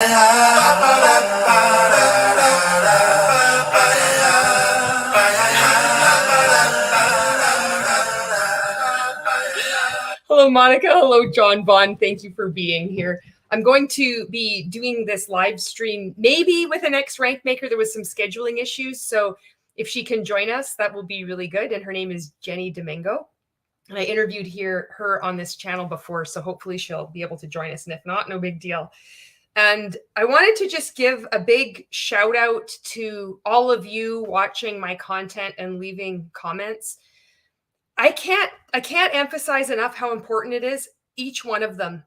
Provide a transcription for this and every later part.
Hello, Monica. Hello, John Vaughn. Thank you for being here. I'm going to be doing this live stream, maybe with an ex-rank maker. There was some scheduling issues. So if she can join us, that will be really good. And her name is Jenny Domingo. And I interviewed her on this channel before. So hopefully she'll be able to join us. And if not, no big deal. And I wanted to just give a big shout out to all of you watching my content and leaving comments. I can't emphasize enough how important it is, each one of them.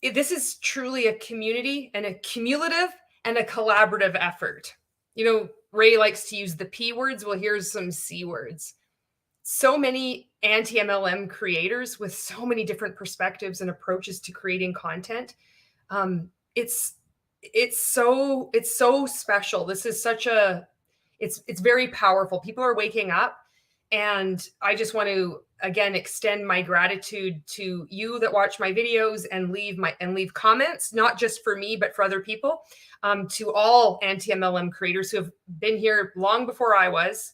This is truly a community and a cumulative and a collaborative effort. You know, Ray likes to use the P words. Well, here's some C words. So many anti-MLM creators with so many different perspectives and approaches to creating content. It's so special. This is such a, it's very powerful. People are waking up. And I just want to, again, extend my gratitude to you that watch my videos and leave comments, not just for me, but for other people, to all anti-MLM creators who have been here long before I was.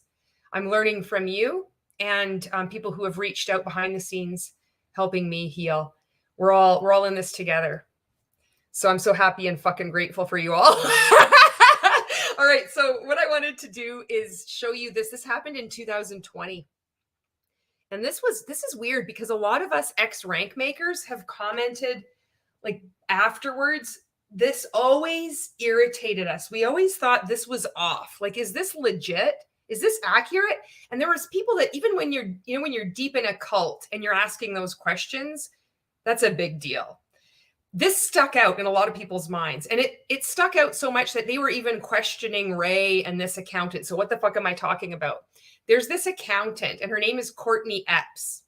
I'm learning from you and people who have reached out behind the scenes, helping me heal. We're all in this together. So I'm so happy and fucking grateful for you all. All right, so what I wanted to do is show you this. This happened in 2020. And this is weird because a lot of us ex-rank makers have commented like afterwards. This always irritated us. We always thought this was off. Like, is this legit? Is this accurate? And there was people that even when you're deep in a cult and you're asking those questions, that's a big deal. This stuck out in a lot of people's minds, and it stuck out so much that they were even questioning Ray and this accountant. So what the fuck am I talking about? There's this accountant, and her name is Courtney Epps,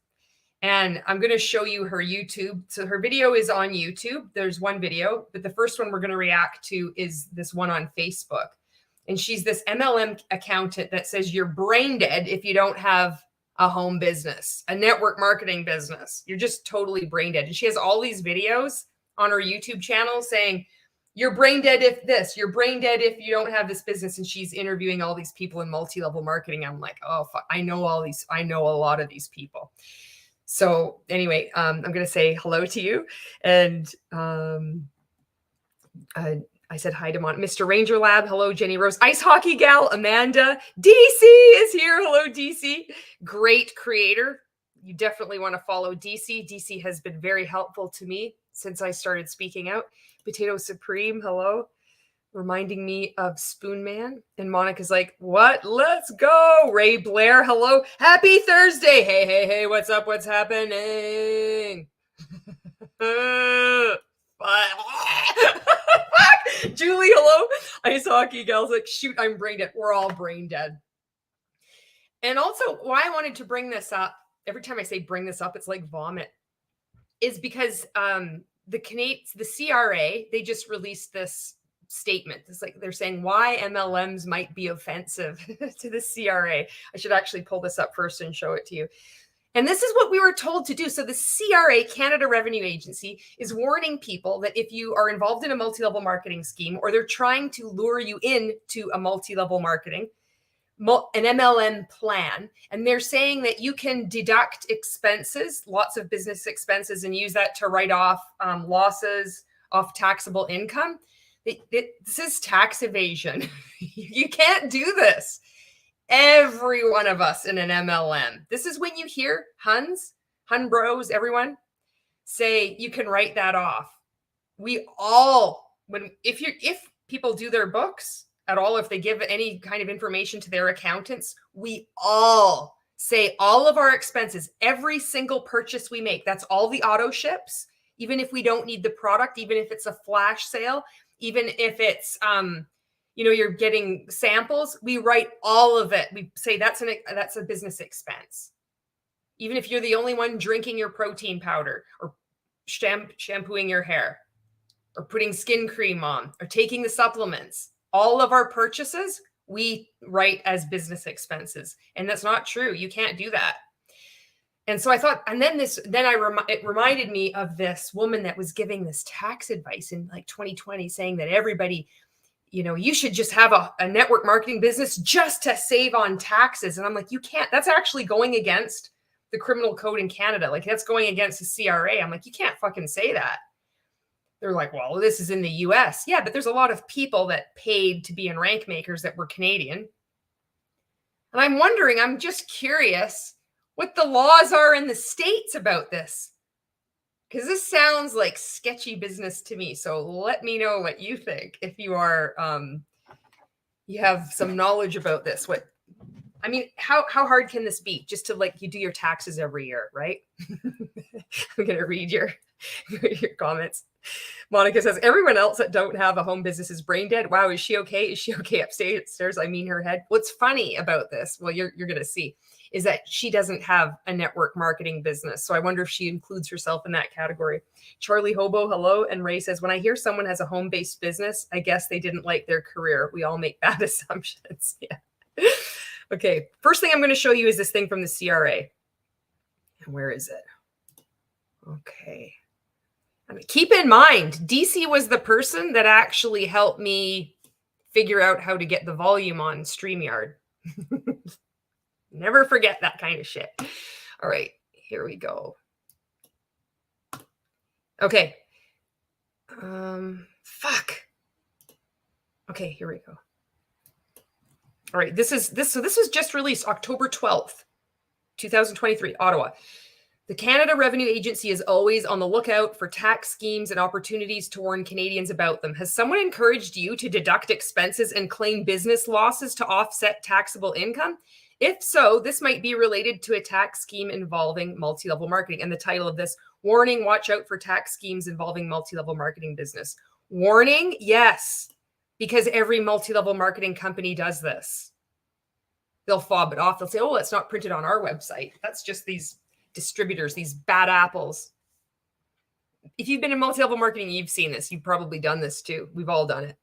and I'm going to show you her YouTube. So her video is on YouTube. There's one video, but the first one we're going to react to is this one on Facebook. And she's this MLM accountant that says you're brain dead if you don't have a home business, a network marketing business. You're just totally brain dead. And she has all these videos on her YouTube channel saying, you're brain dead if this, you're brain dead if you don't have this business. And she's interviewing all these people in multi-level marketing. I'm like, oh, fuck, I know a lot of these people. So anyway, I'm going to say hello to you. And I said hi to Mr. Ranger Lab. Hello, Jenny Rose. Ice Hockey Gal, Amanda. DC is here. Hello, DC. Great creator. You definitely want to follow DC. DC has been very helpful to me since I started speaking out. Potato Supreme, hello. Reminding me of Spoon Man. And Monica's like, what? Let's go. Ray Blair, hello. Happy Thursday. Hey, what's up? What's happening? Fuck. Julie, hello. Ice Hockey Gal's like, shoot, I'm brain dead. We're all brain dead. And also, why I wanted to bring this up, every time I say bring this up, it's like vomit, is because the CRA, they just released this statement. It's like they're saying why MLMs might be offensive to the CRA. I should actually pull this up first and show it to you. And this is what we were told to do. So the CRA, Canada Revenue Agency, is warning people that if you are involved in a multi-level marketing scheme, or they're trying to lure you into a multi-level marketing, an MLM plan, and they're saying that you can deduct expenses, lots of business expenses, and use that to write off losses off taxable income. This is tax evasion. You can't do this. Every one of us in an MLM. This is when you hear Hun bros, everyone say you can write that off. We all, if people do their books at all, if they give any kind of information to their accountants, we all say all of our expenses, every single purchase we make, that's all the auto ships, even if we don't need the product, even if it's a flash sale, even if it's, you're getting samples, we write all of it. We say that's a business expense. Even if you're the only one drinking your protein powder or shampooing your hair or putting skin cream on or taking the supplements, all of our purchases, we write as business expenses. And that's not true. You can't do that. And so I thought, and then it reminded me of this woman that was giving this tax advice in like 2020, saying that everybody, you should just have a network marketing business just to save on taxes. And I'm like, you can't, that's actually going against the criminal code in Canada. Like that's going against the CRA. I'm like, you can't fucking say that. They're like, well, this is in the US. Yeah, but there's a lot of people that paid to be in rank makers that were Canadian. And I'm just curious what the laws are in the States about this. Because this sounds like sketchy business to me. So let me know what you think if you are, you have some knowledge about this. How hard can this be? Just to you do your taxes every year, right? I'm going to read your comments. Monica says, everyone else that don't have a home business is brain dead. Wow, is she okay? Is she okay upstairs? I mean, her head. What's funny about this, well, you're going to see, is that she doesn't have a network marketing business. So I wonder if she includes herself in that category. Charlie Hobo, hello. And Ray says, when I hear someone has a home-based business, I guess they didn't like their career. We all make bad assumptions. Yeah. Okay. First thing I'm going to show you is this thing from the CRA. And where is it? Okay. Keep in mind, DC was the person that actually helped me figure out how to get the volume on StreamYard. Never forget that kind of shit. All right, here we go. Okay. Fuck. Okay, here we go. All right, this was just released October 12th, 2023, Ottawa. The Canada Revenue Agency is always on the lookout for tax schemes and opportunities to warn Canadians about them. Has someone encouraged you to deduct expenses and claim business losses to offset taxable income? If so, this might be related to a tax scheme involving multi-level marketing. And the title of this, warning, watch out for tax schemes involving multi-level marketing business. Warning, yes, because every multi-level marketing company does this. They'll fob it off. They'll say, oh, it's not printed on our website. That's just these distributors, these bad apples. If you've been in multi-level marketing, you've seen this. You've probably done this too. We've all done it.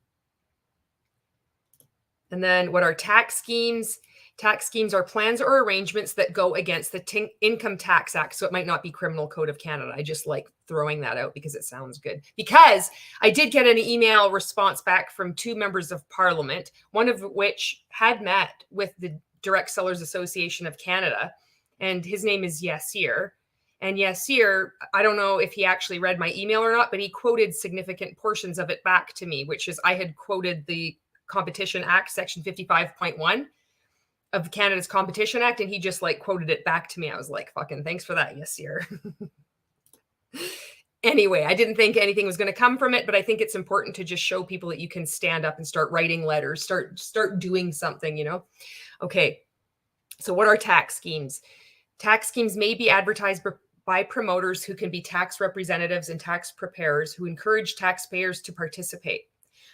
And then what are tax schemes? Tax schemes are plans or arrangements that go against the Income Tax Act. So it might not be Criminal Code of Canada. I just like throwing that out because it sounds good. Because I did get an email response back from 2 members of Parliament, one of which had met with the Direct Sellers Association of Canada. And his name is Yassir. And Yassir, I don't know if he actually read my email or not, but he quoted significant portions of it back to me, which is I had quoted the Competition Act, Section 55.1 of Canada's Competition Act. And he just quoted it back to me. I was like, fucking thanks for that, Yassir. Anyway, I didn't think anything was going to come from it, but I think it's important to just show people that you can stand up and start writing letters, start doing something, Okay. So what are tax schemes? Tax schemes may be advertised by promoters who can be tax representatives and tax preparers who encourage taxpayers to participate.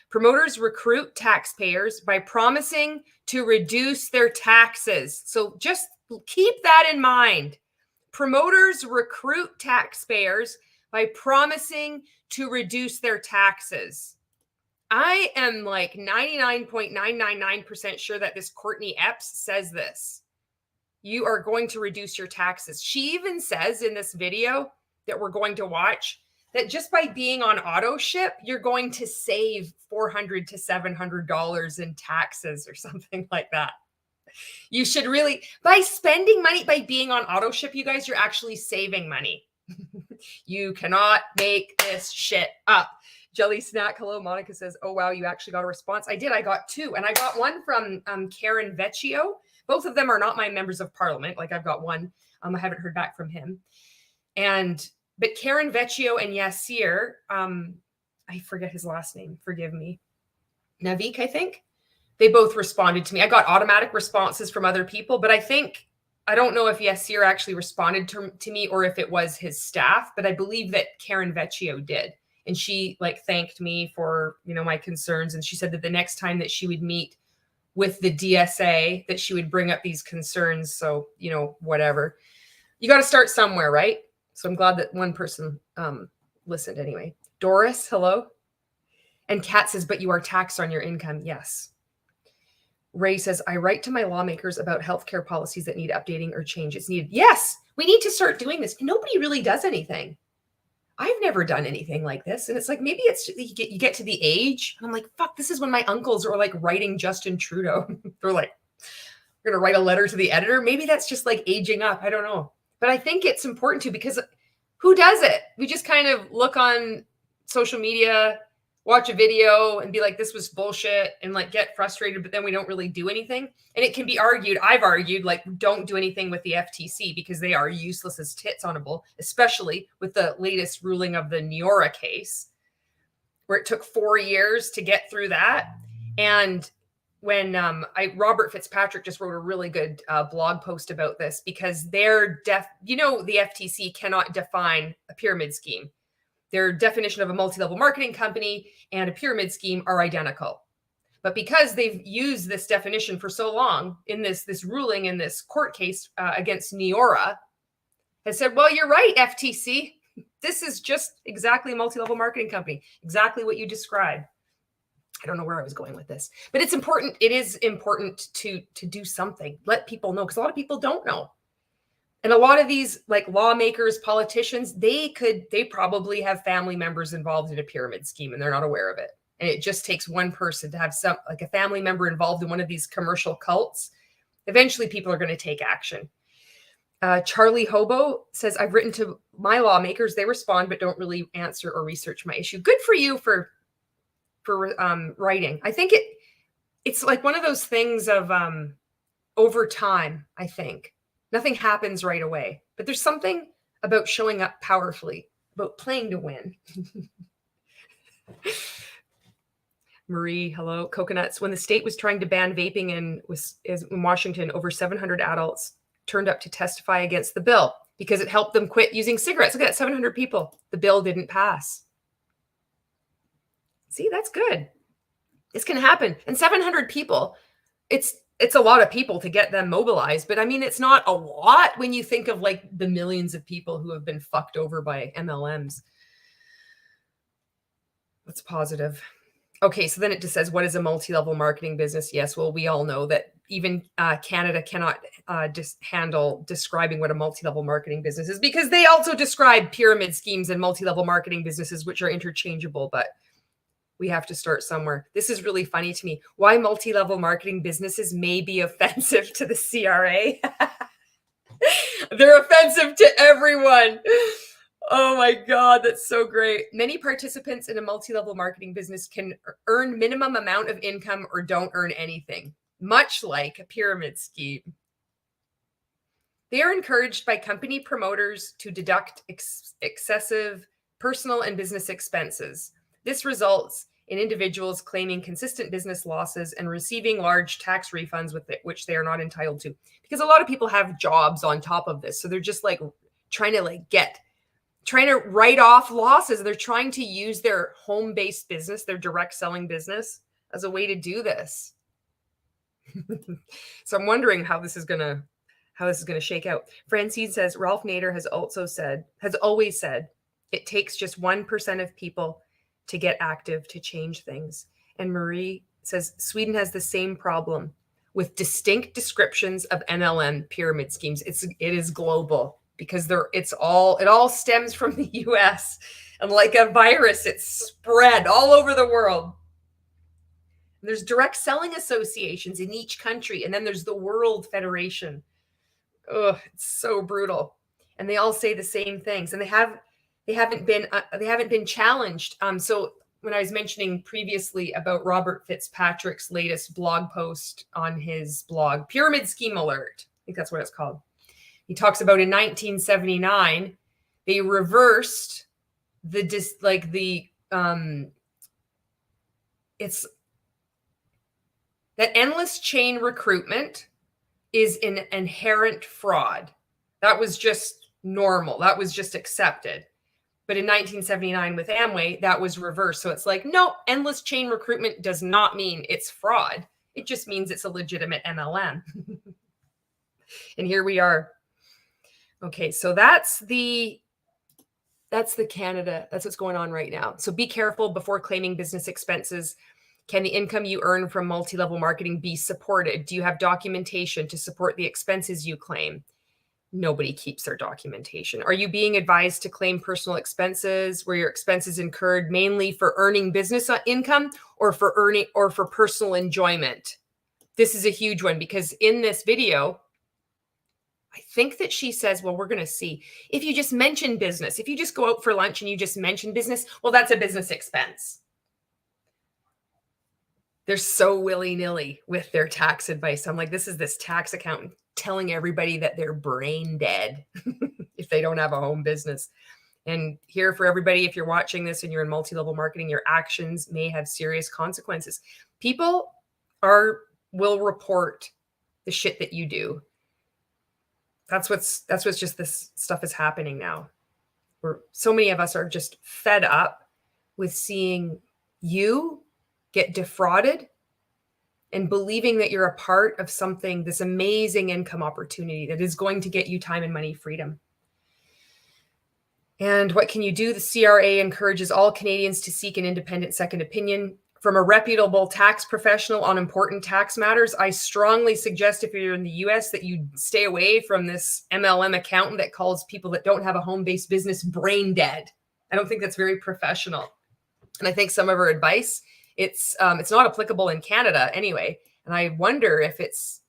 Promoters recruit taxpayers by promising to reduce their taxes. So just keep that in mind. Promoters recruit taxpayers by promising to reduce their taxes. I am 99.999% sure that this Courtney Epps says this. You are going to reduce your taxes. She even says in this video that we're going to watch that just by being on auto ship, you're going to save $400 to $700 in taxes or something like that. You should really, by spending money, by being on auto ship, you guys, you're actually saving money. You cannot make this shit up. Jelly Snack, hello. Monica says, oh, wow, you actually got a response. I did. I got 2. And I got one from Karen Vecchio. Both of them are not my members of Parliament. I've got one. I haven't heard back from him. But Karen Vecchio and Yassir, I forget his last name. Forgive me. Navik, I think. They both responded to me. I got automatic responses from other people, but I don't know if Yassir actually responded to me or if it was his staff, but I believe that Karen Vecchio did. And she thanked me for, my concerns. And she said that the next time that she would meet with the DSA that she would bring up these concerns. So, whatever. You got to start somewhere, right? So I'm glad that one person listened anyway. Doris, hello. And Kat says, but you are taxed on your income. Yes. Ray says, I write to my lawmakers about healthcare policies that need updating or change. It's needed. Yes. We need to start doing this. Nobody really does anything. I've never done anything like this. And it's like, maybe it's, you get to the age. I'm like, fuck, this is when my uncles are like writing Justin Trudeau. They're like, we're going to write a letter to the editor. Maybe that's just like aging up. I don't know. But I think it's important to, because who does it? We just kind of look on social media, watch a video and be like, this was bullshit, and like get frustrated, but then we don't really do anything. And it can be argued, I've argued, like, don't do anything with the FTC because they are useless as tits on a bull, especially with the latest ruling of the Neora case, where it took 4 years to get through that. And when Robert Fitzpatrick just wrote a really good blog post about this, because the FTC cannot define a pyramid scheme. Their definition of a multi-level marketing company and a pyramid scheme are identical. But because they've used this definition for so long in this ruling in this court case against Neora, has said, well, you're right, FTC. This is just exactly a multi-level marketing company, exactly what you described. I don't know where I was going with this, but it's important. It is important to do something. Let people know, because a lot of people don't know. And a lot of these like lawmakers, politicians, they probably have family members involved in a pyramid scheme and they're not aware of it. And it just takes one person to have a family member involved in one of these commercial cults. Eventually people are going to take action. Charlie Hobo says, I've written to my lawmakers. They respond, but don't really answer or research my issue. Good for you for writing. I think it's like one of those things of over time, I think. Nothing happens right away, but there's something about showing up powerfully, about playing to win. Marie, hello. Coconuts. When the state was trying to ban vaping in Washington, over 700 adults turned up to testify against the bill because it helped them quit using cigarettes. Look at that, 700 people. The bill didn't pass. See, that's good. This can happen. And 700 people, it's a lot of people to get them mobilized, but I mean, it's not a lot when you think of like the millions of people who have been fucked over by MLMs. That's positive. Okay, so then it just says, what is a multi-level marketing business? Yes, well, we all know that even Canada cannot just handle describing what a multi-level marketing business is, because they also describe pyramid schemes and multi-level marketing businesses, which are interchangeable, but we have to start somewhere. This is really funny to me. Why multi-level marketing businesses may be offensive to the CRA. They're offensive to everyone. Oh my God, that's so great. Many participants in a multi-level marketing business can earn minimum amount of income or don't earn anything, much like a pyramid scheme. They are encouraged by company promoters to deduct excessive personal and business expenses. This results in individuals claiming consistent business losses and receiving large tax refunds with it, which they are not entitled to. Because a lot of people have jobs on top of this. So they're just like trying to write off losses. They're trying to use their home-based business, their direct selling business, as a way to do this. So I'm wondering how this is gonna shake out. Francine says, Ralph Nader has always said, it takes just 1% of people to get active to change things. And Marie says, Sweden has the same problem with distinct descriptions of MLM pyramid schemes. It is global, because it all stems from the US, and like a virus, it's spread all over the world. And there's direct selling associations in each country, and then there's the World Federation. Oh, it's so brutal. And they all say the same things, and they haven't been challenged. So when I was mentioning previously about Robert Fitzpatrick's latest blog post on his blog, Pyramid Scheme Alert, I think that's what it's called. He talks about in 1979, they reversed it's that endless chain recruitment is an inherent fraud. That was just normal. That was just accepted. But in 1979 with Amway, that was reversed. So it's like, no, endless chain recruitment does not mean it's fraud. It just means it's a legitimate MLM. And here we are. Okay, so that's the Canada. That's what's going on right now. So be careful before claiming business expenses. Can the income you earn from multi-level marketing be supported? Do you have documentation to support the expenses you claim? Nobody keeps their documentation. Are you being advised to claim personal expenses where your expenses incurred mainly for earning business income or for personal enjoyment? This is a huge one because in this video, I think that she says, well, we're going to see if you just mention business, if you just go out for lunch and you just mention business, well, that's a business expense. They're so willy-nilly with their tax advice. I'm like, this is this tax accountant telling everybody that they're brain dead if they don't have a home business. And here for everybody, if you're watching this and you're in multi-level marketing, your actions may have serious consequences. People will report the shit that you do. That's what's just this stuff is happening now. Where so many of us are just fed up with seeing you get defrauded and believing that you're a part of something, this amazing income opportunity that is going to get you time and money freedom. And what can you do? The CRA encourages all Canadians to seek an independent second opinion from a reputable tax professional on important tax matters. I strongly suggest if you're in the US that you stay away from this MLM accountant that calls people that don't have a home-based business brain dead. I don't think that's very professional. And I think some of her advice, it's not applicable in Canada anyway. And I wonder if it's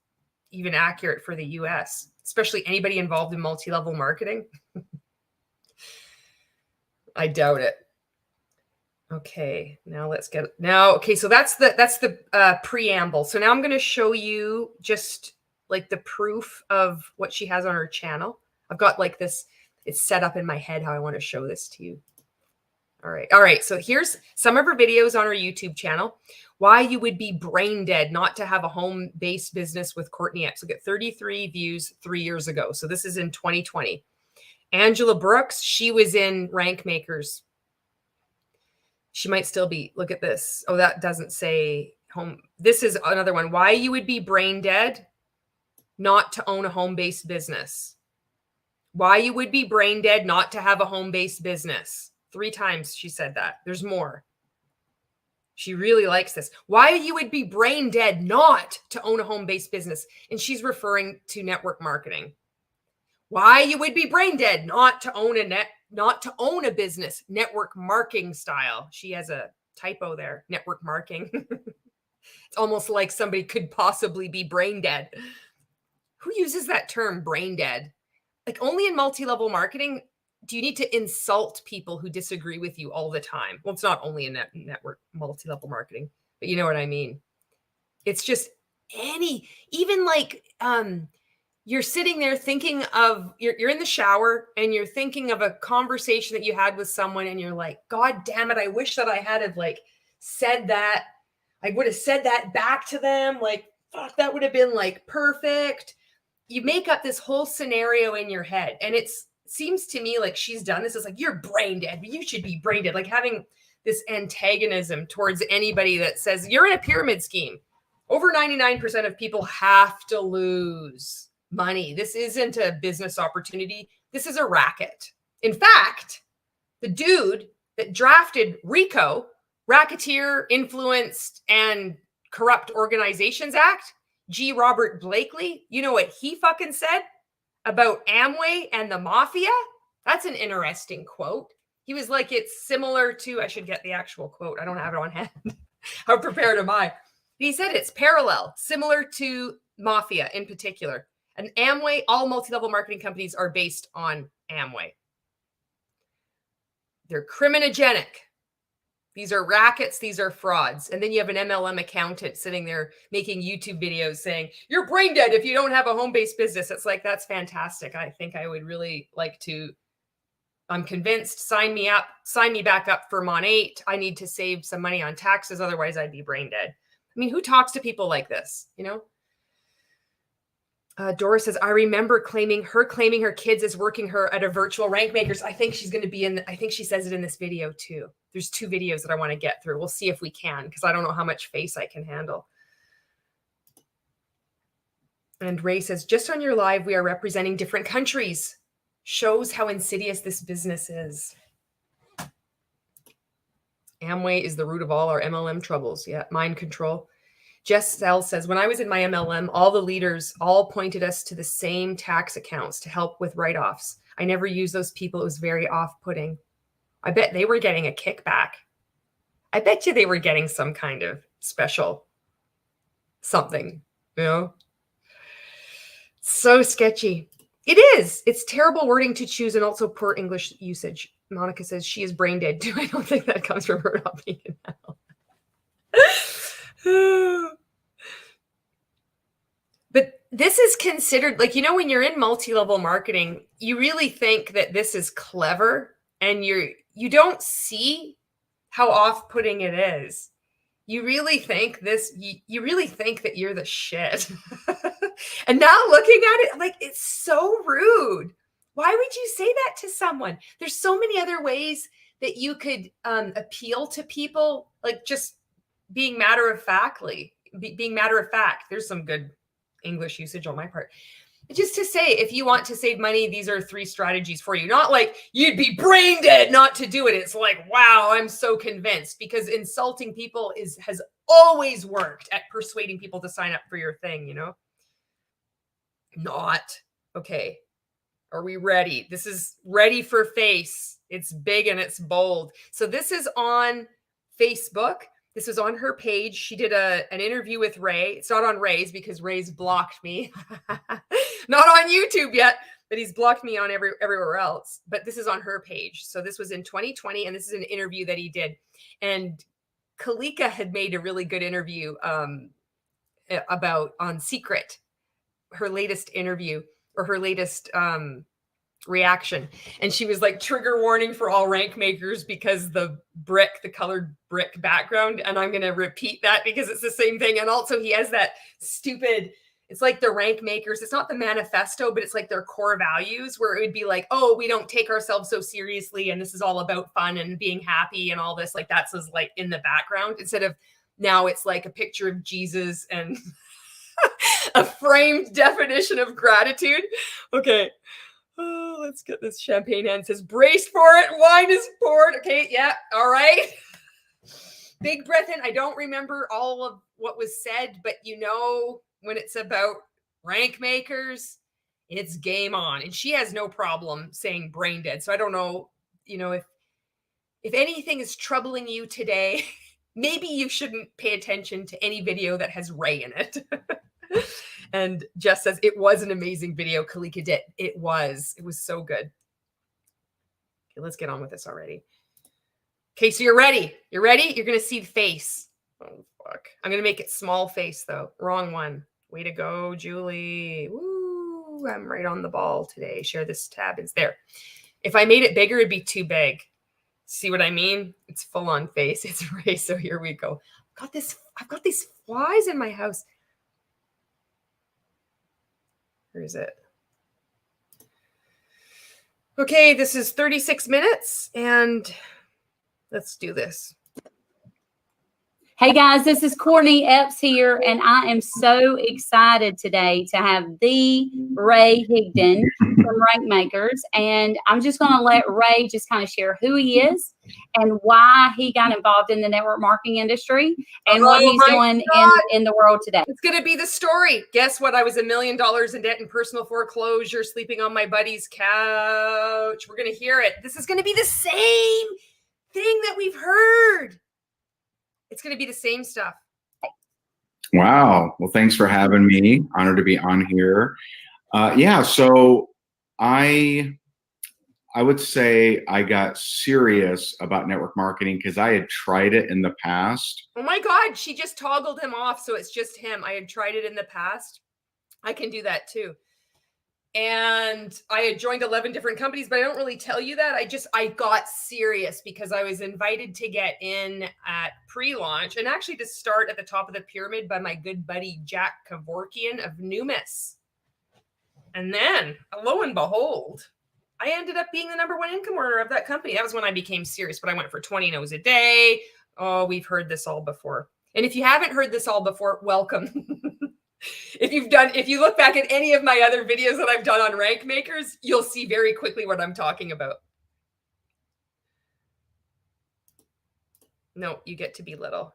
even accurate for the US, especially anybody involved in multi-level marketing. I doubt it. Okay, now let's get okay. So that's the preamble. So now I'm going to show you just like the proof of what she has on her channel. I've got like this, it's set up in my head how I want to show this to you. All right. So here's some of her videos on her YouTube channel. Why you would be brain dead not to have a home-based business with Courtney Epps. We'll get 33 views 3 years ago. So this is in 2020. Angela Brooks, she was in Rank Makers. She might still be. Look at this. Oh, that doesn't say home. This is another one. Why you would be brain dead not to own a home-based business. Why you would be brain dead not to have a home-based business. 3 times she said that. There's more. She really likes this. Why you would be brain dead not to own a home-based business. And she's referring to network marketing. Why you would be brain dead not to own a business, network marketing style. She has a typo there, network marketing. It's almost like somebody could possibly be brain dead. Who uses that term, brain dead? Like only in multi-level marketing do you need to insult people who disagree with you all the time. Well, it's not only in network multi-level marketing, but you know what I mean. It's just even like you're sitting there thinking of, you're in the shower and you're thinking of a conversation that you had with someone and you're like, God damn it, I wish that I had have like said that. I would have said that back to them. Like, fuck, that would have been like perfect. You make up this whole scenario in your head. And it seems to me like she's done this. It's like, you're brain dead. You should be brain dead. Like having this antagonism towards anybody that says you're in a pyramid scheme. Over 99% of people have to lose money. This isn't a business opportunity. This is a racket. In fact, the dude that drafted RICO, Racketeer, Influenced, and Corrupt Organizations Act, G. Robert Blakely, you know what he fucking said about Amway and the mafia? That's an interesting quote. He was like, it's similar to, I should get the actual quote. I don't have it on hand. How prepared am I? He said it's parallel, similar to mafia in particular. And Amway, all multi-level marketing companies are based on Amway. They're criminogenic. These are rackets. These are frauds. And then you have an MLM accountant sitting there making YouTube videos saying, you're brain dead if you don't have a home-based business. It's like, that's fantastic. I think I would really like to, I'm convinced, sign me up, sign me back up for Mon 8. I need to save some money on taxes. Otherwise, I'd be brain dead. I mean, who talks to people like this, you know? Doris says, I remember claiming her kids as working her at a virtual Rank Makers. I think she's going to be in, I think she says it in this video too. There's 2 videos that I want to get through. We'll see if we can, because I don't know how much face I can handle. And Ray says, just on your live, we are representing different countries. Shows how insidious this business is. Amway is the root of all our MLM troubles. Yeah, mind control. Jess Sell says, when I was in my MLM, all the leaders all pointed us to the same tax accounts to help with write-offs. I never used those people. It was very off-putting. I bet they were getting a kickback. I bet you they were getting some kind of special something, you know? So sketchy. It is. It's terrible wording to choose and also poor English usage. Monica says she is brain dead too. I don't think that comes from her not being in hell. But this is considered, like, you know, when you're in multi-level marketing, you really think that this is clever, and you don't see how off-putting it is. You really think you really think that you're the shit. And now looking at it, like, it's so rude. Why would you say that to someone? There's so many other ways that you could appeal to people, like just being matter of fact. There's some good English usage on my part. Just to say, if you want to save money, these are 3 strategies for you. Not like you'd be brain dead not to do it. It's like, wow, I'm so convinced, because insulting people has always worked at persuading people to sign up for your thing, you know? Not. Okay. Are we ready? This is ready for face. It's big and it's bold. So this is on Facebook. This was on her page. She did an interview with Ray. It's not on Ray's because Ray's blocked me. Not on YouTube yet, but he's blocked me on everywhere else. But this is on her page. So this was in 2020, and this is an interview that he did. And Kalika had made a really good interview about on Secret, her latest interview, or her latest reaction. And she was like, trigger warning for all rank makers because the colored brick background. And I'm going to repeat that because it's the same thing. And also he has that stupid, it's like the rank makers. It's not the manifesto, but it's like their core values, where it would be like, oh, we don't take ourselves so seriously, and this is all about fun and being happy and all this. Like that's like in the background, instead of now it's like a picture of Jesus and a framed definition of gratitude. Okay. Oh, let's get this champagne hand. It says, brace for it. Wine is poured. Okay. Yeah. All right. Big breath in. I don't remember all of what was said, but you know, when it's about rank makers, it's game on. And she has no problem saying brain dead. So I don't know, you know, if anything is troubling you today, maybe you shouldn't pay attention to any video that has Ray in it. And Jess says, it was an amazing video Kalika did. It was so good. Okay, let's get on with this already. Okay, so you're ready. You're ready? You're going to see the face. Oh, fuck. I'm going to make it small face, though. Wrong one. Way to go, Julie. Woo, I'm right on the ball today. Share this tab. It's there. If I made it bigger, it'd be too big. See what I mean? It's full on face. It's Ray. So here we go. I've got these flies in my house. Where is it? Okay, this is 36 minutes, and let's do this. Hey guys, this is Courtney Epps here, and I am so excited today to have the Ray Higdon from Rank Makers. And I'm just going to let Ray just kind of share who he is and why he got involved in the network marketing industry and what he's doing in the world today. It's going to be the story. Guess what? I was $1 million in debt and personal foreclosure, sleeping on my buddy's couch. We're going to hear it. This is going to be the same thing that we've heard. It's going to be the same stuff. Wow. Well, thanks for having me. Honored to be on here. Yeah, so I would say I got serious about network marketing because I had tried it in the past. Oh my God, she just toggled him off, so it's just him. I had tried it in the past. I can do that too. And I had joined 11 different companies, but I don't really tell you that. I got serious because I was invited to get in at pre-launch and actually to start at the top of the pyramid by my good buddy, Jack Kevorkian of Numis. And then lo and behold, I ended up being the #1 income earner of that company. That was when I became serious, but I went for 20 no's a day. Oh, we've heard this all before. And if you haven't heard this all before, welcome. If you look back at any of my other videos that I've done on rank makers, you'll see very quickly what I'm talking about. No, you get to be little.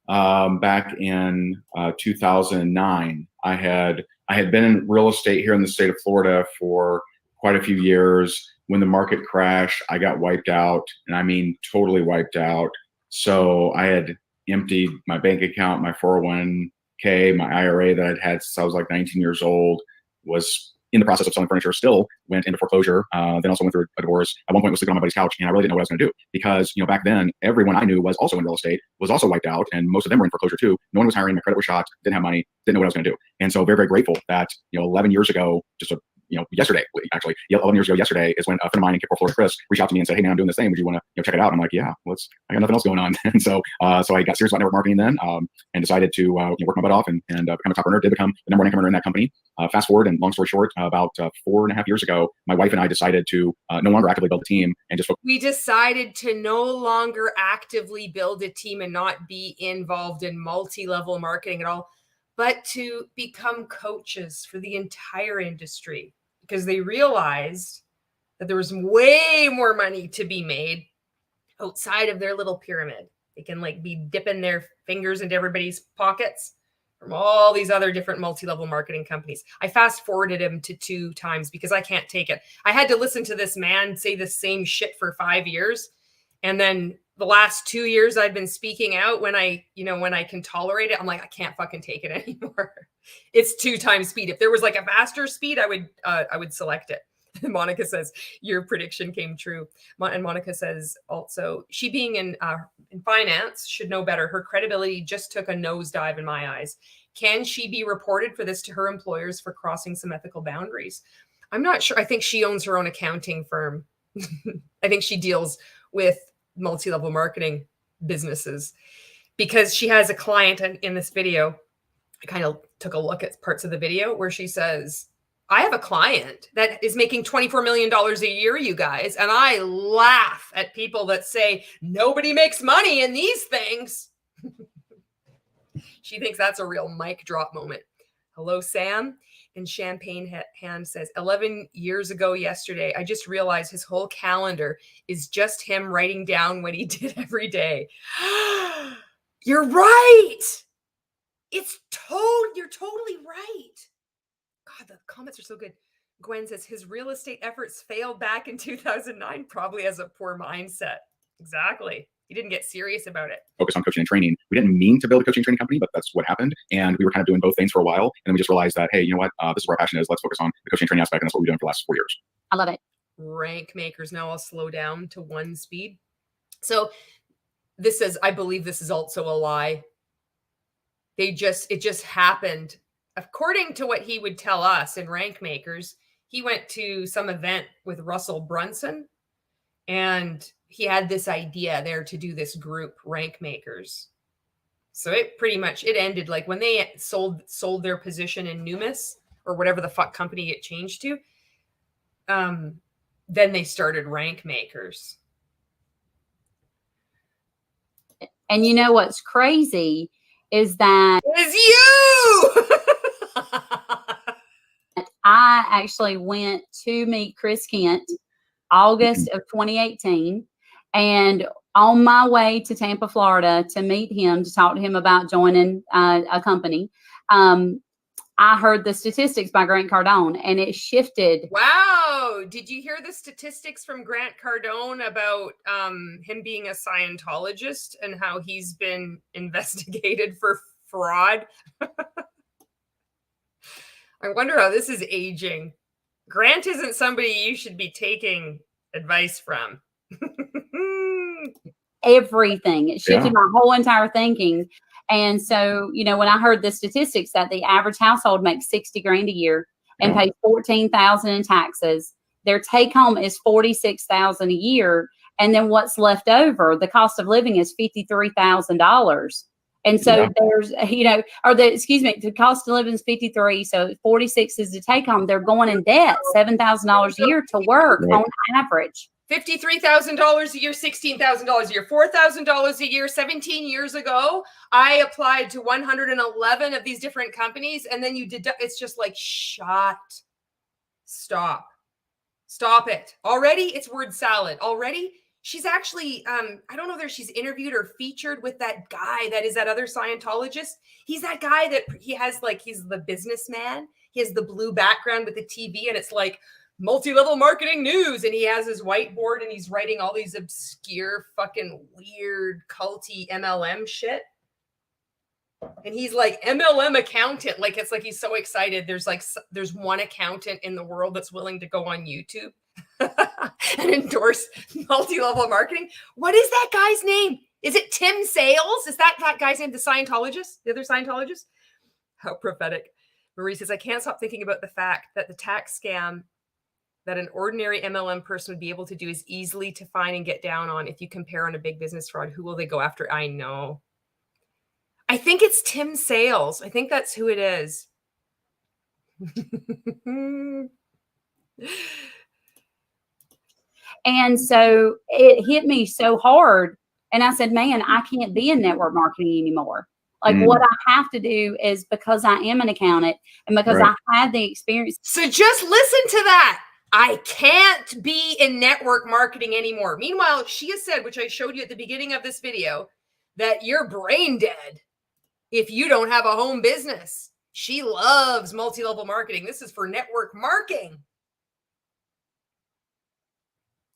Back in 2009. I had been in real estate here in the state of Florida for quite a few years. When the market crashed, I got wiped out, and I mean totally wiped out. So I had emptied my bank account, my 401k, my IRA that I'd had since I was like 19 years old, was in the process of selling furniture, still went into foreclosure, then also went through a divorce. At one point was sleeping on my buddy's couch, and I really didn't know what I was going to do, because, you know, back then everyone I knew was also in real estate, was also wiped out, and most of them were in foreclosure too. No one was hiring, my credit was shot, didn't have money, didn't know what I was going to do. And so very, very grateful that, you know, 11 years ago, yesterday, actually, 11 years ago yesterday is when a friend of mine in Cape Coral, Florida, Chris, reached out to me and said, "Hey man, I'm doing this thing. Would you want to check it out?" And I'm like, "Yeah, I got nothing else going on." And so I got serious about network marketing then, and decided to work my butt off and become a top earner. Did become the number one income earner in that company. Fast forward, and long story short, about 4.5 years ago, my wife and I decided to no longer actively build a team and just focus. We decided to no longer actively build a team and not be involved in multi-level marketing at all, but to become coaches for the entire industry, because they realized that there was way more money to be made outside of their little pyramid. They can like be dipping their fingers into everybody's pockets from all these other different multi-level marketing companies. I fast forwarded him to 2 times because I can't take it. I had to listen to this man say the same shit for 5 years. And then the last 2 years I've been speaking out when I can tolerate it. I'm like, I can't fucking take it anymore. It's 2 times speed. If there was like a faster speed, I would select it. Monica says your prediction came true. And Monica says also, she being in finance should know better. Her credibility just took a nosedive in my eyes. Can she be reported for this to her employers for crossing some ethical boundaries? I'm not sure. I think she owns her own accounting firm. I think she deals with multi-level marketing businesses, because she has a client in this video. I kind of took a look at parts of the video where she says, I have a client that is making $24 million a year, you guys. And I laugh at people that say nobody makes money in these things. She thinks that's a real mic drop moment. Hello, Sam. And Champagne Hand says, 11 years ago yesterday, I just realized his whole calendar is just him writing down what he did every day. You're right. You're totally right. God, the comments are so good. Gwen says his real estate efforts failed back in 2009, probably as a poor mindset. Exactly. He didn't get serious about it. Focus on coaching and training. We didn't mean to build a coaching and training company, but that's what happened. And we were kind of doing both things for a while. And then we just realized that, hey, you know what? This is where our passion is. Let's focus on the coaching and training aspect. And that's what we've been doing for the last 4 years. I love it. Rank makers. Now I'll slow down to 1 speed. So this says, I believe this is also a lie. It just happened. According to what he would tell us in Rank Makers, he went to some event with Russell Brunson, and he had this idea there to do this group, Rank Makers. So it ended like when they sold their position in Numis, or whatever the fuck company it changed to. Then they started Rank Makers. And you know what's crazy is that is you. I actually went to meet Chris Kent August of 2018, and on my way to Tampa, Florida to meet him, to talk to him about joining a company, I heard the statistics by Grant Cardone, and it shifted. Wow. Did you hear the statistics from Grant Cardone about him being a Scientologist and how he's been investigated for fraud? I wonder how this is aging. Grant isn't somebody you should be taking advice from. Everything. It shifted my whole entire thinking. And so, when I heard the statistics that the average household makes $60,000 a year and pays $14,000 in taxes, their take home is $46,000 a year. And then what's left over, the cost of living is $53,000. And so there's, the cost of living is 53. So 46 is the take home. They're going in debt, $7,000 a year to work on average. $53,000 a year, $16,000 a year, $4,000 a year. 17 years ago, I applied to 111 of these different companies. And then you deduct, it's just like, stop it. Already it's word salad. Already She's actually, I don't know whether she's interviewed or featured with that guy that is that other Scientologist. He's that guy that he has like, he's the businessman. He has the blue background with the TV and it's like multi-level marketing news. And he has his whiteboard and he's writing all these obscure fucking weird culty MLM shit. And he's like MLM accountant. Like, it's like, he's so excited. There's one accountant in the world that's willing to go on YouTube and endorse multi-level marketing. What is that guy's name? Is it Tim Sales? Is that guy's name? The Scientologist? The other Scientologist? How prophetic. Marie says, I can't stop thinking about the fact that the tax scam that an ordinary MLM person would be able to do is easily to find and get down on. If you compare on a big business fraud, who will they go after? I know. I think it's Tim Sales. I think that's who it is. And so it hit me so hard. And I said, man, I can't be in network marketing anymore. Like what I have to do is, because I am an accountant and because I had the experience. So just listen to that. I can't be in network marketing anymore. Meanwhile, she has said, which I showed you at the beginning of this video, that you're brain dead if you don't have a home business. She loves multi-level marketing. This is for network marketing.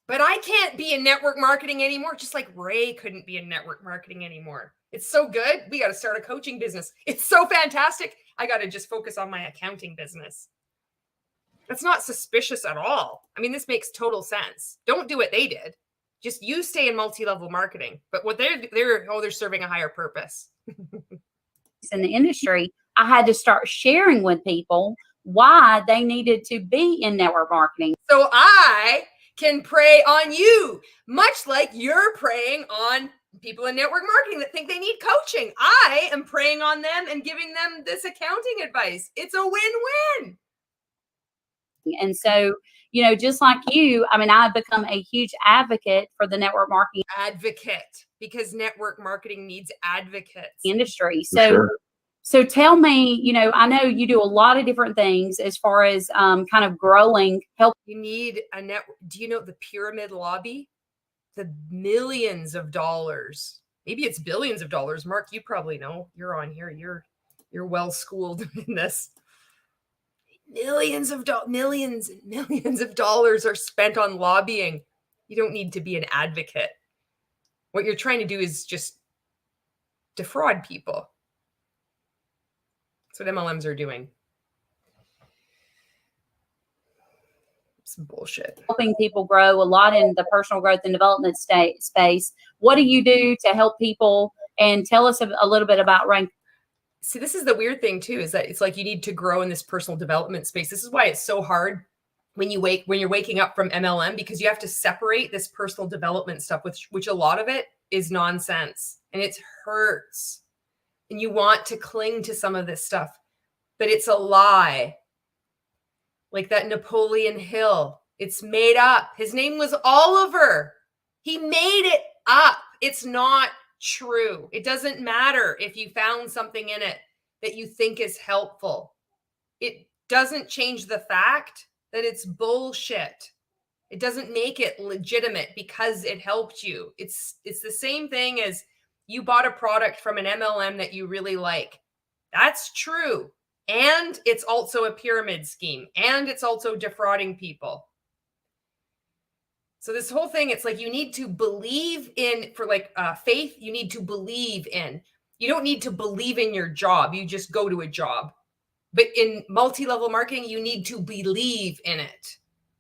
But I can't be in network marketing anymore, just like Ray couldn't be in network marketing anymore. It's so good. We got to start a coaching business. It's so fantastic. I got to just focus on my accounting business. That's not suspicious at all. I mean, this makes total sense. Don't do what they did. Just you stay in multi-level marketing. But what they're serving a higher purpose. In the industry, I had to start sharing with people why they needed to be in network marketing. So I can prey on you, much like you're preying on people in network marketing that think they need coaching. I am preying on them and giving them this accounting advice. It's a win-win. And so, you know, just like you, I mean, I've become a huge advocate for the network marketing advocate, because network marketing needs advocates industry. So tell me, you know, I know you do a lot of different things as far as kind of growing, help. You need a network. Do you know the pyramid lobby? The millions of dollars, maybe it's billions of dollars. Mark, you probably know. You're on here. You're well schooled in this. Millions and millions of dollars are spent on lobbying. You don't need to be an advocate. What you're trying to do is just defraud people. That's what MLMs are doing. Some bullshit. Helping people grow a lot in the personal growth and development space. What do you do to help people? And tell us a little bit about rank. See, this is the weird thing too, is that it's like you need to grow in this personal development space. This is why it's so hard when you're waking up from MLM, because you have to separate this personal development stuff, which a lot of it is nonsense and it hurts. And you want to cling to some of this stuff, but it's a lie. Like that Napoleon Hill, it's made up. His name was Oliver. He made it up. It's not true. It doesn't matter if you found something in it that you think is helpful. It doesn't change the fact that it's bullshit. It doesn't make it legitimate because it helped you. It's the same thing as you bought a product from an MLM that you really like. That's true. And it's also a pyramid scheme. And it's also defrauding people. So this whole thing, it's like you need to believe in, for like faith, you need to believe in. You don't need to believe in your job. You just go to a job. But in multi-level marketing, you need to believe in it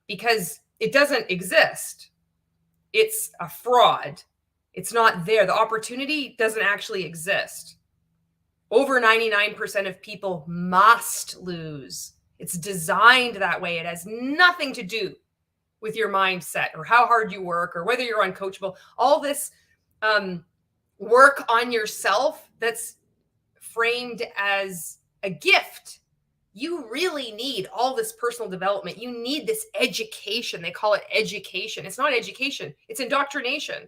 because it doesn't exist. It's a fraud. It's not there. The opportunity doesn't actually exist. Over 99% of people must lose. It's designed that way. It has nothing to do with your mindset or how hard you work or whether you're uncoachable. All this work on yourself that's framed as a gift. You really need all this personal development. You need this education. They call it education. It's not education. It's indoctrination.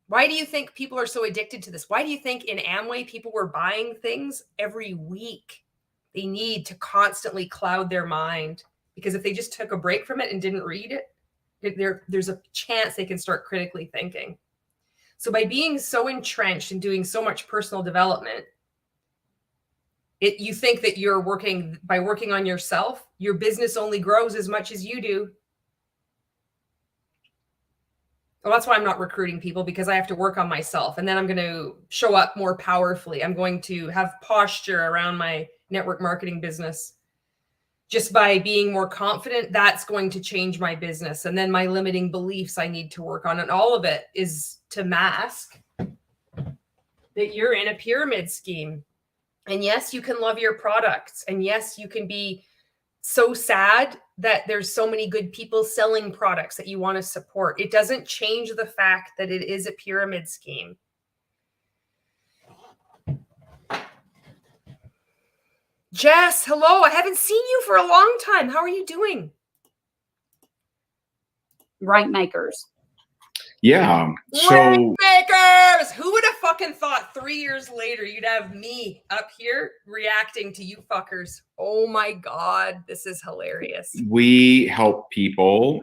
Why do you think people are so addicted to this? Why do you think in Amway people were buying things every week? They need to constantly cloud their mind because if they just took a break from it and didn't read it, there's a chance they can start critically thinking. So by being so entrenched and doing so much personal development, you think that by working on yourself, your business only grows as much as you do. Well, that's why I'm not recruiting people, because I have to work on myself, and then I'm going to show up more powerfully. I'm going to have posture around my network marketing business. Just by being more confident, that's going to change my business. And then my limiting beliefs I need to work on. And all of it is to mask that you're in a pyramid scheme. And yes, you can love your products. And yes, you can be so sad that there's so many good people selling products that you want to support. It doesn't change the fact that it is a pyramid scheme. Jess, hello. I haven't seen you for a long time. How are you doing? Rank makers. Yeah. So Rank makers! Who would have fucking thought 3 years later you'd have me up here reacting to you fuckers? Oh my God, this is hilarious. we help people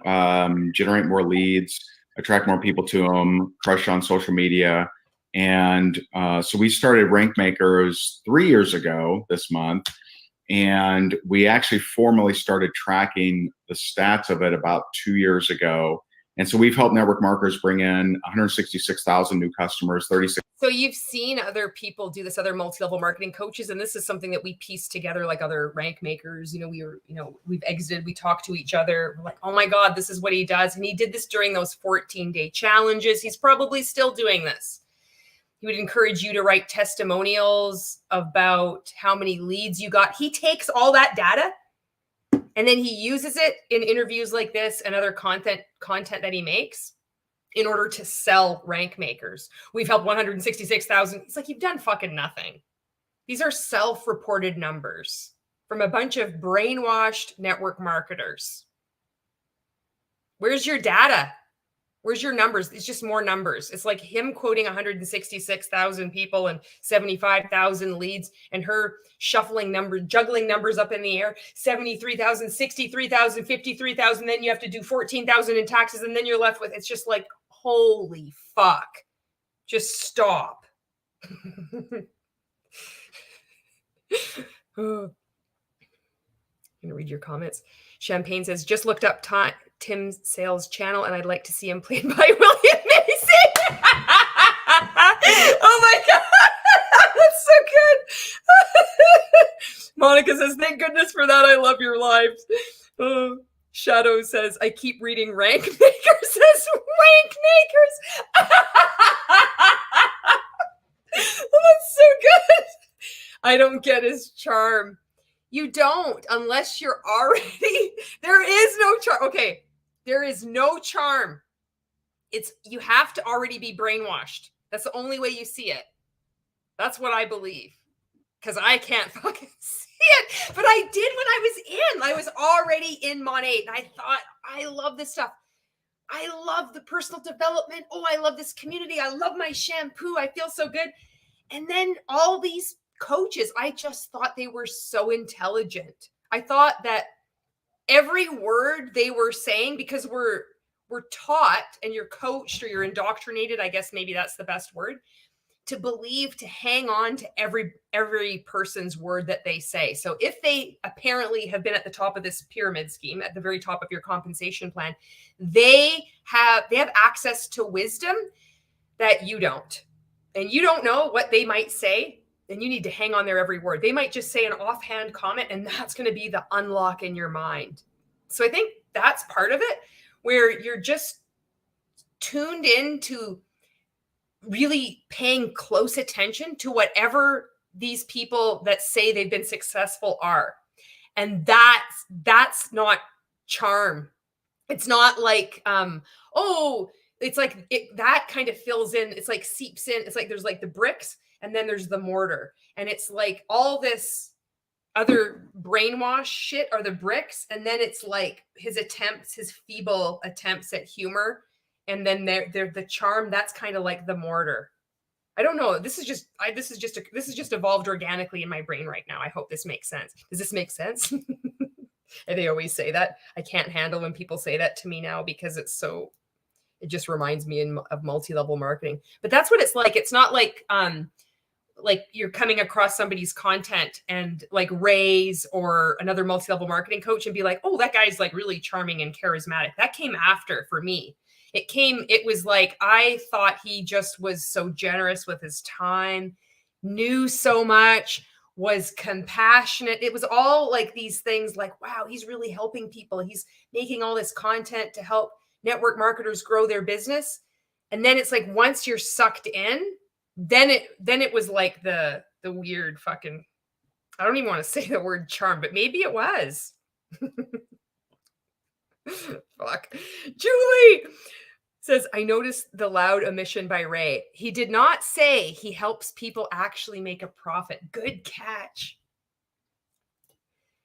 generate more leads, attract more people to them, crush on social media. And so we started Rank Makers 3 years ago this month. And we actually formally started tracking the stats of it about 2 years ago. And so we've helped network marketers bring in 166,000 new customers, 36. So you've seen other people do this, other multi-level marketing coaches, and this is something that we pieced together, like other rank makers. We've exited, we talked to each other. We're like, oh my God, this is what he does. And he did this during those 14-day challenges. He's probably still doing this. He would encourage you to write testimonials about how many leads you got. He takes all that data and then he uses it in interviews like this and other content that he makes in order to sell rank makers. We've helped 166,000. It's like, you've done fucking nothing. These are self-reported numbers from a bunch of brainwashed network marketers. Where's your data? Where's your numbers? It's just more numbers. It's like him quoting 166,000 people and 75,000 leads, and her shuffling numbers, juggling numbers up in the air, 73,000, 63,000, 53,000. Then you have to do 14,000 in taxes. And then you're left with, it's just like, holy fuck. Just stop. I'm going to read your comments. Champagne says, just looked up Tim's sales channel and I'd like to see him played by William Macy. Oh my God. That's so good. Monica says, thank goodness for that. I love your lives. Shadow says, I keep reading rank makers as rank makers. Oh, that's so good. I don't get his charm. You don't, unless you're already, there is no charm. Okay. There is no charm. You have to already be brainwashed. That's the only way you see it. That's what I believe. Because I can't fucking see it. But I did when I was in. I was already in Mon 8. And I thought, I love this stuff. I love the personal development. Oh, I love this community. I love my shampoo. I feel so good. And then all these coaches, I just thought they were so intelligent. I thought that every word they were saying, because we're taught and you're coached or you're indoctrinated, I guess maybe that's the best word, to believe, to hang on to every person's word that they say. So if they apparently have been at the top of this pyramid scheme, at the very top of your compensation plan, they have access to wisdom that you don't. And you don't know what they might say, and you need to hang on their every word. They might just say an offhand comment, and that's going to be the unlock in your mind. So I think that's part of it, where you're just tuned in to really paying close attention to whatever these people that say they've been successful are. And that's not charm. It's not like, it's like that kind of fills in. It's like seeps in. It's like there's like the bricks and then there's the mortar. And it's like all this other brainwash shit are the bricks. And then it's like his feeble attempts at humor. And then they're the charm. That's kind of like the mortar. I don't know. This is just evolved organically in my brain right now. I hope this makes sense. Does this make sense? And they always say that. I can't handle when people say that to me now because it just reminds me of multi-level marketing. But that's what it's like. It's not like you're coming across somebody's content and like Ray's or another multi-level marketing coach and be like, oh, that guy's like really charming and charismatic. That came after for me. It was like, I thought he just was so generous with his time, knew so much, was compassionate. It was all like these things like, wow, he's really helping people. He's making all this content to help network marketers grow their business. And then it's like, once you're sucked in, then it was like the weird fucking, I don't even want to say the word charm, but maybe it was. Fuck. Julie says, I noticed the loud omission by Ray. He did not say he helps people actually make a profit. Good catch.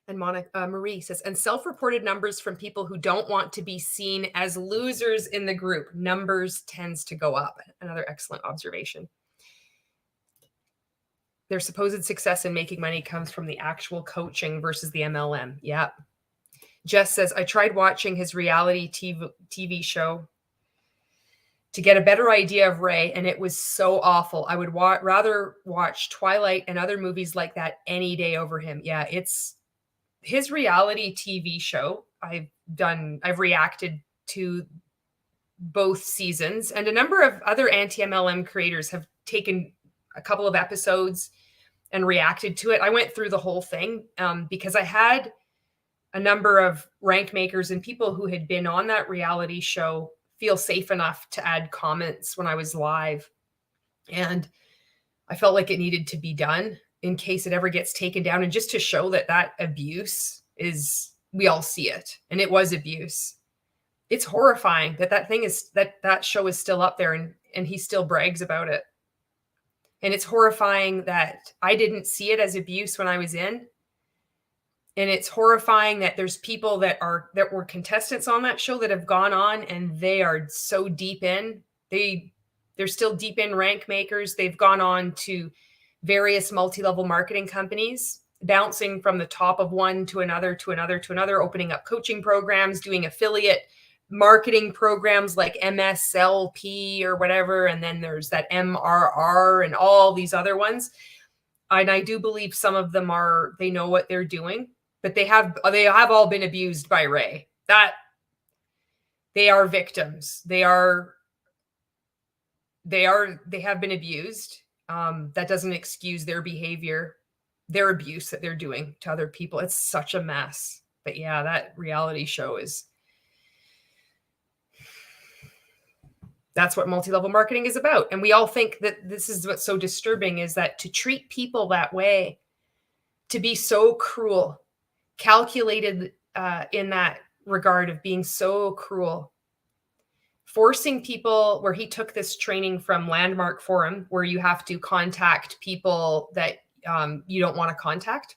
And Marie says, and self-reported numbers from people who don't want to be seen as losers in the group. Numbers tends to go up. Another excellent observation. Their supposed success in making money comes from the actual coaching versus the MLM. Yep. Jess says, I tried watching his reality TV show to get a better idea of Ray, and it was so awful. I would rather watch Twilight and other movies like that any day over him. Yeah, it's his reality TV show. I've reacted to both seasons, and a number of other anti-MLM creators have taken a couple of episodes and reacted to it. I went through the whole thing because I had a number of rank makers and people who had been on that reality show feel safe enough to add comments when I was live. And I felt like it needed to be done in case it ever gets taken down, and just to show that abuse we all see it. And it was abuse. It's horrifying that show is still up there and he still brags about it. And it's horrifying that I didn't see it as abuse when I was in. And it's horrifying that there's people that were contestants on that show that have gone on and they are so deep in. They're still deep in rank makers. They've gone on to various multi-level marketing companies, bouncing from the top of one to another, to another, to another, opening up coaching programs, doing affiliate marketing programs like MSLP or whatever. And then there's that MRR and all these other ones. And I do believe some of them they know what they're doing, but they have all been abused by Ray. That they are victims. They have been abused. That doesn't excuse their behavior, their abuse that they're doing to other people. It's such a mess. But yeah, that reality show that's what multi-level marketing is about. And we all think that this is what's so disturbing, is that to treat people that way, to be so cruel, calculated in that regard of being so cruel, forcing people, where he took this training from Landmark Forum, where you have to contact people that you don't want to contact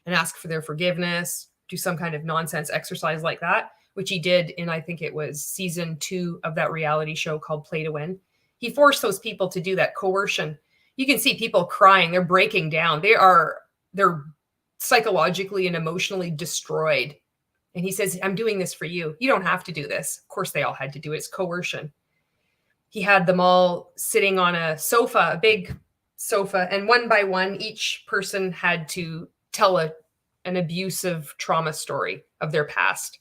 and ask for their forgiveness, do some kind of nonsense exercise like that, which he did in, I think it was season 2 of that reality show called Play to Win. He forced those people to do that. Coercion. You can see people crying. They're breaking down. They're psychologically and emotionally destroyed. And he says, I'm doing this for you. You don't have to do this. Of course, they all had to do it. It's coercion. He had them all sitting on a sofa, a big sofa, and one by one, each person had to tell an abusive trauma story of their past.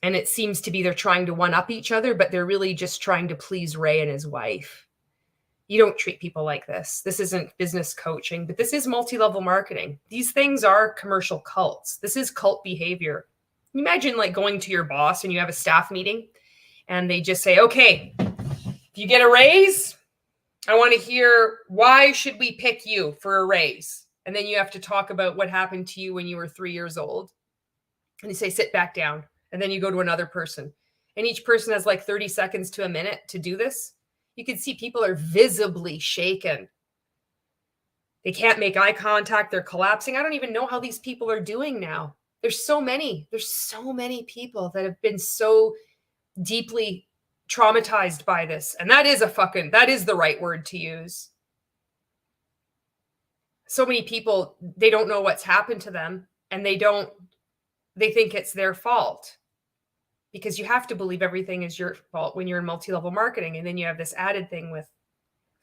And it seems to be they're trying to one-up each other, but they're really just trying to please Ray and his wife. You don't treat people like this. This isn't business coaching, but this is multi-level marketing. These things are commercial cults. This is cult behavior. Imagine like going to your boss and you have a staff meeting and they just say, okay, if you get a raise, I want to hear, why should we pick you for a raise? And then you have to talk about what happened to you when you were 3 years old. And you say, sit back down. And then you go to another person. And each person has like 30 seconds to a minute to do this. You can see people are visibly shaken. They can't make eye contact. They're collapsing. I don't even know how these people are doing now. There's so many people that have been so deeply traumatized by this. And that is the right word to use. So many people, they don't know what's happened to them. and they think it's their fault, because you have to believe everything is your fault when you're in multi-level marketing. And then you have this added thing with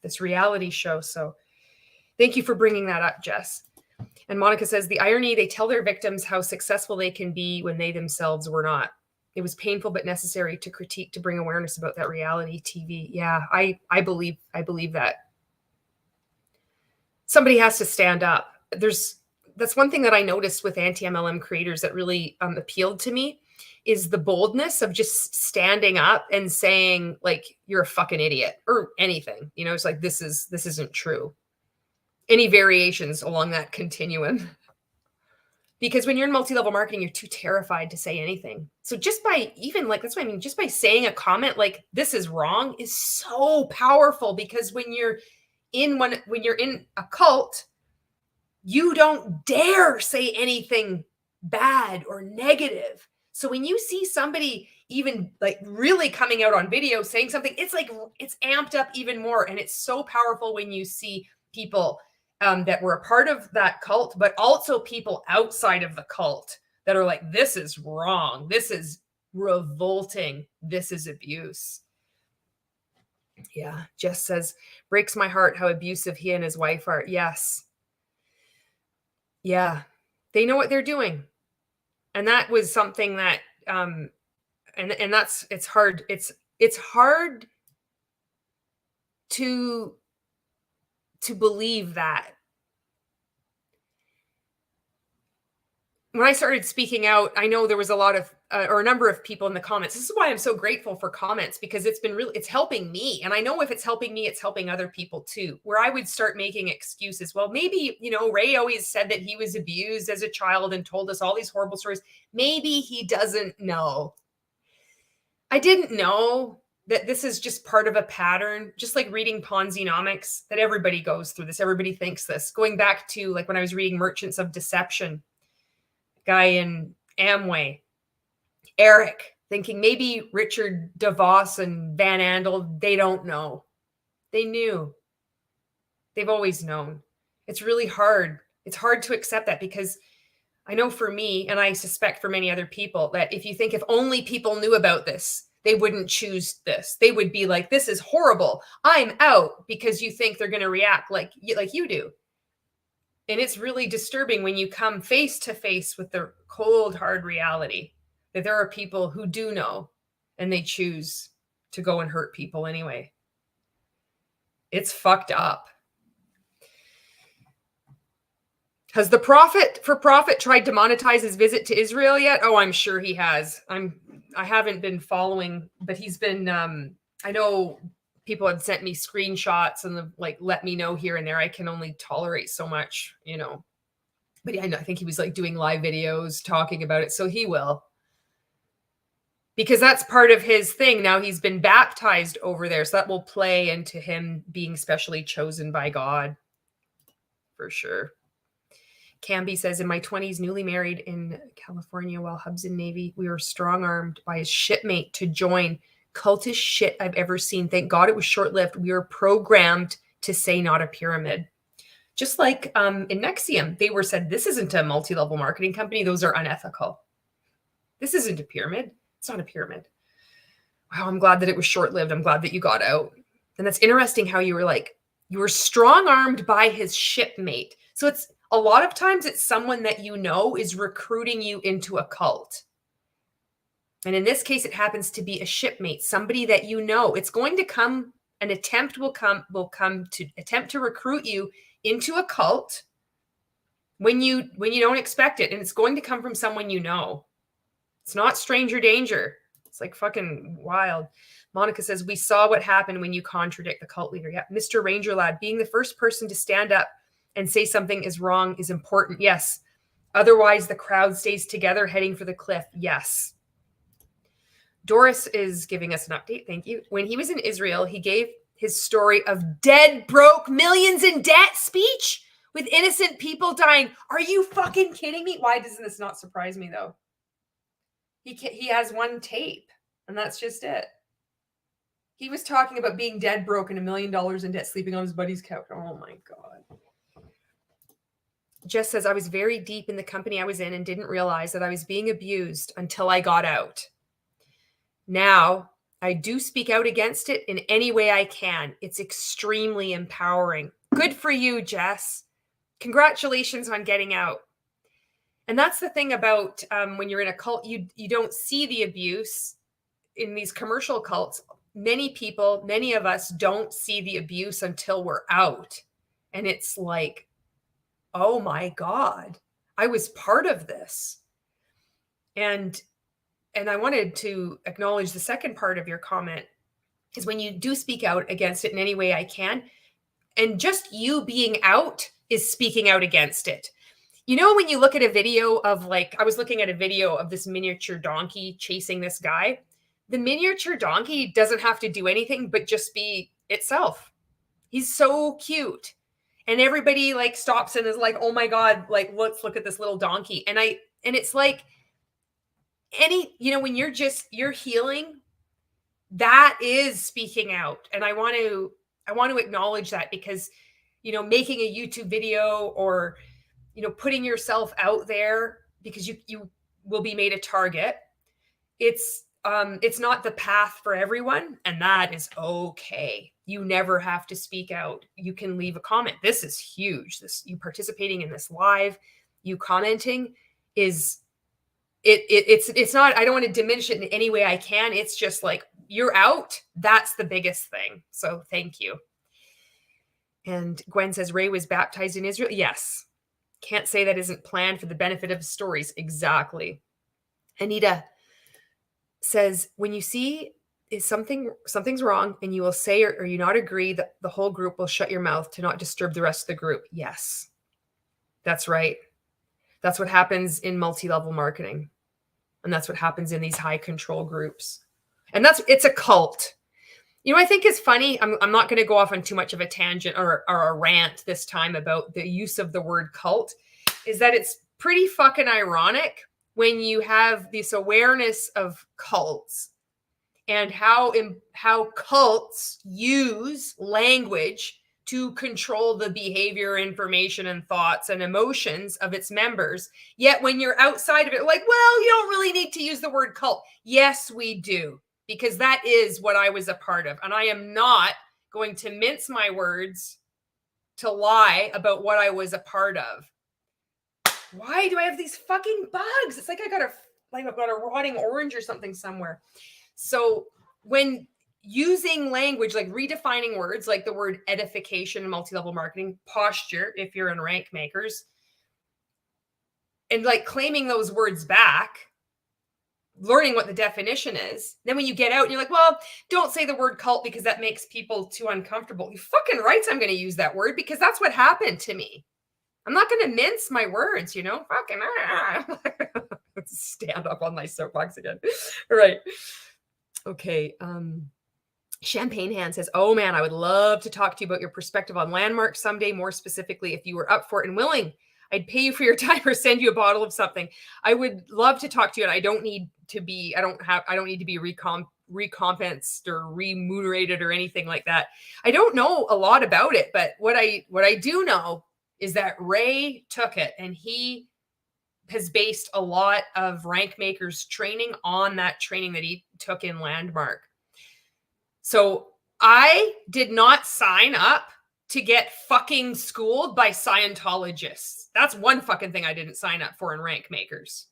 this reality show. So thank you for bringing that up, Jess. And Monica says, the irony, they tell their victims how successful they can be when they themselves were not. It was painful but necessary to critique, to bring awareness about that reality TV. Yeah, I believe that. Somebody has to stand up. That's one thing that I noticed with anti-MLM creators that really appealed to me, is the boldness of just standing up and saying, like, you're a fucking idiot, or anything. You know, it's like, this isn't true. Any variations along that continuum. Because when you're in multi-level marketing, you're too terrified to say anything. So just by that's what I mean, just by saying a comment like, this is wrong, is so powerful. Because when you're in a cult, you don't dare say anything bad or negative. So when you see somebody even like really coming out on video saying something, it's like, it's amped up even more. And it's so powerful when you see people that were a part of that cult, but also people outside of the cult that are like, this is wrong. This is revolting. This is abuse. Yeah. Jess says, breaks my heart how abusive he and his wife are. Yes. Yeah. They know what they're doing. And that was something that, and that's, it's hard. It's hard to believe that. When I started speaking out, I know there was a lot of, or a number of people in the comments. This is why I'm so grateful for comments, because it's helping me. And I know if it's helping me, it's helping other people too, where I would start making excuses. Well, maybe, Ray always said that he was abused as a child and told us all these horrible stories. Maybe he doesn't know. I didn't know that this is just part of a pattern, just like reading Ponzi-nomics, that everybody goes through this. Everybody thinks this. Going back to like when I was reading Merchants of Deception, guy in Amway, Eric, thinking maybe Richard DeVos and Van Andel, they don't know. They knew. They've always known. It's really hard. It's hard to accept that, because I know for me, and I suspect for many other people, that if you think if only people knew about this, they wouldn't choose this. They would be like, this is horrible. I'm out, because you think they're going to react like you do. And it's really disturbing when you come face to face with the cold, hard reality that there are people who do know, and they choose to go and hurt people anyway. It's fucked up. Has the Prophet for Profit tried to monetize his visit to Israel yet? Oh, I'm sure he has. I haven't been following, but he's been, I know people had sent me screenshots and let me know here and there. I can only tolerate so much, but I think he was like doing live videos talking about it. So he will, because that's part of his thing. Now he's been baptized over there. So that will play into him being specially chosen by God for sure. Camby says, in my 20s, newly married in California while Hub's in Navy, we were strong-armed by his shipmate to join. Cultist shit I've ever seen. Thank God it was short-lived. We were programmed to say not a pyramid. Just like in Nexium, they were said, this isn't a multi-level marketing company. Those are unethical. This isn't a pyramid. It's not a pyramid. Wow, I'm glad that it was short-lived. I'm glad that you got out. And that's interesting how you were strong-armed by his shipmate. So it's a lot of times it's someone that is recruiting you into a cult. And in this case, it happens to be a shipmate, somebody that it's going to come, an attempt will come to attempt to recruit you into a cult when you don't expect it. And it's going to come from someone you know. It's not stranger danger. It's like fucking wild. Monica says, we saw what happened when you contradict the cult leader. Yeah, Mr. Ranger Lad, being the first person to stand up and say something is wrong is important. Yes. Otherwise, the crowd stays together heading for the cliff. Yes. Doris is giving us an update. Thank you. When he was in Israel, he gave his story of dead broke, millions in debt speech with innocent people dying. Are you fucking kidding me? Why doesn't this not surprise me though? He has one tape and that's just it. He was talking about being dead broke and $1 million in debt, sleeping on his buddy's couch. Oh my God. Jess says, I was very deep in the company I was in and didn't realize that I was being abused until I got out. Now, I do speak out against it in any way I can. It's extremely empowering. Good for you, Jess. Congratulations on getting out. And that's the thing about when you're in a cult, you don't see the abuse in these commercial cults. Many of us don't see the abuse until we're out. And it's like, oh my God, I was part of this. And I wanted to acknowledge the second part of your comment is when you do speak out against it in any way I can, and just you being out is speaking out against it. You know, when you look at a video of like, I was looking at a video of this miniature donkey chasing this guy. The miniature donkey doesn't have to do anything but just be itself. He's so cute. And everybody like stops and is like, oh my God, like, let's look at this little donkey. And it's like, when you're healing, that is speaking out. And I want to acknowledge that, because, making a YouTube video or, putting yourself out there because you will be made a target. It's not the path for everyone, and that is okay. You never have to speak out. You can leave a comment. This is huge. You participating in this live, you commenting is it's not, I don't want to diminish it in any way I can. It's just like, you're out. That's the biggest thing. So thank you. And Gwen says, Ray was baptized in Israel. Yes. Can't say that isn't planned for the benefit of stories. Exactly. Anita says, when you see is something's wrong and you will say or you not agree, that the whole group will shut your mouth to not disturb the rest of the group. Yes, that's right. That's what happens in multi-level marketing. And that's what happens in these high control groups. And it's a cult. I think it's funny. I'm not going to go off on too much of a tangent or a rant this time about the use of the word cult, is that it's pretty fucking ironic when you have this awareness of cults and how cults use language to control the behavior, information, and thoughts and emotions of its members. Yet when you're outside of it, like, well, you don't really need to use the word cult. Yes, we do, because that is what I was a part of. And I am not going to mince my words to lie about what I was a part of. Why do I have these fucking bugs? It's like I've got a rotting orange or something somewhere. So when using language, like redefining words, like the word edification in multi-level marketing, posture, if you're in rank makers, and like claiming those words back, learning what the definition is. Then when you get out and you're like, well, don't say the word cult because that makes people too uncomfortable. You fucking right, I'm going to use that word because that's what happened to me. I'm not going to mince my words, fucking stand up on my soapbox again. Right. Okay. Champagne Hand says, oh man, I would love to talk to you about your perspective on landmarks someday, more specifically, if you were up for it and willing. I'd pay you for your time or send you a bottle of something. I would love to talk to you, and I don't need to be recompensed or remunerated or anything like that. I don't know a lot about it, but what I do know is that Ray took it, and he has based a lot of rank makers training on that training that he took in Landmark. So I did not sign up to get fucking schooled by Scientologists. That's one fucking thing I didn't sign up for in rank makers.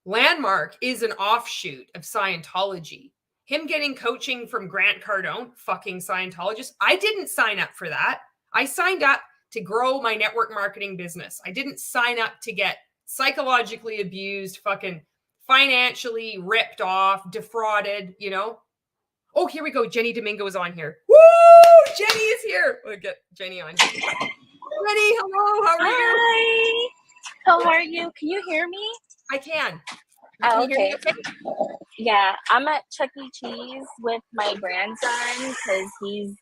Landmark is an offshoot of Scientology. Him getting coaching from Grant Cardone, fucking Scientologist. I didn't sign up for that. I signed up to grow my network marketing business. I didn't sign up to get psychologically abused, fucking financially ripped off, defrauded, Oh, here we go. Jenny Domingo is on here. Woo! Jenny is here. We'll get Jenny on here. Jenny, hello. How are you? Hi. How are you? Can you hear me? I can. Oh, okay. Yeah, I'm at Chuck E. Cheese with my grandson because he's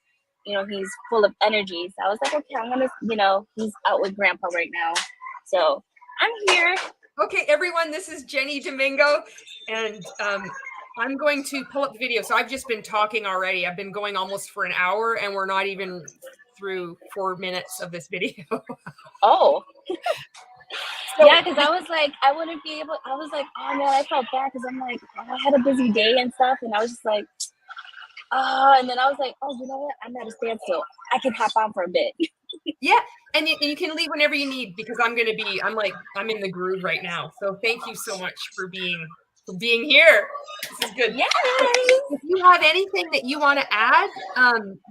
full of energy. So I was like, okay, I'm going to, he's out with grandpa right now. So I'm here. Okay, everyone, this is Jenny Domingo. And I'm going to pull up the video. So I've just been talking already. I've been going almost for an hour and we're not even through 4 minutes of this video. Oh. So- yeah, because I was like, I wouldn't be able. I was like, oh man, I felt bad because I'm like, oh, I had a busy day and stuff, and I was just like, and then I was like, oh, you know what? I'm at a standstill. I can hop on for a bit. Yeah, and you can leave whenever you need, because I'm in the groove right now. So thank you so much for being here. This is good. Yes. If you have anything that you want to add,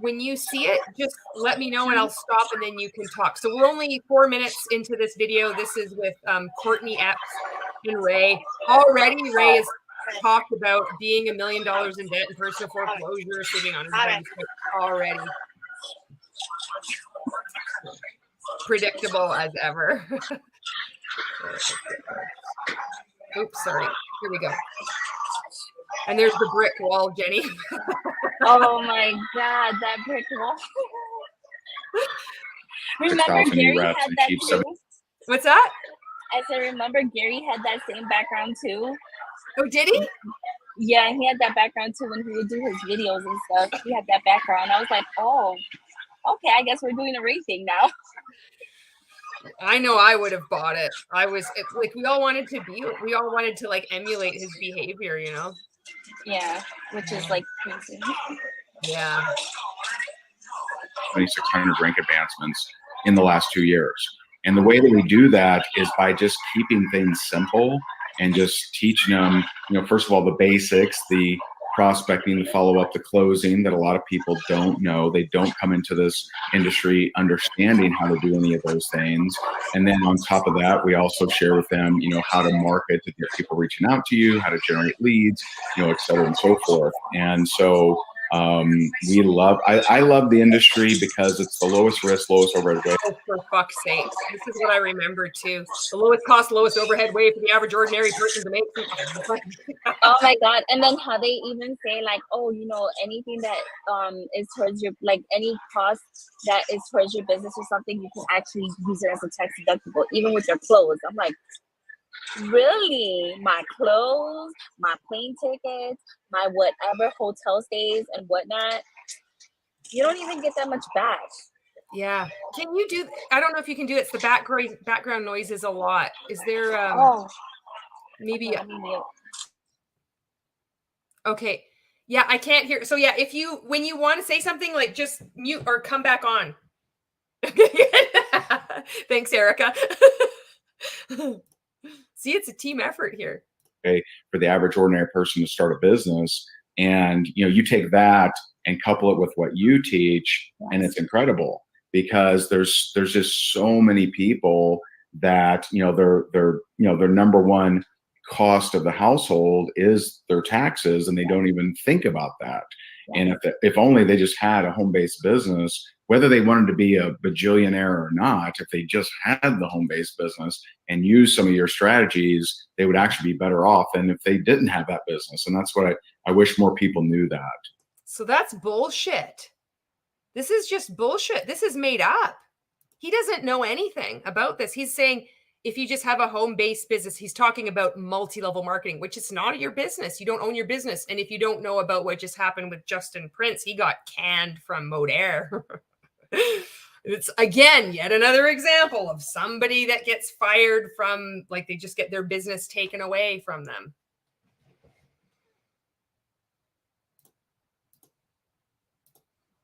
when you see it, just let me know and I'll stop and then you can talk. So we're only 4 minutes into this video. This is with Courtney Epps and Ray. Already, Ray has talked about being $1 million in debt and personal foreclosure, sitting on his bank already. Predictable as ever. Oops, sorry. Here we go. And there's the brick wall, Jenny. Oh my God, that brick wall. Remember Gary had that too? What's that? I said, remember Gary had that same background too? Oh, did he? Yeah, he had that background too when he would do his videos and stuff. He had that background. I was like, oh, okay, I guess we're doing a Ray thing now. I know I would have bought it. We all wanted to like emulate his behavior, you know? Yeah, which is like crazy. Yeah. 2,600 rank advancements in the last 2 years. And the way that we do that is by just keeping things simple and just teaching them, first of all, the basics, the prospecting, the follow-up, the closing that a lot of people don't know. They don't come into this industry understanding how to do any of those things. And then on top of that, we also share with them, how to market to get people reaching out to you, how to generate leads, et cetera and so forth. And so I love the industry because it's the lowest risk, lowest overhead way. Oh, for fuck's sake. This is what I remember too. The lowest cost, lowest overhead way for the average ordinary person to make. Oh my God. And then how they even say like, oh, anything that is towards your, like any cost that is towards your business or something, you can actually use it as a tax deductible, even with your clothes. I'm like, really? My clothes, my plane tickets, my whatever hotel stays and whatnot, you don't even get that much back. Yeah. Can you do, I don't know if you can do it. It's the background noise is a lot. Is there maybe okay. Yeah, I can't hear. So yeah, when you want to say something, like just mute or come back on. Thanks, Erica. See, it's a team effort here. Okay, for the average ordinary person to start a business, and you take that and couple it with what you teach, and it's incredible because there's just so many people that their number one cost of the household is their taxes, and they don't even think about that. And if only they just had a home-based business, whether they wanted to be a bajillionaire or not, if they just had the home-based business and used some of your strategies, they would actually be better off than if they didn't have that business. And that's what I wish more people knew that. So that's bullshit. This is just bullshit. This is made up. He doesn't know anything about this. He's saying, if you just have a home-based business, he's talking about multi-level marketing, which is not your business. You don't own your business. And if you don't know about what just happened with Justin Prince, he got canned from Modair. It's, again, yet another example of somebody that gets fired from, like, they just get their business taken away from them.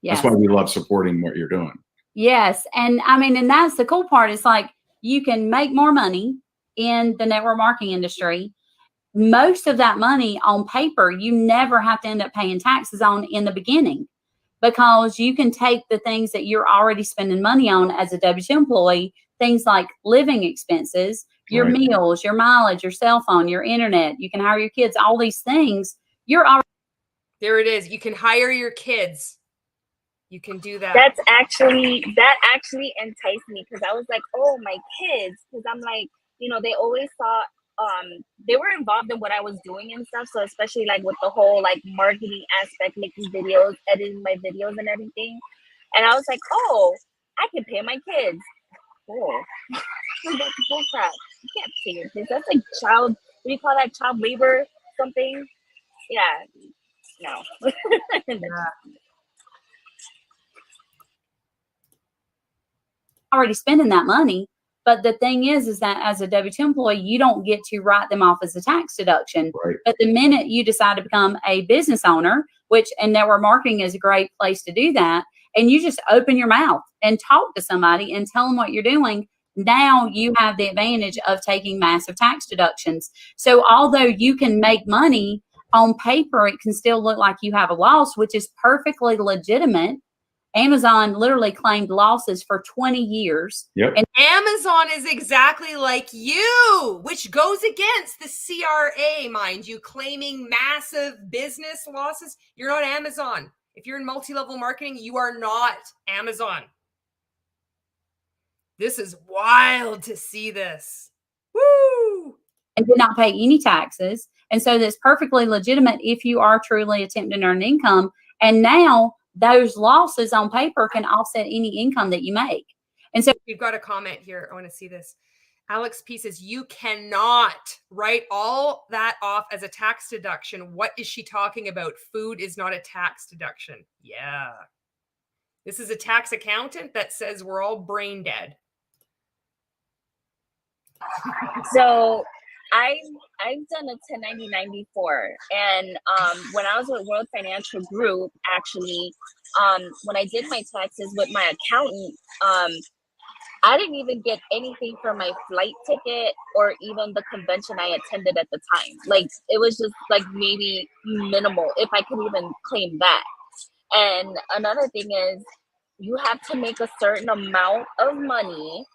Yes. That's why we love supporting what you're doing. Yes. And I mean, and that's the cool part. It's like, you can make more money in the network marketing industry. Most of that money on paper, you never have to end up paying taxes on in the beginning, because you can take the things that you're already spending money on as a W-2 employee, things like living expenses, your meals, your mileage, your cell phone, your internet, you can hire your kids, all these things. You're already. There it is. You can hire your kids. You can do that. That actually enticed me, because I was like, oh, my kids, because I'm like, they always saw they were involved in what I was doing and stuff. So especially like with the whole like marketing aspect, making videos, editing my videos and everything. And I was like, oh, I can pay my kids. Cool. That's bull crap. You can't pay your kids. That's like child, what do you call that? Child labor something? Yeah. No. Yeah. already spending that money. But the thing is that as a W-2 employee, you don't get to write them off as a tax deduction. Right. But the minute you decide to become a business owner, and network marketing is a great place to do that, and you just open your mouth and talk to somebody and tell them what you're doing, now you have the advantage of taking massive tax deductions. So although you can make money on paper, it can still look like you have a loss, which is perfectly legitimate. Amazon literally claimed losses for 20 years. Yep. And Amazon is exactly like you, which goes against the CRA, mind you, claiming massive business losses. You're not Amazon. If you're in multi-level marketing, you are not Amazon. This is wild to see this. Woo! and did not pay any taxes. And so that's perfectly legitimate if you are truly attempting to earn income. And now those losses on paper can offset any income that you make. And so we've got a comment here. I want to see this. Alex P says, you cannot write all that off as a tax deduction. What is she talking about? Food is not a tax deduction. Yeah. This is a tax accountant that says we're all brain dead. So I've done a 1099 before, and when I was with World Financial Group, actually, when I did my taxes with my accountant, I didn't even get anything for my flight ticket or even the convention I attended at the time. Like, it was just like maybe minimal, if I could even claim that. And another thing is, you have to make a certain amount of money.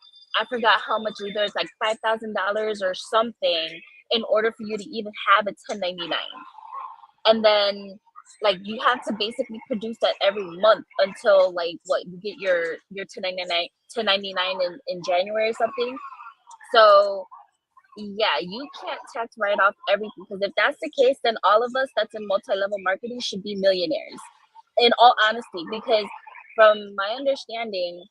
I forgot how much, either it's like $5,000 or something, in order for you to even have a 1099. And then, like, you have to basically produce that every month until, like, what, you get your 1099 in January or something. So yeah, you can't tax write off everything, because if that's the case, then all of us that's in multi-level marketing should be millionaires, in all honesty. Because from my understanding,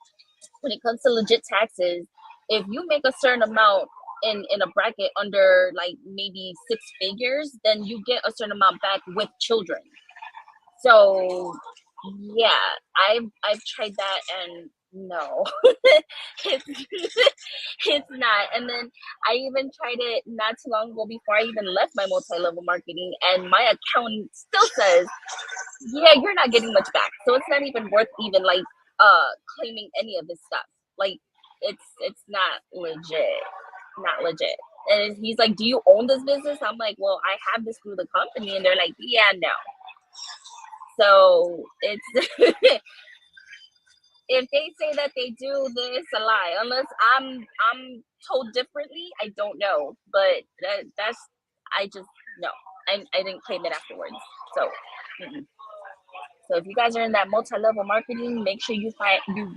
when it comes to legit taxes, if you make a certain amount in a bracket under like maybe 6 figures, then you get a certain amount back with children. So yeah, I've tried that, and no, it's not. And then I even tried it not too long ago, before I even left my multi-level marketing, and my accountant still says, yeah, you're not getting much back, so it's not even worth even like claiming any of this stuff. Like, it's not legit. And he's like, do you own this business? I'm like, well, I have this through the company. And they're like, yeah, no. So it's if they say that they do, then it's a lie. Unless I'm told differently, I don't know. But that's I just no. I didn't claim it afterwards. So So if you guys are in that multi-level marketing, make sure you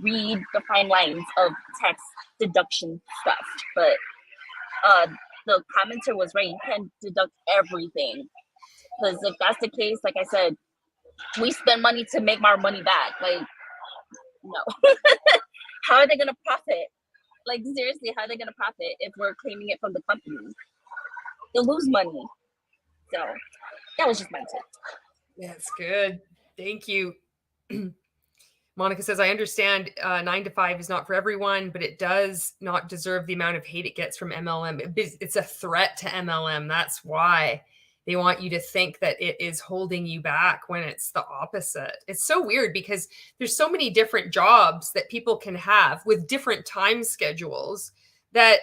read the fine lines of tax deduction stuff. But the commenter was right. You can't deduct everything, because if that's the case, like I said, we spend money to make our money back. Like, no. How are they gonna profit? Like, seriously, how are they gonna profit if we're claiming it from the company? They'll lose money. So that was just my take. That's good. Thank you. Monica says, I understand 9 to 5 is not for everyone, but it does not deserve the amount of hate it gets from MLM. It's a threat to MLM. That's why they want you to think that it is holding you back, when it's the opposite. It's so weird, because there's so many different jobs that people can have with different time schedules, that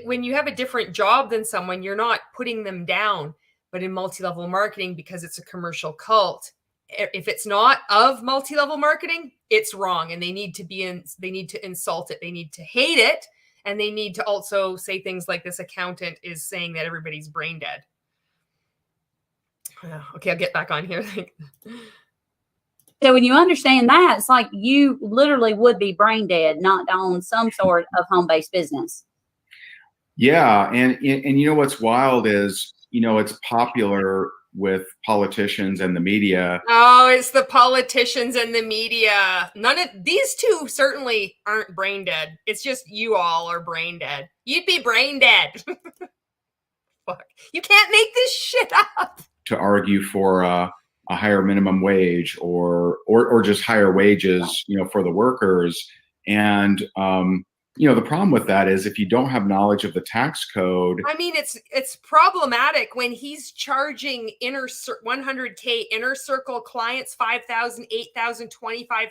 when you have a different job than someone, you're not putting them down. But in multi-level marketing, because it's a commercial cult, if it's not of multi-level marketing, it's wrong. And they need to insult it. They need to hate it. And they need to also say things like, this accountant is saying that everybody's brain dead. Okay, I'll get back on here. So when you understand that, it's like you literally would be brain dead, not to own some sort of home-based business. Yeah. And you know, what's wild is, you know, it's popular with politicians and the media. Oh, it's the politicians and the media. None of these two certainly aren't brain dead. It's just you all are brain dead. You'd be brain dead. Fuck. You can't make this shit up. To argue for a higher minimum wage or just higher wages, you know, for the workers. And, the problem with that is if you don't have knowledge of the tax code. I mean, it's problematic when he's charging 100K inner circle clients $5,000, $8,000,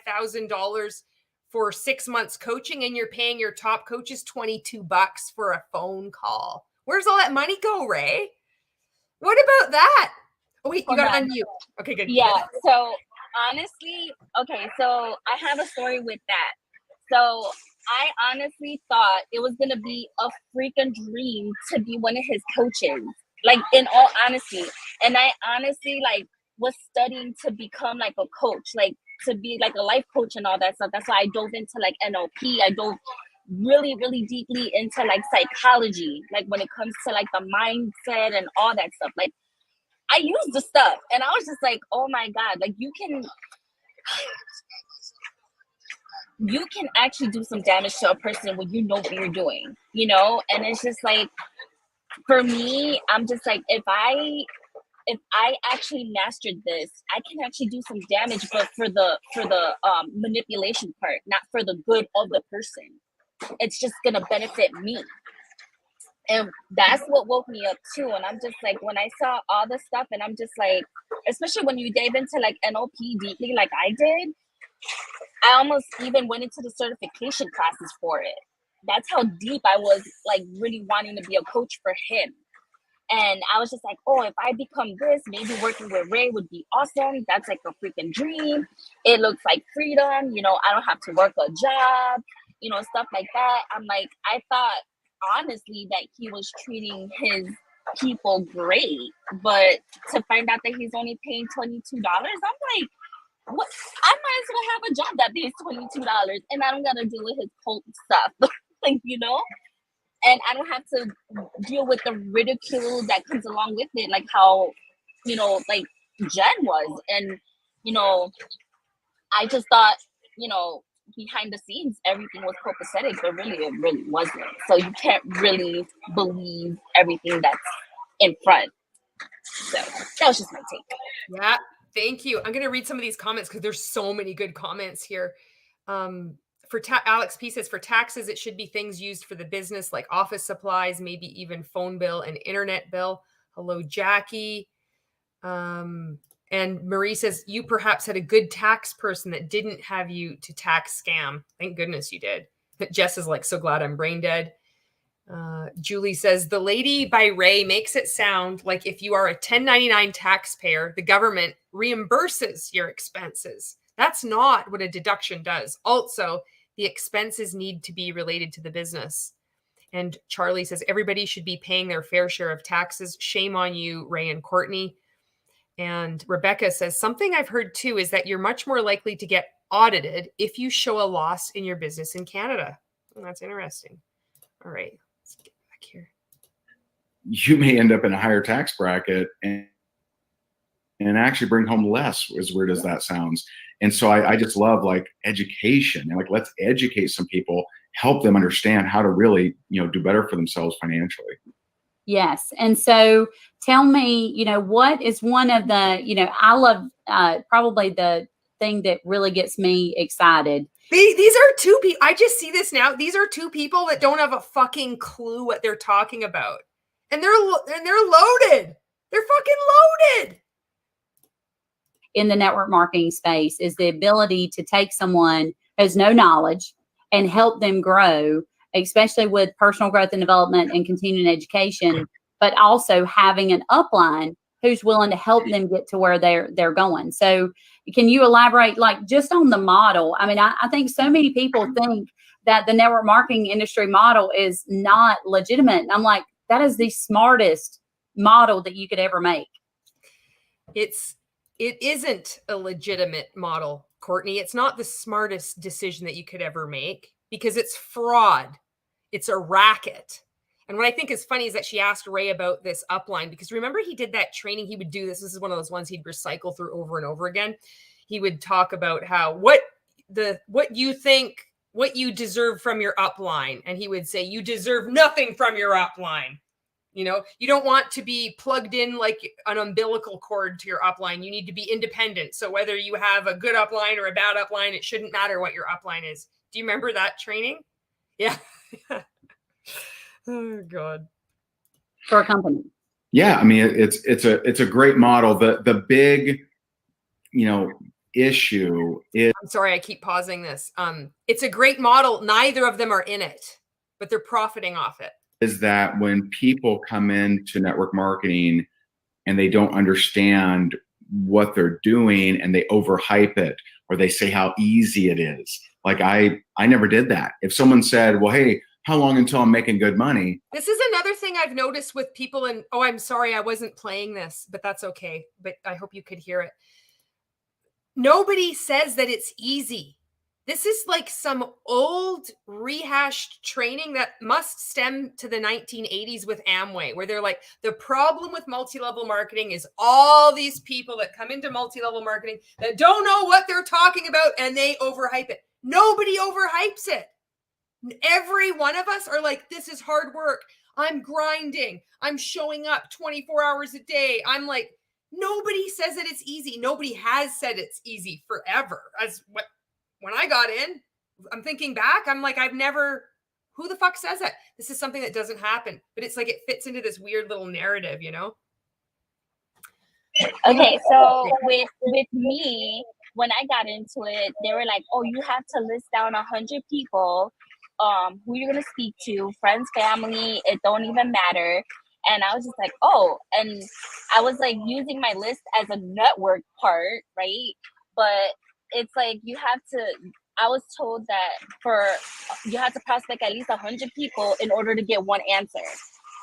$25,000 for 6 months coaching, and you're paying your top coaches $22 for a phone call. Where's all that money go, Ray? What about that? Oh, wait, you got to unmute. Okay, good. Yeah. So honestly, okay, so I have a story with that. So I honestly thought it was going to be a freaking dream to be one of his coaches, like, in all honesty. And I honestly, like, was studying to become like a coach, like to be like a life coach and all that stuff. That's why I dove into like NLP. I dove really, really deeply into like psychology, like when it comes to like the mindset and all that stuff. Like, I used the stuff and I was just like, oh my God, like you can actually do some damage to a person when you know what you're doing, And it's just like, for me, I'm just like, if I actually mastered this, I can actually do some damage, but for the manipulation part, not for the good of the person. It's just gonna benefit me. And that's what woke me up too. And I'm just like, when I saw all this stuff, and I'm just like, especially when you dive into like NLP deeply, like I did, I almost even went into the certification classes for it. That's how deep I was, like really wanting to be a coach for him. And I was just like, oh, if I become this, maybe working with Ray would be awesome. That's like a freaking dream. It looks like freedom. I don't have to work a job, stuff like that. I'm like, I thought honestly that he was treating his people great, but to find out that he's only paying $22, I'm like, what? I might as well have a job that pays $22 and I don't gotta deal with his cult stuff. Like, and I don't have to deal with the ridicule that comes along with it, like how, like Jen was. And, I just thought, behind the scenes, everything was copacetic, but really, it really wasn't. So you can't really believe everything that's in front. So that was just my take. Yeah. Thank you. I'm going to read some of these comments because there's so many good comments here. Alex P says, for taxes, it should be things used for the business like office supplies, maybe even phone bill and internet bill. Hello, Jackie. And Marie says, you perhaps had a good tax person that didn't have you to tax scam. Thank goodness you did. Jess is like, so glad I'm brain dead. Julie says, the lady by Ray makes it sound like if you are a 1099 taxpayer, the government reimburses your expenses. That's not what a deduction does. Also, the expenses need to be related to the business. And Charlie says, everybody should be paying their fair share of taxes. Shame on you, Ray and Courtney. And Rebecca says, something I've heard too is that you're much more likely to get audited if you show a loss in your business in Canada. Well, that's interesting. All right, let's get back here. You may end up in a higher tax bracket and actually bring home less, as weird as that sounds. And so I just love like education, and like, let's educate some people, help them understand how to really, do better for themselves financially. Yes. And so tell me, what is one of the, I love probably the thing that really gets me excited. These are two people. I just see this now. These are two people that don't have a fucking clue what they're talking about. And they're loaded. They're fucking loaded. In the network marketing space is the ability to take someone who has no knowledge and help them grow, especially with personal growth and development and continuing education, but also having an upline who's willing to help them get to where they're going. So can you elaborate, like, just on the model? I mean, I think so many people think that the network marketing industry model is not legitimate. And I'm like, that is the smartest model that you could ever make. It isn't a legitimate model, Courtney. It's not the smartest decision that you could ever make because it's fraud. It's a racket. And what I think is funny is that she asked Ray about this upline, because remember he did that training. He would do this. This is one of those ones he'd recycle through over and over again. He would talk about how what you think, what you deserve from your upline. And he would say, you deserve nothing from your upline. You don't want to be plugged in like an umbilical cord to your upline. You need to be independent. So whether you have a good upline or a bad upline, it shouldn't matter what your upline is. Do you remember that training? Yeah. Oh God. For a company. Yeah, I mean, it's a great model. The big, issue is, I'm sorry, I keep pausing this. It's a great model. Neither of them are in it, but they're profiting off it. is that when people come into network marketing and they don't understand what they're doing and they overhype it, or they say how easy it is. Like I never did that. If someone said, well, hey, how long until I'm making good money? This is another thing I've noticed with people, and oh, I'm sorry, I wasn't playing this, but that's okay. But I hope you could hear it. Nobody says that it's easy. This is like some old rehashed training that must stem to the 1980s with Amway, where they're like, the problem with multi-level marketing is all these people that come into multi-level marketing that don't know what they're talking about and they overhype it. Nobody overhypes it. Every one of us are like, this is hard work. I'm grinding. I'm showing up 24 hours a day. I'm like, nobody says that it's easy. Nobody has said it's easy forever. When I got in, I'm thinking back, I'm like, who the fuck says that? This is something that doesn't happen, but it's like, it fits into this weird little narrative, Okay, so with me, when I got into it, they were like, oh, you have to list down 100 people, who you're going to speak to, friends, family, it don't even matter. And I was just like, oh, and I was like using my list as a network part, right? But it's like I was told that you have to prospect at least 100 people in order to get one answer.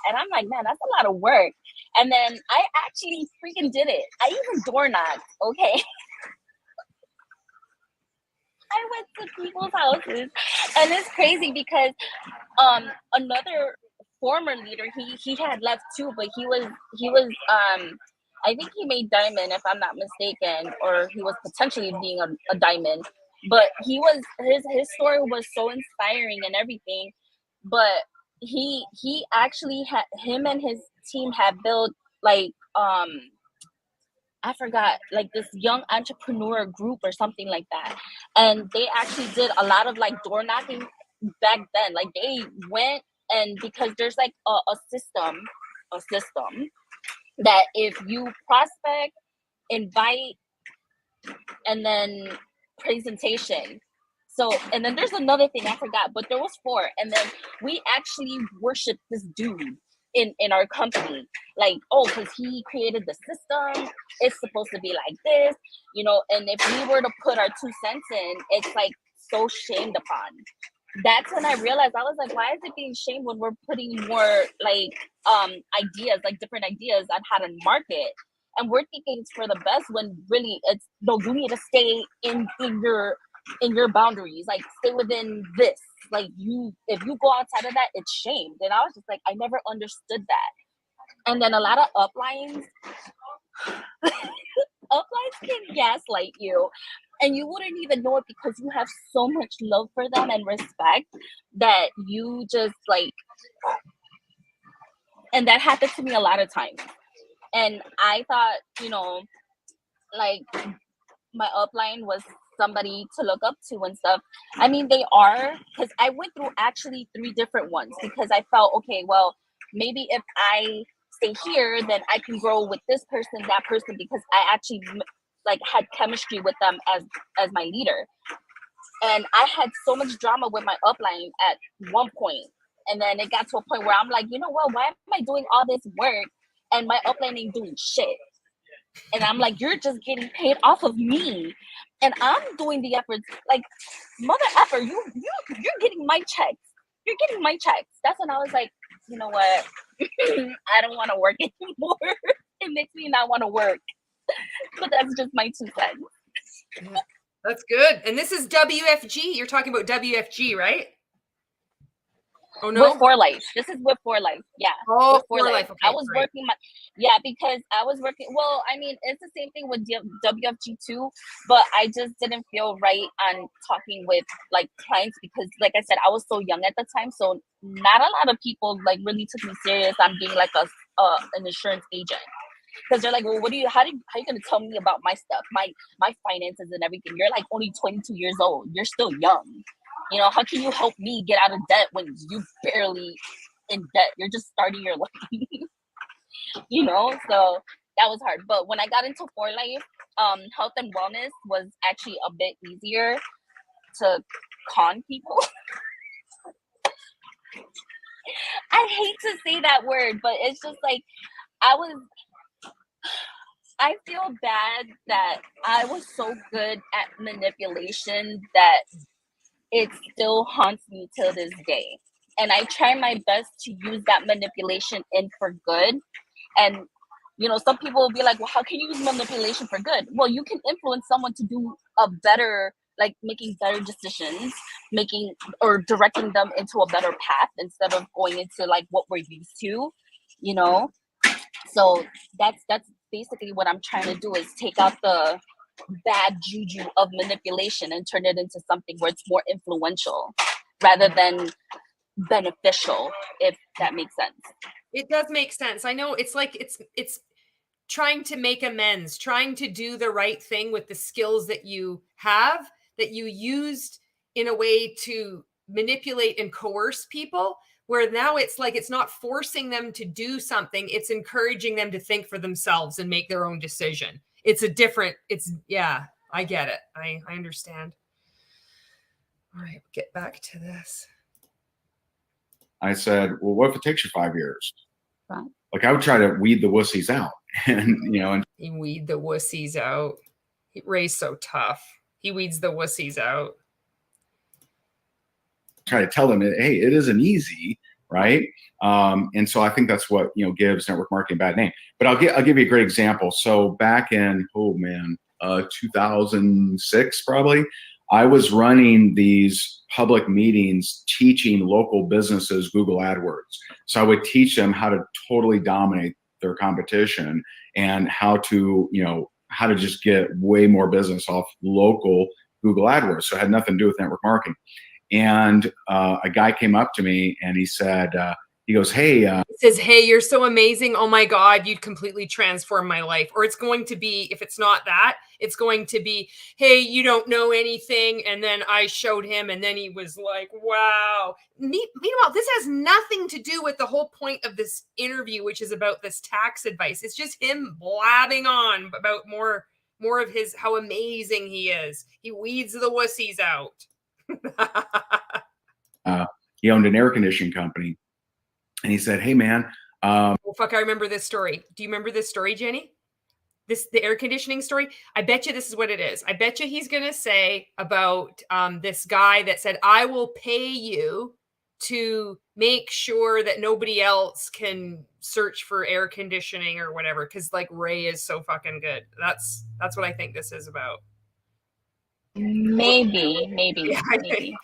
And I'm like, man, that's a lot of work. And then I actually freaking did it. I even door knocked, okay? I went to people's houses. And it's crazy because another former leader, he had left too, but he was I think he made diamond, if I'm not mistaken, or he was potentially being a diamond. But his story was so inspiring and everything. But he actually had, him and his team had built like I forgot, like this young entrepreneur group or something like that. And they actually did a lot of like door knocking back then. Like they went, and because there's like a system that if you prospect, invite, and then presentation. So, and then there's another thing I forgot, but there was 4. And then we actually worshiped this dude in our company. Like, oh, because he created the system, it's supposed to be like this, and if we were to put our 2 cents in, it's like so shamed upon. That's when I realized, I was like, why is it being shamed when we're putting more like ideas, like different ideas on how to market? And we're thinking it's for the best when really it's, no, you need to stay in your boundaries, like stay within this. Like if you go outside of that, it's shamed. And I was just like, I never understood that. And then a lot of uplines can gaslight you, and you wouldn't even know it because you have so much love for them and respect that you just like, and that happened to me a lot of times. And I thought, like my upline was somebody to look up to and stuff. I mean, they are, because I went through actually 3 different ones because I felt, okay, well, maybe if I stay here, then I can grow with this person, that person, because I actually like had chemistry with them as my leader. And I had so much drama with my upline at one point. And then it got to a point where I'm like, you know what, why am I doing all this work and my upline ain't doing shit? And I'm like, you're just getting paid off of me, and I'm doing the efforts. Like, mother effer, you're getting my checks. You're getting my checks. That's when I was like, you know what? I don't want to work anymore. It makes me not want to work. But that's just my 2 cents. Yeah, that's good. And this is WFG. You're talking about WFG, right? Oh no, with 4 Life. This is with 4 Life. Yeah. Oh, with 4 Life. Okay, I was working because I was working. Well, I mean, it's the same thing with WFG too, but I just didn't feel right on talking with like clients because, like I said, I was so young at the time, so not a lot of people like really took me serious on being like an insurance agent. Because they're like, well, how are you gonna tell me about my stuff, my finances and everything? You're like only 22 years old. You're still young. You know, how can you help me get out of debt when you barely in debt? You're just starting your life. You know, so that was hard. But when I got into For Life, health and wellness was actually a bit easier to con people. I hate to say that word, but it's just like I feel bad that I was so good at manipulation that it still haunts me till this day. And I try my best to use that manipulation in for good. And, you know, some people will be like, well, how can you use manipulation for good? Well, you can influence someone to do a better, like making better decisions, making or directing them into a better path instead of going into like what we're used to, you know? So that's basically what I'm trying to do, is take out the bad juju of manipulation and turn it into something where it's more influential rather than beneficial, if that makes sense. It does make sense. I know it's like it's trying to make amends, trying to do the right thing with the skills that you have, that you used in a way to manipulate and coerce people, where now it's like it's not forcing them to do something, it's encouraging them to think for themselves and make their own decision. Yeah, I get it. I understand. All right, get back to this. I said, well, what if it takes you 5 years? Right. Like, I would try to weed the wussies out. And, you know, and He weed the wussies out. Ray's so tough. He weeds the wussies out. try to tell them, hey, it isn't easy, right? And so I think that's what, you know, gives network marketing a bad name. But I'll give you a great example. So back in 2006 probably, I was running these public meetings teaching local businesses Google AdWords. So I would teach them how to totally dominate their competition and how to, you know, how to just get way more business off local Google AdWords. So it had nothing to do with network marketing. And a guy came up to me and he said, he goes, hey. He says, hey, you're so amazing. Oh my God, you'd completely transform my life. Or it's going to be, if it's not that, it's going to be, hey, you don't know anything. And then I showed him and then he was like, wow. Meanwhile, this has nothing to do with the whole point of this interview, which is about this tax advice. It's just him blabbing on about more of his, how amazing he is. He weeds the wussies out. He owned an air conditioning company. And he said, hey, man. Oh, fuck, I remember this story. Do you remember this story, Jenny? The air conditioning story? I bet you this is what it is. I bet you he's going to say about this guy that said, I will pay you to make sure that nobody else can search for air conditioning or whatever. Because like Ray is so fucking good. That's what I think this is about. Maybe. Yeah, Maybe.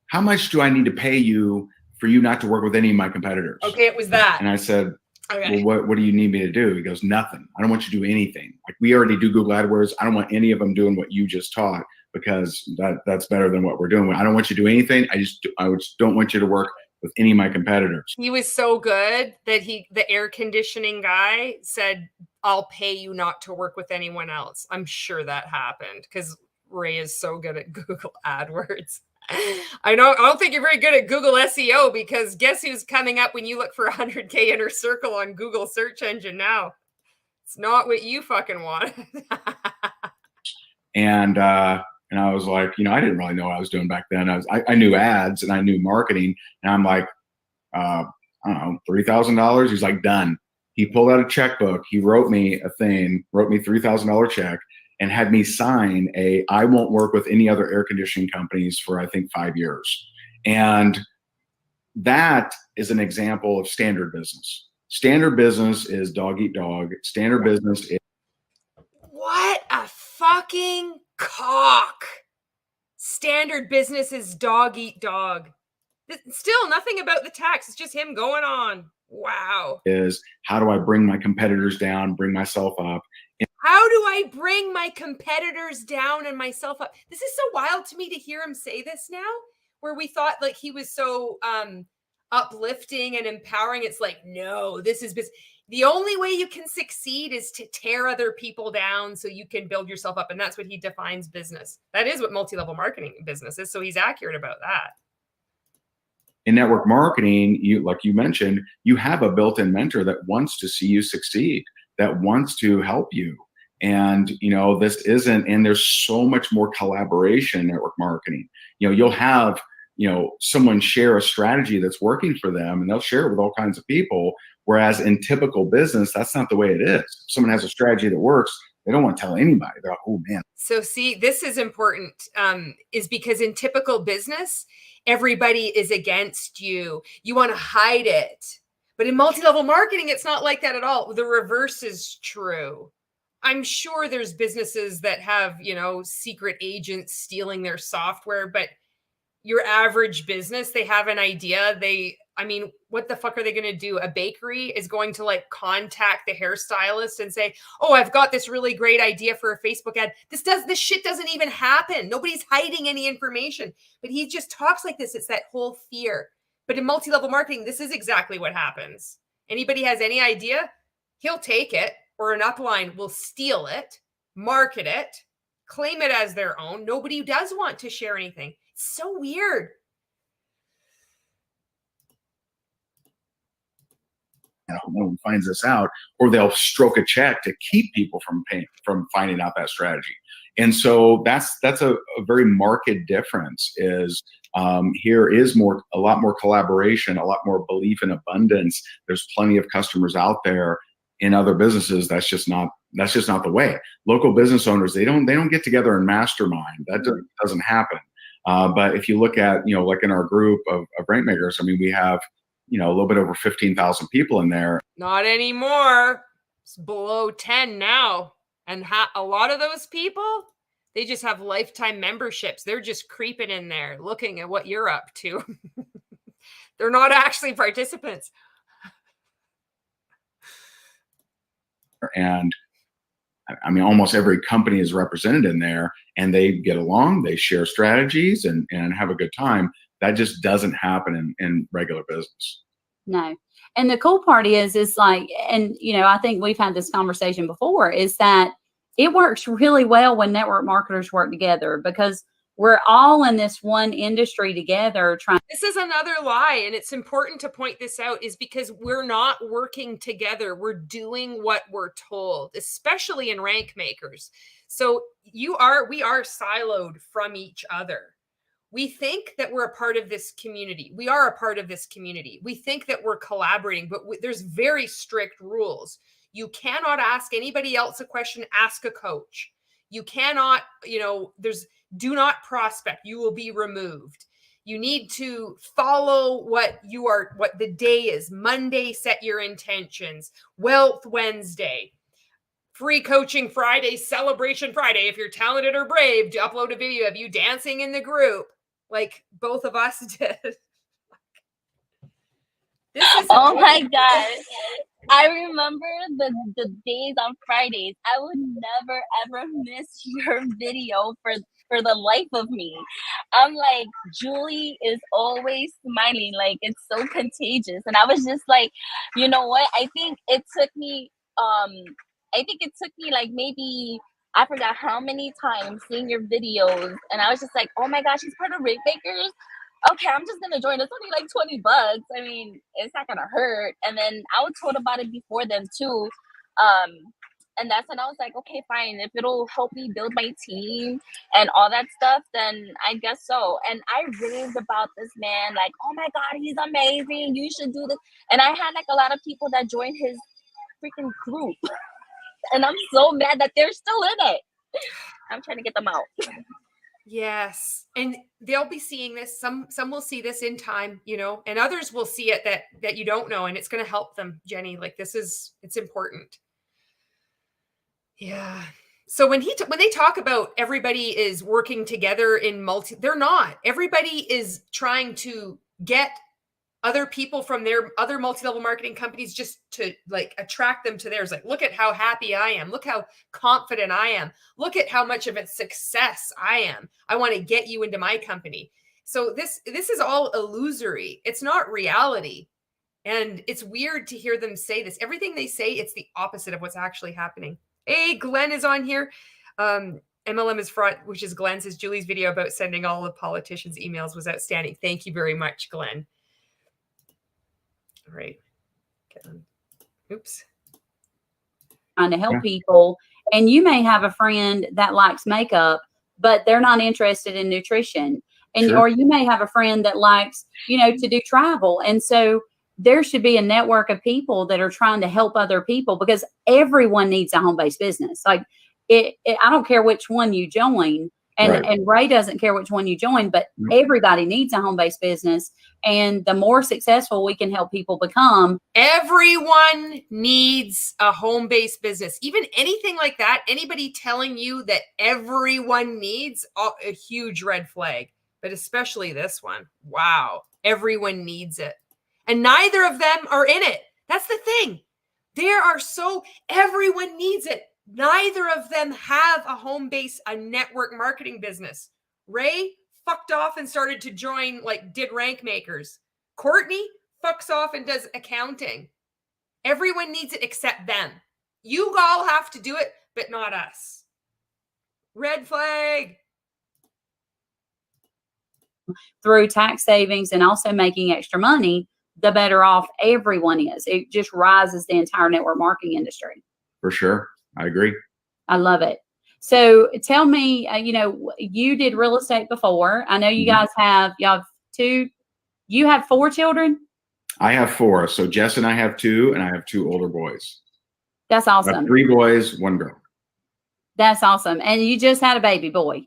How much do I need to pay you for you not to work with any of my competitors? Okay, it was that. And I said, okay. Well, what do you need me to do? He goes, nothing. I don't want you to do anything. Like, we already do Google AdWords. I don't want any of them doing what you just taught, because that's better than what we're doing. I don't want you to do anything. I just don't want you to work with any of my competitors. He was so good that the air conditioning guy said, I'll pay you not to work with anyone else. I'm sure that happened because Ray is so good at Google AdWords. I don't think you're very good at Google SEO, because guess who's coming up when you look for 100K inner circle on Google search engine now? It's not what you fucking want. And I was like, you know, I didn't really know what I was doing back then. I knew ads and I knew marketing, and I'm like, I don't know, $3,000. He's like, done. He pulled out a checkbook. He wrote me $3,000 check, and had me sign I won't work with any other air conditioning companies for, I think, 5 years. And that is an example of standard business. Standard business is dog eat dog. Standard business is. What a fucking cock. Standard business is dog eat dog. Still nothing about the tax. It's just him going on. Wow. Is how do I bring my competitors down, bring myself up? How do I bring my competitors down and myself up? This is so wild to me to hear him say this now, where we thought like he was so uplifting and empowering. It's like, no, this is business. The only way you can succeed is to tear other people down so you can build yourself up. And that's what he defines business. That is what multi-level marketing business is. So he's accurate about that. In network marketing, like you mentioned, you have a built-in mentor that wants to see you succeed, that wants to help you. And, this isn't, and there's so much more collaboration in network marketing. You'll have, someone share a strategy that's working for them, and they'll share it with all kinds of people. Whereas in typical business, that's not the way it is. If someone has a strategy that works, they don't want to tell anybody. They're like, oh man. So see, this is important, is because in typical business, everybody is against you. You want to hide it. But in multi-level marketing, it's not like that at all. The reverse is true. I'm sure there's businesses that have, secret agents stealing their software, but your average business, they have an idea. What the fuck are they going to do? A bakery is going to contact the hairstylist and say, oh, I've got this really great idea for a Facebook ad. This shit doesn't even happen. Nobody's hiding any information, but he just talks like this. It's that whole fear. But in multi-level marketing, this is exactly what happens. Anybody has any idea, he'll take it, or an upline will steal it, market it, claim it as their own. Nobody does want to share anything. It's so weird. No one finds this out, or they'll stroke a check to keep people from finding out that strategy. And so that's a very marked difference. Is here is a lot more collaboration, a lot more belief in abundance. There's plenty of customers out there. In other businesses, that's just not the way. Local business owners, they don't get together and mastermind. That doesn't happen. But if you look at, like in our group of rankmakers, we have, a little bit over 15,000 people in there. Not anymore. It's below 10 now. And a lot of those people, they just have lifetime memberships. They're just creeping in there, looking at what you're up to. They're not actually participants. And almost every company is represented in there, and they get along, they share strategies and have a good time. That just doesn't happen in regular business. No. And the cool part is like, and I think we've had this conversation before, is that it works really well when network marketers work together, because we're all in this one industry together trying. This is another lie. And it's important to point this out, is because we're not working together. We're doing what we're told, especially in rank makers. So we are siloed from each other. We think that we're a part of this community. We are a part of this community. We think that we're collaborating, but there's very strict rules. You cannot ask anybody else a question. Ask a coach. You cannot, do not prospect. You will be removed. You need to follow what the day is. Monday, set your intentions. Wealth Wednesday. Free coaching Friday, celebration Friday. If you're talented or brave, to upload a video of you dancing in the group, like both of us did. Oh my gosh. I remember the days on Fridays. I would never ever miss your video for the life of me. I'm like, Julie is always smiling, like it's so contagious. And I was just like, you know what? I think it took me like maybe, I forgot how many times seeing your videos, and I was just like, oh my gosh, he's part of Rankmakers. Okay, I'm just gonna join. It's only like $20. It's not gonna hurt. And then I was told about it before them too. And that's when I was like, okay, fine. If it'll help me build my team and all that stuff, then I guess so. And I raved about this man, like, oh my God, he's amazing. You should do this. And I had like a lot of people that joined his freaking group. And I'm so mad that they're still in it. I'm trying to get them out. Yes. And they'll be seeing this. Some will see this in time, and others will see it that you don't know. And it's going to help them, Jenny. Like it's important. Yeah. So when they talk about everybody is working together in they're not. Everybody is trying to get other people from their other multi-level marketing companies just to attract them to theirs. Like, look at how happy I am. Look how confident I am. Look at how much of a success I am. I want to get you into my company. So this is all illusory. It's not reality. And it's weird to hear them say this. Everything they say, it's the opposite of what's actually happening. Hey, Glenn is on here. MLM is fraud, which is Glenn says Julie's video about sending all the politicians emails was outstanding. Thank you very much, Glenn. All right. Oops. Trying to help people. And you may have a friend that likes makeup, but they're not interested in nutrition. And Sure. or you may have a friend that likes, to do travel. And so there should be a network of people that are trying to help other people, because everyone needs a home-based business. Like I don't care which one you join, and Ray doesn't care which one you join, but everybody needs a home-based business. And the more successful we can help people become. Everyone needs a home-based business. Even anything like that, anybody telling you that everyone needs a huge red flag, but especially this one. Wow. Everyone needs it. And neither of them are in it. That's the thing. Everyone needs it. Neither of them have a home base, a network marketing business. Ray fucked off and started to join, did rank makers. Courtney fucks off and does accounting. Everyone needs it except them. You all have to do it, but not us. Red flag. Through tax savings and also making extra money, the better off everyone is. It just rises the entire network marketing industry. For sure. I agree. I love it. So tell me, you did real estate before. I know you guys you have 4 children? I have 4. So Jess and I have 2, and I have 2 older boys. That's awesome. I have 3 boys, 1 girl. That's awesome. And you just had a baby boy.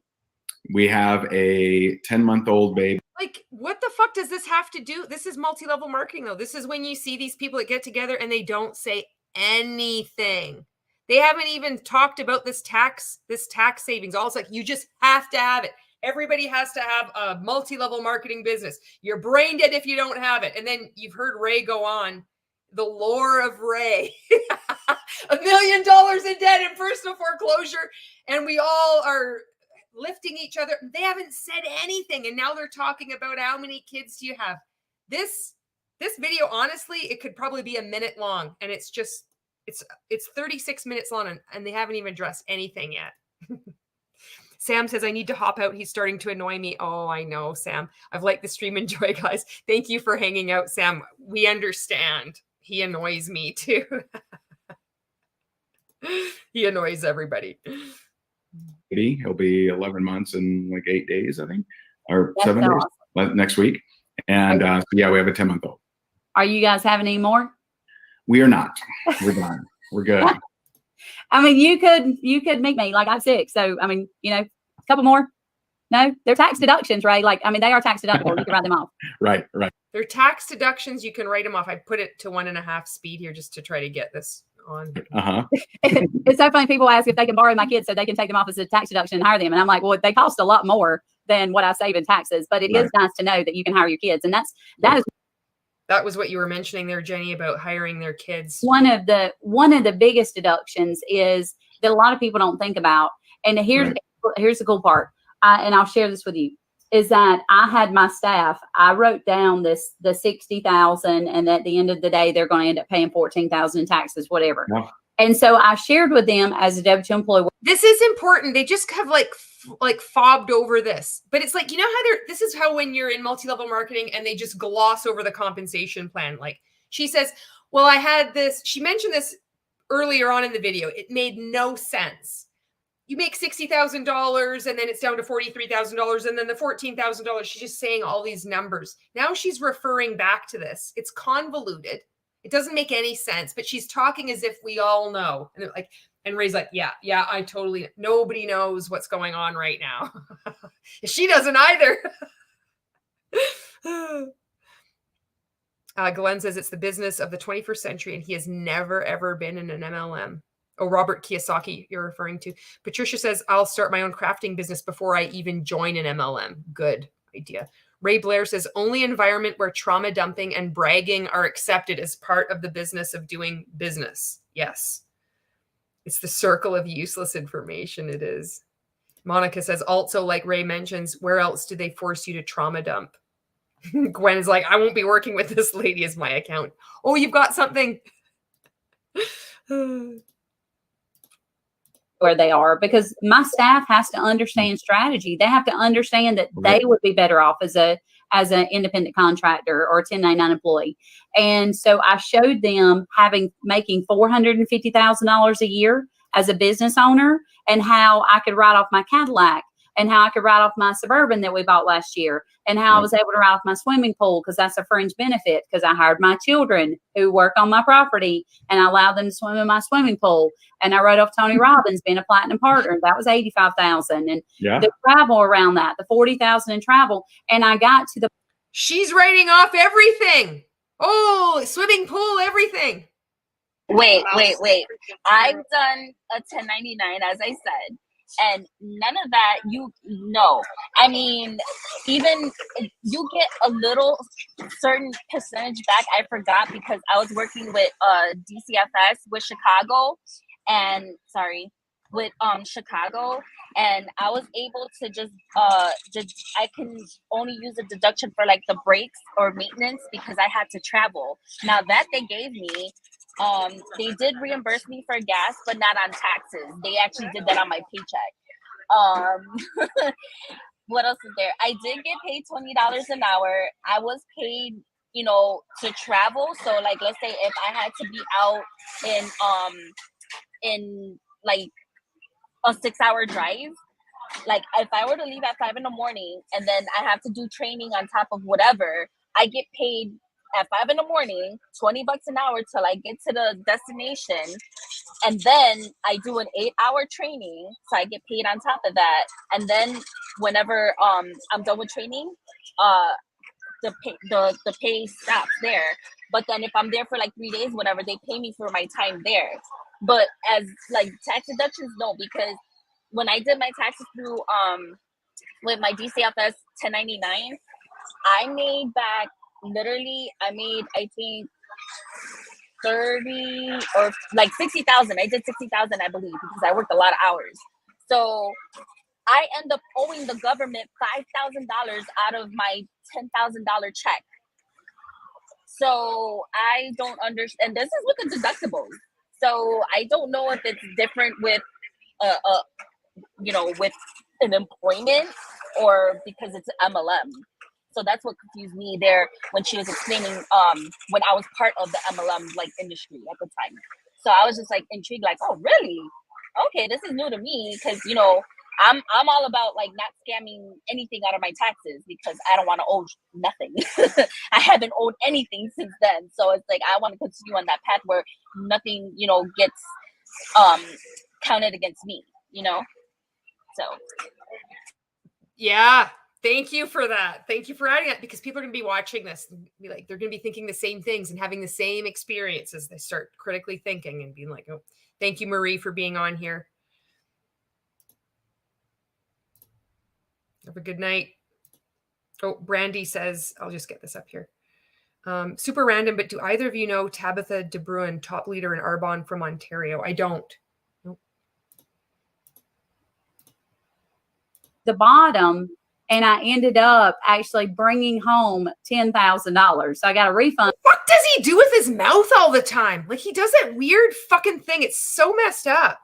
We have a 10-month-old baby. What the fuck does this have to do? This is multi-level marketing, though. This is when you see these people that get together and they don't say anything. They haven't even talked about this tax savings. All it's like, you just have to have it. Everybody has to have a multi-level marketing business. You're brain dead if you don't have it. And then you've heard Ray go on, the lore of Ray. $1 million in debt and personal foreclosure. And we all are lifting each other. They haven't said anything. And now they're talking about how many kids do you have. This video, honestly, it could probably be a minute long. And it's 36 minutes long, and they haven't even addressed anything yet. Sam says, I need to hop out. He's starting to annoy me. Oh, I know, Sam. I've liked the stream. Enjoy, guys. Thank you for hanging out, Sam. We understand. He annoys me too. He annoys everybody. He'll be 11 months and 8 days, I think, or That's 7 so days awesome. next week. And so yeah, we have a 10-month-old. Are you guys having any more? We are not. We're done. We're good. I mean, you could meet me. I'm 6. So, I mean, a couple more. No, they're tax deductions, right? They are tax deductible. You can write them off. Right. They're tax deductions. You can write them off. I put it to 1.5 speed here just to try to get this on. It's so funny. People ask if they can borrow my kids so they can take them off as a tax deduction and hire them. And I'm like, well, they cost a lot more than what I save in taxes. But it is nice to know that you can hire your kids. And that was what you were mentioning there, Jenny, about hiring their kids. One of the biggest deductions is that a lot of people don't think about. And here's the cool part. And I'll share this with you, is that I had my staff, I wrote down the $60,000, and at the end of the day, they're going to end up paying $14,000 in taxes, whatever. Yeah. And so I shared with them as a W-2 employee. This is important. They just have fobbed over this, but it's how this is how when you're in multi-level marketing and they just gloss over the compensation plan. She says, well, I had this, she mentioned this earlier on in the video. It made no sense. You make $60,000 and then it's down to $43,000 and then the $14,000. She's just saying all these numbers. Now she's referring back to this. It's convoluted. It doesn't make any sense, but she's talking as if we all know. And Ray's like, yeah, I totally, nobody knows what's going on right now. She doesn't either. Glenn says it's the business of the 21st century and he has never, ever been in an MLM. Oh, Robert Kiyosaki, you're referring to. Patricia says, I'll start my own crafting business before I even join an MLM. Good idea. Ray Blair says, only environment where trauma dumping and bragging are accepted as part of the business of doing business. Yes. It's the circle of useless information. It is. Monica says, also, like Ray mentions, where else do they force you to trauma dump? Gwen is like, I won't be working with this lady as my account. Oh, you've got something. Where they are, because my staff has to understand strategy. They have to understand that they would be better off as an independent contractor or a 1099 employee. And so I showed them making $450,000 a year as a business owner, and how I could write off my Cadillac, and how I could write off my Suburban that we bought last year, and how I was able to write off my swimming pool because that's a fringe benefit, because I hired my children who work on my property and I allowed them to swim in my swimming pool. And I wrote off Tony Robbins being a platinum partner. That was $85,000. And the travel around that, the $40,000 in travel. And I got to the. She's writing off everything. Oh, swimming pool, everything. Wait. I've done a 1099, as I said, and none of that, I mean, even you get a little certain percentage back. I forgot, because I was working with DCFS with Chicago, and Chicago, and I was able to just I can only use a deduction for like the breaks or maintenance because I had to travel. Now that they gave me, they did reimburse me for gas, but not on taxes. They actually did that on my paycheck. What else is there? I did get paid $20 an hour. I was paid, to travel. So like, let's say if I had to be out in like a 6-hour drive, like if I were to leave at 5 a.m. and then I have to do training on top of whatever, I get paid at 5 a.m, $20 an hour till I get to the destination. And then I do an 8-hour training, so I get paid on top of that. And then whenever I'm done with training, the pay stops there. But then if I'm there for like 3 days, whatever, they pay me for my time there. But as like tax deductions, no, because when I did my taxes through with my DCFS 1099, I made back I think 30 or like 60,000. I did 60,000, I believe, because I worked a lot of hours. So I end up owing the government $5,000 out of my $10,000 check. So I don't understand. This is with the deductibles. So I don't know if it's different with with an employment or because it's MLM. So that's what confused me there when she was explaining when I was part of the MLM like industry at the time. So I was just like intrigued, like, oh really? Okay, this is new to me, because I'm all about like not scamming anything out of my taxes because I don't want to owe nothing. I haven't owed anything since then. So it's like I want to continue on that path where nothing, gets counted against me, So yeah. Thank you for that. Thank you for adding that, because people are going to be watching this and be like, they're going to be thinking the same things and having the same experiences. They start critically thinking and being like, oh, thank you, Marie, for being on here. Have a good night. Oh, Brandy says, I'll just get this up here. Super random, but do either of you know Tabitha De Bruin, top leader in Arbonne from Ontario? I don't. Nope. The bottom, and I ended up actually bringing home $10,000. So I got a refund. What does he do with his mouth all the time? Like, he does that weird fucking thing. It's so messed up.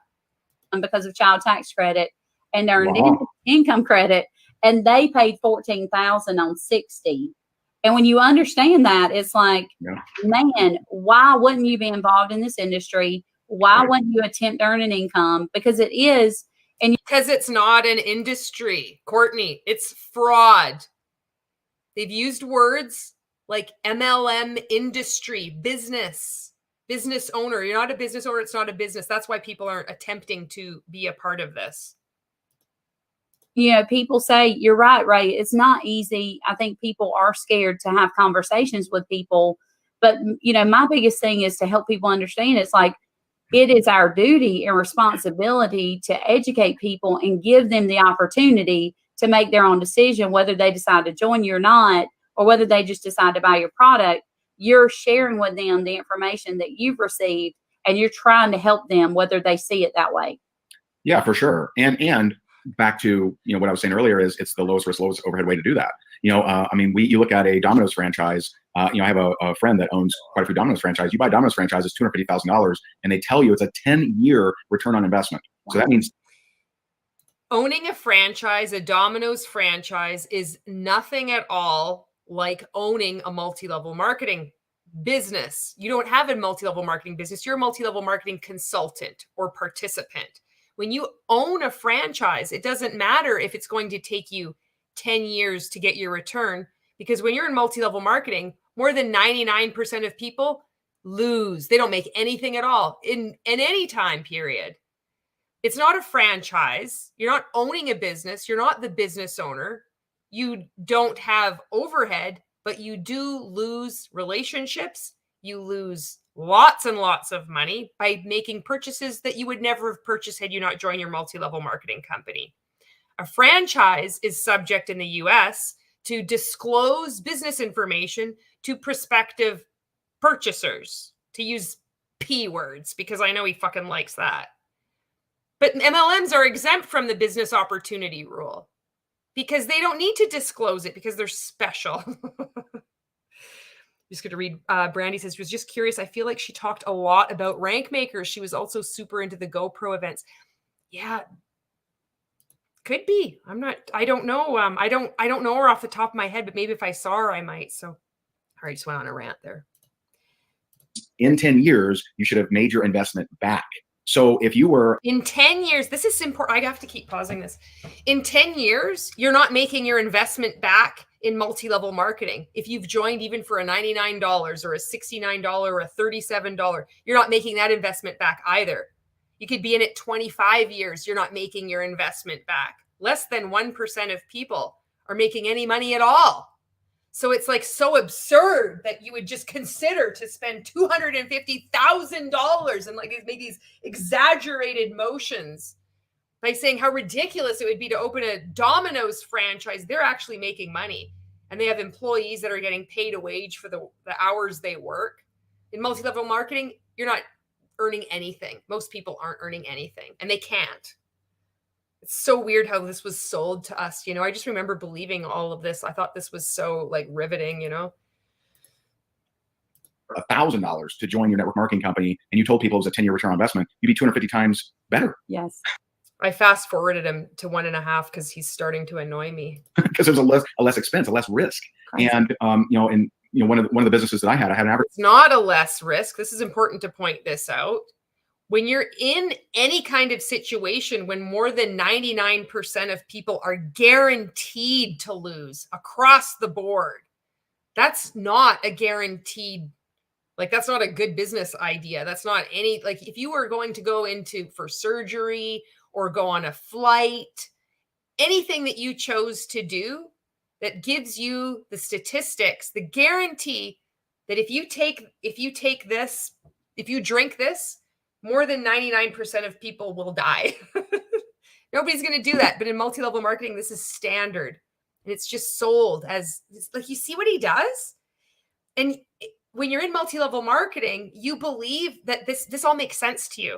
Because of child tax credit and earned income credit, and they paid $14,000 on 60. And when you understand that, it's like, man, why wouldn't you be involved in this industry? Why wouldn't you attempt to earn an income? Because it is. And because it's not an industry, Courtney, it's fraud. They've used words like MLM industry, business owner. You're not a business owner. It's not a business. That's why people aren't attempting to be a part of this. People say, you're right, Ray. It's not easy. I think people are scared to have conversations with people. But, my biggest thing is to help people understand. It's like, it is our duty and responsibility to educate people and give them the opportunity to make their own decision, whether they decide to join you or not, or whether they just decide to buy your product. You're sharing with them the information that you've received, and you're trying to help them, whether they see it that way. Yeah, for sure. And back to, what I was saying earlier is it's the lowest risk, lowest overhead way to do that. I mean, you look at a Domino's franchise. I have a friend that owns quite a few Domino's franchises. You buy Domino's franchises, $250,000, and they tell you it's a 10-year return on investment. Wow. So that means owning a franchise, a Domino's franchise, is nothing at all like owning a multi-level marketing business. You don't have a multi-level marketing business. You're a multi-level marketing consultant or participant. When you own a franchise, it doesn't matter if it's going to take you 10 years to get your return, because when you're in multi-level marketing, more than 99% of people lose. They don't make anything at all in any time period. It's not a franchise. You're not owning a business. You're not the business owner. You don't have overhead, but you do lose relationships. You lose lots and lots of money by making purchases that you would never have purchased had you not joined your multi-level marketing company. A franchise is subject in the US to disclose business information to prospective purchasers, to use P words, because I know he fucking likes that. But MLMs are exempt from the business opportunity rule because they don't need to disclose it because they're special. Just going to read, Brandy says, she was just curious. I feel like she talked a lot about rank makers. She was also super into the GoPro events. Yeah, could be. I don't know. I don't know her off the top of my head, but maybe if I saw her, I might. So I just went on a rant there. In 10 years, you should have made your investment back. So if you were in 10 years, this is important. I have to keep pausing this. In 10 years, you're not making your investment back in multi-level marketing. If you've joined even for a $99 or a $69 or a $37, you're not making that investment back either. You could be in it 25 years. You're not making your investment back. Less than 1% of people are making any money at all. So it's like so absurd that you would just consider to spend $250,000 and like make these exaggerated motions by saying how ridiculous it would be to open a Domino's franchise. They're actually making money and they have employees that are getting paid a wage for the hours they work. In multi-level marketing, you're not earning anything. Most people aren't earning anything and they can't. It's so weird how this was sold to us. I just remember believing all of this. I thought this was so like riveting, $1,000 to join your network marketing company and you told people it was a 10-year return on investment, you'd be 250 times better. Yes. I fast forwarded him to 1.5 because he's starting to annoy me. Because there's a less expense, a less risk. Crazy. And one of the businesses that I had an average. It's not a less risk. This is important to point this out. When you're in any kind of situation when more than 99% of people are guaranteed to lose across the board, that's not a guaranteed, that's not a good business idea. That's not any, if you were going to go for surgery or go on a flight, anything that you chose to do that gives you the statistics, the guarantee that if you drink this, more than 99% of people will die. Nobody's going to do that. But in multi-level marketing, this is standard. And it's just sold as, you see what he does? And when you're in multi-level marketing, you believe that this all makes sense to you.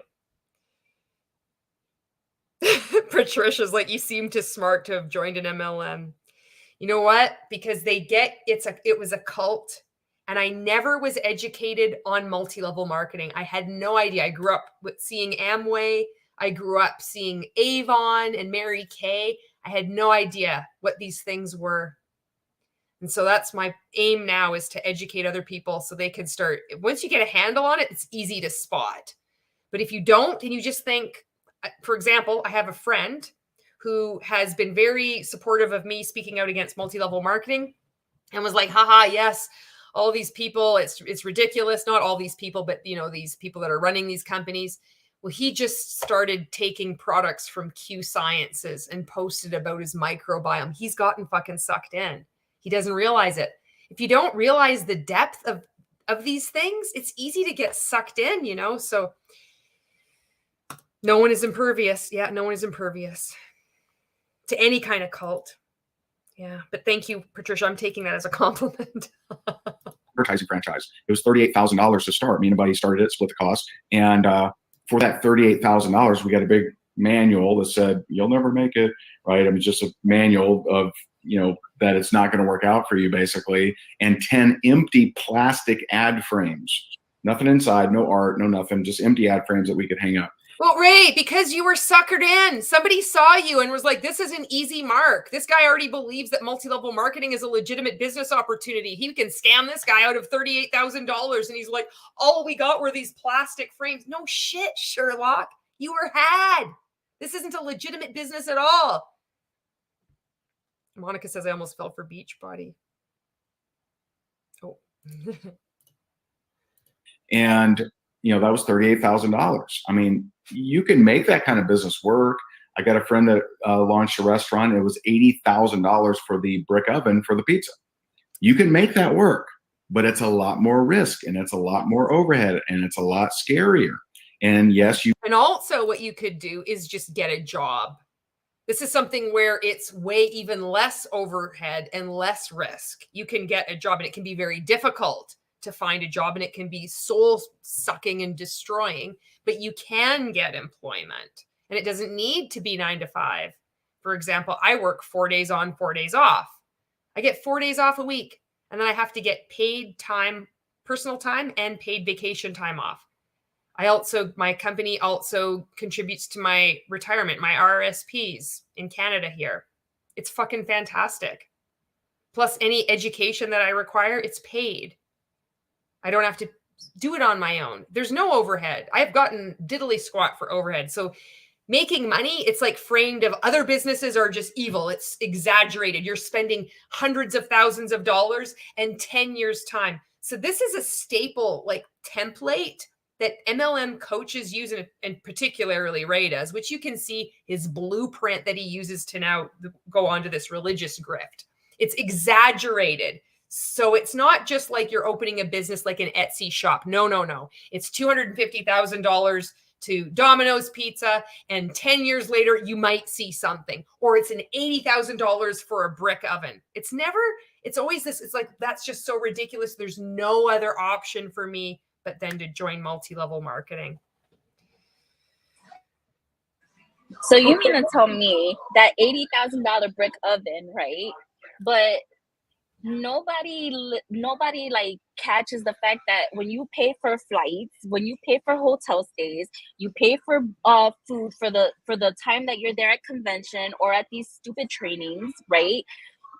Patricia's like, you seem too smart to have joined an MLM. You know what? Because it was a cult. And I never was educated on multi-level marketing. I had no idea. I grew up seeing Amway. I grew up seeing Avon and Mary Kay. I had no idea what these things were. And so that's my aim now, is to educate other people so they can start. Once you get a handle on it, it's easy to spot. But if you don't, and you just think, for example, I have a friend who has been very supportive of me speaking out against multi-level marketing and was like, haha, yes, all these people, it's ridiculous. Not all these people, but these people that are running these companies. Well, he just started taking products from Q Sciences and posted about his microbiome. He's gotten fucking sucked in. He doesn't realize it. If you don't realize the depth of these things, it's easy to get sucked in, So no one is impervious. Yeah, no one is impervious to any kind of cult. Yeah, but thank you, Patricia. I'm taking that as a compliment. Advertising franchise. It was $38,000 to start. Me and a buddy started it, split the cost. And for that $38,000, we got a big manual that said, you'll never make it, right? I mean, just a manual of, that it's not going to work out for you, basically, and 10 empty plastic ad frames. Nothing inside, no art, no nothing, just empty ad frames that we could hang up. Well, Ray, because you were suckered in. Somebody saw you and was like, this is an easy mark. This guy already believes that multi-level marketing is a legitimate business opportunity. He can scam this guy out of $38,000. And he's like, all we got were these plastic frames. No shit, Sherlock. You were had. This isn't a legitimate business at all. Monica says I almost fell for Beachbody. Oh. And, that was $38,000. I mean, you can make that kind of business work. I got a friend that launched a restaurant. It was $80,000 for the brick oven for the pizza. You can make that work, but it's a lot more risk, and it's a lot more overhead, and it's a lot scarier. And yes, and also what you could do is just get a job. This is something where it's way even less overhead and less risk. You can get a job, and it can be very difficult to find a job, and it can be soul sucking and destroying, but you can get employment, and it doesn't need to be 9 to 5. For example, I work 4 days on, 4 days off. I get 4 days off a week, and then I have to get paid time, personal time, and paid vacation time off. My company also contributes to my retirement, my RRSPs in Canada here. It's fucking fantastic. Plus any education that I require, it's paid. I don't have to do it on my own. There's no overhead. I've gotten diddly squat for overhead. So making money, it's like framed of other businesses are just evil. It's exaggerated. You're spending hundreds of thousands of dollars and 10 years time. So this is a staple like template that MLM coaches use, and particularly Ray does, which you can see his blueprint that he uses to now go on to this religious grift. It's exaggerated. So it's not just like you're opening a business like an Etsy shop. No. It's $250,000 to Domino's Pizza, and 10 years later, you might see something. Or it's an $80,000 for a brick oven. It's always this. It's like, that's just so ridiculous. There's no other option for me but then to join multi-level marketing. So you mean to tell me that $80,000 brick oven, right? But nobody like catches the fact that when you pay for flights, when you pay for hotel stays, you pay for food for the time that you're there at convention or at these stupid trainings, right?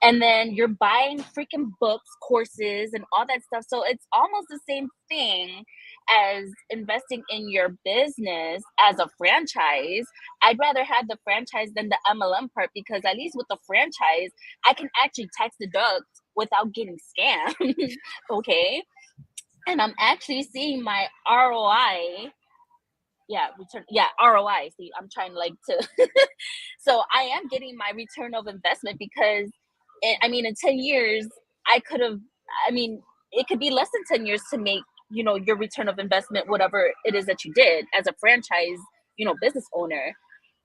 And then you're buying freaking books, courses, and all that stuff. So it's almost the same thing as investing in your business as a franchise. I'd rather have the franchise than the MLM part, because at least with the franchise, I can actually tax deduct without getting scammed. Okay. And I'm actually seeing my ROI. ROI. See, I'm trying to so I am getting my return of investment, because in 10 years, it could be less than 10 years to make, your return of investment, whatever it is that you did as a franchise, business owner.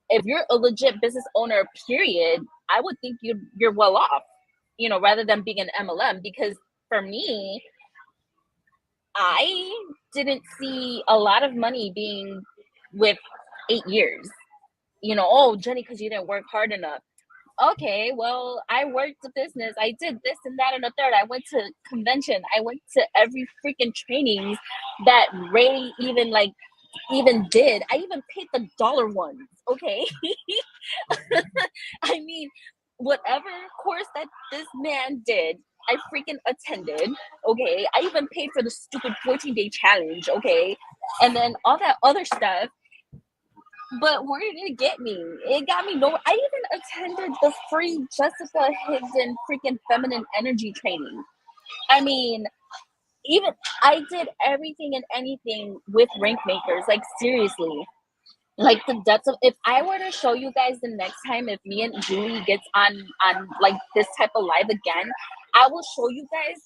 If you're a legit business owner, period, I would think you're well off, rather than being an MLM. Because for me, I didn't see a lot of money being with 8 years. Oh, Jenny, because you didn't work hard enough. Okay, well, I worked the business. I did this and that and the third. I went to convention. I went to every freaking trainings that Ray even did. I even paid the dollar ones. Okay. Whatever course that this man did, I freaking attended. Okay. I even paid for the stupid 14-day challenge. Okay. And then all that other stuff. But where did it get me? It got me nowhere. I even attended the free Jessica Higdon freaking feminine energy training. I did everything and anything with rank makers. Like, seriously. Like, the depths of, if I were to show you guys the next time, if me and Julie gets on like this type of live again, I will show you guys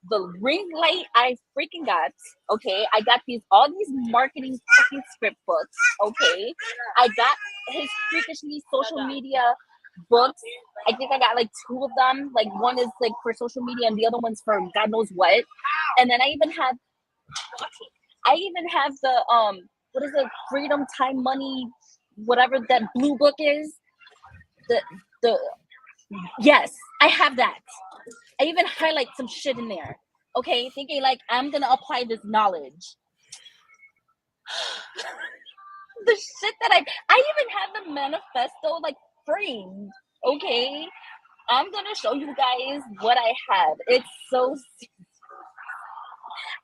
the ring light I freaking got. Okay, I got all these marketing fucking script books. Okay, I got his freakishly social media books. I think I got like 2 of them. Like, one is like for social media and the other one's for God knows what. And then I even have the what is it, freedom, time, money whatever that blue book is. The yes, I have that. I even highlight some shit in there. Okay, thinking like I'm gonna apply this knowledge. The shit that I even have the manifesto like framed. Okay, I'm gonna show you guys what I have. It's so.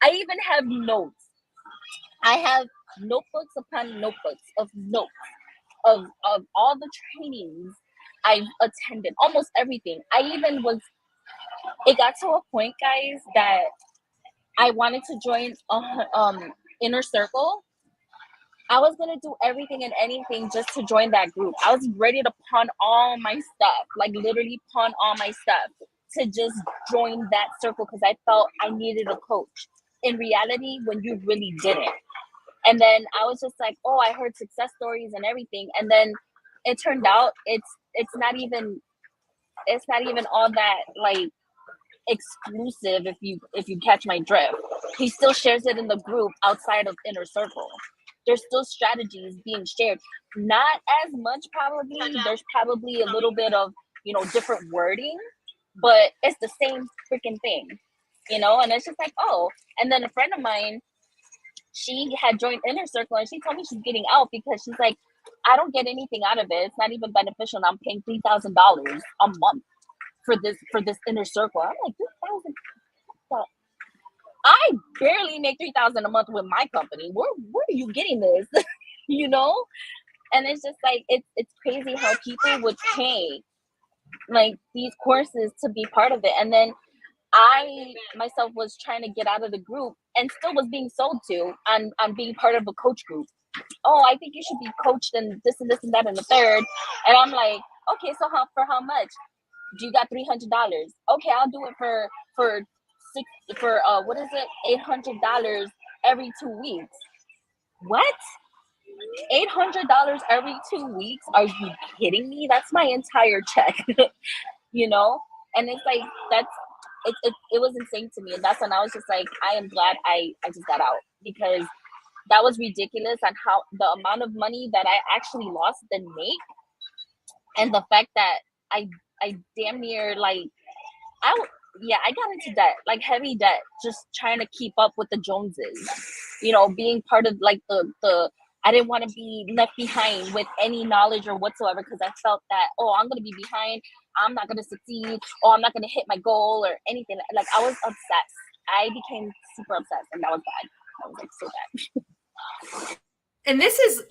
I even have notes. I have notebooks upon notebooks of notes of all the trainings I've attended, almost everything. It got to a point, guys, that I wanted to join Inner Circle. I was gonna do everything and anything just to join that group. I was ready to pawn all my stuff, like literally pawn all my stuff to just join that circle because I felt I needed a coach. In reality, when you really didn't. And then I was just like, oh, I heard success stories and everything. And then it turned out it's not even all that like exclusive if you catch my drift. He still shares it in the group outside of Inner Circle. There's still strategies being shared. Not as much probably. There's probably a little bit of, different wording, but it's the same freaking thing, and it's just like, oh. And then a friend of mine, she had joined Inner Circle and she told me she's getting out because she's like, I don't get anything out of it. It's not even beneficial. And I'm paying $3,000 a month for this Inner Circle. I'm like, 3,000. I barely make 3,000 a month with my company. Where are you getting this? And it's just like it's crazy how people would pay like these courses to be part of it. And then I myself was trying to get out of the group and still was being sold to on being part of a coach group. Oh, I think you should be coached and this and this and that and the third. And I'm like, okay, so how much? Do you got $300? Okay, I'll do it for what is it? $800 every 2 weeks. What? $800 every 2 weeks? Are you kidding me? That's my entire check. And it's like it was insane to me. And that's when I was just like, I am glad I just got out, because that was ridiculous on how the amount of money that I actually lost and make, and the fact that I damn near like I got into debt, like heavy debt, just trying to keep up with the Joneses, being part of like the I didn't want to be left behind with any knowledge or whatsoever, because I felt that, oh, I'm going to be behind. I'm not going to succeed. Oh, I'm not going to hit my goal or anything. Like, I was obsessed. I became super obsessed, and that was bad. That was like so bad. And this is,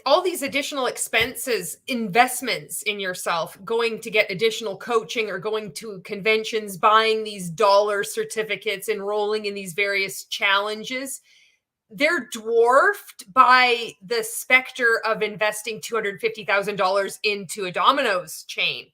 all these additional expenses, investments in yourself, going to get additional coaching or going to conventions, buying these dollar certificates, enrolling in these various challenges. They're dwarfed by the specter of investing $250,000 into a Domino's chain.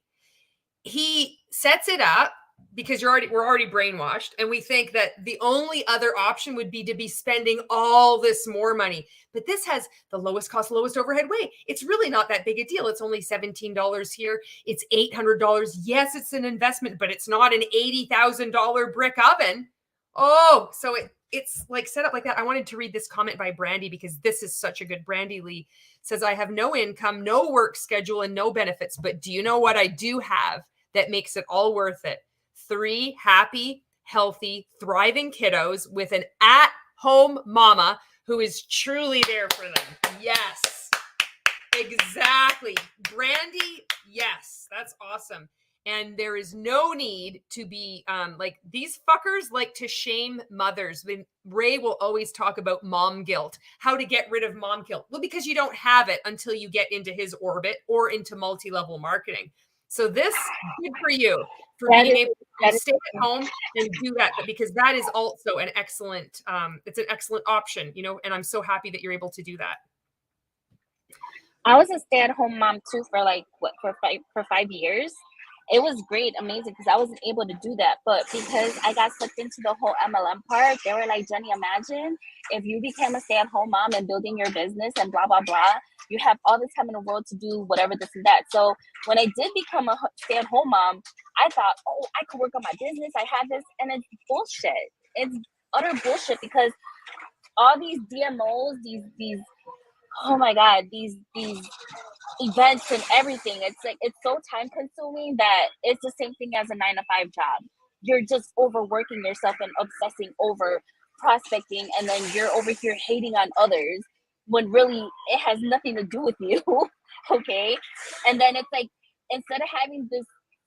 He sets it up because we're already brainwashed, and we think that the only other option would be to be spending all this more money. But this has the lowest cost, lowest overhead way. It's really not that big a deal. It's only $17 here. It's $800. Yes, it's an investment, but it's not an $80,000 brick oven. Oh, so it's like set up like that. I wanted to read this comment by Brandy because this is such a good. Brandy Lee says, I have no income, no work schedule, and no benefits. But do you know what I do have that makes it all worth it? 3 happy, healthy, thriving kiddos with an at-home mama who is truly there for them. Yes, exactly. Brandy, yes, that's awesome. And there is no need to be like these fuckers like to shame mothers. Ray will always talk about mom guilt, how to get rid of mom guilt. Well, because you don't have it until you get into his orbit or into multi-level marketing. So this good for you for being able to stay at home and do that, because that is also an excellent, it's an excellent option, and I'm so happy that you're able to do that. I was a stay-at-home mom too for like for 5 years. It was great, amazing, because I wasn't able to do that. But because I got sucked into the whole MLM part, they were like, Jenny, imagine if you became a stay-at-home mom and building your business and blah, blah, blah. You have all the time in the world to do whatever, this and that. So when I did become a stay-at-home mom, I thought, oh, I could work on my business. I have this. And it's bullshit. It's utter bullshit, because all these DMOs, these oh my God, these events and everything. It's like, it's so time consuming that it's the same thing as a 9-to-5 job. You're just overworking yourself and obsessing over prospecting, and then you're over here hating on others when really it has nothing to do with you. Okay. And then it's like, instead of having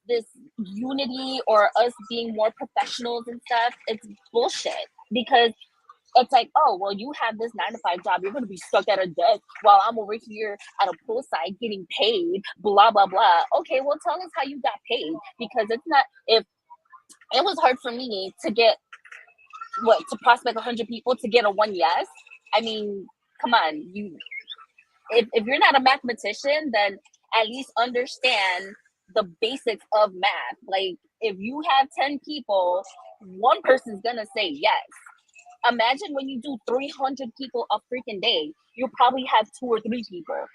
this unity or us being more professionals and stuff, it's bullshit, because it's like, oh, well, you have this 9-to-5 job. You're going to be stuck at a desk while I'm over here at a poolside getting paid, blah, blah, blah. Okay, well, tell us how you got paid, because it's not, if it was hard for me to get, to prospect 100 people to get a 1 yes. I mean, come on, if you're not a mathematician, then at least understand the basics of math. Like, if you have 10 people, one person's going to say yes. Imagine when you do 300 people a freaking day, you'll probably have 2 or 3 people.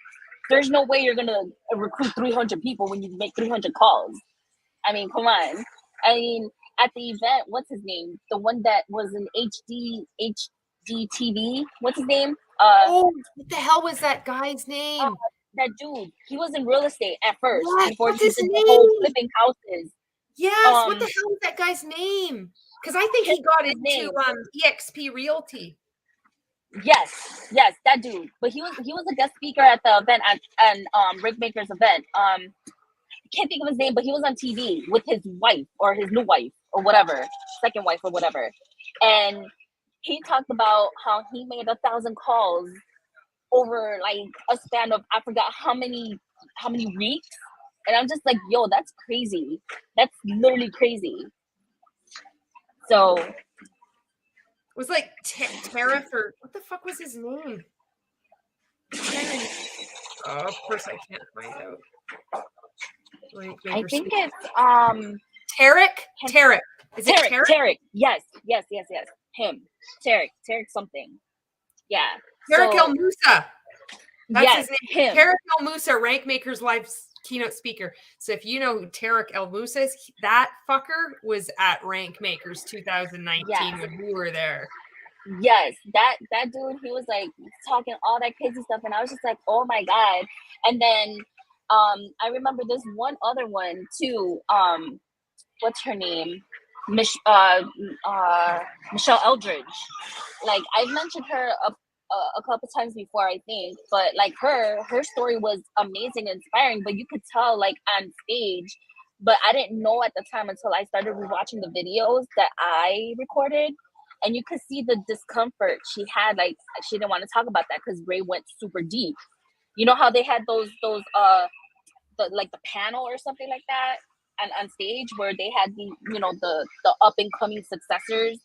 There's no way you're going to recruit 300 people when you make 300 calls. I mean, come on. I mean, at the event, what's his name? The one that was in HDTV. What's his name? Oh, what the hell was that guy's name? That dude. He was in real estate at first. What? Before What's he his did name? the whole flipping houses. Yes, what the hell was that guy's name? Because I think he got his into EXP Realty. Yes, that dude. But he was a guest speaker at the event and Rick Maker's event. I can't think of his name, but he was on TV with his wife or his new wife or whatever, second wife or whatever. And he talked about how he made 1,000 calls over like a span of, I forgot how many weeks. And I'm just like, yo, that's crazy. That's literally crazy. So it was like Tariff, or what the fuck was his name? Oh, of course I can't find out. I think it's Tarek. Is it Tarek? Tarek. Yes. Him. Tarek something. Yeah. Tarek El Moussa. That's his name. Him. Tarek El Moussa, Rank Makers Live keynote speaker. So if you know who Tarek El Moussa is, that fucker was at Rank Makers 2019 when we were there. Yes, that dude, he was like talking all that crazy stuff, and I was just like, oh my God. And then I remember this one other one too. What's her name? Michelle Eldridge. Like, I've mentioned her a couple times before, I think, but like her story was amazing and inspiring, but you could tell like on stage, but I didn't know at the time until I started rewatching the videos that I recorded, and you could see the discomfort she had. Like, she didn't want to talk about that because Ray went super deep. You know how they had those the panel or something like that on stage where they had the up and coming successors,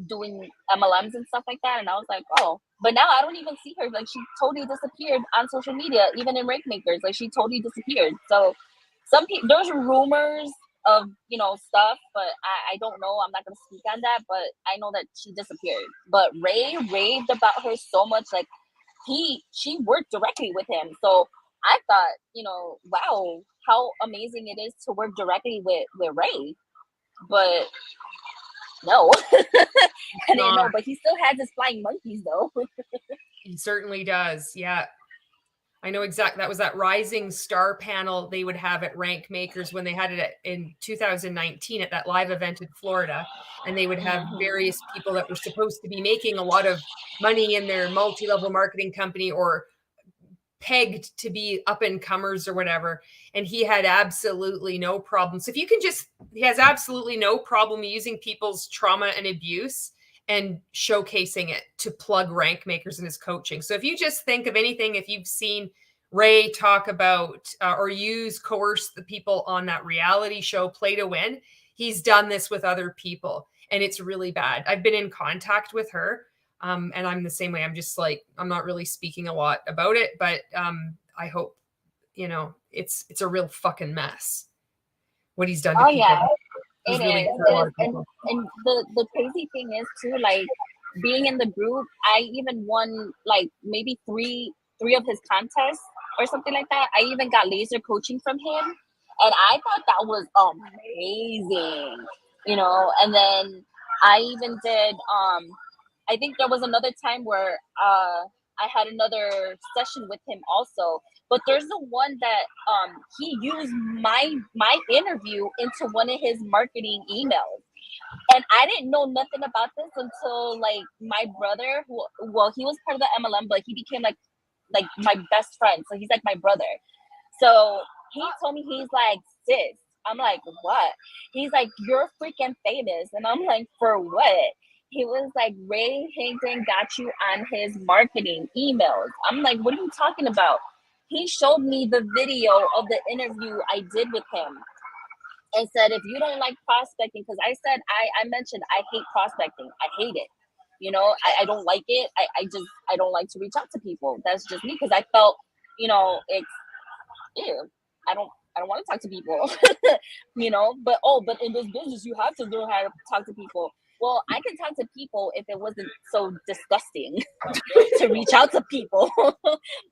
doing MLMs and stuff like that. And I was like, oh, but now I don't even see her. Like, she totally disappeared on social media, even in Rank Makers. Like, she totally disappeared. So some people, there's rumors of stuff, but I don't know. I'm not gonna speak on that, but I know that she disappeared. But Ray raved about her so much. Like, she worked directly with him. So I thought, wow, how amazing it is to work directly with Ray. But no, I didn't know. But he still has his flying monkeys, though. He certainly does. Yeah. I know exactly. That was that Rising Star panel they would have at Rank Makers when they had it in 2019 at that live event in Florida. And they would have various people that were supposed to be making a lot of money in their multi-level marketing company or pegged to be up and comers or whatever. And he had absolutely no problem. So if you can he has absolutely no problem using people's trauma and abuse and showcasing it to plug Rank Makers in his coaching. So if you just think of anything, if you've seen Ray talk about or coerce the people on that reality show, Play to Win, he's done this with other people and it's really bad. I've been in contact with her. And I'm the same way. I'm just like, I'm not really speaking a lot about it, but I hope, it's a real fucking mess what he's done to people. Yeah, it really is. And the crazy thing is too, like, being in the group, I even won like maybe three of his contests or something like that. I even got laser coaching from him, and I thought that was amazing, and then I even did I think there was another time where I had another session with him also. But there's the one that he used my interview into one of his marketing emails. And I didn't know nothing about this until like my brother, who, well, he was part of the MLM, but he became like my best friend. So he's like my brother. So he told me, he's like, sis, I'm like, what? He's like, you're freaking famous. And I'm like, for what? He was like, Ray Higdon got you on his marketing emails. I'm like, what are you talking about? He showed me the video of the interview I did with him and said, if you don't like prospecting, because I said, I mentioned I hate prospecting. I hate it. You know, I don't like it. I don't like to reach out to people. That's just me, because I felt, you know, it's, ew, I don't want to talk to people, you know, but in this business, you have to learn how to talk to people. Well, I can talk to people if it wasn't so disgusting to reach out to people,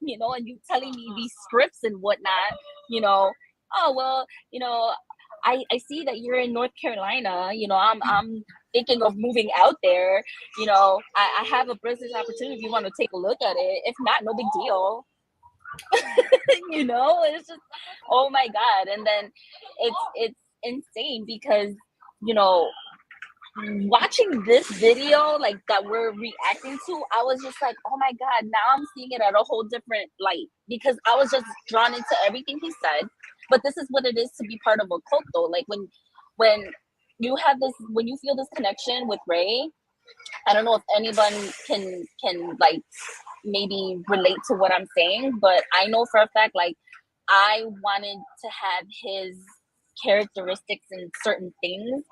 you know, and you telling me these scripts and whatnot, you know, oh, well, you know, I see that you're in North Carolina, you know, I'm thinking of moving out there, you know, I have a business opportunity if you want to take a look at it. If not, no big deal. You know, it's just, oh my God. And then it's insane because, you know, watching this video like that we're reacting to, I was just like, oh my God, now I'm seeing it at a whole different light, because I was just drawn into everything he said. But this is what it is to be part of a cult, though. Like when you have this, when you feel this connection with Ray, I don't know if anyone can like maybe relate to what I'm saying, but I know for a fact, like, I wanted to have his characteristics in certain things,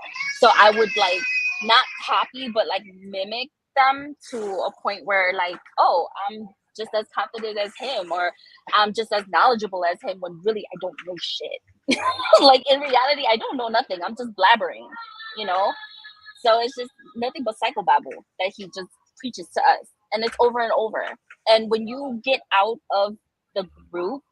so I would like not copy but like mimic them to a point where like, oh, I'm just as confident as him, or I'm just as knowledgeable as him, when really I don't know shit. Like in reality, I don't know nothing. I'm just blabbering, you know. So it's just nothing but psychobabble that he just preaches to us, and it's over and over. And when you get out of the group,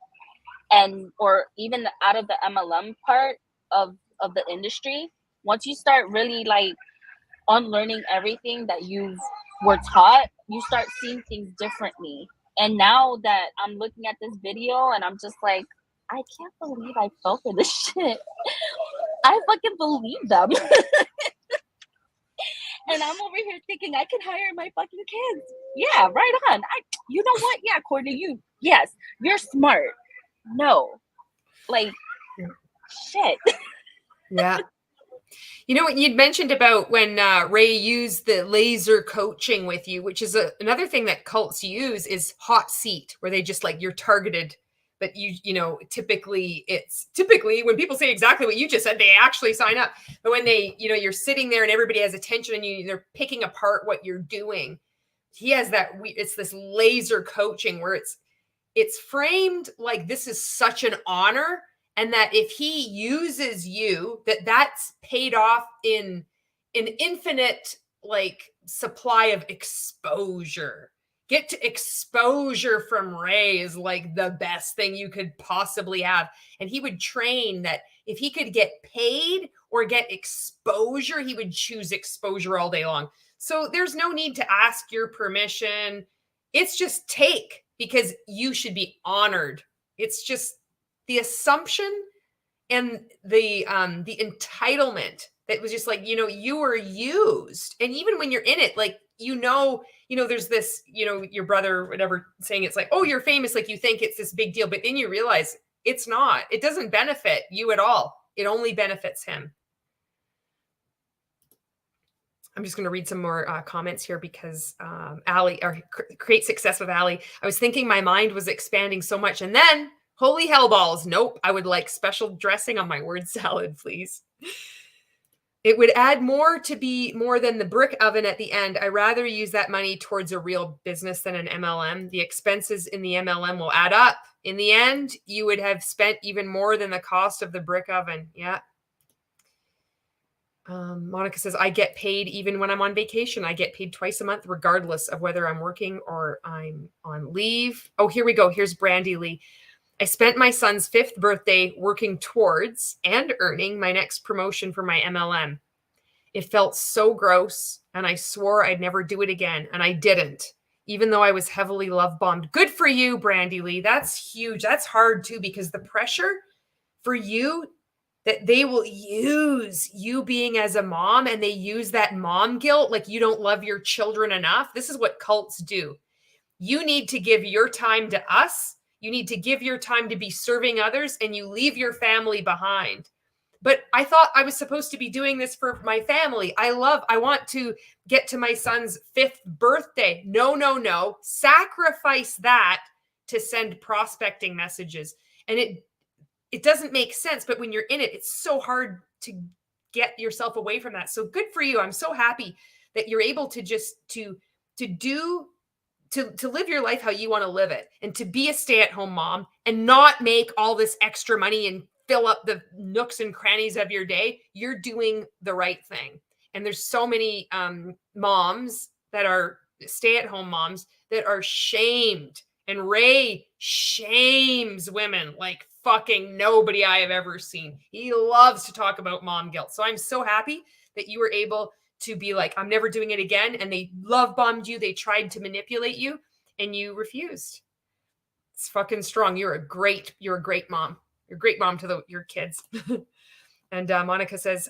and or even out of the MLM part of the industry, once you start really like unlearning everything that you were taught, you start seeing things differently. And now that I'm looking at this video and I'm just like, I can't believe I fell for this shit. I fucking believe them. And I'm over here thinking I can hire my fucking kids. Yeah, right on. You know what? Yeah, Courtney, yes, you're smart. No, like, shit. Yeah. You know what you'd mentioned about when Ray used the laser coaching with you, which is another thing that cults use, is hot seat, where they just like, you're targeted. But you know, typically when people say exactly what you just said, they actually sign up. But when they, you know, you're sitting there and everybody has attention on you, they're picking apart what you're doing. He has that, it's this laser coaching where it's framed like this is such an honor. And that if he uses you, that's paid off in an infinite like supply of exposure. Get to exposure from Ray is like the best thing you could possibly have. And he would train that if he could get paid or get exposure, he would choose exposure all day long. So there's no need to ask your permission. It's just take, because you should be honored. It's just the assumption and the entitlement that was just like, you know, you were used. And even when you're in it, like, you know, there's this, you know, your brother, whatever, saying it's like, oh, you're famous. Like, you think it's this big deal, but then you realize it's not. It doesn't benefit you at all. It only benefits him. I'm just going to read some more comments here because Allie, or Create Success with Allie. I was thinking my mind was expanding so much. And then, holy hell balls. Nope. I would like special dressing on my word salad, please. It would add more to be more than the brick oven at the end. I rather use that money towards a real business than an MLM. The expenses in the MLM will add up. In the end, you would have spent even more than the cost of the brick oven. Yeah. Monica says, I get paid even when I'm on vacation. I get paid twice a month, regardless of whether I'm working or I'm on leave. Oh, here we go. Here's Brandy Lee. I spent my son's 5th birthday working towards and earning my next promotion for my MLM. It felt so gross. and I swore I'd never do it again. And I didn't, even though I was heavily love bombed. Good for you, Brandy Lee. That's huge. That's hard too, because the pressure for you that they will use you being as a mom, and they use that mom guilt, like you don't love your children enough. This is what cults do. You need to give your time to us. You need to give your time to be serving others, and you leave your family behind. But I thought I was supposed to be doing this for my family. I want to get to my son's 5th birthday. No, no, no. Sacrifice that to send prospecting messages. And it doesn't make sense, but when you're in it, it's so hard to get yourself away from that. So good for you. I'm so happy that you're able to just to live your life how you want to live it, and to be a stay-at-home mom and not make all this extra money and fill up the nooks and crannies of your day. You're doing the right thing. And there's so many moms that are stay-at-home moms that are shamed. And Ray shames women like fucking nobody I have ever seen. He loves to talk about mom guilt. So I'm so happy that you were able to be like, I'm never doing it again. And they love bombed you. They tried to manipulate you and you refused. It's fucking strong. You're a great mom. You're a great mom to your kids. And Monica says,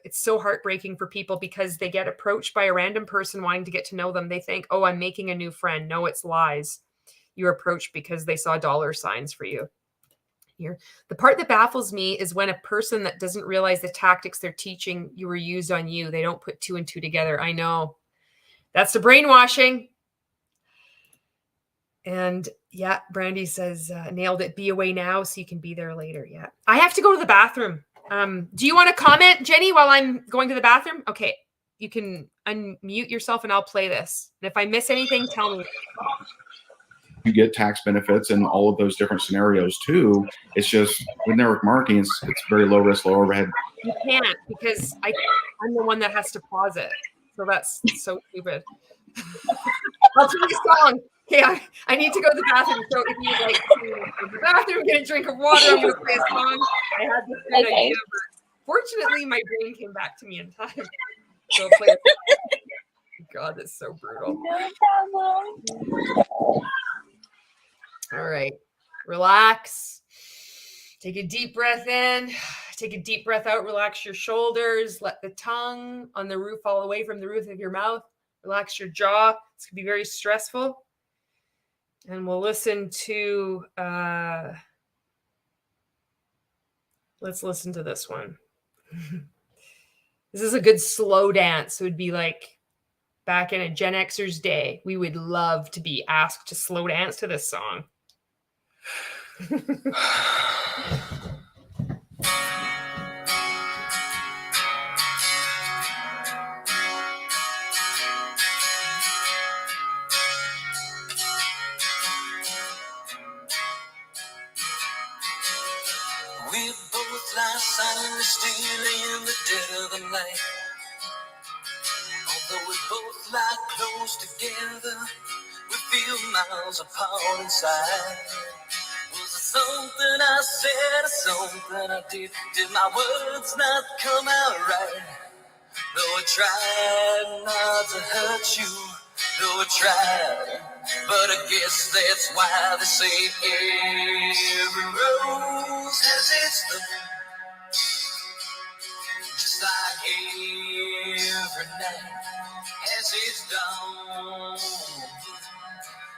it's so heartbreaking for people because they get approached by a random person wanting to get to know them. They think, oh, I'm making a new friend. No, it's lies. You're approached because they saw dollar signs for you. Here, the part that baffles me is when a person that doesn't realize the tactics they're teaching you were used on you. They don't put 2 and 2 together. I know. That's the brainwashing. And yeah, Brandy says, nailed it. Be away now so you can be there later. Yeah. I have to go to the bathroom. Do you want to comment, Jenny, while I'm going to the bathroom? Okay. You can unmute yourself and I'll play this. And if I miss anything, tell me. You get tax benefits and all of those different scenarios too. It's just with network marketing, it's very low risk, low overhead. You can't, because I'm the one that has to pause it. So that's so stupid. I'll turn the song. Okay, I need to go to the bathroom. So if you like to go to the bathroom, get a drink of water, I'm going to play a song. I had this good idea, but fortunately, my brain came back to me in time. So I'll play a song. God, that's so brutal. No problem. All right. Relax. Take a deep breath in. Take a deep breath out. Relax your shoulders. Let the tongue on the roof fall away from the roof of your mouth. Relax your jaw. This could be very stressful. And we'll listen to, let's listen to this one. This is a good slow dance. It would be like back in a Gen Xer's day. We would love to be asked to slow dance to this song. We both lie silently still in the dead of the night. Although we both lie close together, we feel miles apart inside. Was it something I said or something I did? Did my words not come out right? Though I tried not to hurt you, though I tried, but I guess that's why they say every rose has its thorn. Just like every night has its dawn.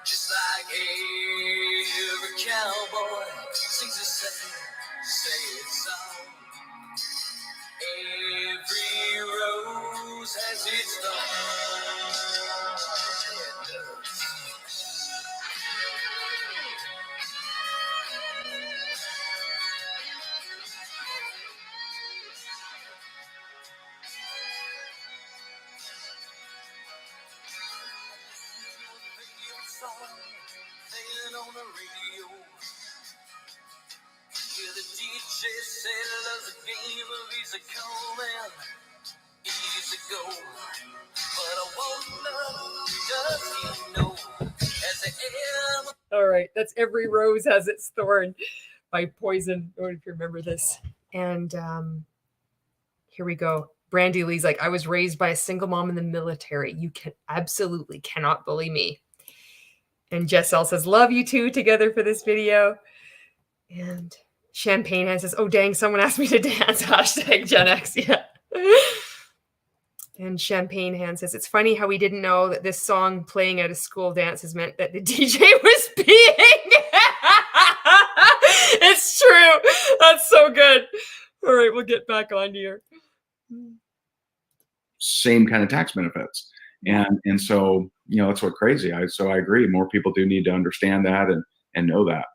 Just like every cowboy sings a sad song. Every rose has its thorn. It does. Playing on the radio, where the DJ said love's a game of easy come and easy go. But I won't know, does he know? Has it ever? All right, that's Every Rose Has Its Thorn by Poison. I don't know if you remember this. And here we go. Brandy Lee's like, I was raised by a single mom in the military. You absolutely cannot bully me. And Jess L says, love you two together for this video. And Champagne Hand says, oh, dang, someone asked me to dance. Hashtag Gen X. Yeah. And Champagne Hand says, it's funny how we didn't know that this song playing at a school dances meant that the DJ was peeing. It's true. That's so good. All right, we'll get back on here. Same kind of tax benefits. And so, that's what crazy. So I agree. More people do need to understand that and know that.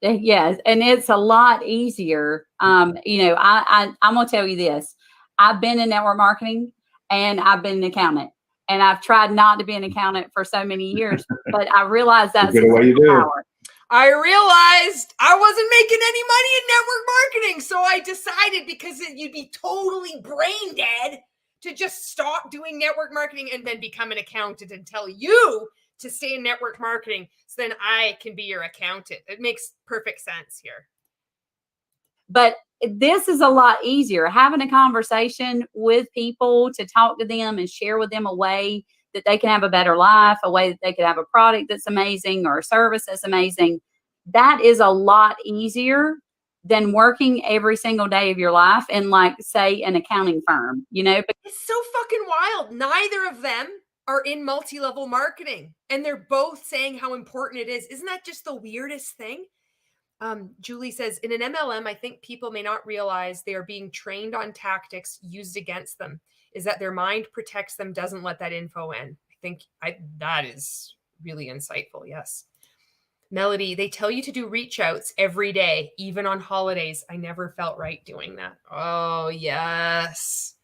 Yes. And it's a lot easier. I'm going to tell you this. I've been in network marketing and I've been an accountant, and I've tried not to be an accountant for so many years, but I realized that's what you do. Power. I realized I wasn't making any money in network marketing. So I decided, because you'd be totally brain dead, to just stop doing network marketing and then become an accountant and tell you to stay in network marketing. So then I can be your accountant. It makes perfect sense here. But this is a lot easier. Having a conversation with people, to talk to them and share with them a way that they can have a better life, a way that they could have a product that's amazing or a service that's amazing. That is a lot easier than working every single day of your life in, like, say, an accounting firm, But it's so fucking wild. Neither of them are in multi-level marketing, and they're both saying how important it is. Isn't that just the weirdest thing? Julie says, in an MLM, I think people may not realize they are being trained on tactics used against them. Is that their mind protects them, doesn't let that info in. I think that is really insightful. Yes. Melody, they tell you to do reach outs every day, even on holidays. I never felt right doing that. Oh, yes.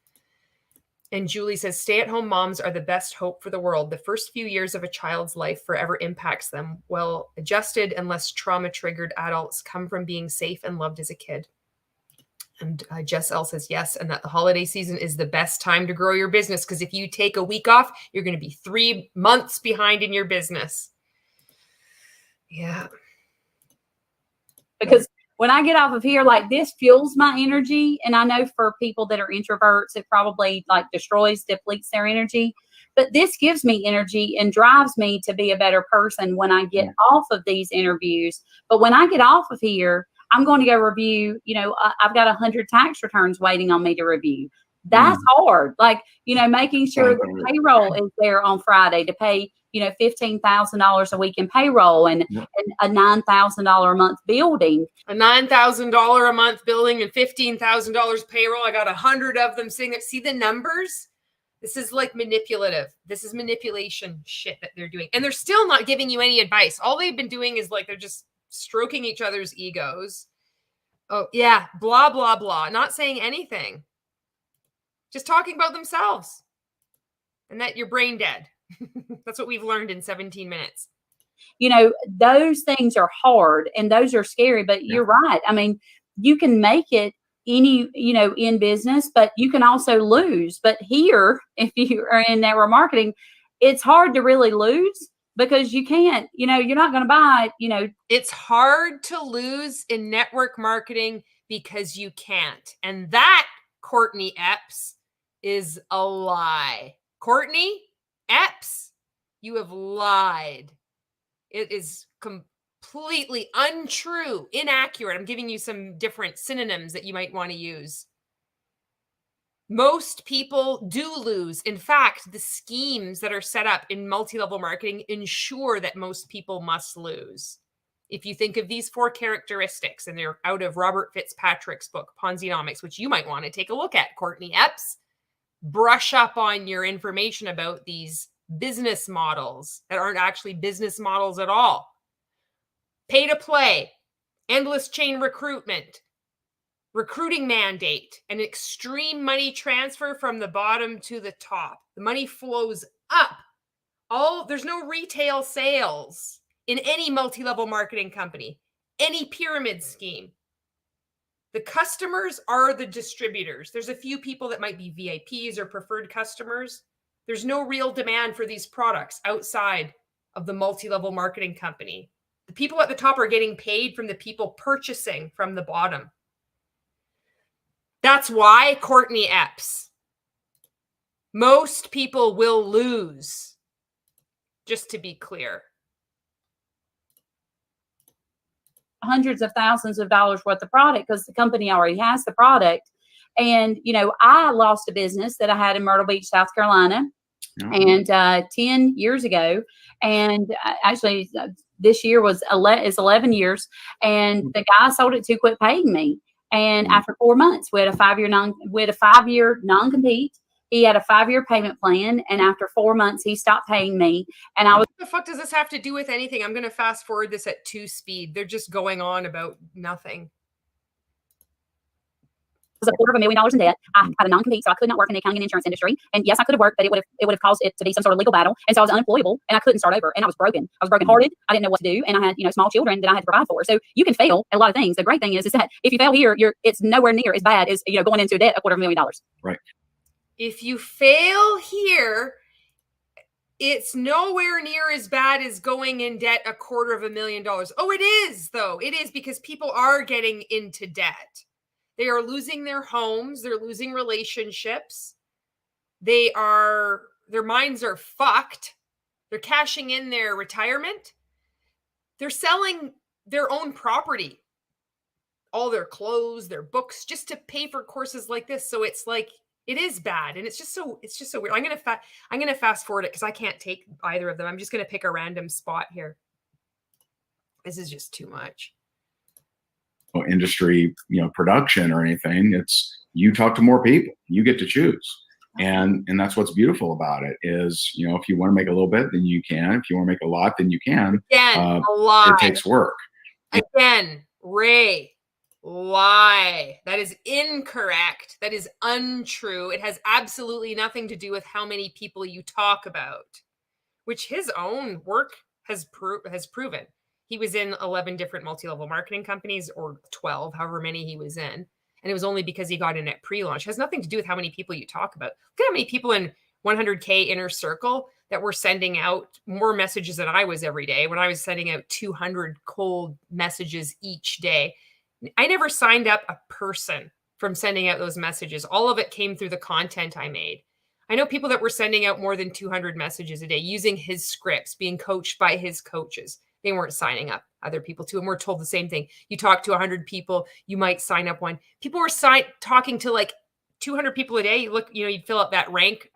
And Julie says, stay-at-home moms are the best hope for the world. The first few years of a child's life forever impacts them. Well-adjusted and less trauma-triggered adults come from being safe and loved as a kid. And Jess L says, yes, and that the holiday season is the best time to grow your business, because if you take a week off, you're going to be 3 months behind in your business. Yeah. Because when I get off of here, like, this fuels my energy. And I know for people that are introverts, it probably depletes their energy. But this gives me energy and drives me to be a better person when I get off of these interviews. But when I get off of here, I'm going to go review, I've got 100 tax returns waiting on me to review. That's hard. Like, making sure the payroll is there on Friday to pay, $15,000 a week in payroll and a $9,000 a month building. A $9,000 a month building and $15,000 payroll. I got 100 of them saying that. See the numbers? This is like manipulative. This is manipulation shit that they're doing. And they're still not giving you any advice. All they've been doing is, like, they're just stroking each other's egos. Oh, yeah. Blah, blah, blah. Not saying anything. Just talking about themselves. And that you're brain dead. That's what we've learned in 17 minutes. Those things are hard and those are scary, but you're right. I mean, you can make it in business, but you can also lose. But here, if you are in network marketing, it's hard to really lose, because you can't, you're not going to buy, It's hard to lose in network marketing because you can't. And that, Courtney Epps, is a lie. Courtney Epps, you have lied. It is completely untrue, inaccurate. I'm giving you some different synonyms that you might want to use. Most people do lose. In fact, the schemes that are set up in multi-level marketing ensure that most people must lose. If you think of these 4 characteristics, and they're out of Robert Fitzpatrick's book, Ponzinomics, which you might want to take a look at, Courtney Epps, brush up on your information about these business models that aren't actually business models at all. Pay to play, endless chain recruitment, recruiting mandate, and extreme money transfer from the bottom to the top. The money flows up. There's no retail sales in any multi-level marketing company, any pyramid scheme. The customers are the distributors. There's a few people that might be VIPs or preferred customers. There's no real demand for these products outside of the multi-level marketing company. The people at the top are getting paid from the people purchasing from the bottom. That's why, Courtney Epps, Most people will lose, just to be clear. Hundreds of thousands of dollars worth of product because the company already has the product. And, you know, I lost a business that I had in Myrtle Beach, South Carolina, and 10 years ago. And actually, this year is 11 years. And the guy I sold it to quit paying me. And after 4 months, we had a 5-year non-compete. He had a 5-year payment plan, and after 4 months, he stopped paying me. And I was, what the fuck does this have to do with anything? I'm going to fast forward this at 2 speed. They're just going on about nothing. was $250,000 in debt. I had a non-compete, so I could not work in the accounting and insurance industry. And yes, I could have worked, but it would have caused it to be some sort of legal battle. And so I was unemployable, and I couldn't start over. And I was broken. I was brokenhearted. I didn't know what to do, and I had, you know, small children that I had to provide for. So you can fail at a lot of things. The great thing is that if you fail here, it's nowhere near as bad as, you know, going into debt $250,000. Right. If you fail here, it's nowhere near as bad as going in debt $250,000. Oh, it is, though. It is, because people are getting into debt. They are losing their homes. They're losing relationships. Their minds are fucked. They're cashing in their retirement. They're selling their own property, all their clothes, their books, just to pay for courses like this. So it's like, it is bad. And it's just so weird. I'm going to fast forward it because I can't take either of them. I'm just going to pick a random spot here. This is just too much. Industry, you know, production or anything. It's, you talk to more people, you get to choose. And that's what's beautiful about it is, you know, if you want to make a little bit, then you can. If you want to make a lot, then you can. Again, a lot. It takes work. Again, Ray, lie. That is incorrect. That is untrue. It has absolutely nothing to do with how many people you talk about, which his own work has proven. He was in 11 different multi-level marketing companies, or 12, however many he was in. And it was only because he got in at pre-launch. It has nothing to do with how many people you talk about. Look at how many people in 100K inner circle that were sending out more messages than I was every day, when I was sending out 200 cold messages each day. I never signed up a person from sending out those messages. All of it came through the content I made. I know people that were sending out more than 200 messages a day using his scripts, being coached by his coaches. They weren't signing up other people too. And we're told the same thing. You talk to 100 people, you might sign up one. People were talking to like 200 people a day. You look, you know, you'd fill up that rank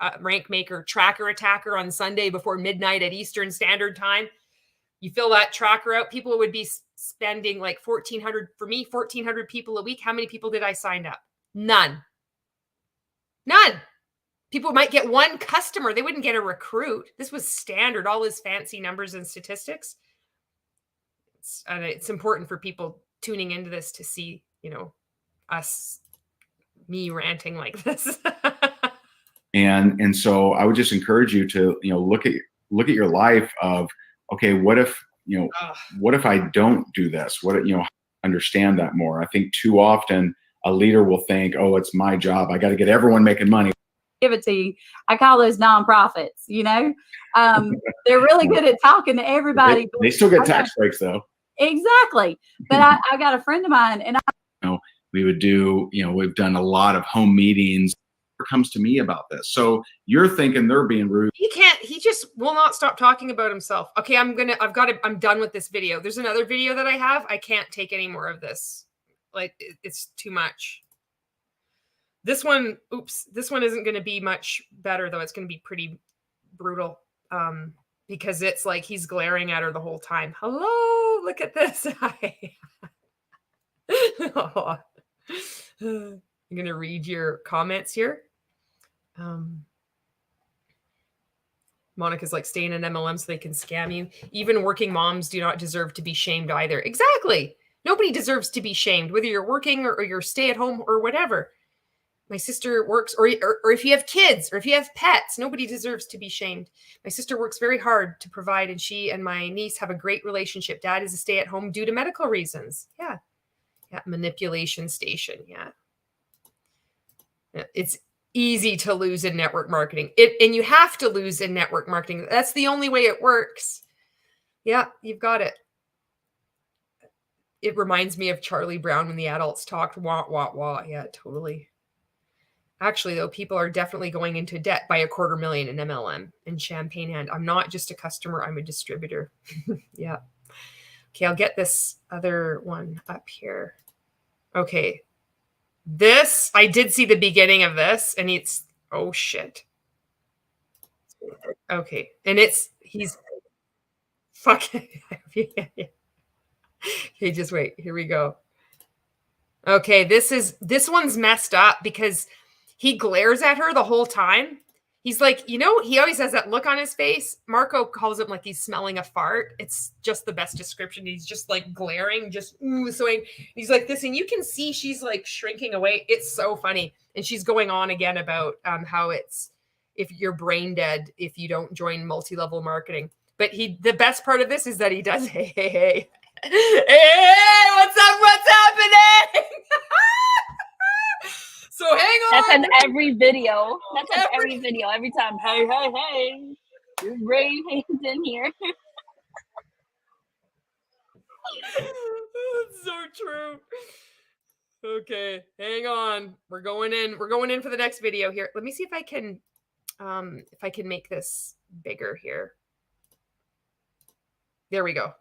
maker tracker attacker on Sunday before midnight at Eastern Standard Time. You fill that tracker out. People would be spending like 1,400 for me, 1,400 people a week. How many people did I sign up? None. People might get one customer. They wouldn't get a recruit. This was standard, all his fancy numbers and statistics. It's important for people tuning into this to see, you know, me ranting like this. And so I would just encourage you to, you know, look at your life of, okay, what if I don't do this? What, you know, understand that more. I think too often a leader will think, oh, it's my job. I got to get everyone making money. Give it to you. I call those nonprofits, you know, they're really good at talking to everybody. They still get tax breaks though. Exactly. But I got a friend of mine, and we would do, you know, we've done a lot of home meetings. Comes to me about this. So you're thinking they're being rude. He just will not stop talking about himself. Okay, I'm done with this video. There's another video that I have. I can't take any more of this. Like, it's too much. This one isn't going to be much better though. It's going to be pretty brutal. Because it's like he's glaring at her the whole time. Hello, look at this. Oh. I'm going to read your comments here. Monica's like, stay in an MLM so they can scam you. Even working moms do not deserve to be shamed either. Exactly. Nobody deserves to be shamed, whether you're working or you're stay at home or whatever. My sister works, or if you have kids, or if you have pets, nobody deserves to be shamed. My sister works very hard to provide, and she and my niece have a great relationship. Dad is a stay-at-home due to medical reasons. Yeah. Manipulation station. Yeah. It's easy to lose in network marketing. And you have to lose in network marketing. That's the only way it works. Yeah, you've got it. It reminds me of Charlie Brown when the adults talked. Wah, wah, wah. Yeah, totally. Actually, though, people are definitely going into debt by $250,000 in MLM and Champagne Hand. I'm not just a customer, I'm a distributor. Yeah. Okay, I'll get this other one up here. Okay. This, I did see the beginning of this, and it's, oh shit. Okay. And he's fucking. Okay, just wait. Here we go. Okay, this one's messed up because he glares at her the whole time. He's like, he always has that look on his face. Marco calls him like he's smelling a fart. It's just the best description. He's just like glaring, just so he's like this, and you can see she's like shrinking away. It's so funny. And she's going on again about how it's if you're brain dead if you don't join multi-level marketing. But the best part of this is that he does, hey, hey, what's up? What's happening? So hang on. That's in every video. That's in every video. Every time. Hey, hey, hey. Ray Higdon here. That's so true. Okay, hang on. We're going in. We're going in for the next video here. Let me see if I can make this bigger here. There we go.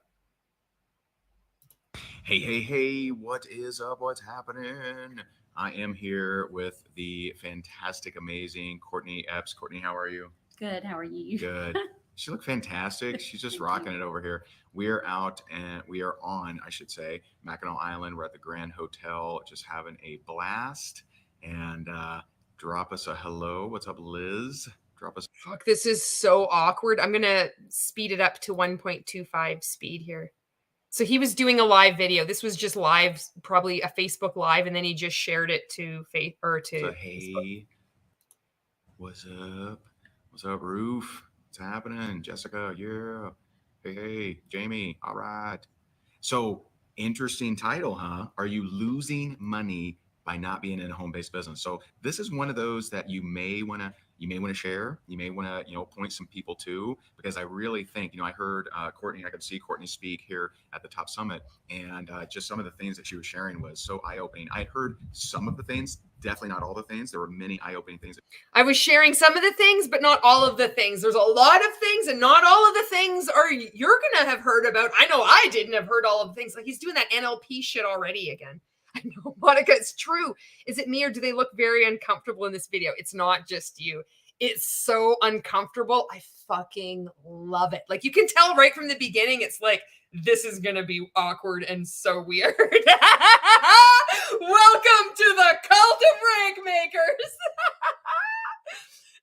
Hey, hey, hey, what is up? What's happening? I am here with the fantastic, amazing Courtney Epps. Courtney, how are you? Good. How are you? Good. She looks fantastic. She's just rocking it over here. We are out and we are on, I should say, Mackinac Island. We're at the Grand Hotel, just having a blast. And drop us a hello. What's up, Liz? Drop us. Fuck, this is so awkward. I'm going to speed it up to 1.25 speed here. So he was doing a live video. This was just live, probably a Facebook Live, and then he just shared it to hey, Facebook. What's up? What's up, Roof? What's happening? Jessica, yeah. Hey, Jamie, all right. So, interesting title, huh? Are you losing money by not being in a home-based business? So this is one of those that you may want to share. You may want to, point some people to, because I really think, I heard Courtney, I could see Courtney speak here at the Top Summit, and just some of the things that she was sharing was so eye-opening. I heard some of the things, definitely not all the things. There were many eye-opening things. I was sharing some of the things, but not all of the things. There's a lot of things, and not all of the things you're going to have heard about. I know I didn't have heard all of the things. Like, he's doing that NLP shit already again. I know, Monica, it's true. Is it me, or do they look very uncomfortable in this video? It's not just you. It's so uncomfortable. I fucking love it. Like, you can tell right from the beginning, it's like, this is going to be awkward and so weird. Welcome to the Cult of Rank Makers.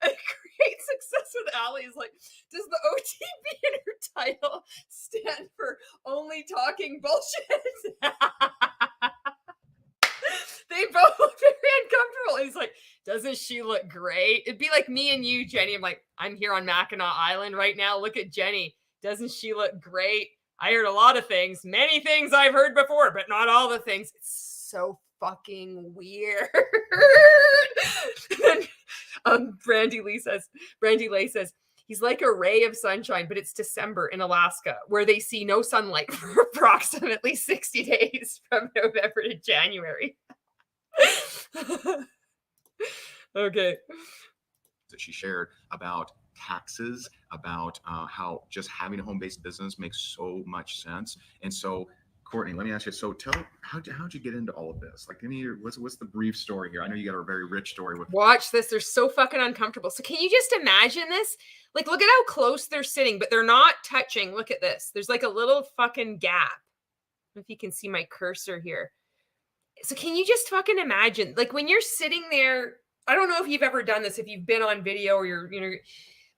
A great success with Allie is like, does the OTB in her title stand for only talking bullshit? They both look very uncomfortable. And he's like, doesn't she look great? It'd be like me and you, Jenny. I'm like, I'm here on Mackinac Island right now. Look at Jenny. Doesn't she look great? I heard a lot of things, many things I've heard before, but not all the things. It's so fucking weird. And Brandy Lee says, he's like a ray of sunshine, but it's December in Alaska, where they see no sunlight for approximately 60 days from November to January. Okay. That she shared about taxes, about how just having a home-based business makes so much sense. And so, Courtney, let me ask you. So, how'd you get into all of this? Like, what's the brief story here? I know you got a very rich story with. Watch this. They're so fucking uncomfortable. So, can you just imagine this? Like, look at how close they're sitting, but they're not touching. Look at this. There's like a little fucking gap. I don't know if you can see my cursor here. So, can you just fucking imagine, like, when you're sitting there? I don't know if you've ever done this, if you've been on video or you're,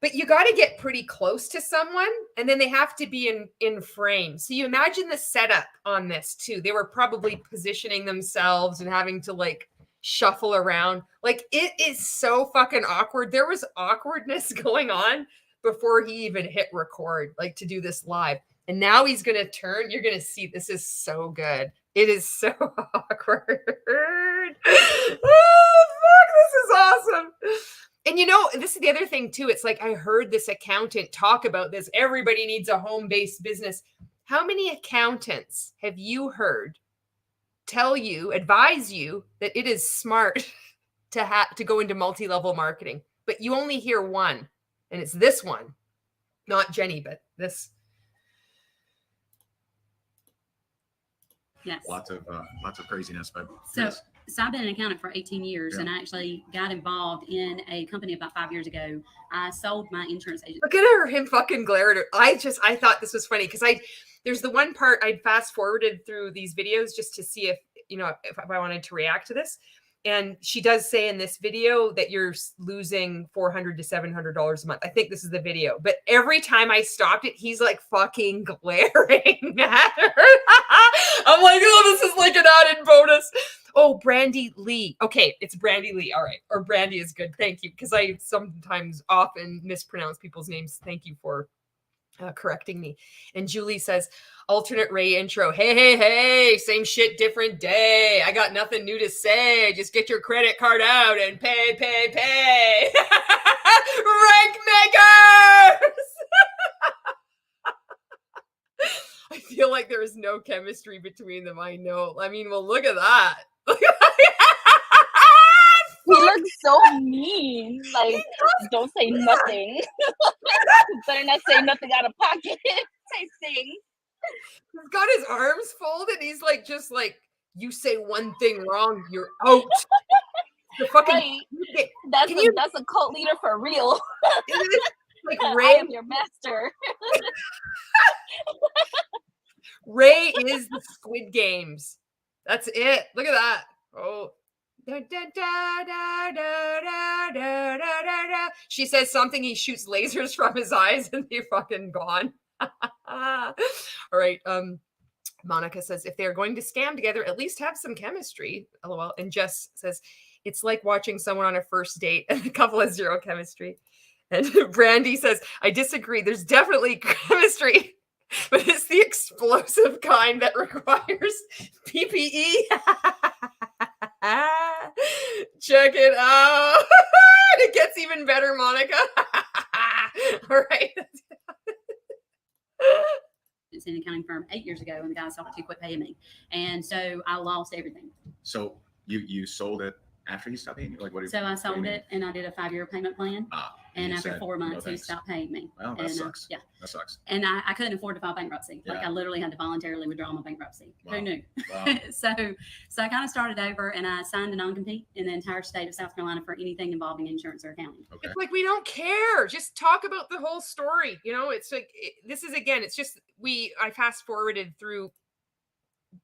but you got to get pretty close to someone, and then they have to be in frame. So you imagine the setup on this too. They were probably positioning themselves and having to like shuffle around. Like, it is so fucking awkward. There was awkwardness going on before he even hit record, like, to do this live. And now he's going to turn. You're going to see, this is so good. It is so awkward. Oh, fuck, this is awesome. And this is the other thing too. It's like, I heard this accountant talk about this. Everybody needs a home-based business. How many accountants have you heard advise you that it is smart to go into multi-level marketing, but you only hear one, and it's this one, not Jenny, but this. Yes. Lots of craziness, but So I've been an accountant for 18 years, and I actually got involved in a company about 5 years ago. I sold my insurance agent. Look at him fucking glare at her. I thought this was funny because there's the one part I'd fast forwarded through these videos just to see if I wanted to react to this. And she does say in this video that you're losing $400 to $700 a month. I think this is the video. But every time I stopped it, he's like fucking glaring at her. I'm like, oh, this is like an added bonus. Oh, Brandy Lee. Okay, it's Brandy Lee. All right. Or Brandy is good. Thank you. Because I sometimes often mispronounce people's names. Thank you for correcting me. And Julie says, alternate Ray intro. Hey, same shit, different day. I got nothing new to say. Just get your credit card out and pay. Rank makers! I feel like there is no chemistry between them. I know. I mean, well, look at that. He looks so mean. Like, don't say nothing. Better not say nothing out of pocket type thing. He's got his arms folded. He's like, just like, you say one thing wrong, you're out. The fucking right. That's a cult leader for real. Like I Ray, am your master. Ray is the Squid Games. That's it. Look at that. Oh. Da, da, da, da, da, da, da, da, da. She says something, he shoots lasers from his eyes and they're fucking gone. All right. Monica says, if they're going to scam together, at least have some chemistry. LOL. And Jess says, it's like watching someone on a first date and the couple has zero chemistry. And Brandy says, I disagree. There's definitely chemistry, but it's the explosive kind that requires PPE. Check it out. It gets even better, Monica. All right. It's an accounting firm 8 years ago, and the guy sold it to quit paying me, and so I lost everything. So you sold it after he stopped paying you? Like what? So I sold it, and I did a 5-year payment plan. And after said, 4 months, no, he stopped paying me. Well, that sucks. Yeah, that sucks. And I couldn't afford to file bankruptcy. Yeah. Like I literally had to voluntarily withdraw my bankruptcy. Wow. Who knew? Wow. So I kind of started over, and I signed a non-compete in the entire state of South Carolina for anything involving insurance or accounting. Okay. It's like, we don't care. Just talk about the whole story. You know, it's like, this is, again, it's just, I fast forwarded through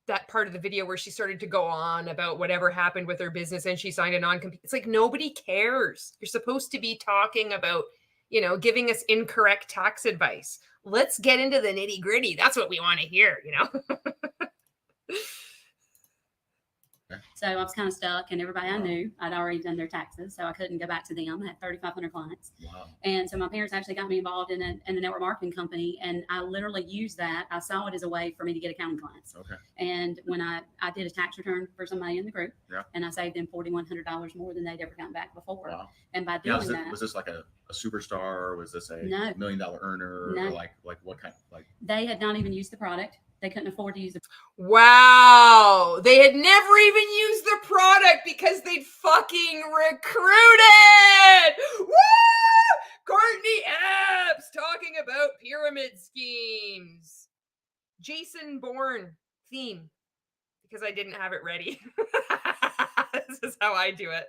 that part of the video where she started to go on about whatever happened with her business and she signed a non-compete. It's like, nobody cares. You're supposed to be talking about, giving us incorrect tax advice. Let's get into the nitty gritty. That's what we want to hear, So I was kind of stuck, and everybody I knew, I'd already done their taxes, so I couldn't go back to them. I had 3,500 clients. Wow. And so my parents actually got me involved in a network marketing company, and I literally used that. I saw it as a way for me to get accounting clients. Okay. And when I did a tax return for somebody in the group, Yeah. and I saved them $4,100 more than they'd ever gotten back before. Wow. And by doing Was this like a superstar, or was this a No. $1 million earner? No. Or like what kind? Like they had not even used the product. They couldn't afford to use the Wow. They had never even used the product because they'd fucking recruited. Woo! Courtney Epps talking about pyramid schemes. Jason Bourne theme, because I didn't have it ready. This is how I do it.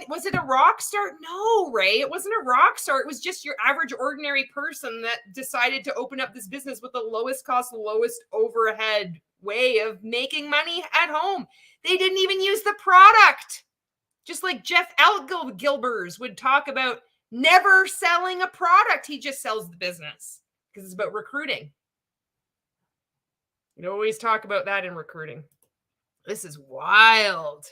Was it a rock star? No, Ray, it wasn't a rock star. It was just your average ordinary person that decided to open up this business with the lowest cost, lowest overhead way of making money at home. They didn't even use the product. Just like Jeff Gilbers would talk about never selling a product. He just sells the business because it's about recruiting. You always talk about that in recruiting. This is wild.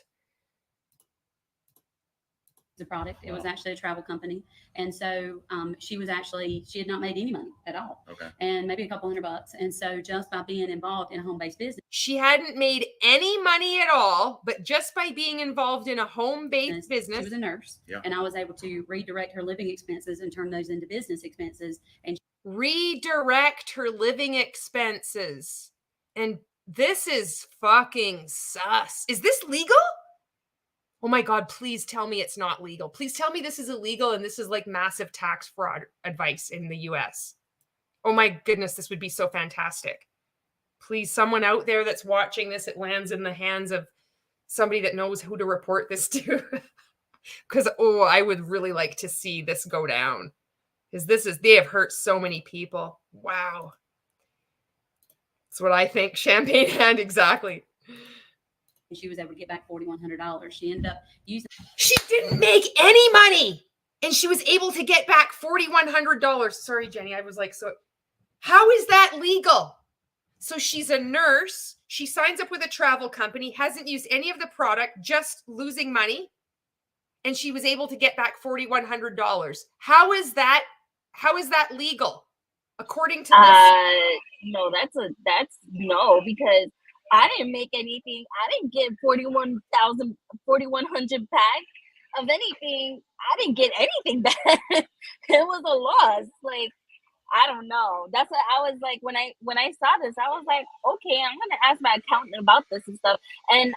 the product. It was actually a travel company. And so she had not made any money at all. Okay. And maybe a couple $100. And so just by being involved in a home-based business. She hadn't made any money at all, but just by being involved in a home-based business. She was a nurse. Yeah. And I was able to redirect her living expenses and turn those into business expenses. And redirect her living expenses and This is fucking sus. Is this legal? Oh my God, please tell me it's not legal. Please tell me this is illegal and this is like massive tax fraud advice in the US. Oh my goodness, this would be so fantastic. Please, someone out there that's watching this, it lands in the hands of somebody that knows who to report this to. Because, oh, I would really like to see this go down. Because they have hurt so many people. Wow. That's what I think. Champagne hand, exactly. She was able to get back $4,100. She ended up using. She didn't make any money, and she was able to get back $4,100. Sorry, Jenny. I was like, so how is that legal? So she's a nurse. She signs up with a travel company, hasn't used any of the product, just losing money, and she was able to get back $4,100. How is that legal? According to this? No, that's no, because I didn't make anything. I didn't get 4,100 back of anything. I didn't get anything back. It was a loss. Like, I don't know. That's what I was like when I saw this. I was like, okay, I'm gonna ask my accountant about this and stuff. And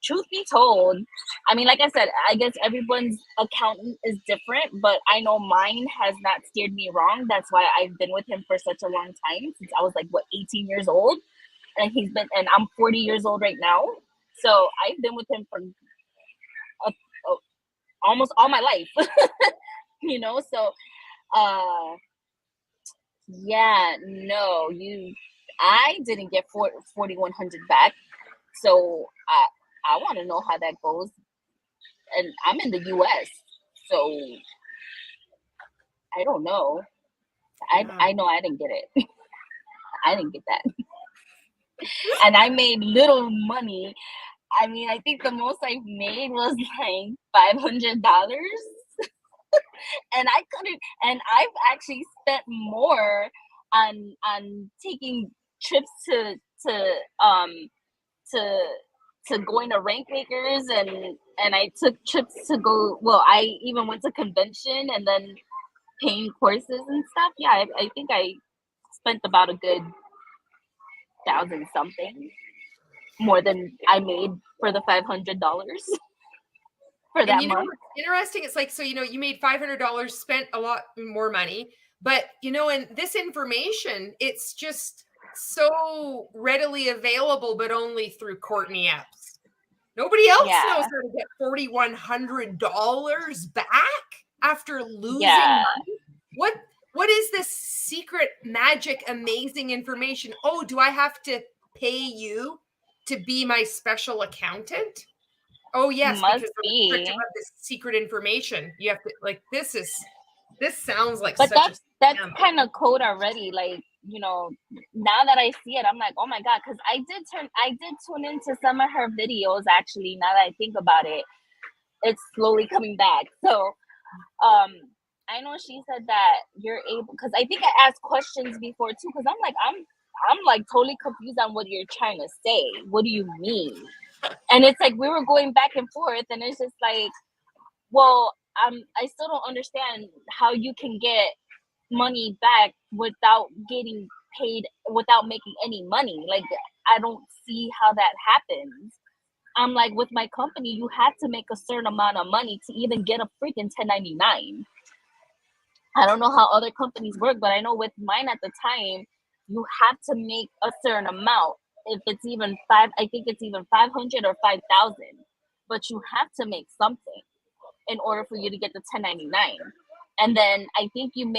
truth be told, I mean, like I said, I guess everyone's accountant is different, but I know mine has not steered me wrong. That's why I've been with him for such a long time, since I was like 18 years old. And and I'm 40 years old right now. So I've been with him for almost all my life, you know? So, yeah, no, I didn't get 4,100 back. So I want to know how that goes. And I'm in the US, so I don't know. I know I didn't get it. I didn't get that. And I made little money. I mean, I think the most I made was like $500. And I've actually spent more on taking trips to going to rank makers, and I took trips to go. Well, I even went to convention and then paying courses and stuff. Yeah, I think I spent about a good 1,000 something more than I made for the $500 for that you know month. what's interesting? It's like, so, you know, you made $500, spent a lot more money, but, you know, and this information, it's just so readily available, but only through Courtney Epps. Nobody else knows how to get $4,100 back after losing money. What is this secret, magic, amazing information? Oh, do I have to pay you to be my special accountant? Oh, yes, because you have this secret information. You have to, like, this sounds like but such that's kind of code already. Like, you know, now that I see it, I'm like, oh my God, because I did tune into some of her videos, actually. Now that I think about it, it's slowly coming back. So I know she said that you're able, because I think I asked questions before too, because I'm like totally confused on what you're trying to say. What do you mean? And it's like we were going back and forth, and it's just like, well, I still don't understand how you can get money back without getting paid, without making any money. Like, I don't see how that happens. I'm like, with my company, you have to make a certain amount of money to even get a freaking 1099. I don't know how other companies work, but I know with mine at the time, you have to make a certain amount. If it's even I think it's even 500 or 5,000, but you have to make something in order for you to get the 1099. And then I think you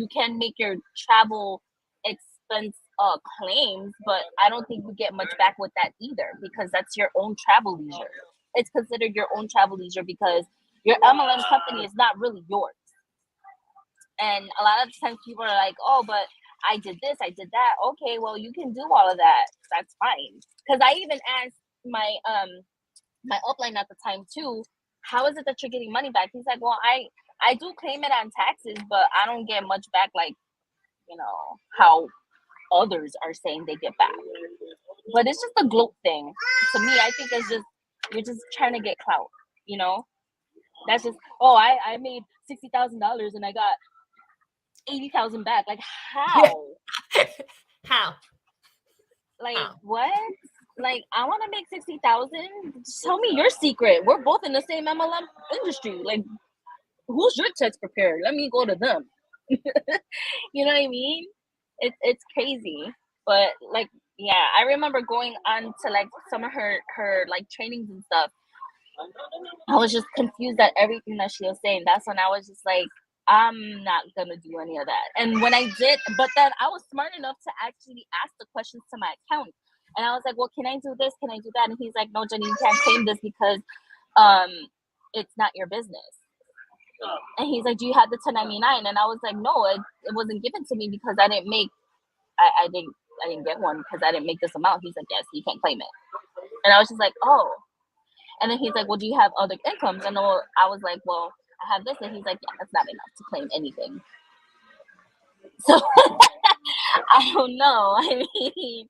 can make your travel expense claims, but I don't think you get much back with that either, because that's your own travel leisure. It's considered your own travel leisure because your MLM company is not really yours. And a lot of times people are like, oh, but I did this, I did that. Okay, well, you can do all of that. That's fine. Because I even asked my upline at the time too, how is it that you're getting money back? He's like, well, I do claim it on taxes, but I don't get much back, like, you know, how others are saying they get back. But it's just a gloat thing. To me, I think it's just, you're just trying to get clout, you know? That's just, oh, I made $60,000 and I got 80,000 back. Like, how? How? Like, Oh. what? Like, I want to make 60,000. Tell me your secret. We're both in the same MLM industry. Like, who's your text prepared? Let me go to them. You know what I mean? It's crazy. But like, yeah, I remember going on to like some of her like trainings and stuff. I was just confused at everything that she was saying. That's when I was just like, I'm not gonna do any of that. And when I did, but then I was smart enough to actually ask the questions to my accountant. And I was like, well, can I do this? Can I do that? And he's like, no, Jenny, you can't claim this because it's not your business. And he's like, do you have the 1099? And I was like, no, it wasn't given to me because I didn't get one because I didn't make this amount. He's like, yes, you can't claim it. And I was just like, oh. And then he's like, well, do you have other incomes? And I was like, well, I have this. And he's like, yeah, that's not enough to claim anything. So I don't know. I mean,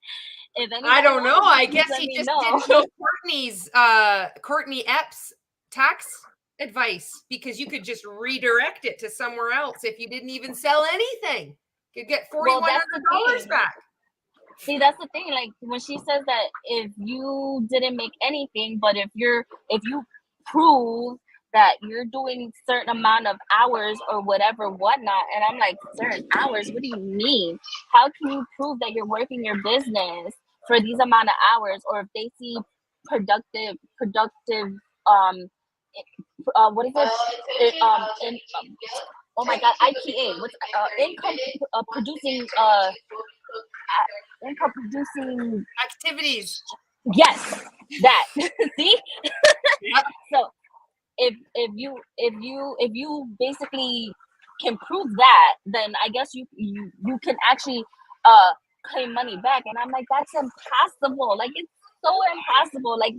if anyone I don't know. wants, I please guess let he me just know. didn't know Courtney Epps tax advice, because you could just redirect it to somewhere else if you didn't even sell anything. You could get $4,100 back. See, that's the thing. Like when she says that if you didn't make anything, but if you prove that you're doing certain amount of hours or whatever, whatnot, and I'm like, certain hours? What do you mean? How can you prove that you're working your business for these amount of hours? Or if they see productive, what is it? Oh my God, IPA. What's income producing? Income producing activities. Yes, that. See. Yep. So if you basically can prove that, then I guess you can actually claim money back. And I'm like, that's impossible. Like, it's so impossible. Like,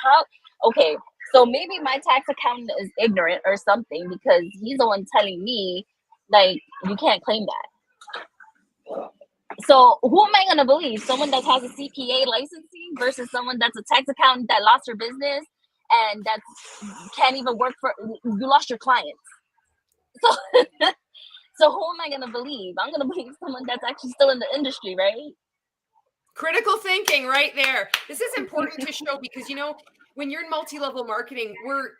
how? Okay, so maybe my tax accountant is ignorant or something, because he's the one telling me like you can't claim that. So who am I gonna believe? Someone that has a CPA licensing versus someone that's a tax accountant that lost her business and that can't even work for, you lost your clients. So so who am I gonna believe? I'm gonna believe someone that's actually still in the industry, right? Critical thinking right there. This is important to show because, you know, when you're in multi-level marketing,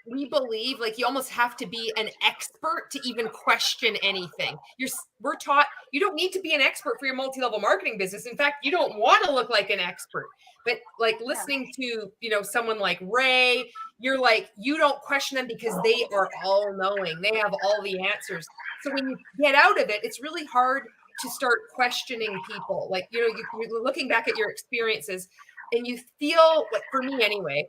we believe like you almost have to be an expert to even question anything. We're taught you don't need to be an expert for your multi-level marketing business. In fact, you don't want to look like an expert. But like listening to, you know, someone like Ray, you're like, you don't question them because they are all knowing. They have all the answers. So when you get out of it, it's really hard to start questioning people. Like, you know, you're looking back at your experiences and you feel like, for me anyway,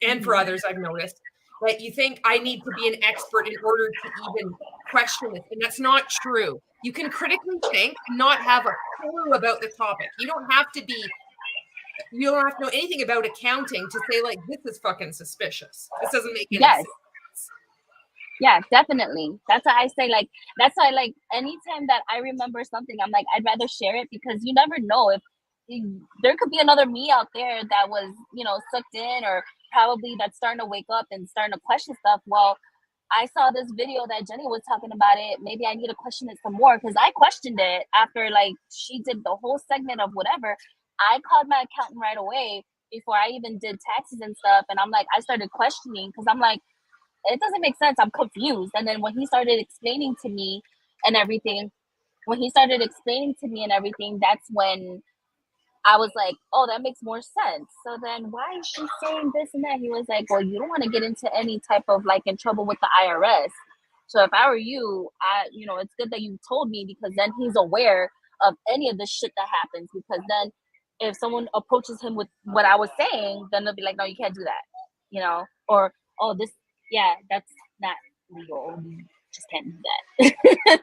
and for others, I've noticed that you think I need to be an expert in order to even question it. And that's not true. You can critically think and not have a clue about the topic. You don't have to know anything about accounting to say like, this is fucking suspicious. This doesn't make any sense. Yeah, definitely. That's why I say, like, that's why, like, anytime that I remember something, I'm like, I'd rather share it, because you never know if there could be another me out there that was, you know, sucked in, or probably that's starting to wake up and starting to question stuff. Well, I saw this video that Jenny was talking about it. Maybe I need to question it some more, because I questioned it after, like, she did the whole segment of whatever. I called my accountant right away before I even did taxes and stuff. And I'm like, I started questioning, because I'm like, it doesn't make sense. I'm confused. And then when he started explaining to me and everything, that's when I was like, oh, that makes more sense. So then why is she saying this and that? He was like, well, you don't want to get into any type of like in trouble with the IRS. So if I were you, it's good that you told me, because then he's aware of any of the shit that happens. Because then if someone approaches him with what I was saying, then they'll be like, no, you can't do that, you know, or, oh, this, yeah, that's not legal. You just can't do that.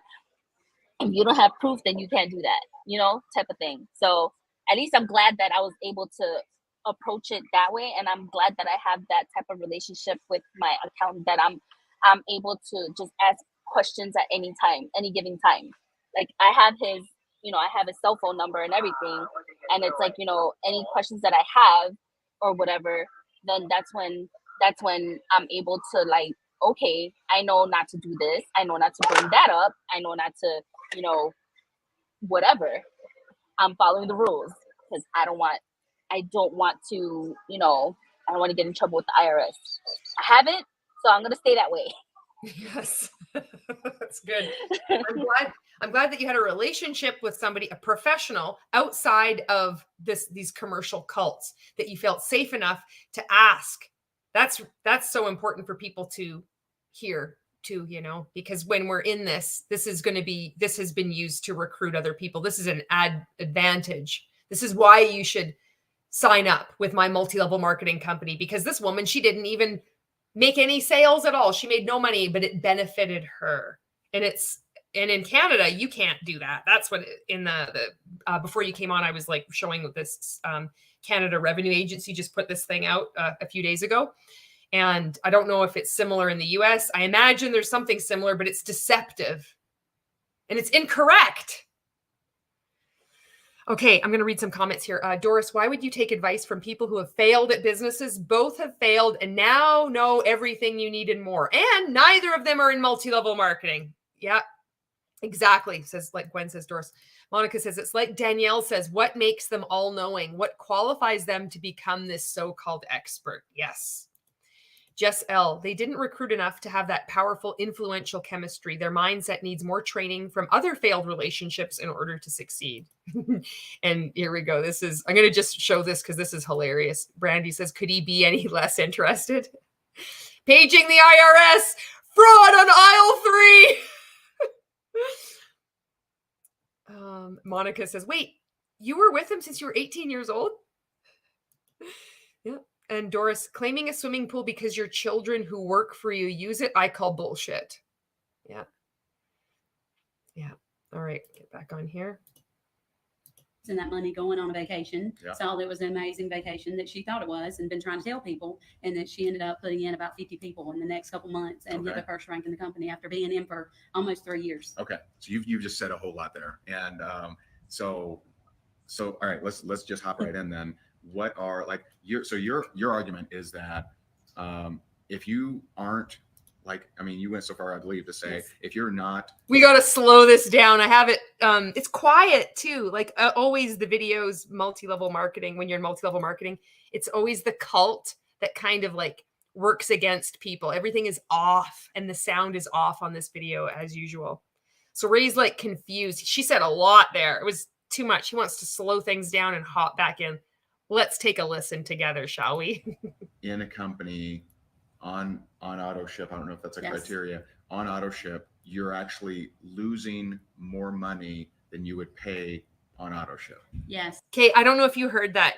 If you don't have proof, then you can't do that, you know, type of thing. So at least I'm glad that I was able to approach it that way. And I'm glad that I have that type of relationship with my accountant, that I'm able to just ask questions at any time, any given time. Like I have his cell phone number and everything. And it's like, you know, any questions that I have or whatever, then that's when I'm able to like, okay, I know not to do this. I know not to bring that up. I know not to, you know, whatever. I'm following the rules. because I don't want to, you know, I don't want to get in trouble with the IRS. I haven't, so I'm gonna stay that way. Yes, that's good. I'm glad that you had a relationship with somebody, a professional outside of these commercial cults, that you felt safe enough to ask. That's so important for people to hear too, you know, because when we're in this has been used to recruit other people. This is an advantage. This is why you should sign up with my multi-level marketing company, because this woman, she didn't even make any sales at all. She made no money, but it benefited her. And in Canada, you can't do that. That's what in the before you came on, I was like showing this Canada Revenue Agency just put this thing out a few days ago. And I don't know if it's similar in the US. I imagine there's something similar, but it's deceptive and it's incorrect. Okay, I'm going to read some comments here. Doris, why would you take advice from people who have failed at businesses? Both have failed and now know everything you need and more. And neither of them are in multi-level marketing. Yeah, exactly. Says, like Gwen says, Doris. Monica says, it's like Danielle says, what makes them all knowing? What qualifies them to become this so-called expert? Yes. Jess L. They didn't recruit enough to have that powerful, influential chemistry. Their mindset needs more training from other failed relationships in order to succeed. And here we go. I'm going to just show this because this is hilarious. Brandy says, could he be any less interested? Paging the IRS. Fraud on aisle 3. Monica says, wait, you were with him since you were 18 years old? Yeah. And Doris, claiming a swimming pool because your children who work for you use it, I call bullshit. Yeah. Yeah. All right. Get back on here. And that money going on a vacation. Yeah. Saw that was an amazing vacation that she thought it was and been trying to tell people. And that she ended up putting in about 50 people in the next couple months and hit the first rank in the company after being in for almost 3 years. Okay. So you've just said a whole lot there. And so all right, let's just hop right in then. What are like your argument is that if you aren't like, I mean, you went so far, I believe, to say, yes, if you're not, we got to slow this down. I have it. It's quiet too. Like always the videos, multi-level marketing, when you're in multi-level marketing, it's always the cult that kind of like works against people. Everything is off and the sound is off on this video as usual. So Ray's like confused. She said a lot there. It was too much. He wants to slow things down and hop back in. Let's take a listen together, shall we? In a company on auto ship, I don't know if that's a criteria, on auto ship, you're actually losing more money than you would pay on auto ship. Yes. Okay, I don't know if you heard that.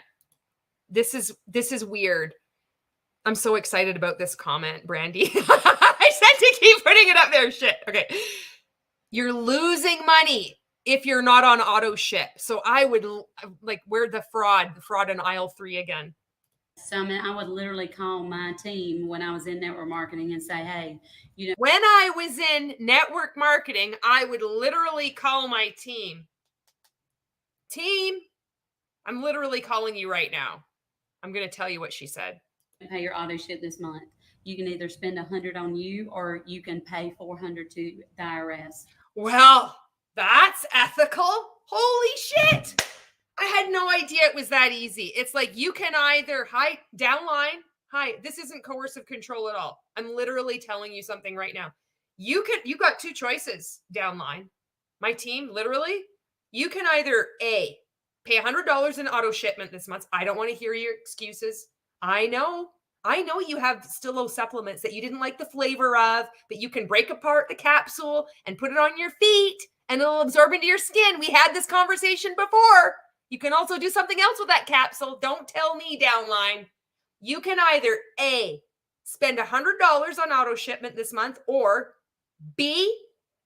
This is weird. I'm so excited about this comment, Brandy. I said to keep putting it up there. Shit. Okay. You're losing money if you're not on auto ship. So I would like, where the fraud on aisle 3 again. So I mean, I would literally call my team when I was in network marketing and say, hey, you know, when I was in network marketing, I would literally call my team. Team, I'm literally calling you right now. I'm going to tell you what she said. Pay your auto ship this month. You can either spend $100 on you or you can pay $400 to the IRS. Well, that's ethical. Holy shit. I had no idea it was that easy. It's like you can either downline. Hi, this isn't coercive control at all. I'm literally telling you something right now. You got 2 choices downline. My team, literally, you can either A, pay $100 in auto shipment this month. I don't want to hear your excuses. I know you have Stillo supplements that you didn't like the flavor of, but you can break apart the capsule and put it on your feet and it'll absorb into your skin. We had this conversation before. You can also do something else with that capsule. Don't tell me downline. You can either A, spend $100 on auto shipment this month, or B,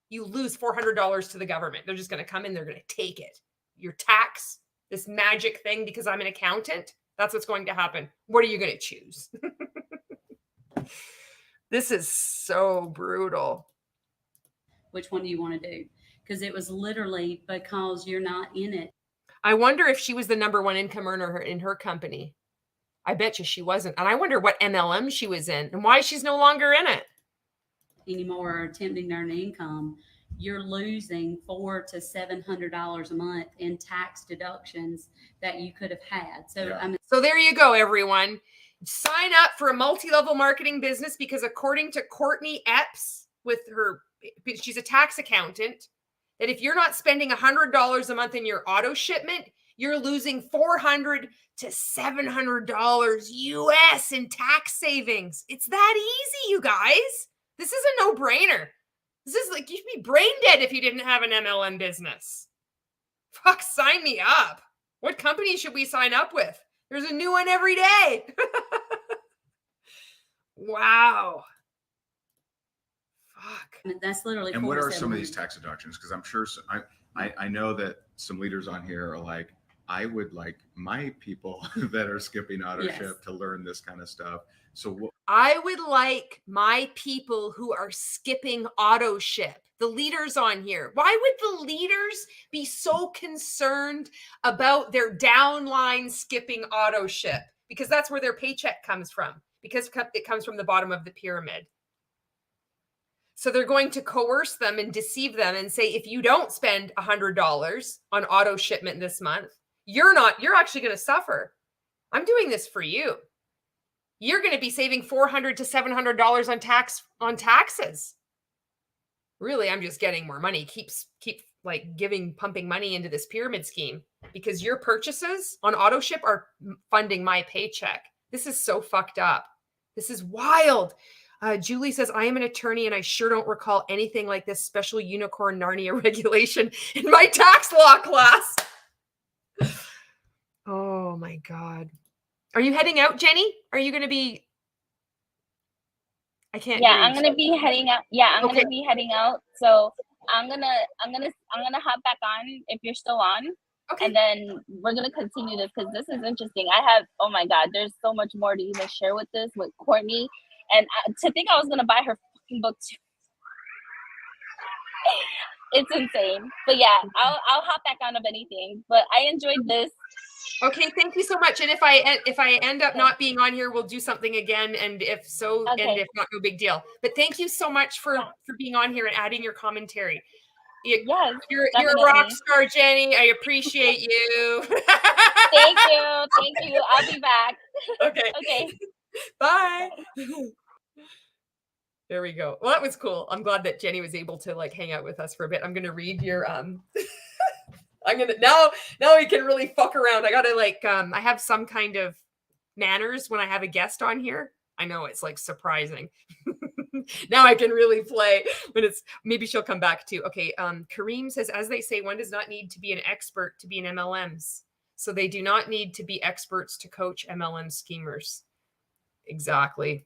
you lose $400 to the government. They're just going to come in. They're going to take it. Your tax, this magic thing, because I'm an accountant, that's what's going to happen. What are you going to choose? This is so brutal. Which one do you want to do? Because it was literally because you're not in it. I wonder if she was the #1 income earner in her company. I bet you she wasn't. And I wonder what MLM she was in and why she's no longer in it. Anymore, or attempting to earn income, you're losing $400 to $700 a month in tax deductions that you could have had. So, Yeah. I mean, So there you go, everyone. Sign up for a multi-level marketing business because according to Courtney Epps, she's a tax accountant, that if you're not spending $100 a month in your auto shipment, you're losing $400 to $700 US in tax savings. It's that easy, you guys. This is a no-brainer. This is like, you'd be brain dead if you didn't have an MLM business. Fuck, sign me up. What company should we sign up with? There's a new one every day. Wow. Fuck. that's literally. And what are some of $4,700. these tax deductions? Because I'm sure I know that some leaders on here are like, I would like my people that are skipping auto ship to learn this kind of stuff. So I would like my people who are skipping auto ship, the leaders on here. Why would the leaders be so concerned about their downline skipping auto ship? Because that's where their paycheck comes from, because it comes from the bottom of the pyramid. So they're going to coerce them and deceive them and say, if you don't spend $100 on auto shipment this month, you're actually going to suffer. I'm doing this for you. You're going to be saving $400 to $700 on taxes. Really, I'm just getting more money. Keep like pumping money into this pyramid scheme because your purchases on auto ship are funding my paycheck. This is so fucked up. This is wild. Julie says, I am an attorney and I sure don't recall anything like this special unicorn Narnia regulation in my tax law class. Oh my God. Are you heading out, Jenny? Are you going to be? I can't. Yeah, I'm gonna be heading out. Yeah, I'm Okay. gonna be heading out. So I'm gonna hop back on if you're still on. Okay. And then we're gonna continue this because this is interesting. Oh my God, there's so much more to even share with Courtney. And to think I was gonna buy her fucking book too. It's insane. But yeah, I'll hop back on if anything. But I enjoyed this. Okay, thank you so much. And if I end up not being on here, we'll do something again. And if so, and if not, no big deal. But thank you so much for being on here and adding your commentary. Yes, you're a rock star, Jenny. I appreciate you. Thank you. I'll be back. Okay. Bye. There we go. Well, that was cool. I'm glad that Jenny was able to like hang out with us for a bit. I'm gonna read your I'm gonna now we can really fuck around. I gotta I have some kind of manners when I have a guest on here. I know it's like surprising. Now I can really play when maybe she'll come back too. Okay. Kareem says, as they say, one does not need to be an expert to be an MLMs. So they do not need to be experts to coach MLM schemers. Exactly.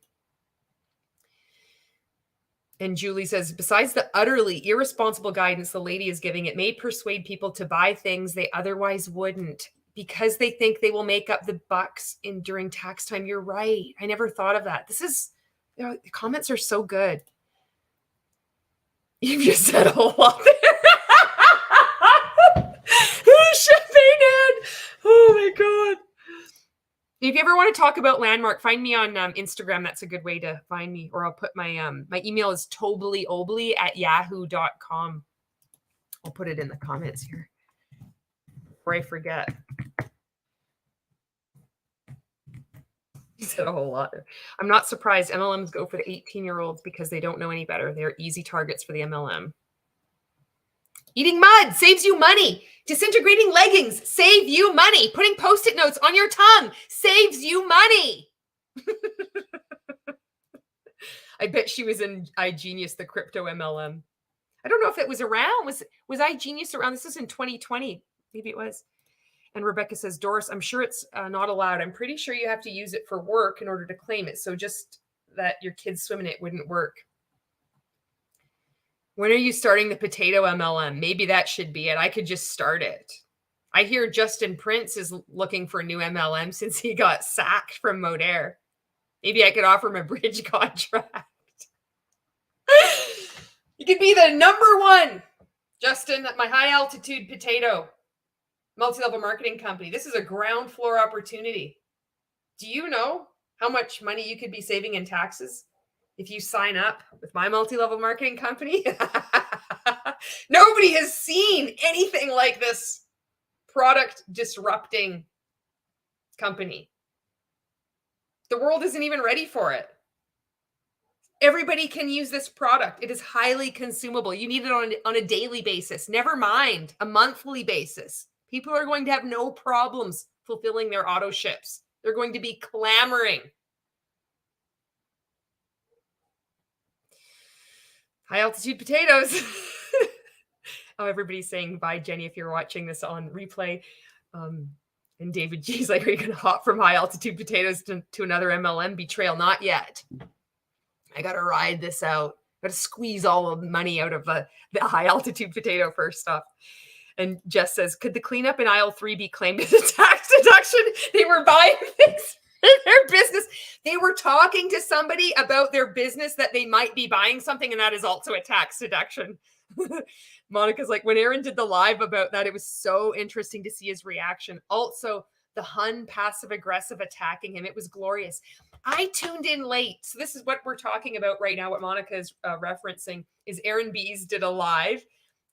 And Julie says, besides the utterly irresponsible guidance the lady is giving, it may persuade people to buy things they otherwise wouldn't because they think they will make up the bucks during tax time. You're right. I never thought of that. The comments are so good. You've just said a whole lot there. Champagne. Oh my God. If you ever want to talk about Landmark, find me on Instagram. That's a good way to find me. Or I'll put my email is toblyobley@yahoo.com. I'll put it in the comments here before I forget. You said a whole lot. I'm not surprised MLMs go for the 18-year-olds because they don't know any better. They're easy targets for the MLM. Eating mud saves you money. Disintegrating leggings save you money. Putting Post-it notes on your tongue saves you money. I bet she was in iGenius, the crypto MLM. I don't know if it was around. Was iGenius around? This was in 2020. Maybe it was. And Rebecca says, Doris, I'm sure it's not allowed. I'm pretty sure you have to use it for work in order to claim it. So just that your kids swim in it wouldn't work. When are you starting the potato MLM? Maybe that should be it. I could just start it. I hear Justin Prince is looking for a new MLM since he got sacked from Modair. Maybe I could offer him a bridge contract. You could be the number one, Justin, at my high altitude potato multi-level marketing company. This is a ground floor opportunity. Do you know how much money you could be saving in taxes if you sign up with my multi-level marketing company? Nobody has seen anything like this product disrupting company. The world isn't even ready for it. Everybody can use this product. It is highly consumable. You need it on a daily basis, never mind a monthly basis. People are going to have no problems fulfilling their auto ships. They're going to be clamoring. High altitude potatoes. Oh, everybody's saying bye, Jenny, if you're watching this on replay. And David G's like, are you going to hop from high altitude potatoes to another MLM betrayal? Not yet. I got to ride this out. Got to squeeze all of the money out of the high altitude potato first off. And Jess says, could the cleanup in aisle 3 be claimed as a tax deduction? They were buying things for their business. They were talking to somebody about their business that they might be buying something, and that is also a tax deduction. Monica's like, when Aaron did the live about that, it was so interesting to see his reaction. Also, the Hun passive aggressive attacking him. It was glorious. I tuned in late. So this is what we're talking about right now. What Monica is referencing is Aaron Bees did a live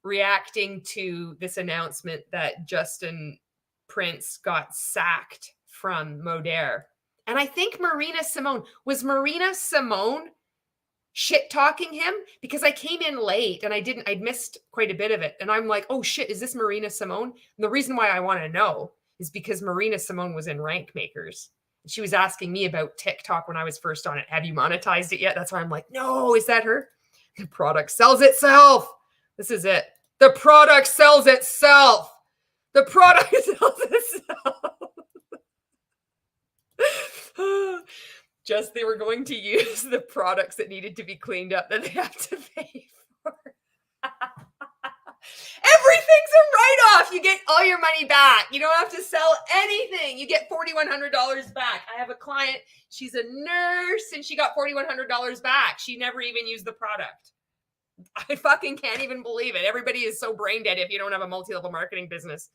reacting to this announcement that Justin Prince got sacked from Modere. And I think Marina Simone shit talking him? Because I came in late and I'd missed quite a bit of it. And I'm like, oh shit, is this Marina Simone? And the reason why I want to know is because Marina Simone was in Rank Makers. She was asking me about TikTok when I was first on it. Have you monetized it yet? That's why I'm like, no, is that her? The product sells itself. This is it. The product sells itself. The product sells itself. Just they were going to use the products that needed to be cleaned up that they have to pay for. Everything's a write-off. You get all your money back. You don't have to sell anything. You get $4,100 back. I have a client. She's a nurse and she got $4,100 back. She never even used the product. I fucking can't even believe it. Everybody is so brain dead if you don't have a multi-level marketing business.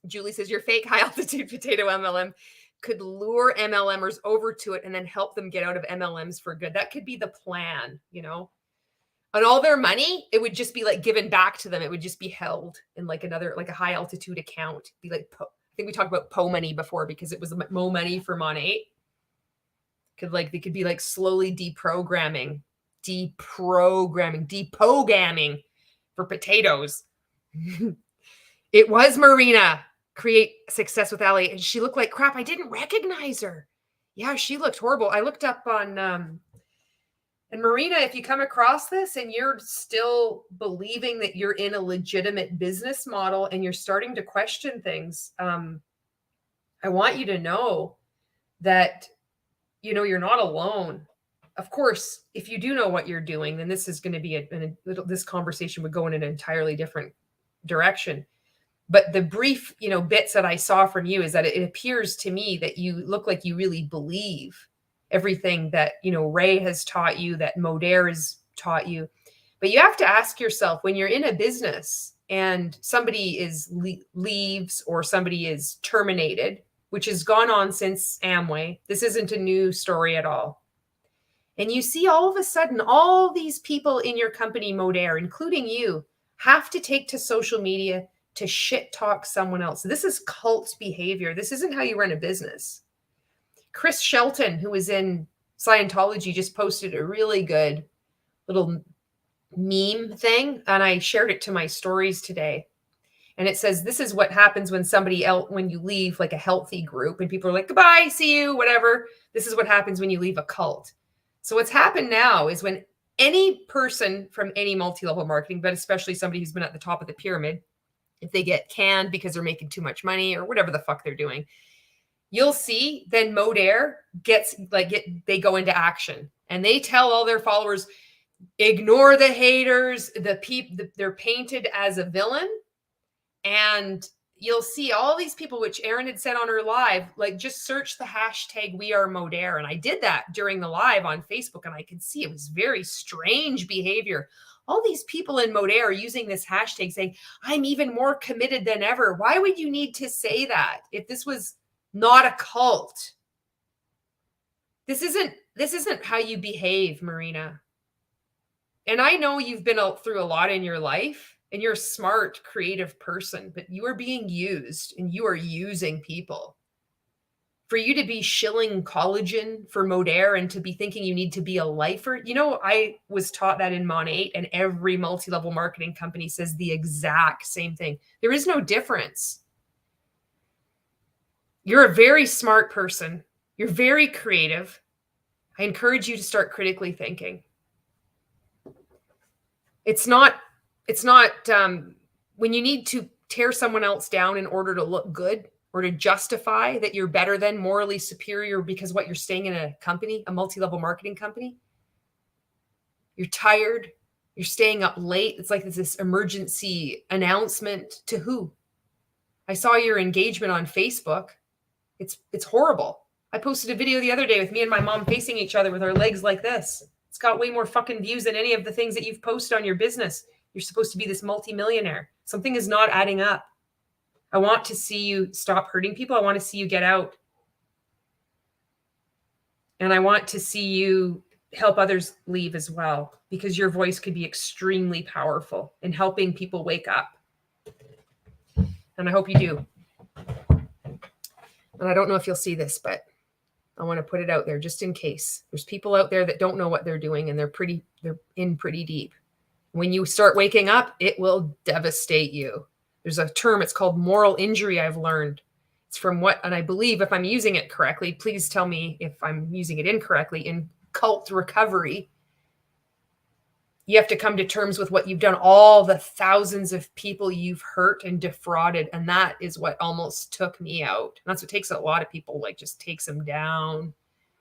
Julie says your fake high altitude potato MLM could lure MLMers over to it and then help them get out of MLMs for good. That could be the plan, you know? And all their money, it would just be like given back to them. It would just be held in like another, like a high altitude account. Be like, I think we talked about Poe money before because it was Mo money for Mon8. They could be like slowly deprogramming for potatoes. It was Marina. Create success with Ali. And she looked like crap. I didn't recognize her. Yeah, she looked horrible. I looked up on, and Marina, if you come across this and you're still believing that you're in a legitimate business model and you're starting to question things, I want you to know that, you know, you're not alone. Of course, if you do know what you're doing, then this is going to be this conversation would go in an entirely different direction. But the brief, you know, bits that I saw from you is that it appears to me that you look like you really believe everything that, you know, Ray has taught you, that Modere has taught you. But you have to ask yourself, when you're in a business and somebody leaves or somebody is terminated, which has gone on since Amway, this isn't a new story at all. And you see all of a sudden, all these people in your company, Modere, including you, have to take to social media to shit talk someone else. This is cult behavior. This isn't how you run a business. Chris Shelton, who was in Scientology, just posted a really good little meme thing, and I shared it to my stories today. And it says, this is what happens when when you leave like a healthy group and people are like, goodbye, see you, whatever. This is what happens when you leave a cult. So what's happened now is when any person from any multi-level marketing, but especially somebody who's been at the top of the pyramid, if they get canned because they're making too much money or whatever the fuck they're doing, you'll see then Modere they go into action and they tell all their followers, ignore the haters, they're painted as a villain. And you'll see all these people, which Erin had said on her live, like just search the hashtag We Are Modere. And I did that during the live on Facebook and I could see it was very strange behavior. All these people in Modere are using this hashtag saying, I'm even more committed than ever. Why would you need to say that if this was not a cult? This isn't how you behave, Marina. And I know you've been through a lot in your life, and you're a smart, creative person, but you are being used, and you are using people. For you to be shilling collagen for Modair and to be thinking you need to be a lifer. You know, I was taught that in Mon 8, and every multi-level marketing company says the exact same thing. There is no difference. You're a very smart person. You're very creative. I encourage you to start critically thinking. It's not when you need to tear someone else down in order to look good, or to justify that you're better than, morally superior because what you're staying in a company, a multi-level marketing company. You're tired. You're staying up late. It's like this emergency announcement to who? I saw your engagement on Facebook. It's horrible. I posted a video the other day with me and my mom facing each other with our legs like this. It's got way more fucking views than any of the things that you've posted on your business. You're supposed to be this multi-millionaire. Something is not adding up. I want to see you stop hurting people. I want to see you get out. And I want to see you help others leave as well, because your voice could be extremely powerful in helping people wake up. And I hope you do. And I don't know if you'll see this, but I want to put it out there just in case. There's people out there that don't know what they're doing, and they're in pretty deep. When you start waking up, it will devastate you. There's a term, it's called moral injury, I've learned. It's from what, and I believe if I'm using it correctly, please tell me if I'm using it incorrectly, in cult recovery. You have to come to terms with what you've done, all the thousands of people you've hurt and defrauded. And that is what almost took me out. And that's what takes a lot of people, like just takes them down,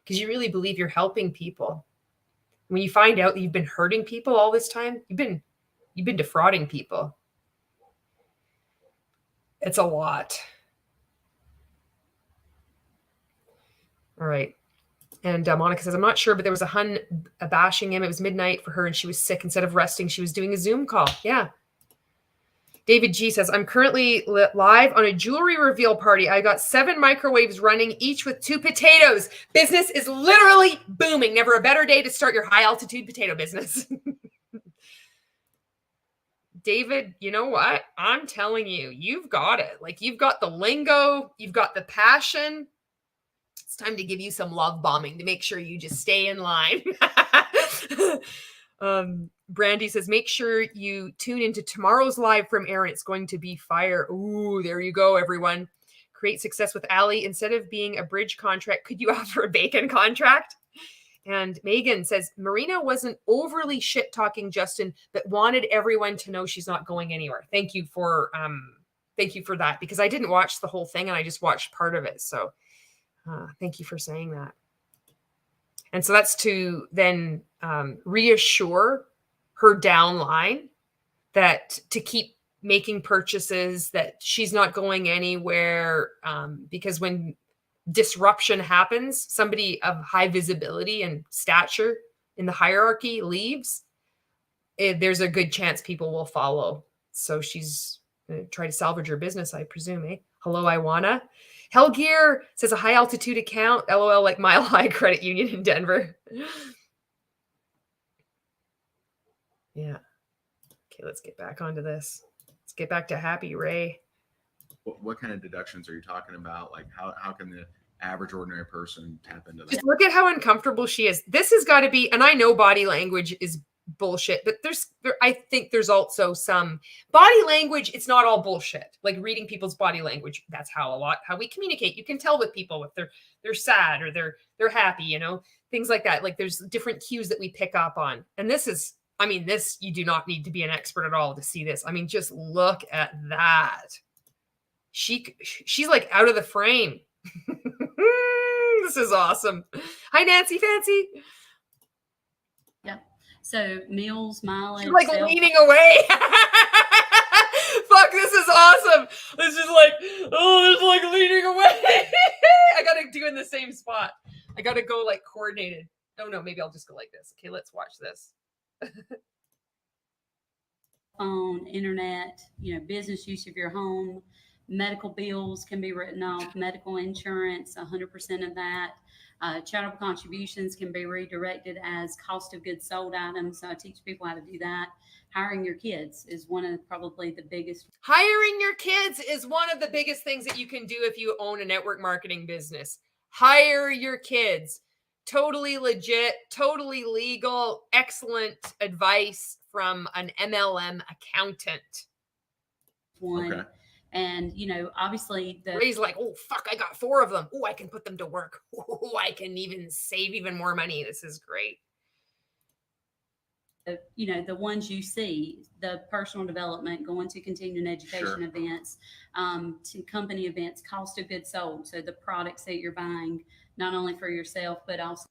because you really believe you're helping people. When you find out that you've been hurting people all this time, you've been defrauding people. It's a lot. All right. And Monica says, I'm not sure, but there was a Hun bashing him. It was midnight for her and she was sick. Instead of resting, she was doing a Zoom call. Yeah. David G says, I'm currently live on a jewelry reveal party. I got 7 microwaves running, each with 2 potatoes. Business is literally booming. Never a better day to start your high altitude potato business. David, you know what? I'm telling you, you've got it. Like, you've got the lingo, you've got the passion. It's time to give you some love bombing to make sure you just stay in line. Brandy says, make sure you tune into tomorrow's live from Aaron. It's going to be fire. Ooh, there you go, everyone. Create success with Allie. Instead of being a bridge contract, could you offer a bacon contract? And Megan says, Marina wasn't overly shit talking Justin, but wanted everyone to know she's not going anywhere. Thank you for that, because I didn't watch the whole thing and I just watched part of it. So thank you for saying that. And so that's to then reassure her downline that to keep making purchases, that she's not going anywhere, because when disruption happens, somebody of high visibility and stature in the hierarchy leaves, there's a good chance people will follow. So she's going to try to salvage her business, I presume, eh? Hello, Iwana. Hellgear says a high altitude account. LOL, like Mile High Credit Union in Denver. Yeah. Okay, let's get back onto this. Let's get back to Happy Ray. What kind of deductions are you talking about? Like how can the average ordinary person tap into that? Just look at how uncomfortable she is. This has got to be, and I know body language is bullshit, but I think there's also some body language. It's not all bullshit. Like reading people's body language. That's how we communicate. You can tell with people if they're sad or they're happy, you know, things like that. Like there's different cues that we pick up on. And this, you do not need to be an expert at all to see this. I mean, just look at that. She's like out of the frame. This is awesome. Hi, Nancy Fancy. Yep. So meals, mileage. She's like leaning away. Fuck, this is awesome. It's just like, it's like leaning away. I got to do in the same spot. I got to go like coordinated. Oh no, maybe I'll just go like this. Okay, let's watch this. Phone, internet, business use of your home, medical bills can be written off, medical insurance, 100% of that. Charitable contributions can be redirected as cost of goods sold items. So I teach people how to do that. Hiring your kids is one of probably the biggest. Hiring your kids is one of the biggest things that you can do if you own a network marketing business. Hire your kids. Totally legit, totally legal, excellent advice from an MLM accountant. One. Okay. And, obviously Ray's like, oh, fuck, I got 4 of them. Oh, I can put them to work. Oh, I can even save even more money. This is great. The ones you see, the personal development, going to continuing education events, to company events, cost of goods sold. So the products that you're buying, not only for yourself, but also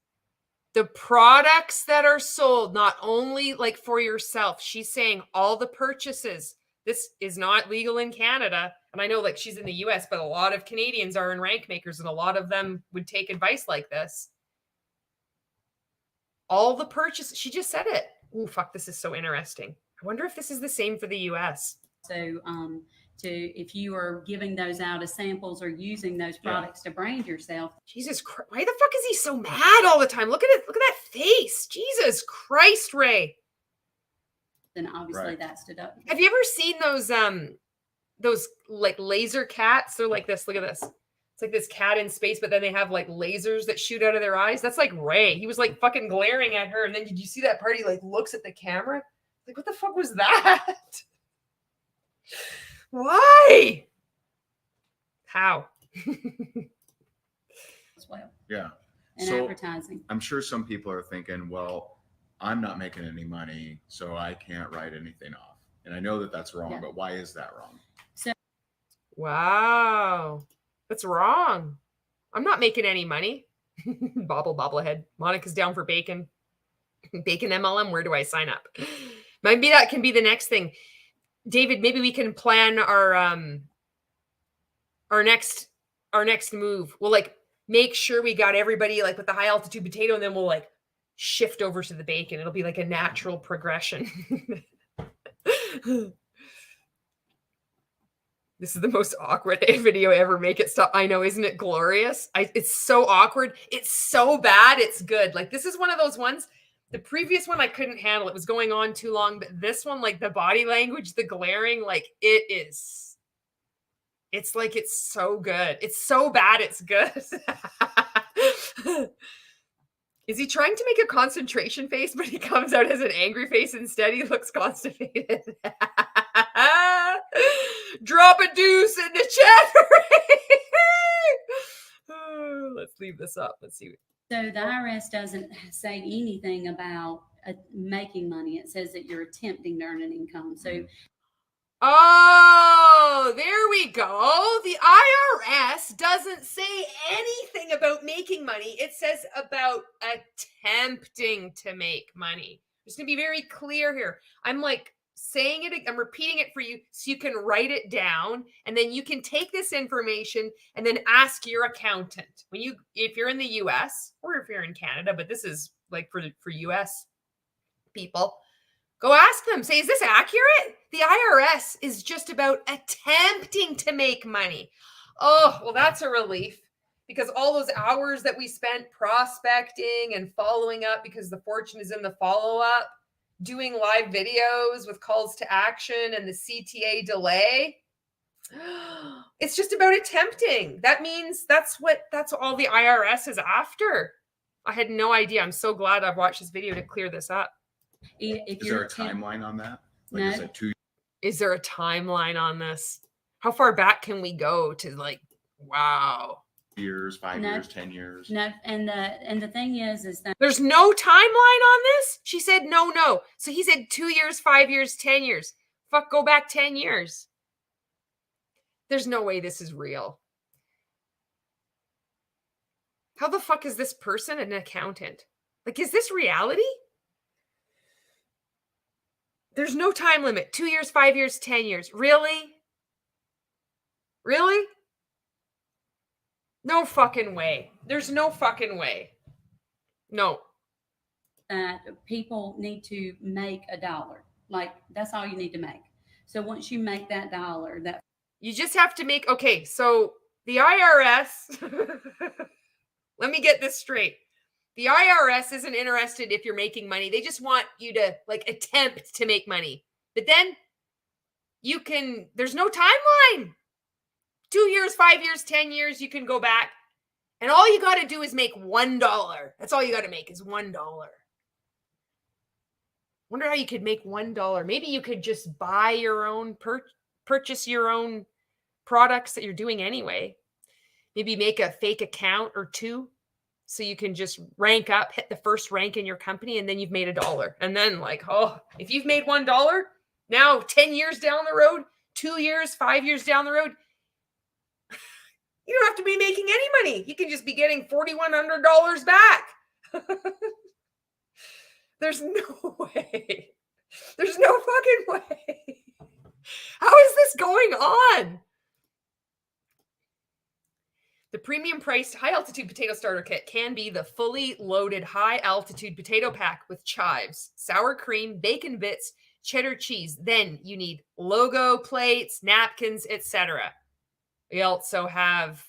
the products that are sold, not only like for yourself. She's saying all the purchases. This is not legal in Canada. And I know like she's in the US, but a lot of Canadians are in rank makers and a lot of them would take advice like this. All the purchases, she just said it. Oh, fuck, this is so interesting. I wonder if this is the same for the US. So if you are giving those out as samples or using those products to brand yourself. Jesus Christ, why the fuck is he so mad all the time? Look at it. Look at that face. Jesus Christ, Ray. Then obviously that's deductible. Have you ever seen those like laser cats? They're like this. Look at this. It's like this cat in space, but then they have like lasers that shoot out of their eyes. That's like Ray. He was like fucking glaring at her. And then did you see that part? He like looks at the camera. Like, what the fuck was that? Why? How? As well. Yeah. And So advertising. I'm sure some people are thinking, well, I'm not making any money, so I can't write anything off. And I know that that's wrong, but why is that wrong? Wow. That's wrong. I'm not making any money. Bobblehead. Monica's down for bacon. Bacon MLM. Where do I sign up? Maybe that can be the next thing. David, maybe we can plan our next move. We'll like make sure we got everybody like with the high altitude potato, and then we'll like shift over to the bacon. It'll be like a natural progression. This is the most awkward video ever. Make it stop. I know, isn't it glorious? It's so awkward. It's so bad. It's good. Like this is one of those ones. The previous one I couldn't handle. It was going on too long. But this one, like the body language, the glaring, like it is. It's like it's so good. It's so bad. It's good. Is he trying to make a concentration face, but he comes out as an angry face instead? He looks constipated. Drop a deuce in the chat. Let's leave this up. Let's see. So the IRS doesn't say anything about making money. It says that you're attempting to earn an income. So, oh, there we go. The IRS doesn't say anything about making money. It says about attempting to make money. Just gonna be very clear here. I'm like saying it, I'm repeating it for you so you can write it down, and then you can take this information and then ask your accountant. If you're in the US or if you're in Canada, but this is like for US people, go ask them, say, is this accurate? The IRS is just about attempting to make money. Oh, well, that's a relief, because all those hours that we spent prospecting and following up, because the fortune is in the follow-up, doing live videos with calls to action and the CTA delay. It's just about attempting. That means that's all the IRS is after. I had no idea. I'm so glad I've watched this video to clear this up. Is there a timeline on that? Like, No. is it 2 Is there a timeline on this? How far back can we go to like, wow. years, 5 No. years, 10 years? no, and the thing is that There's no timeline on this? She said no. So he said 2 years, 5 years, 10 years. Fuck, go back 10 years. There's no way this is real. How the fuck is this person an accountant? Like, is this reality? There's no time limit. 2 years, 5 years, 10 years. Really? Really? No fucking way. There's no fucking way. No. that people need to make $1. Like that's all you need to make. So once you make that $1, that You just have to make, okay, so the IRS, let me get this straight. The IRS isn't interested if you're making money. They just want you to like attempt to make money. But then you can, there's no timeline. 2 years, 5 years, 10 years, you can go back. And all you got to do is make $1. That's all you got to make is $1. Wonder how you could make $1. Maybe you could just buy your own, purchase your own products that you're doing anyway. Maybe make a fake account or two so you can just rank up, hit the first rank in your company, and then you've made $1. And then like, oh, if you've made $1, now 10 years down the road, 2 years, 5 years down the road, you don't have to be making any money. You can just be getting $4,100 back. There's no way. There's no fucking way. How is this going on? The premium priced high altitude potato starter kit can be the fully loaded high altitude potato pack with chives, sour cream, bacon bits, cheddar cheese. Then you need logo plates, napkins, etc. We also have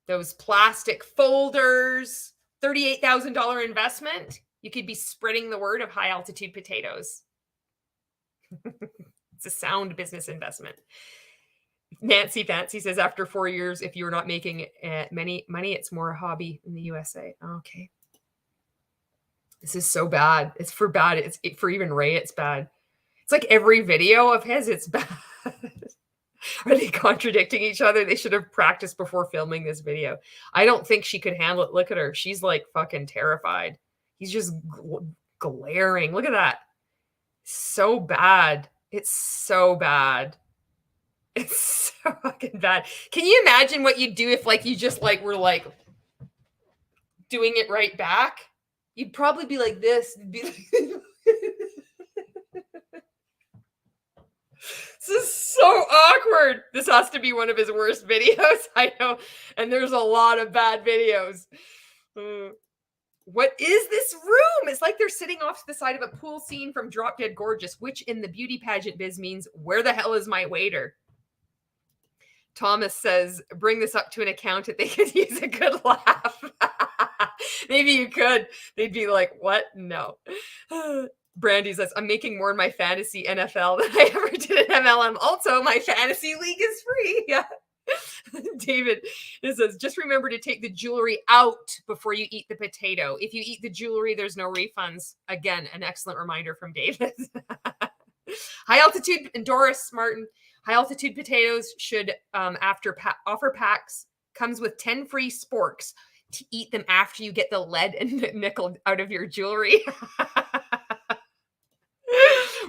those plastic folders, $38,000 investment. You could be spreading the word of high altitude potatoes. It's a sound business investment. Nancy Fancy says, after 4 years, if you're not making many money, it's more a hobby in the USA. Okay. This is so bad. It's for bad. It's for even Ray, it's bad. It's like every video of his, it's bad. Are they contradicting each other? They should have practiced before filming this video. I don't think she could handle it. Look at her. She's like fucking terrified. He's just glaring. Look at that. So bad. It's so bad. It's so fucking bad. Can you imagine what you'd do if like you just like were like doing it right back? You'd probably be like this. You'd be like, this is so awkward. This has to be one of his worst videos. I know. And there's a lot of bad videos. What is this room? It's like they're sitting off to the side of a pool scene from Drop Dead Gorgeous, which in the beauty pageant biz means, where the hell is my waiter? Thomas says, bring this up to an accountant. They could use a good laugh. Maybe you could. They'd be like, what? No. Brandy says, I'm making more in my fantasy NFL than I ever did in MLM. Also, my fantasy league is free. Yeah. David says, just remember to take the jewelry out before you eat the potato. If you eat the jewelry, there's no refunds. Again, an excellent reminder from David. High altitude, and Doris Martin, high altitude potatoes should, offer packs, comes with 10 free sporks to eat them after you get the lead and nickel out of your jewelry.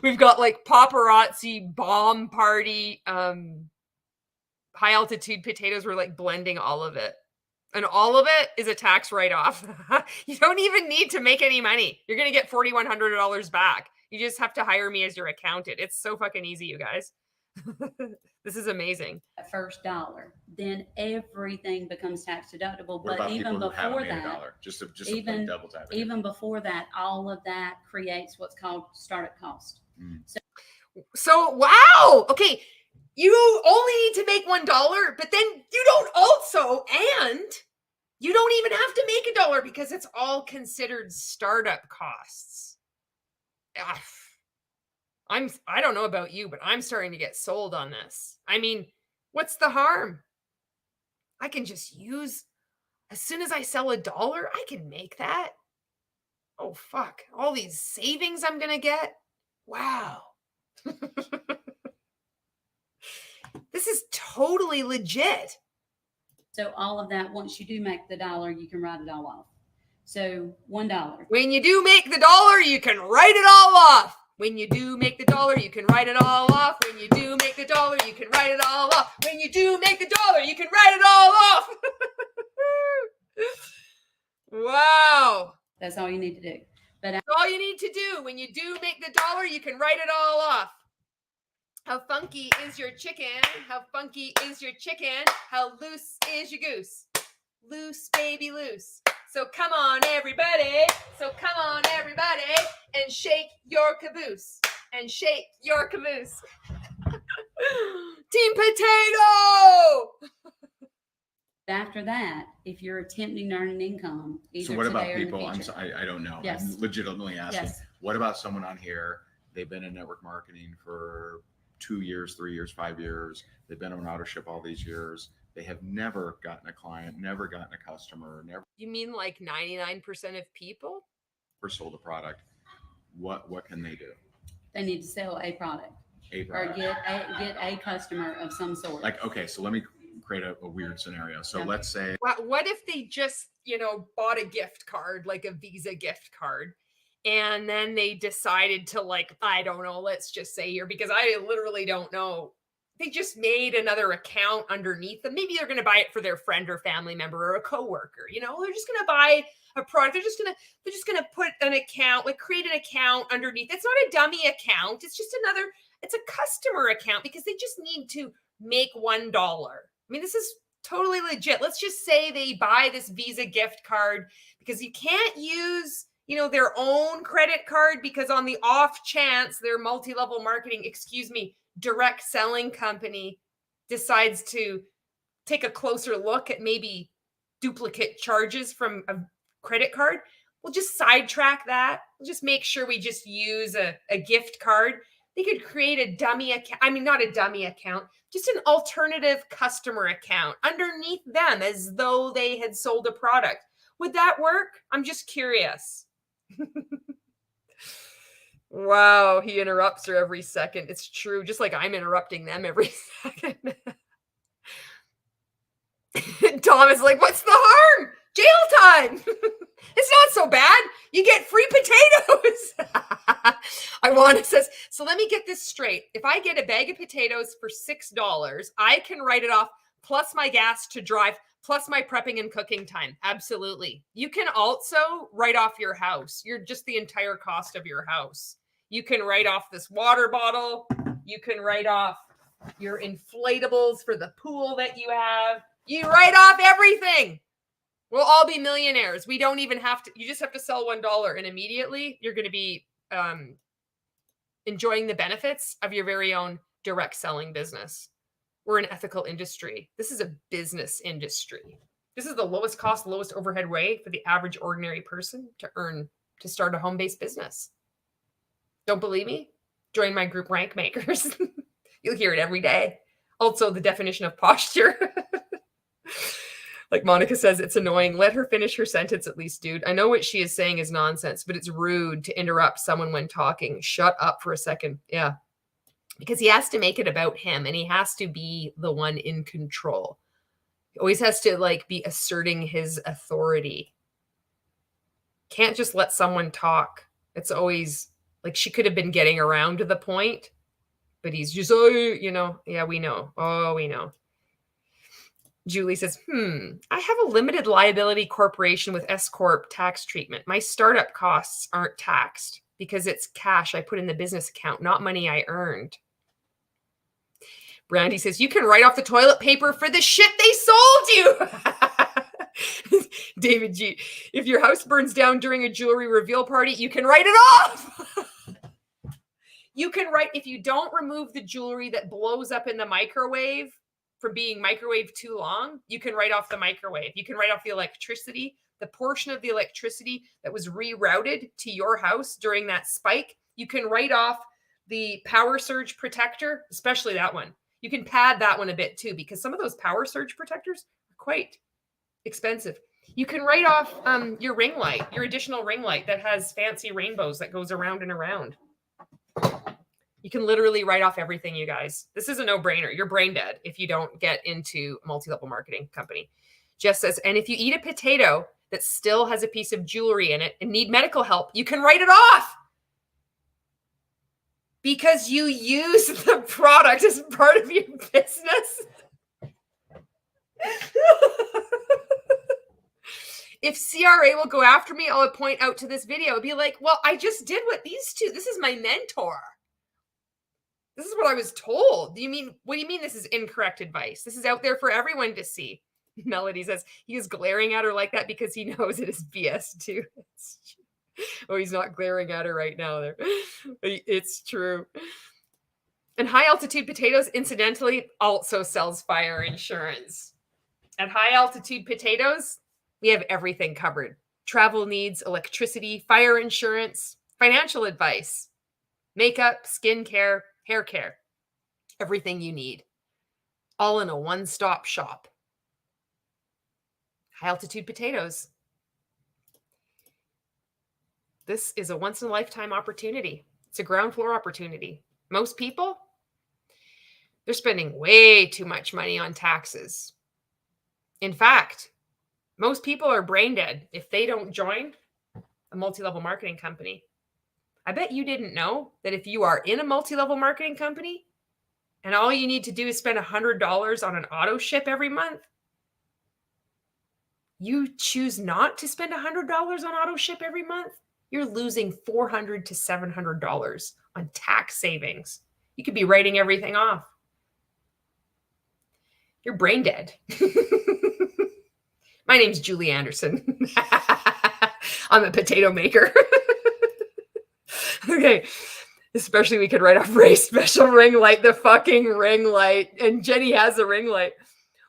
We've got like paparazzi, bomb party, high altitude potatoes. We're like blending all of it. And all of it is a tax write-off. You don't even need to make any money. You're going to get $4,100 back. You just have to hire me as your accountant. It's so fucking easy, you guys. This is amazing. That first dollar, then everything becomes tax deductible. What but about even people who haven't before made a that, dollar? Just even double tap it. even before that, all of that creates what's called startup cost. So wow. Okay. You only need to make $1, but then you don't also, and you don't even have to make $1 because it's all considered startup costs. Ugh. I don't know about you, but I'm starting to get sold on this. I mean, what's the harm? I can just use, as soon as I sell $1, I can make that. Oh, fuck. All these savings I'm going to get. Wow. This is totally legit. So all of that, once you do make the dollar, you can write it all off. So $1. When you do make the dollar, you can write it all off. When you do make the dollar, you can write it all off. When you do make the dollar, you can write it all off. When you do make the dollar, you can write it all off. Wow. That's all you need to do. But That's all you need to do. When you do make the dollar, you can write it all off. How funky is your chicken? How funky is your chicken? How loose is your goose? Loose, baby, loose. So come on, everybody. And shake your caboose. And shake your caboose. Team Potato. After that, if you're attempting to earn an income, either So what about today or in the people? I'm future. sorry, I don't know. Yes. I'm legitimately asking. Yes. What about someone on here? They've been in network marketing for 2 years, 3 years, 5 years. They've been on AutoShip all these years. They have never gotten a client, never gotten a customer, never You mean like 99% of people? sold a product. What can they do? They need to sell a product A or product. get a customer of some sort. Like, okay, so let me create a weird scenario. So Yeah. let's say What if they just, bought a gift card, like a Visa gift card, and then they decided to, like, I don't know, let's just say here, because I literally don't know. They just made another account underneath them. Maybe they're going to buy it for their friend or family member or a coworker. They're just going to buy a product. They're just going to put an account, like create an account underneath. It's not a dummy account. It's just it's a customer account because they just need to make $1. I mean, this is totally legit. Let's just say they buy this Visa gift card because you can't use, their own credit card, because on the off chance their multi-level marketing, direct selling company decides to take a closer look at maybe duplicate charges from a credit card, we'll just sidetrack that. We'll just make sure we just use a gift card. They could create a dummy account. I mean, not a dummy account, just an alternative customer account underneath them as though they had sold a product. Would that work? I'm just curious. Wow, he interrupts her every second. It's true, just like I'm interrupting them every second. Tom is like, what's the harm? Jail time. It's not so bad. You get free potatoes. Iwana says, so let me get this straight. If I get a bag of potatoes for $6, I can write it off plus my gas to drive, plus my prepping and cooking time. Absolutely. You can also write off your house. You're just the entire cost of your house. You can write off this water bottle. You can write off your inflatables for the pool that you have. You write off everything. We'll all be millionaires. We don't even have to. You just have to sell $1 and immediately you're going to be enjoying the benefits of your very own direct selling business. We're an ethical industry. This is a business industry. This is the lowest cost, lowest overhead way for the average ordinary person to start a home-based business. Don't believe me? Join my group, Rank Makers. You'll hear it every day. Also, the definition of posture. Like Monica says, it's annoying. Let her finish her sentence at least, dude. I know what she is saying is nonsense, but it's rude to interrupt someone when talking. Shut up for a second. Yeah. Because he has to make it about him and he has to be the one in control. He always has to be asserting his authority. Can't just let someone talk. It's always she could have been getting around to the point, but he's just, yeah, we know. Oh, we know. Julie says, I have a limited liability corporation with S-Corp tax treatment. My startup costs aren't taxed because it's cash I put in the business account, not money I earned. Brandy says, you can write off the toilet paper for the shit they sold you. David G, if your house burns down during a jewelry reveal party, you can write it off. You can write, if you don't remove the jewelry that blows up in the microwave for being microwaved too long, you can write off the microwave. You can write off the electricity, the portion of the electricity that was rerouted to your house during that spike. You can write off the power surge protector, especially that one. You can pad that one a bit too, because some of those power surge protectors are quite expensive. You can write off your ring light, your additional ring light that has fancy rainbows that goes around and around. You can literally write off everything, you guys. This is a no-brainer. You're brain dead if you don't get into a multi-level marketing company. Jess says, and if you eat a potato that still has a piece of jewelry in it and need medical help, you can write it off because you use the product as part of your business. If CRA will go after me, I'll point out to this video. It'll be like, well, I just did what these two, this is my mentor. This is what I was told. What do you mean this is incorrect advice? This is out there for everyone to see. Melody says he is glaring at her like that because he knows it is BS too. Oh, he's not glaring at her right now there. It's true. And High Altitude Potatoes, incidentally, also sells fire insurance. At High Altitude Potatoes, we have everything covered. Travel needs, electricity, fire insurance, financial advice, makeup, skincare, hair care, everything you need. All in a one-stop shop. High Altitude Potatoes. This is a once-in-a-lifetime opportunity. It's a ground floor opportunity. Most people, they're spending way too much money on taxes. In fact, most people are brain dead if they don't join a multi-level marketing company. I bet you didn't know that if you are in a multi-level marketing company and all you need to do is spend $100 on an auto ship every month, you choose not to spend $100 on auto ship every month, you're losing $400 to $700 on tax savings. You could be writing everything off. You're brain dead. My name's Julie Anderson. I'm a potato maker. Okay. Especially we could write off Ray's special ring light, the fucking ring light. And Jenny has a ring light.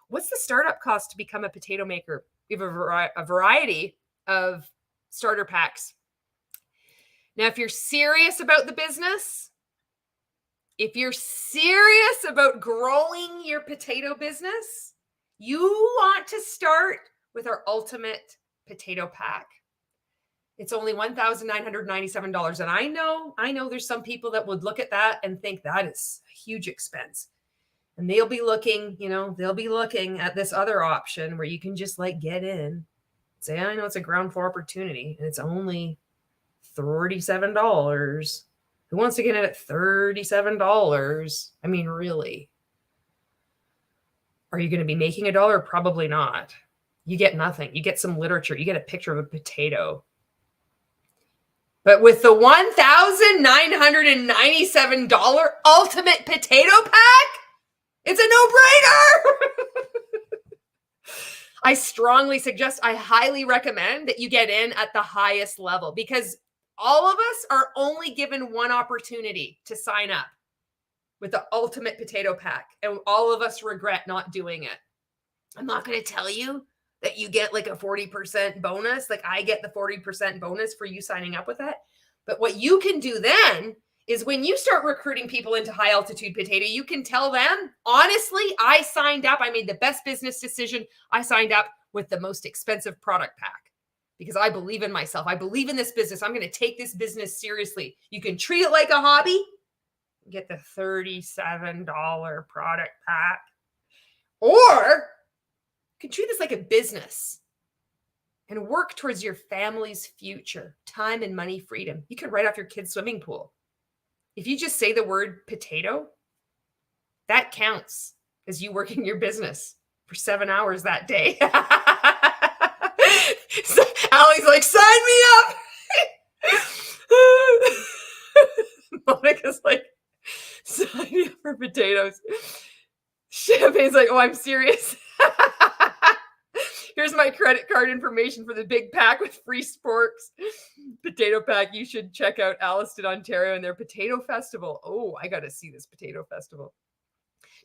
What's the startup cost to become a potato maker? We have a variety of starter packs. Now, if you're serious about the business, if you're serious about growing your potato business, you want to start with our ultimate potato pack. It's only $1,997. And I know there's some people that would look at that and think that is a huge expense. And they'll be looking at this other option where you can just like get in, say, I know it's a ground floor opportunity and it's only $37. Who wants to get in at $37? I mean, really? Are you going to be making $1? Probably not. You get nothing. You get some literature. You get a picture of a potato. But with the $1,997 ultimate potato pack, it's a no-brainer. I strongly suggest, I highly recommend that you get in at the highest level because all of us are only given one opportunity to sign up with the ultimate potato pack. And all of us regret not doing it. I'm not going to tell you that you get like a 40% bonus. Like I get the 40% bonus for you signing up with that. But what you can do then is when you start recruiting people into High Altitude Potato, you can tell them, honestly, I signed up. I made the best business decision. I signed up with the most expensive product pack because I believe in myself. I believe in this business. I'm going to take this business seriously. You can treat it like a hobby. Get the $37 product pack. Or you can treat this like a business and work towards your family's future, time and money freedom. You could write off your kid's swimming pool. If you just say the word potato, that counts as you working your business for 7 hours that day. So Allie's like, sign me up. Monica's like, sign me up for potatoes. Champagne's like, oh, I'm serious. Here's my credit card information for the big pack with free sporks. Potato pack. You should check out Alliston, Ontario and their potato festival. Oh, I got to see this potato festival.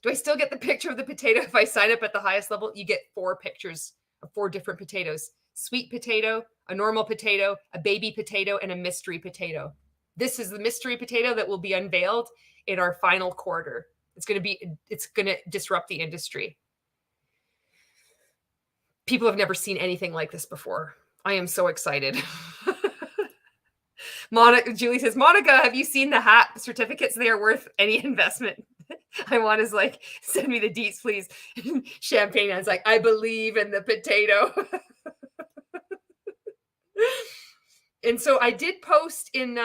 Do I still get the picture of the potato if I sign up at the highest level? You get 4 pictures of 4 different potatoes. Sweet potato, a normal potato, a baby potato, and a mystery potato. This is the mystery potato that will be unveiled in our final quarter. It's going to disrupt the industry. People have never seen anything like this before. I am so excited. Julie says, Monica, have you seen the hat certificates? They are worth any investment. I want is like, send me the deets, please. Champagne is like, I believe in the potato. And so I did post in,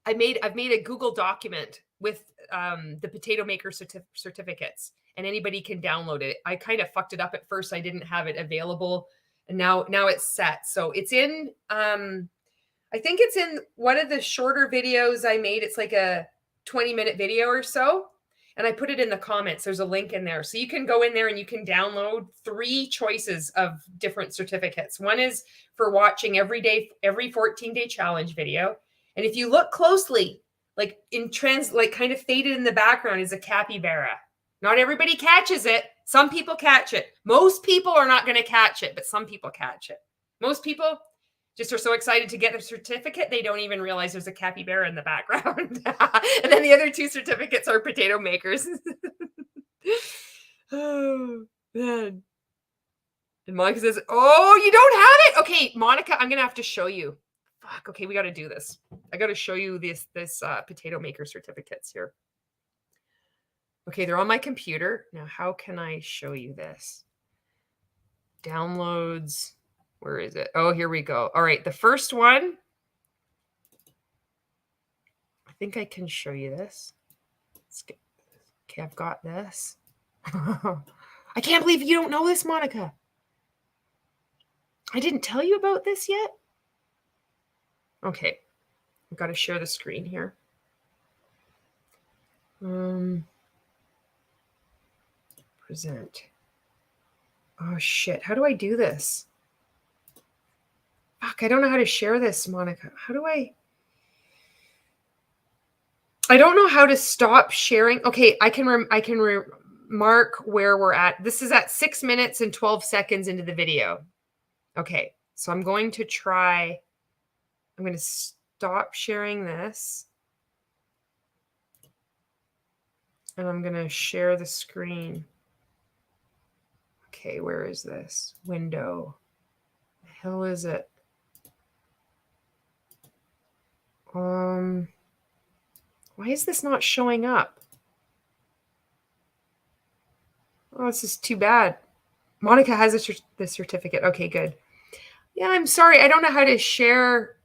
I've made a Google document with the potato maker certificates, and anybody can download it. I kind of fucked it up at first. I didn't have it available, and now it's set. So it's in, I think it's in one of the shorter videos I made. It's like a 20-minute video or so. And I put it in the comments. There's a link in there. So you can go in there and you can download 3 choices of different certificates. One is for watching every 14-day challenge video. And if you look closely, like kind of faded in the background is a capybara. Not everybody catches it. Some people catch it. Most people are not going to catch it, but some people catch it. Most people just are so excited to get their certificate, they don't even realize there's a capybara in the background. And then the other 2 certificates are potato makers. Oh, man. And Monica says, oh, you don't have it? Okay, Monica, I'm going to have to show you. Fuck, okay, we got to do this. I got to show you this potato maker certificates here. Okay, they're on my computer. Now, how can I show you this? Downloads. Where is it? Oh, here we go. All right, the first one. I think I can show you this. Okay, I've got this. I can't believe you don't know this, Monica. I didn't tell you about this yet. Okay, I've got to share the screen here. Present. Oh shit, how do I do this? Fuck, I don't know how to share this, Monica. How do I don't know how to stop sharing. Okay, I can mark where we're at. This is at 6 minutes and 12 seconds into the video. Okay, so I'm going to stop sharing this. And I'm going to share the screen. Okay, where is this? Window. The hell is it? Why is this not showing up? Oh, this is too bad. Monica has the certificate. Okay, good. Yeah, I'm sorry. I don't know how to share.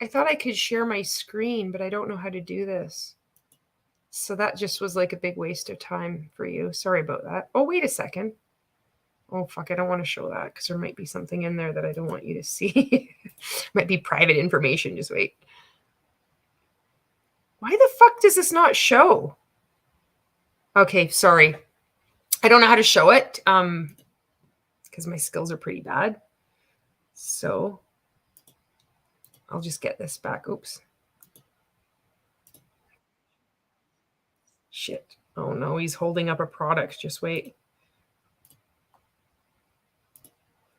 I thought I could share my screen, but I don't know how to do this. So that just was like a big waste of time for you. Sorry about that. Oh, wait a second. Oh, fuck. I don't want to show that because there might be something in there that I don't want you to see. Might be private information. Just wait. Why the fuck does this not show? Okay, sorry. I don't know how to show it because my skills are pretty bad. So I'll just get this back. Oops. Shit. Oh no, he's holding up a product. Just wait.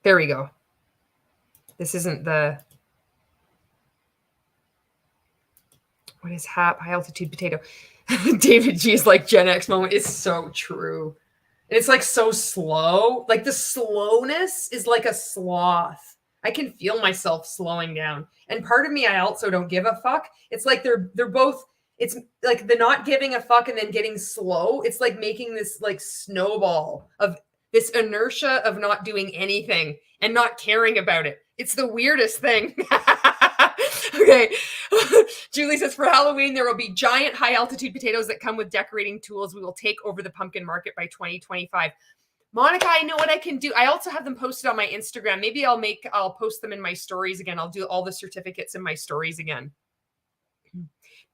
There we go. This isn't the... What is HAP? High altitude potato. David G is like Gen X moment. It's so true. And it's like so slow. Like the slowness is like a sloth. I can feel myself slowing down. And part of me, I also don't give a fuck. It's like they're both, it's like the not giving a fuck and then getting slow. It's like making this like snowball of this inertia of not doing anything and not caring about it. It's the weirdest thing. Okay. Julie says, for Halloween, there will be giant high altitude potatoes that come with decorating tools. We will take over the pumpkin market by 2025. Monica, I know what I can do. I also have them posted on my Instagram. Maybe I'll post them in my stories again. I'll do all the certificates in my stories again.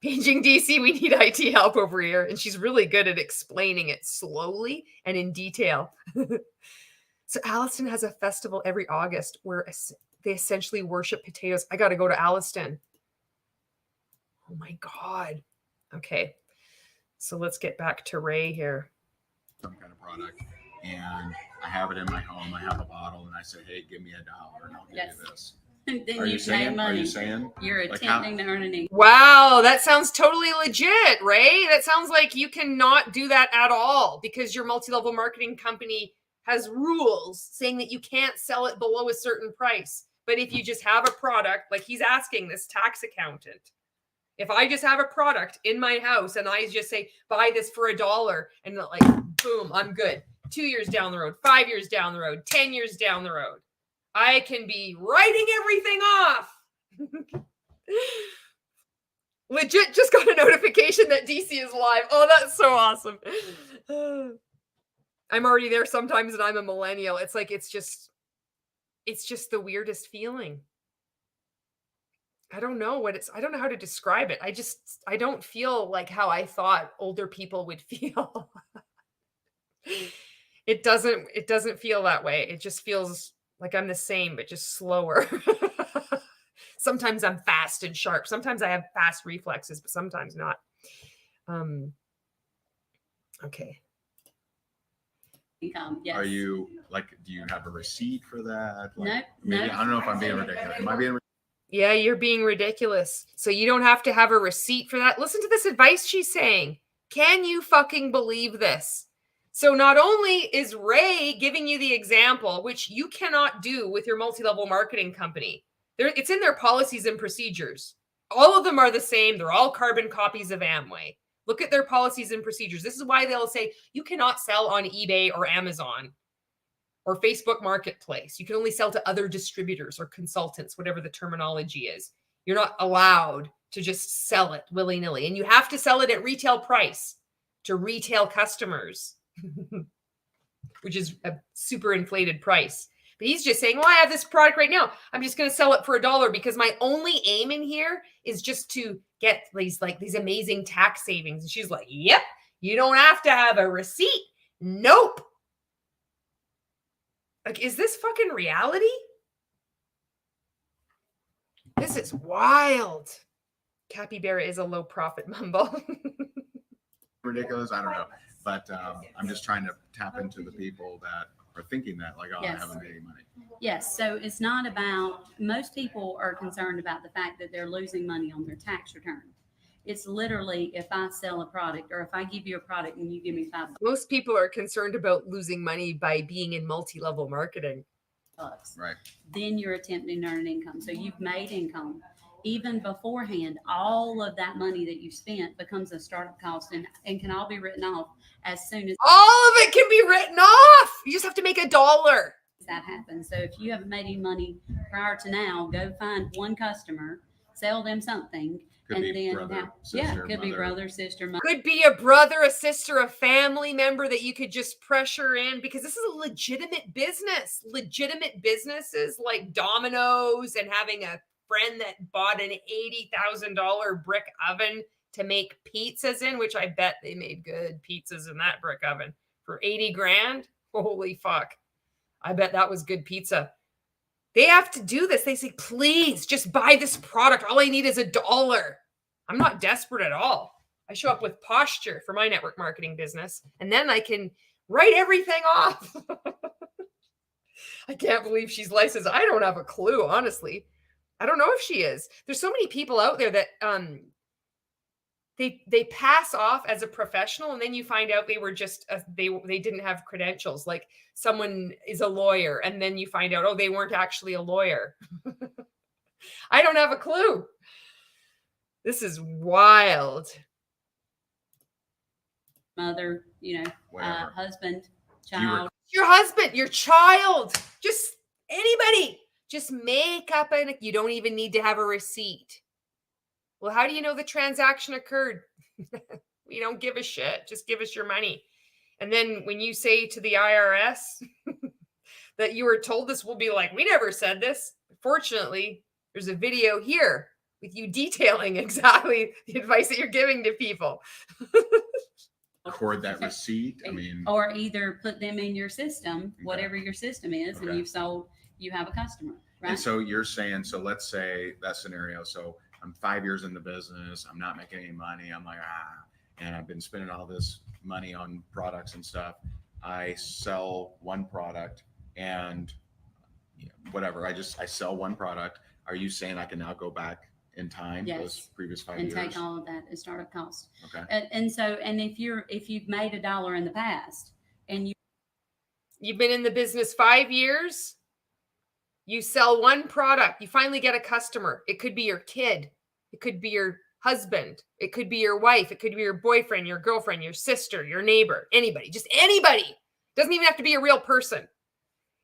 Paging DC, we need IT help over here. And she's really good at explaining it slowly and in detail. So Alliston has a festival every August where they essentially worship potatoes. I got to go to Alliston. Oh my God. Okay. So let's get back to Ray here. Some kind of product. And I have it in my home. I have a bottle and I say, hey, give me $1 and I'll give you this. And then Are you saying? money. Are you saying? You're attempting to earn an income. Wow, that sounds totally legit, Ray. That sounds like you cannot do that at all because your multi-level marketing company has rules saying that you can't sell it below a certain price. But if you just have a product, like he's asking this tax accountant, if I just have a product in my house and I just say, buy this for $1 and like, boom, I'm good. 2 years down the road, 5 years down the road, 10 years down the road, I can be writing everything off. Legit just got a notification that DC is live. Oh, that's so awesome. I'm already there sometimes and I'm a millennial. It's like, it's just the weirdest feeling. I don't know I don't know how to describe it. I don't feel like how I thought older people would feel. It doesn't feel that way. It just feels like I'm the same, but just slower. Sometimes I'm fast and sharp. Sometimes I have fast reflexes, but sometimes not. Okay. Yes. Are you like, do you have a receipt for that? Like, Nope, maybe, nope. I don't know if I'm being ridiculous. Am I being Yeah, you're being ridiculous. So you don't have to have a receipt for that. Listen to this advice she's saying. Can you fucking believe this? So not only is Ray giving you the example, which you cannot do with your multi-level marketing company. It's in their policies and procedures. All of them are the same. They're all carbon copies of Amway. Look at their policies and procedures. This is why they'll say you cannot sell on eBay or Amazon or Facebook Marketplace. You can only sell to other distributors or consultants, whatever the terminology is. You're not allowed to just sell it willy-nilly. And you have to sell it at retail price to retail customers, which is a super inflated price. But he's just saying, well, I have this product right now. I'm just going to sell it for $1 because my only aim in here is just to get these amazing tax savings. And she's like, yep, you don't have to have a receipt. Nope. Like, is this fucking reality? This is wild. Capybara is a low profit mumble. ridiculous? I don't know. But I'm just trying to tap into the people that are thinking that, like, oh, Yes. I haven't made any money. Yes. So it's not about, most people are concerned about the fact that they're losing money on their tax return. It's literally, if I sell a product or if I give you a product and you give me $5, Most people are concerned about losing money by being in multi-level marketing. Right. then you're attempting to earn an income. So you've made income. Even beforehand, all of that money that you spent becomes a startup cost and can all be written off as soon as All of it can be written off. You just have to make $1. that happens. So if you haven't made any money prior to now, go find one customer, sell them something, Could and be then brother, yeah, sister, could be mother. brother, sister, mother. Could be a brother, a sister, a family member that you could just pressure in, because this is a legitimate business. Legitimate businesses like Domino's and having a friend that bought an $80,000 brick oven to make pizzas in, which I bet they made good pizzas in that brick oven for 80 grand. Holy fuck. I bet that was good pizza. They have to do this. They say, please just buy this product. All I need is $1. I'm not desperate at all. I show up with posture for my network marketing business, and then I can write everything off. I can't believe she's licensed. I don't have a clue, honestly. I don't know if she is. There's so many people out there that they pass off as a professional, and then you find out they were just they didn't have credentials. Like someone is a lawyer, and then you find out, oh, they weren't actually a lawyer. I don't have a clue. This is wild. Mother, Whatever. husband, You child. Your husband, your child, just anybody. Just make up you don't even need to have a receipt. Well, how do you know the transaction occurred? We don't give a shit. Just give us your money. And then when you say to the IRS that you were told this, we'll be like, we never said this. Fortunately, there's a video here with you detailing exactly the advice that you're giving to people. Record that receipt. I mean, Or either put them in your system, Okay. whatever your system is, Okay. and you have a customer, right? and so you're saying, so let's say that scenario. So I'm 5 years in the business. I'm not making any money. I'm like, and I've been spending all this money on products and stuff. I sell one product and whatever. I sell one product. Are you saying I can now go back in time, Yes. those previous 5 and years? take all of that as startup costs. Okay. And if you've made $1 in the past and You've been in the business 5 years. You sell one product. You finally get a customer. It could be your kid. It could be your husband. It could be your wife. It could be your boyfriend, your girlfriend, your sister, your neighbor, anybody. Just anybody. Doesn't even have to be a real person.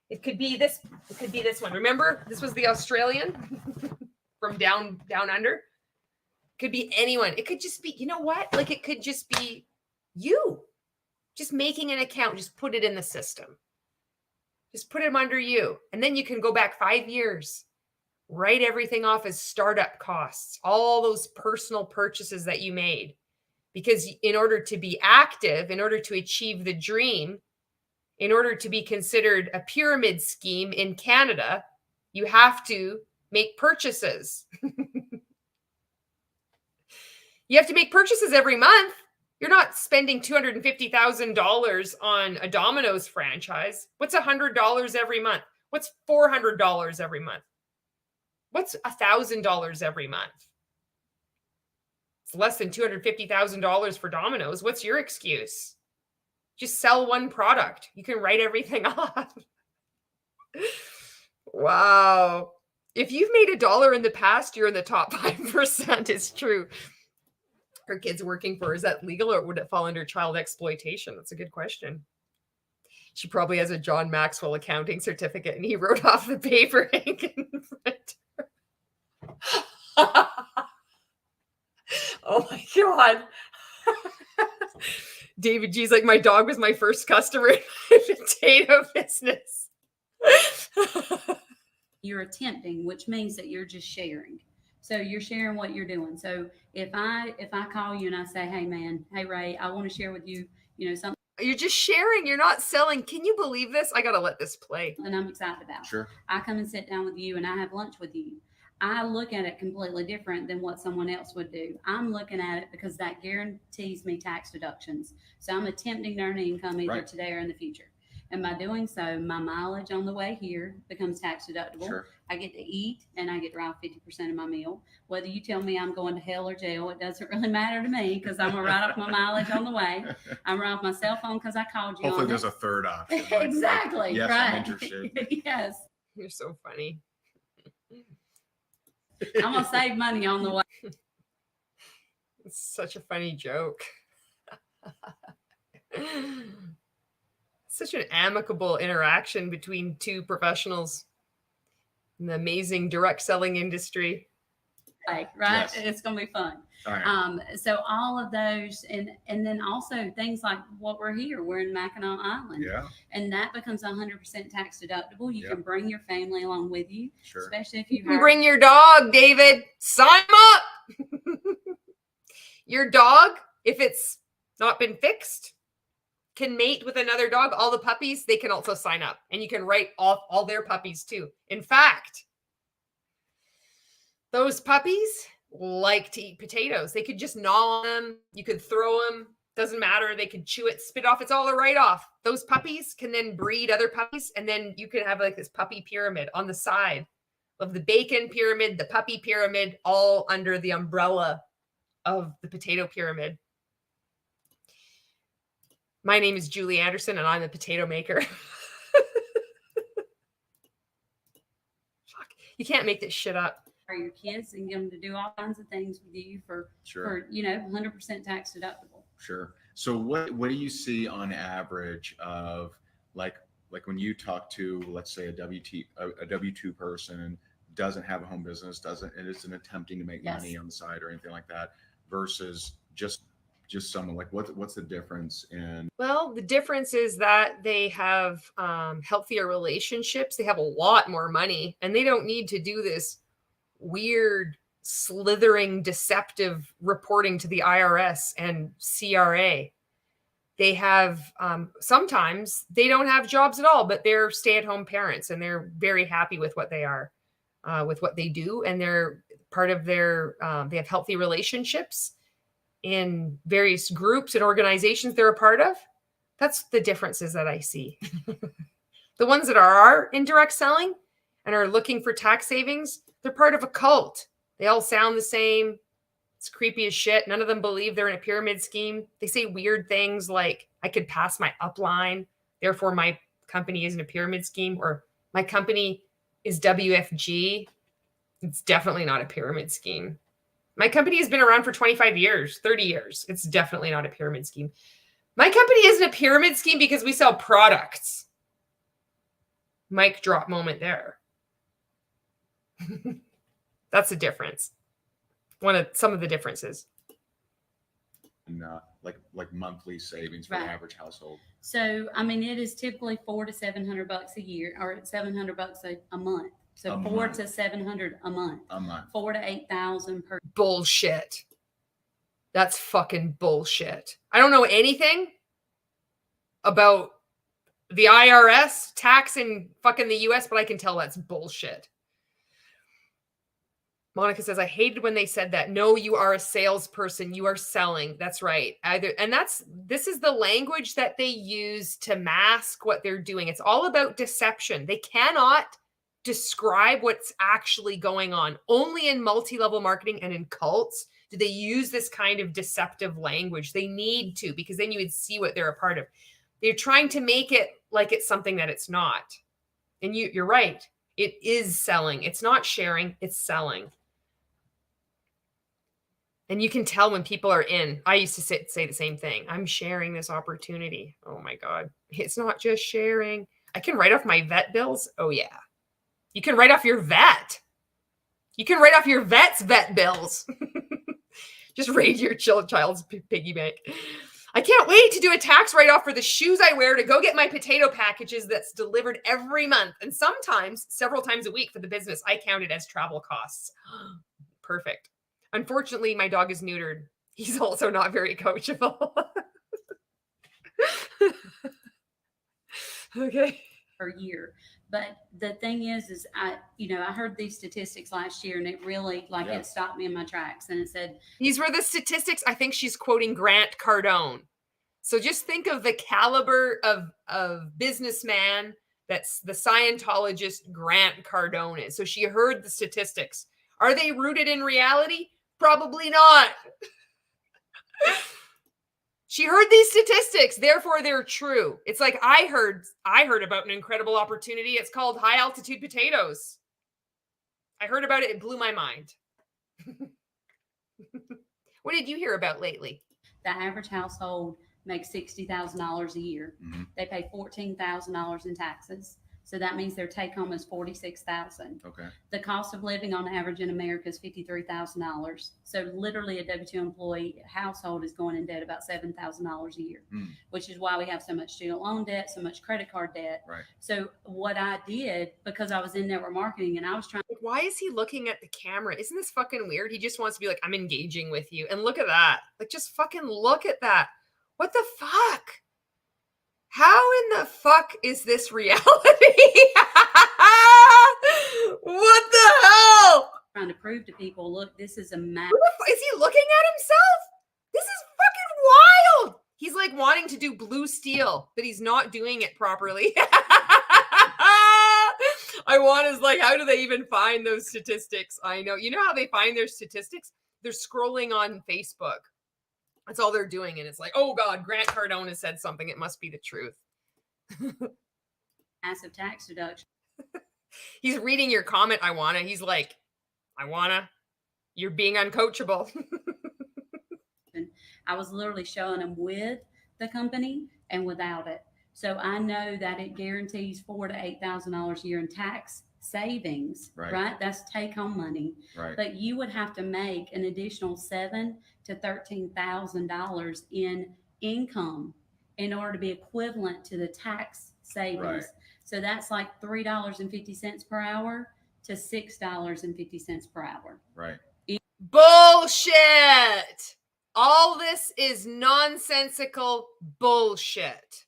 It could be this. It could be this one. Remember, this was the Australian from down under. It could be anyone. It could just be, you know what? Like it could just be you. Just making an account. Just put it in the system. Just put them under you. And then you can go back 5 years, write everything off as startup costs, all those personal purchases that you made. Because in order to be active, in order to achieve the dream, in order to be considered a pyramid scheme in Canada, you have to make purchases. You have to make purchases every month. You're not spending $250,000 on a Domino's franchise. What's $100 every month? What's $400 every month? What's $1,000 every month? It's less than $250,000 for Domino's. What's your excuse? Just sell one product. You can write everything off. Wow. If you've made $1 in the past, you're in the top 5%. It's true. Her kids working for her, is that legal or would it fall under child exploitation? That's a good question. She probably has a John Maxwell accounting certificate and he wrote off the paper ink in front. Oh my God. David G's like, my dog was my first customer in my potato business. You're attempting, which means that you're just sharing. So you're sharing what you're doing. So if I call you and I say, hey man, hey Ray, I want to share with you, something. You're just sharing. You're not selling. Can you believe this? I got to let this play. And I'm excited about. Sure. I come and sit down with you and I have lunch with you. I look at it completely different than what someone else would do. I'm looking at it because that guarantees me tax deductions. So I'm attempting to earn income either today or in the future. And by doing so, my mileage on the way here becomes tax deductible. Sure. I get to eat and I get to write 50% of my meal. Whether you tell me I'm going to hell or jail, it doesn't really matter to me because I'm going to write off my mileage on the way. I'm going to write off my cell phone because I called you. Hopefully on there's it. a third option. Exactly. Yes, right. I'm interested. Yes. You're so funny. I'm going to save money on the way. It's such a funny joke. Such an amicable interaction between two professionals in the amazing direct selling industry. Right? Yes. It's going to be fun. All right. So all of those, and then also things like what we're here, we're in Mackinac Island, Yeah. and that becomes 100% tax deductible. You can bring your family along with you, Sure. especially if you can bring your dog, David. Sign up. Your dog, if it's not been fixed, can mate with another dog. All the puppies, they can also sign up, and you can write off all their puppies too. In fact, those puppies like to eat potatoes. They could just gnaw on them. You could throw them. Doesn't matter. They could chew it, spit off. It's all a write-off. Those puppies can then breed other puppies, and then you could have like this puppy pyramid on the side of the bacon pyramid, the puppy pyramid, all under the umbrella of the potato pyramid. My name is Julie Anderson, and I'm a potato maker. Fuck. You can't make this shit up. Your kids and get them to do all kinds of things with you for 100% tax deductible. Sure. So what do you see on average of like when you talk to, let's say, a W-2 person, doesn't have a home business, isn't attempting to make money on the side or anything like that, versus just someone like what's the difference in? Well, the difference is that they have healthier relationships. They have a lot more money, and they don't need to do this weird, slithering, deceptive reporting to the IRS and CRA. They have sometimes they don't have jobs at all, but they're stay-at-home parents, and they're very happy with what they are, with what they do, and they're part of their. They have healthy relationships in various groups and organizations they're a part of. That's the differences that I see. The ones that are in direct selling and are looking for tax savings, they're part of a cult. They all sound the same. It's creepy as shit. None of them believe they're in a pyramid scheme. They say weird things like, I could pass my upline, therefore my company isn't a pyramid scheme, or my company is WFG. It's definitely not a pyramid scheme. My company has been around for 25 years, 30 years. It's definitely not a pyramid scheme. My company isn't a pyramid scheme because we sell products. Mic drop moment there. That's the difference. Some of the differences. And like monthly savings for the average household. So, I mean, it is typically $400 to $700 a year, or $700 a month. So $400 to $700 a month. A month. 4,000 to 8,000 per. Bullshit. That's fucking bullshit. I don't know anything about the IRS tax in fucking the US, but I can tell that's bullshit. Monica says, I hated when they said that. No, you are a salesperson. You are selling. That's right. This is the language that they use to mask what they're doing. It's all about deception. They cannot describe what's actually going on. Only in multi-level marketing and in cults do they use this kind of deceptive language. They need to, because then you would see what they're a part of. They're trying to make it like it's something that it's not. And you're right. It is selling. It's not sharing. It's selling. And you can tell when people are in. I used to say the same thing. I'm sharing this opportunity. Oh my God. It's not just sharing. I can write off my vet bills. Oh yeah. You can write off your vet. You can write off your vet's vet bills. Just raid your child's piggy bank. I can't wait to do a tax write-off for the shoes I wear to go get my potato packages that's delivered every month. And sometimes several times a week for the business. I count it as travel costs. Perfect. Unfortunately, my dog is neutered. He's also not very coachable. Okay. Per year. But the thing is I heard these statistics last year and it really it stopped me in my tracks. And it said, these were the statistics. I think she's quoting Grant Cardone. So just think of the caliber of businessman that's the Scientologist Grant Cardone is. So she heard the statistics. Are they rooted in reality? Probably not. She heard these statistics, therefore they're true. It's like I heard about an incredible opportunity. It's called high altitude potatoes. I heard about it. It blew my mind. What did you hear about lately? The average household makes $60,000 a year. Mm-hmm. They pay $14,000 in taxes. So that means their take home is $46,000. Okay. The cost of living on average in America is $53,000. So literally a W-2 employee household is going in debt about $7,000 a year, which is why we have so much student loan debt, so much credit card debt. Right. So what I did, because I was in network marketing and I was trying. Why is he looking at the camera? Isn't this fucking weird? He just wants to be like, I'm engaging with you. And look at that. Like, just fucking look at that. What the fuck? How in the fuck is this reality? What the hell? Trying to prove to people, look, this is a map. Is he looking at himself? This is fucking wild. He's like wanting to do blue steel, but he's not doing it properly. I want is like, how do they even find those statistics? I know. You know how they find their statistics? They're scrolling on Facebook. That's all they're doing. And it's like, oh God, Grant Cardone has said something. It must be the truth. Massive tax deduction. He's reading your comment. I wanna. He's like, I wanna. You're being uncoachable. I was literally showing them with the company and without it. So I know that it guarantees $4,000 to $8,000 a year in tax savings, right? That's take home money. Right. But you would have to make an additional $7,000 to $13,000 in income in order to be equivalent to the tax savings. Right. So that's like $3.50 per hour to $6.50 per hour. Right. Bullshit. All this is nonsensical bullshit.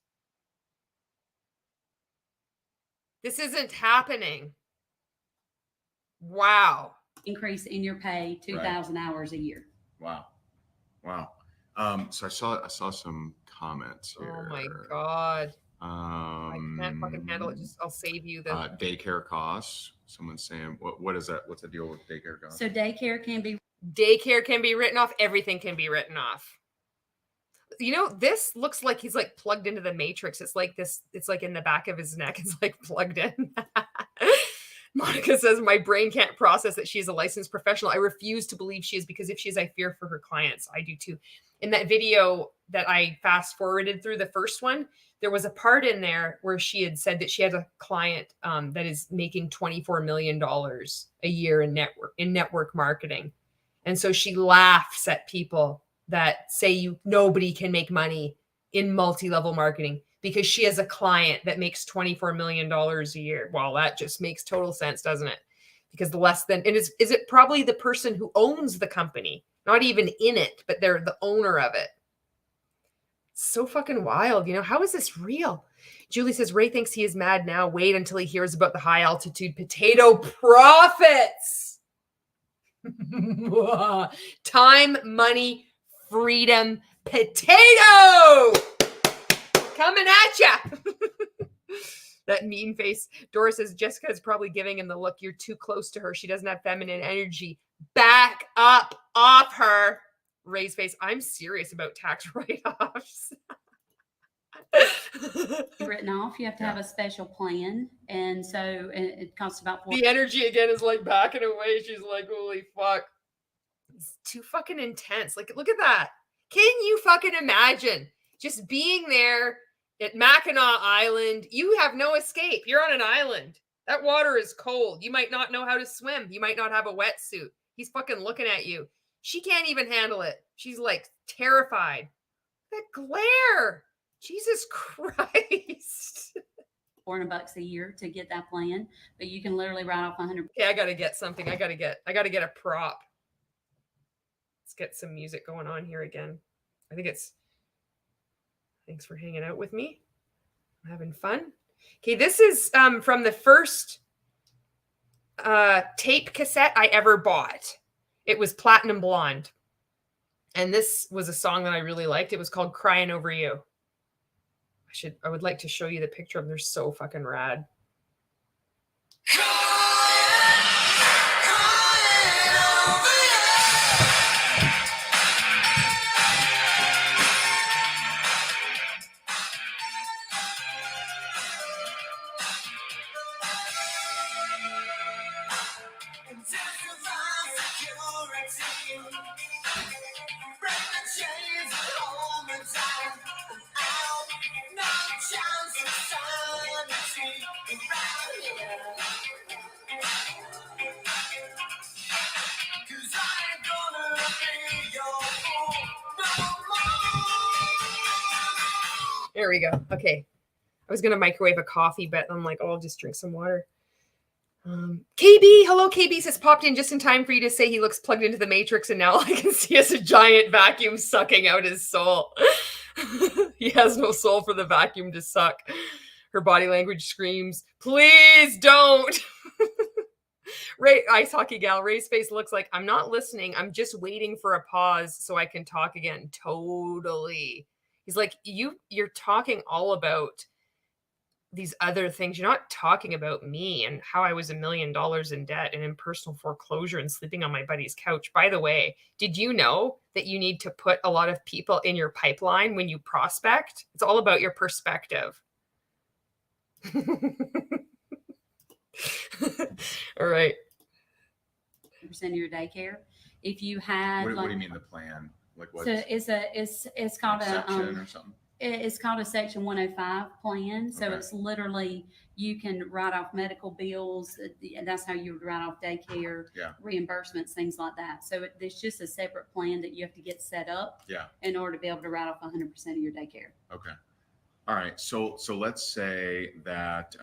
This isn't happening. Wow. Increase in your pay 2,000 hours a year. Wow. So I saw some comments here. Oh my God. I can't fucking handle it. I'll save you the daycare costs. Someone's saying, what is that? What's the deal with daycare costs? So daycare can be written off. Everything can be written off. You know, this looks like he's like plugged into the matrix. It's like this. It's like in the back of his neck. It's like plugged in. Monica says, my brain can't process that she's a licensed professional. I refuse to believe she is, because if she is, I fear for her clients. I do too. In that video that I fast forwarded through, the first one, there was a part in there where she had said that she has a client that is making $24 million a year in network marketing. And so she laughs at people that say nobody can make money in multi-level marketing because she has a client that makes $24 million a year. Well, that just makes total sense, doesn't it? Because the less than, and is it probably the person who owns the company, not even in it, but they're the owner of it. It's so fucking wild. You know, how is this real? Julie says, Ray thinks he is mad now. Wait until he hears about the high altitude potato profits. Time, money, freedom, potato coming at ya. That mean face. Dora says Jessica is probably giving him the look. You're too close to her. She doesn't have feminine energy. Back up off her. Ray's face. I'm serious about tax write-offs. Written off, you have to have a special plan, and so it costs about the energy again is like backing away. She's like, holy fuck. It's too fucking intense. Like, look at that. Can you fucking imagine just being there at Mackinac Island? You have no escape. You're on an island. That water is cold. You might not know how to swim. You might not have a wetsuit. He's fucking looking at you. She can't even handle it. She's like terrified. That glare. Jesus Christ. $400 a year to get that plan, but you can literally write off 100. Okay, I gotta get something. I gotta get a prop. Let's get some music going on here again. I think it's thanks for hanging out with me. I'm having fun. Okay, this is from the first tape cassette I ever bought. It was Platinum Blonde. And this was a song that I really liked. It was called Crying Over You. I would like to show you the picture of them. They're so fucking rad. There we go. Okay. I was going to microwave a coffee, but I'm like, oh, I'll just drink some water. KB, hello, KB says popped in just in time for you to say he looks plugged into the Matrix, and now all I can see is a giant vacuum sucking out his soul. He has no soul for the vacuum to suck. Her body language screams, please don't. Ray, ice hockey gal, Ray's face looks like, I'm not listening. I'm just waiting for a pause so I can talk again. Totally. He's like, you're talking all about these other things. You're not talking about me and how I was $1 million in debt and in personal foreclosure and sleeping on my buddy's couch. By the way, did you know that you need to put a lot of people in your pipeline when you prospect? It's all about your perspective. All right. % of your daycare. If you had, what do you mean the plan? Like what? So it's called a section or something. It's called a Section 105 plan. So Okay. it's literally, you can write off medical bills. And that's how you would write off daycare, reimbursements, things like that. So there's just a separate plan that you have to get set up in order to be able to write off 100% of your daycare. Okay. All right. So let's say that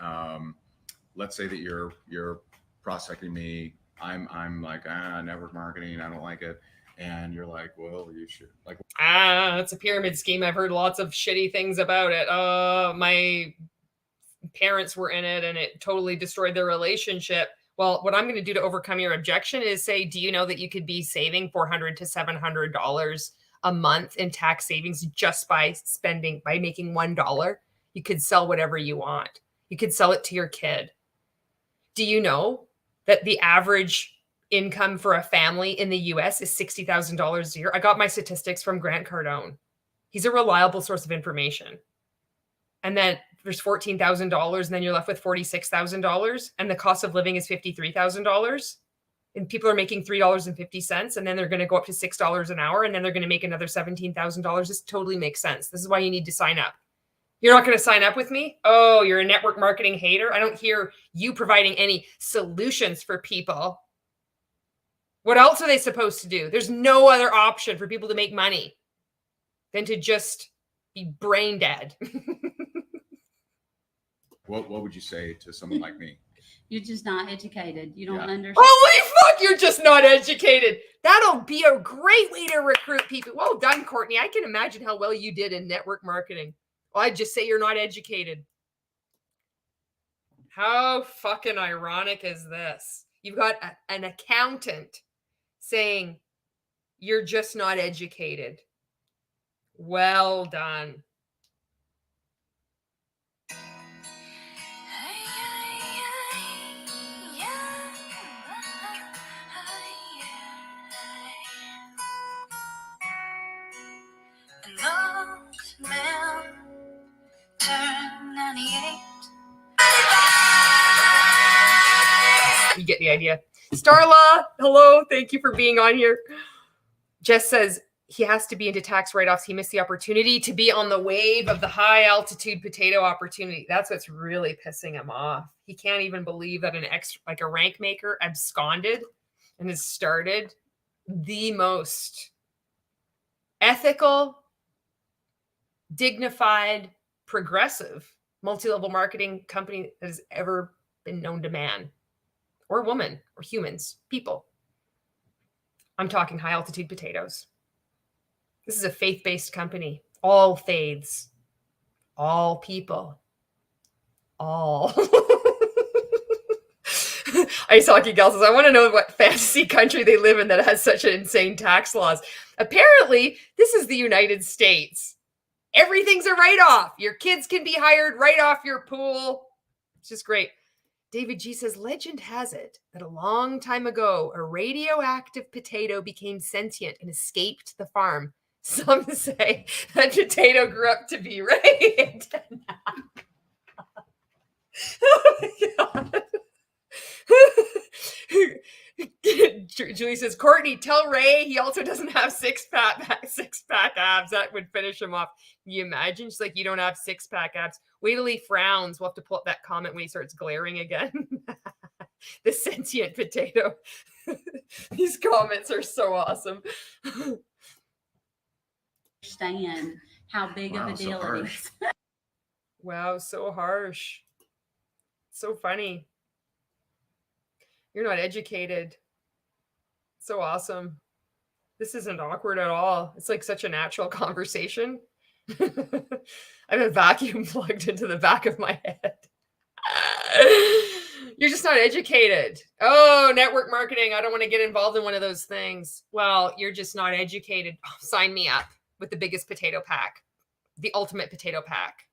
you're prospecting me. I'm like, network marketing, I don't like it. And you're like, well, you should like, it's a pyramid scheme. I've heard lots of shitty things about it. My parents were in it and it totally destroyed their relationship. Well, what I'm going to do to overcome your objection is say, do you know that you could be saving $400 to $700 a month in tax savings just by making $1? You could sell whatever you want. You could sell it to your kid. Do you know that the average income for a family in the US is $60,000 a year? I got my statistics from Grant Cardone. He's a reliable source of information. And then there's $14,000 and then you're left with $46,000 and the cost of living is $53,000 and people are making $3.50 and then they're going to go up to $6 an hour and then they're going to make another $17,000. This totally makes sense. This is why you need to sign up. You're not going to sign up with me? Oh, you're a network marketing hater? I don't hear you providing any solutions for people. What else are they supposed to do? There's no other option for people to make money than to just be brain dead. what would you say to someone like me? You're just not educated. You don't understand. Holy fuck, you're just not educated. That'll be a great way to recruit people. Well done, Courtney. I can imagine how well you did in network marketing. Well, I'd just say you're not educated. How fucking ironic is this? You've got an accountant saying, "You're just not educated." Well done. An old man turned 98. You get the idea. Starla, hello. Thank you for being on here. Jess says he has to be into tax write-offs. He missed the opportunity to be on the wave of the high altitude potato opportunity. That's what's really pissing him off. He can't even believe that a rank maker absconded and has started the most ethical, dignified, progressive multi-level marketing company that has ever been known to man or woman or humans, people. I'm talking high altitude potatoes. This is a faith-based company. All faiths, all people, all. Ice Hockey Gal says, I want to know what fantasy country they live in that has such insane tax laws. Apparently, this is the United States. Everything's a write-off. Your kids can be hired right off your pool. It's just great. David G says, legend has it that a long time ago, a radioactive potato became sentient and escaped the farm. Some say that potato grew up to be Ray. Oh my God. Julie says, Courtney, tell Ray he also doesn't have six-pack abs. That would finish him off. Can you imagine? She's like, you don't have six-pack abs. Wait till he frowns. We'll have to pull up that comment when he starts glaring again. The sentient potato. These comments are so awesome. Understand how big of a deal it is. Wow, so harsh. So funny. You're not educated. So awesome. This isn't awkward at all. It's like such a natural conversation. I have a vacuum plugged into the back of my head. You're just not educated. Oh, network marketing. I don't want to get involved in one of those things. Well, you're just not educated. Oh, sign me up with the biggest potato pack. The ultimate potato pack.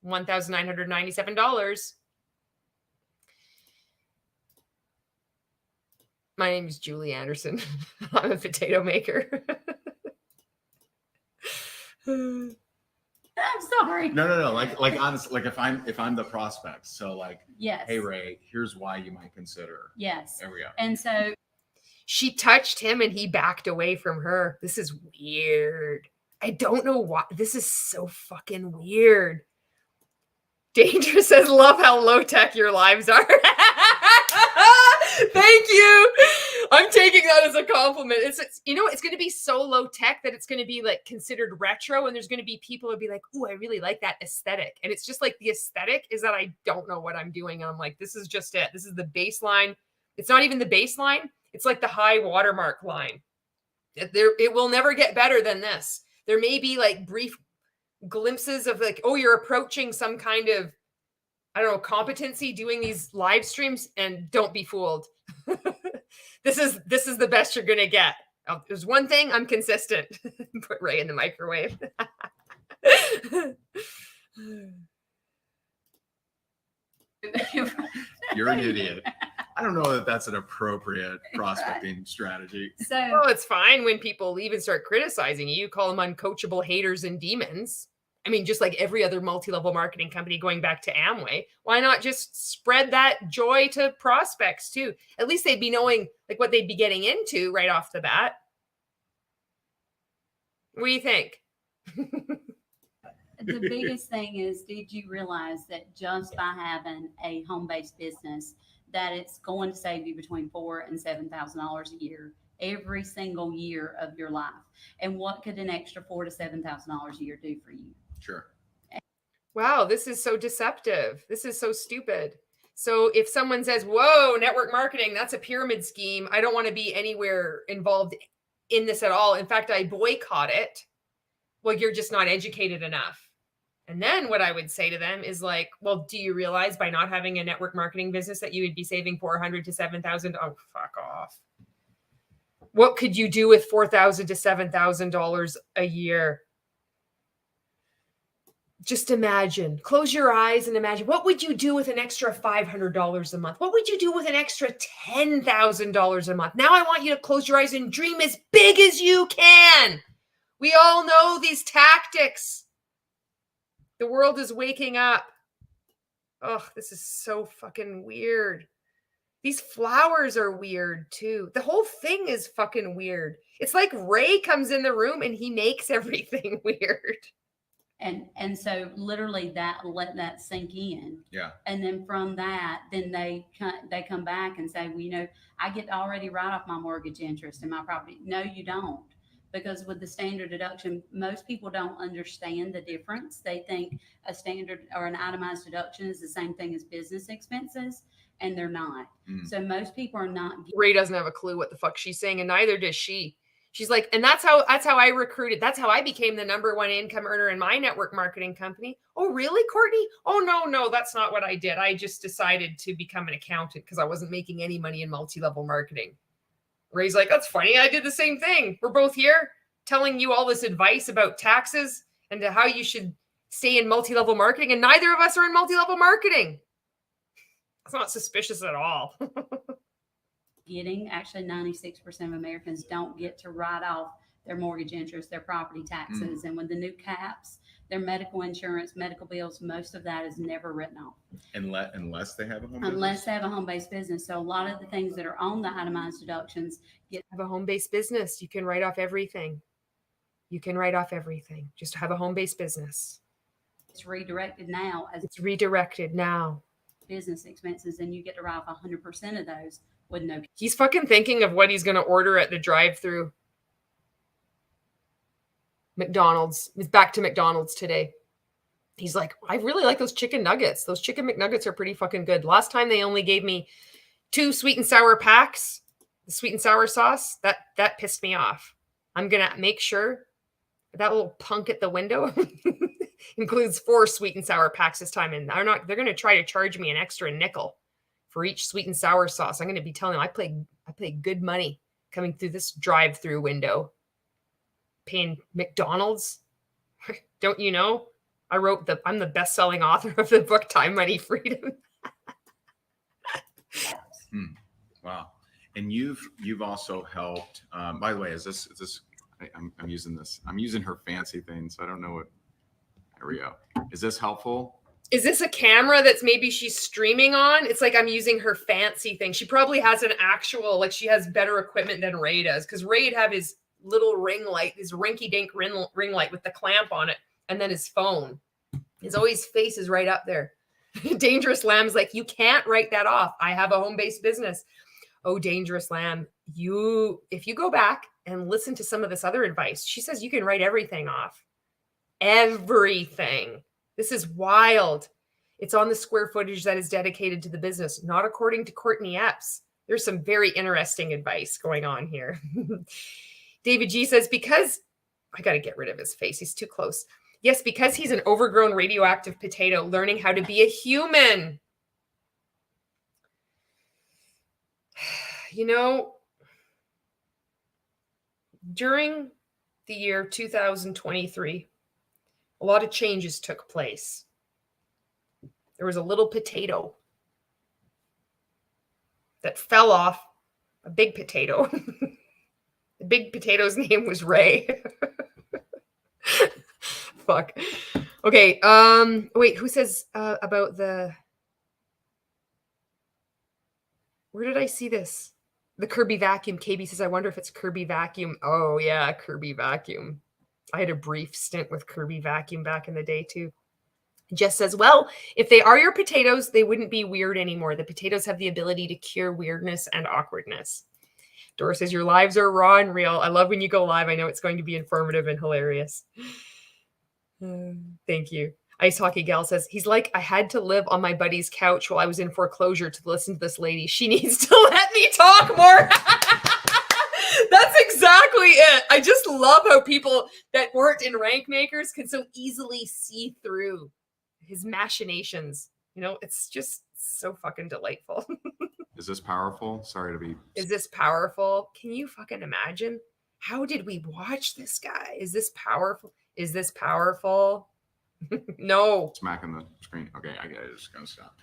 $1,997. My name is Julie Anderson. I'm a potato maker. I'm sorry. No. Like honestly, like if I'm the prospect, so like, yes. Hey Ray, here's why you might consider. Yes. There we go. And so she touched him and he backed away from her. This is weird. I don't know why. This is so fucking weird. Danger says, love how low tech your lives are. Thank you. I'm taking that as a compliment. It's it's going to be so low tech that it's going to be like considered retro. And there's going to be people who'll be like, oh, I really like that aesthetic. And it's just like the aesthetic is that I don't know what I'm doing. And I'm like, this is just it. This is the baseline. It's not even the baseline. It's like the high watermark line. It will never get better than this. There may be like brief glimpses of like, oh, you're approaching some kind of, I don't know, competency doing these live streams, and don't be fooled. This is the best you're going to get. Oh, there's one thing, I'm consistent. Put Ray in the microwave. You're an idiot. I don't know that that's an appropriate prospecting strategy. So it's fine when people leave and start criticizing you. You call them uncoachable haters and demons. I mean, just like every other multi-level marketing company going back to Amway, why not just spread that joy to prospects too? At least they'd be knowing like what they'd be getting into right off the bat. What do you think? the biggest thing is, did you realize that just by having a home-based business, that it's going to save you between $4,000 and $7,000 a year every single year of your life? And what could an extra $4,000 to $7,000 a year do for you? Sure. Wow, this is so deceptive. This is so stupid. So if someone says, whoa, network marketing, that's a pyramid scheme, I don't want to be anywhere involved in this at all. In fact, I boycott it. Well, you're just not educated enough. And then what I would say to them is like, well, do you realize by not having a network marketing business that you would be saving $400 to $7,000? Oh, fuck off. What could you do with $4,000 to $7,000 a year? Just imagine, close your eyes and imagine, what would you do with an extra $500 a month? What would you do with an extra $10,000 a month? Now I want you to close your eyes and dream as big as you can. We all know these tactics. The world is waking up. Oh, this is so fucking weird. These flowers are weird too. The whole thing is fucking weird. It's like Ray comes in the room and he makes everything weird. And so literally let that sink in. Yeah. And then from that, then they come back and say, well, you know, I get to already write off my mortgage interest in my property. No, you don't. Because with the standard deduction, most people don't understand the difference. They think a standard or an itemized deduction is the same thing as business expenses, and they're not. So most people are not. Ray doesn't have a clue what the fuck she's saying, and neither does she. She's like, and that's how I recruited. That's how I became the #1 income earner in my network marketing company. Oh, really, Courtney? Oh, no, that's not what I did. I just decided to become an accountant because I wasn't making any money in multi-level marketing. Ray's like, that's funny. I did the same thing. We're both here telling you all this advice about taxes and how you should stay in multi-level marketing. And neither of us are in multi-level marketing. It's not suspicious at all. Actually 96% of Americans don't get to write off their mortgage interest, their property taxes. And with the new caps, their medical insurance, medical bills, most of that is never written off. Unless they have a home Unless business? they have a home-based business. So a lot of the things that are on the itemized deductions have a home-based business. You can write off everything. You can write off everything. Just have a home-based business. It's redirected now as business expenses, and you get to write off 100% of those with no. He's fucking thinking of what he's going to order at the drive-thru. McDonald's. He's back to McDonald's today. He's like, I really like those chicken nuggets. Those chicken McNuggets are pretty fucking good. Last time they only gave me 2 sweet and sour packs. The sweet and sour sauce, that pissed me off. I'm going to make sure that little punk at the window includes 4 sweet and sour packs this time. And they're going to try to charge me an extra nickel for each sweet and sour sauce. I'm going to be telling them I pay good money coming through this drive-through window. Paying McDonald's. Don't you know? I'm the best-selling author of the book Time, Money, Freedom. Wow. And you've also helped, by the way, is this I'm using this. I'm using her fancy thing, so I don't know what. There we go. Is this helpful? Is this a camera that's maybe she's streaming on? It's like I'm using her fancy thing. She probably has an actual, like she has better equipment than Ray does, because Ray'd have his little ring light, his rinky-dink ring light with the clamp on it, and then his phone. His always face is right up there. Dangerous Lamb's like, you can't write that off. I have a home-based business. Oh, Dangerous Lamb, if you go back and listen to some of this other advice, she says you can write everything off. Everything. This is wild. It's on the square footage that is dedicated to the business, not according to Courtney Epps. There's some very interesting advice going on here. David G says, because I got to get rid of his face. He's too close. Yes, because he's an overgrown radioactive potato learning how to be a human. You know, during the year 2023, a lot of changes took place. There was a little potato that fell off a big potato. The big potato's name was Ray. Fuck. Okay. Wait, who says about the, where did I see this? The Kirby vacuum. KB says, I wonder if it's Kirby vacuum. Oh yeah, Kirby vacuum. I had a brief stint with Kirby vacuum back in the day too. Jess says, well, if they are your potatoes, they wouldn't be weird anymore. The potatoes have the ability to cure weirdness and awkwardness. Dora says, your lives are raw and real. I love when you go live. I know it's going to be informative and hilarious. Thank you. Ice Hockey Gal says, he's like, I had to live on my buddy's couch while I was in foreclosure to listen to this lady. She needs to let me talk more. That's exactly it. I just love how people that weren't in rank makers can so easily see through his machinations. You know, it's just so fucking delightful. Is this powerful? Sorry to be. Is this powerful? powerful? Can you fucking imagine? How did we watch this guy? Is this powerful? Is this powerful? No. Smacking the screen. Okay, I get it. It's gonna stop.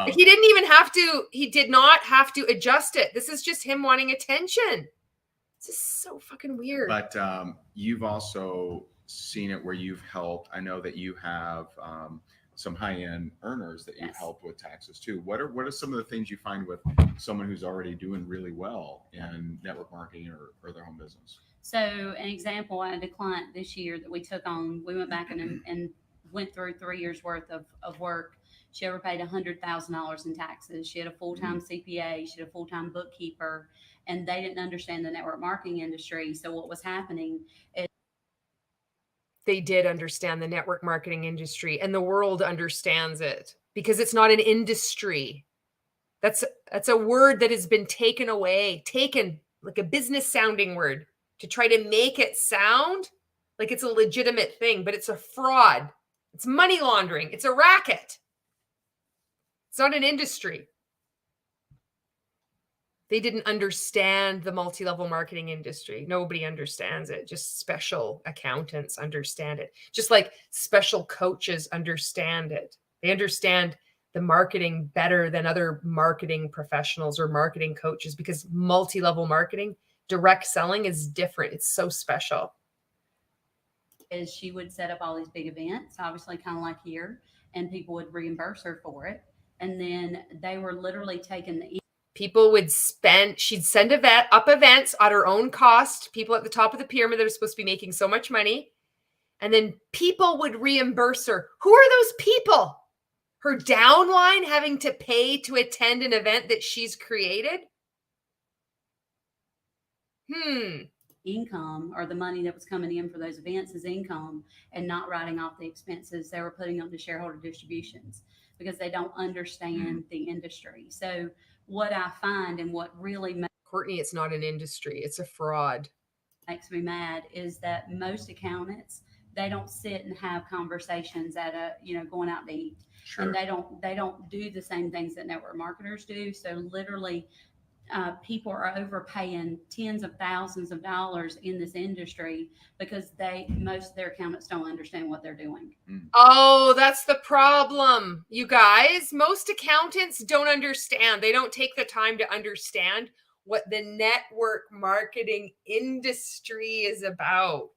He didn't even have to. He did not have to adjust it. This is just him wanting attention. This is so fucking weird. But you've also seen it where you've helped. I know that you have some high-end earners that you've helped with taxes too. What are some of the things you find with someone who's already doing really well in network marketing or their home business? So an example, I had a client this year that we took on. We went back and went through 3 years worth of work. She overpaid $100,000 in taxes. She had a full-time CPA. She had a full-time bookkeeper, and they didn't understand the network marketing industry. So what was happening is they did understand the network marketing industry, and the world understands it because it's not an industry. That's a word that has been taken away, taken like a business sounding word to try to make it sound like it's a legitimate thing, but it's a fraud. It's money laundering. It's a racket. It's not an industry. They didn't understand the multi-level marketing industry. Nobody understands it. Just special accountants understand it. Just like special coaches understand it. They understand the marketing better than other marketing professionals or marketing coaches, because multi-level marketing, direct selling, is different. It's so special. is she would set up all these big events, obviously kind of like here, and people would reimburse her for it. And then they were literally taking the people would spend, she'd send up events at her own cost, people at the top of the pyramid that are supposed to be making so much money. And then people would reimburse her. Who are those people? Her downline having to pay to attend an event that she's created? income, or the money that was coming in for those events as income, and not writing off the expenses they were putting on the shareholder distributions, because they don't understand the industry. So what I find, and what really Courtney, it's not an industry, it's a fraud. Makes me mad, is that most accountants, they don't sit and have conversations at a, going out to eat. Sure. And they don't do the same things that network marketers do. So literally, people are overpaying tens of thousands of dollars in this industry because most of their accountants don't understand what they're doing. Oh, that's the problem, you guys. Most accountants don't understand. They don't take the time to understand what the network marketing industry is about.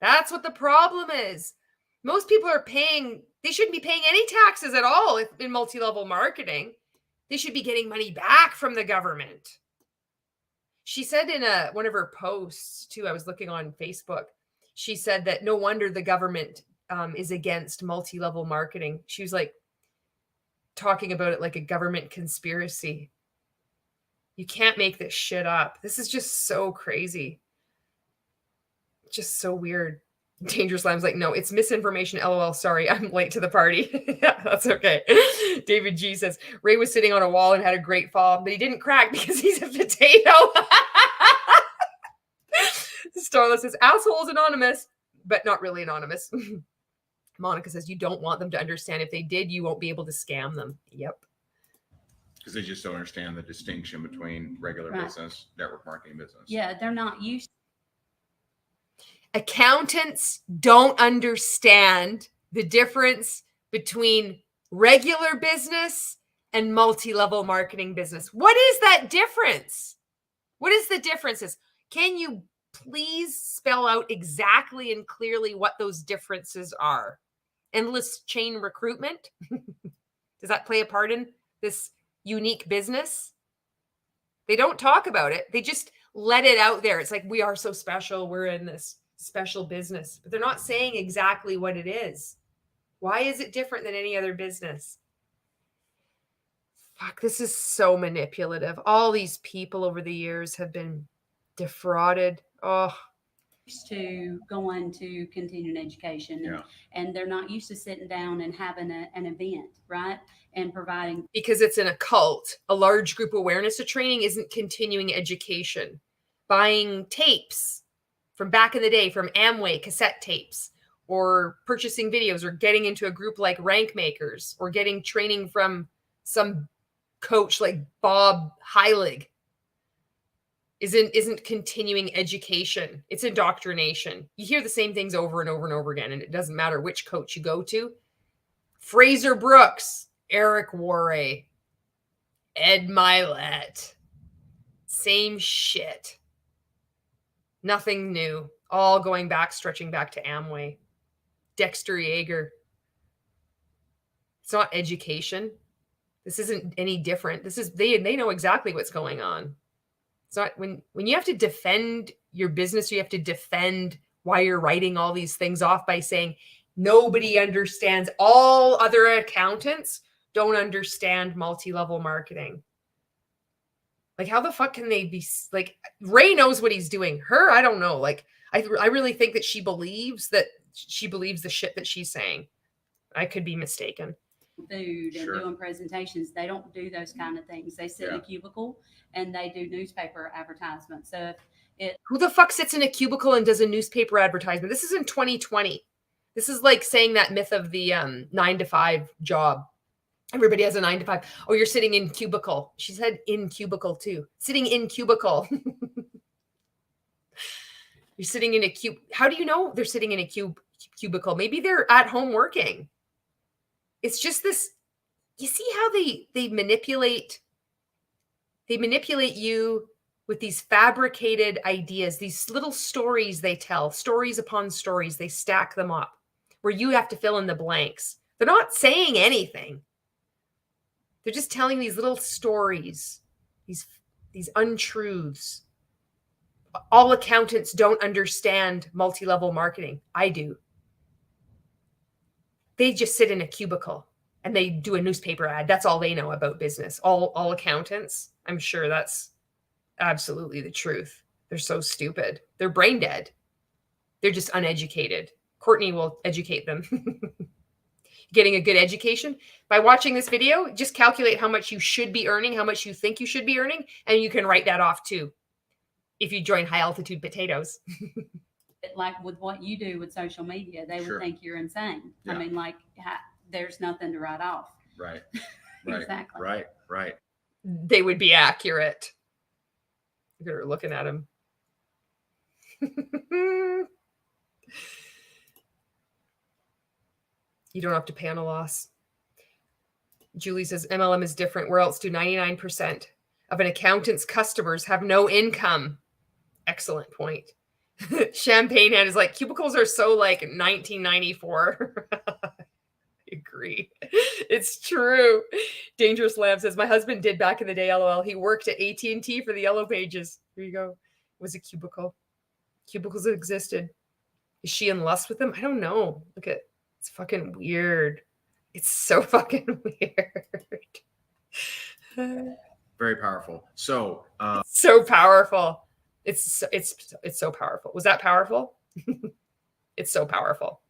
That's what the problem is. Most people are paying, they shouldn't be paying any taxes at all in multi-level marketing. They should be getting money back from the government. She said in one of her posts too, I was looking on Facebook, she said that no wonder the government is against multi-level marketing. She was like talking about it like a government conspiracy. You can't make this shit up. This is just so crazy. Just so weird. Dangerous Lamb's like, no, it's misinformation. LOL. Sorry, I'm late to the party. Yeah, that's okay. David G says, Ray was sitting on a wall and had a great fall, but he didn't crack because he's a potato. Starla says, assholes anonymous, but not really anonymous. Monica says, you don't want them to understand. If they did, you won't be able to scam them. Yep. Because they just don't understand the distinction between regular business, network marketing business. Yeah, they're not used. Accountants don't understand the difference between regular business and multi-level marketing business. What is that difference? What is the differences? Can you please spell out exactly and clearly what those differences are? Endless chain recruitment? Does that play a part in this unique business? They don't talk about it. They just let it out there. It's like, we are so special. We're in this special business, but they're not saying exactly what it is. Why is it different than any other business? Fuck, this is so manipulative. All these people over the years have been defrauded. Oh, used to going to continuing education, and they're not used to sitting down and having an event, right? And providing, because it's in a cult. A large group awareness of training isn't continuing education. Buying tapes from back in the day, from Amway cassette tapes, or purchasing videos, or getting into a group like Rank Makers, or getting training from some coach like Bob Heilig. isn't continuing education. It's indoctrination. You hear the same things over and over and over again, and it doesn't matter which coach you go to. Fraser Brooks, Eric Worre, Ed Milet. Same shit. Nothing new. All going back, stretching back to Amway. Dexter Yeager. It's not education. This isn't any different. This is they know exactly what's going on. It's not when you have to defend your business, you have to defend why you're writing all these things off by saying nobody understands. All other accountants don't understand multi-level marketing. Like, how the fuck can they be like, Ray knows what he's doing. Her, I don't know. Like, I really think that she believes the shit that she's saying. I could be mistaken. Food and doing presentations, they don't do those kind of things. They sit in a cubicle and they do newspaper advertisements. So who the fuck sits in a cubicle and does a newspaper advertisement? This is in 2020. This is like saying that myth of the 9-to-5 job. Everybody has a 9-to-5. Oh, you're sitting in cubicle. She said in cubicle too. Sitting in cubicle. You're sitting in a cube. How do you know they're sitting in a cubicle? Maybe they're at home working. It's just this. You see how they manipulate you with these fabricated ideas, these little stories they tell, stories upon stories. They stack them up where you have to fill in the blanks. They're not saying anything. They're just telling these little stories, these untruths. All accountants don't understand multi-level marketing. I do. They just sit in a cubicle and they do a newspaper ad. That's all they know about business. All accountants. I'm sure that's absolutely the truth. They're so stupid. They're brain dead. They're just uneducated. Courtney will educate them. Getting a good education by watching this video, just calculate how much you should be earning, how much you think you should be earning, and you can write that off too if you join High Altitude Potatoes. Like with what you do with social media, they would think you're insane. I mean, like, there's nothing to write off. Right. Exactly. Right. They would be accurate. They're looking at him. You don't have to pay on a loss. Julie says MLM is different. Where else do 99% of an accountant's customers have no income? Excellent point. Champagne Head is like, cubicles are so like 1994. I agree. It's true. Dangerous Lamb says, my husband did back in the day, LOL. He worked at AT&T for the Yellow Pages. Here you go. It was a cubicle. Cubicles existed. Is she in lust with them? I don't know. Look at, it's fucking weird. It's so fucking weird. Very powerful. So, so powerful. It's so powerful. Was that powerful? It's so powerful.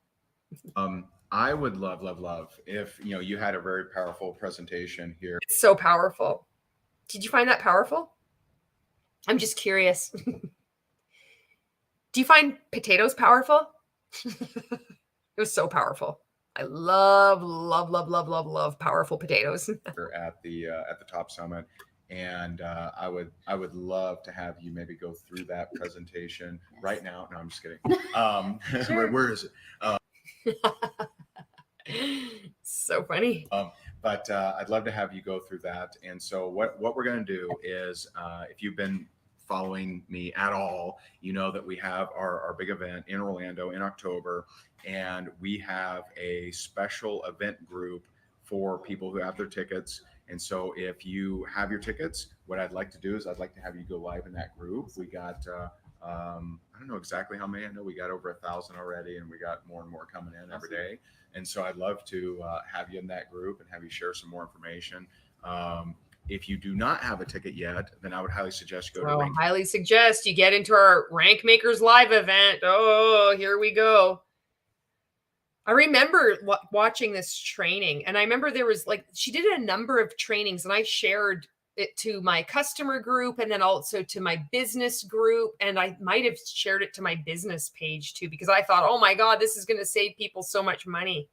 I would love if you had a very powerful presentation here. It's so powerful. Did you find that powerful? I'm just curious. Do you find potatoes powerful? It was so powerful. I love powerful potatoes. At the Top Summit. And I would love to have you maybe go through that presentation right now. No, I'm just kidding. Sure. Where is it? So funny. But I'd love to have you go through that. And so what we're going to do is, if you've been following me at all, you know that we have our big event in Orlando in October, and we have a special event group for people who have their tickets. And so if you have your tickets, what I'd like to do is I'd like to have you go live in that group. We got, I don't know exactly how many. I know we got over 1,000 already, and we got more and more coming in every day. And so I'd love to have you in that group and have you share some more information. If you do not have a ticket yet, then I would highly suggest you go to Rank. Highly suggest you get into our Rank Makers Live event. Oh, here we go. I remember watching this training, and I remember there was like, she did a number of trainings, and I shared it to my customer group and then also to my business group. And I might have shared it to my business page too, because I thought, oh my God, this is going to save people so much money.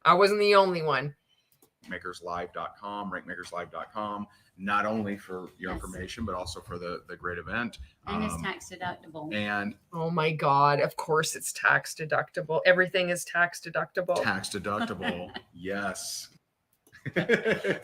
I wasn't the only one. Rankmakerslive.com, rankmakerslive.com. not only for your Yes. information, but also for the great event. And it's tax deductible. And Oh my God. Of course it's tax deductible. Everything is tax deductible. tax deductible. Yes. So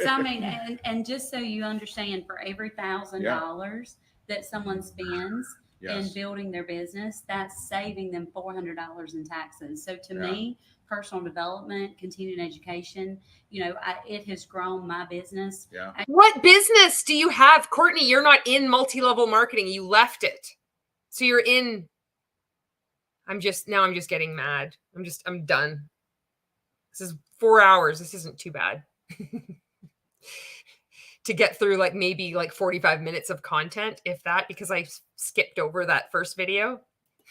I mean, and just so you understand, for every $1,000 that someone spends in Yes. building their business, that's saving them $400 in taxes. So to me, personal development, continuing education, you know, it has grown my business. Yeah. What business do you have? Courtney, you're not in multi-level marketing. You left it. So you're in. I'm just getting mad. I'm done. This is 4 hours. This isn't too bad. To get through like maybe like 45 minutes of content, if that, because I skipped over that first video.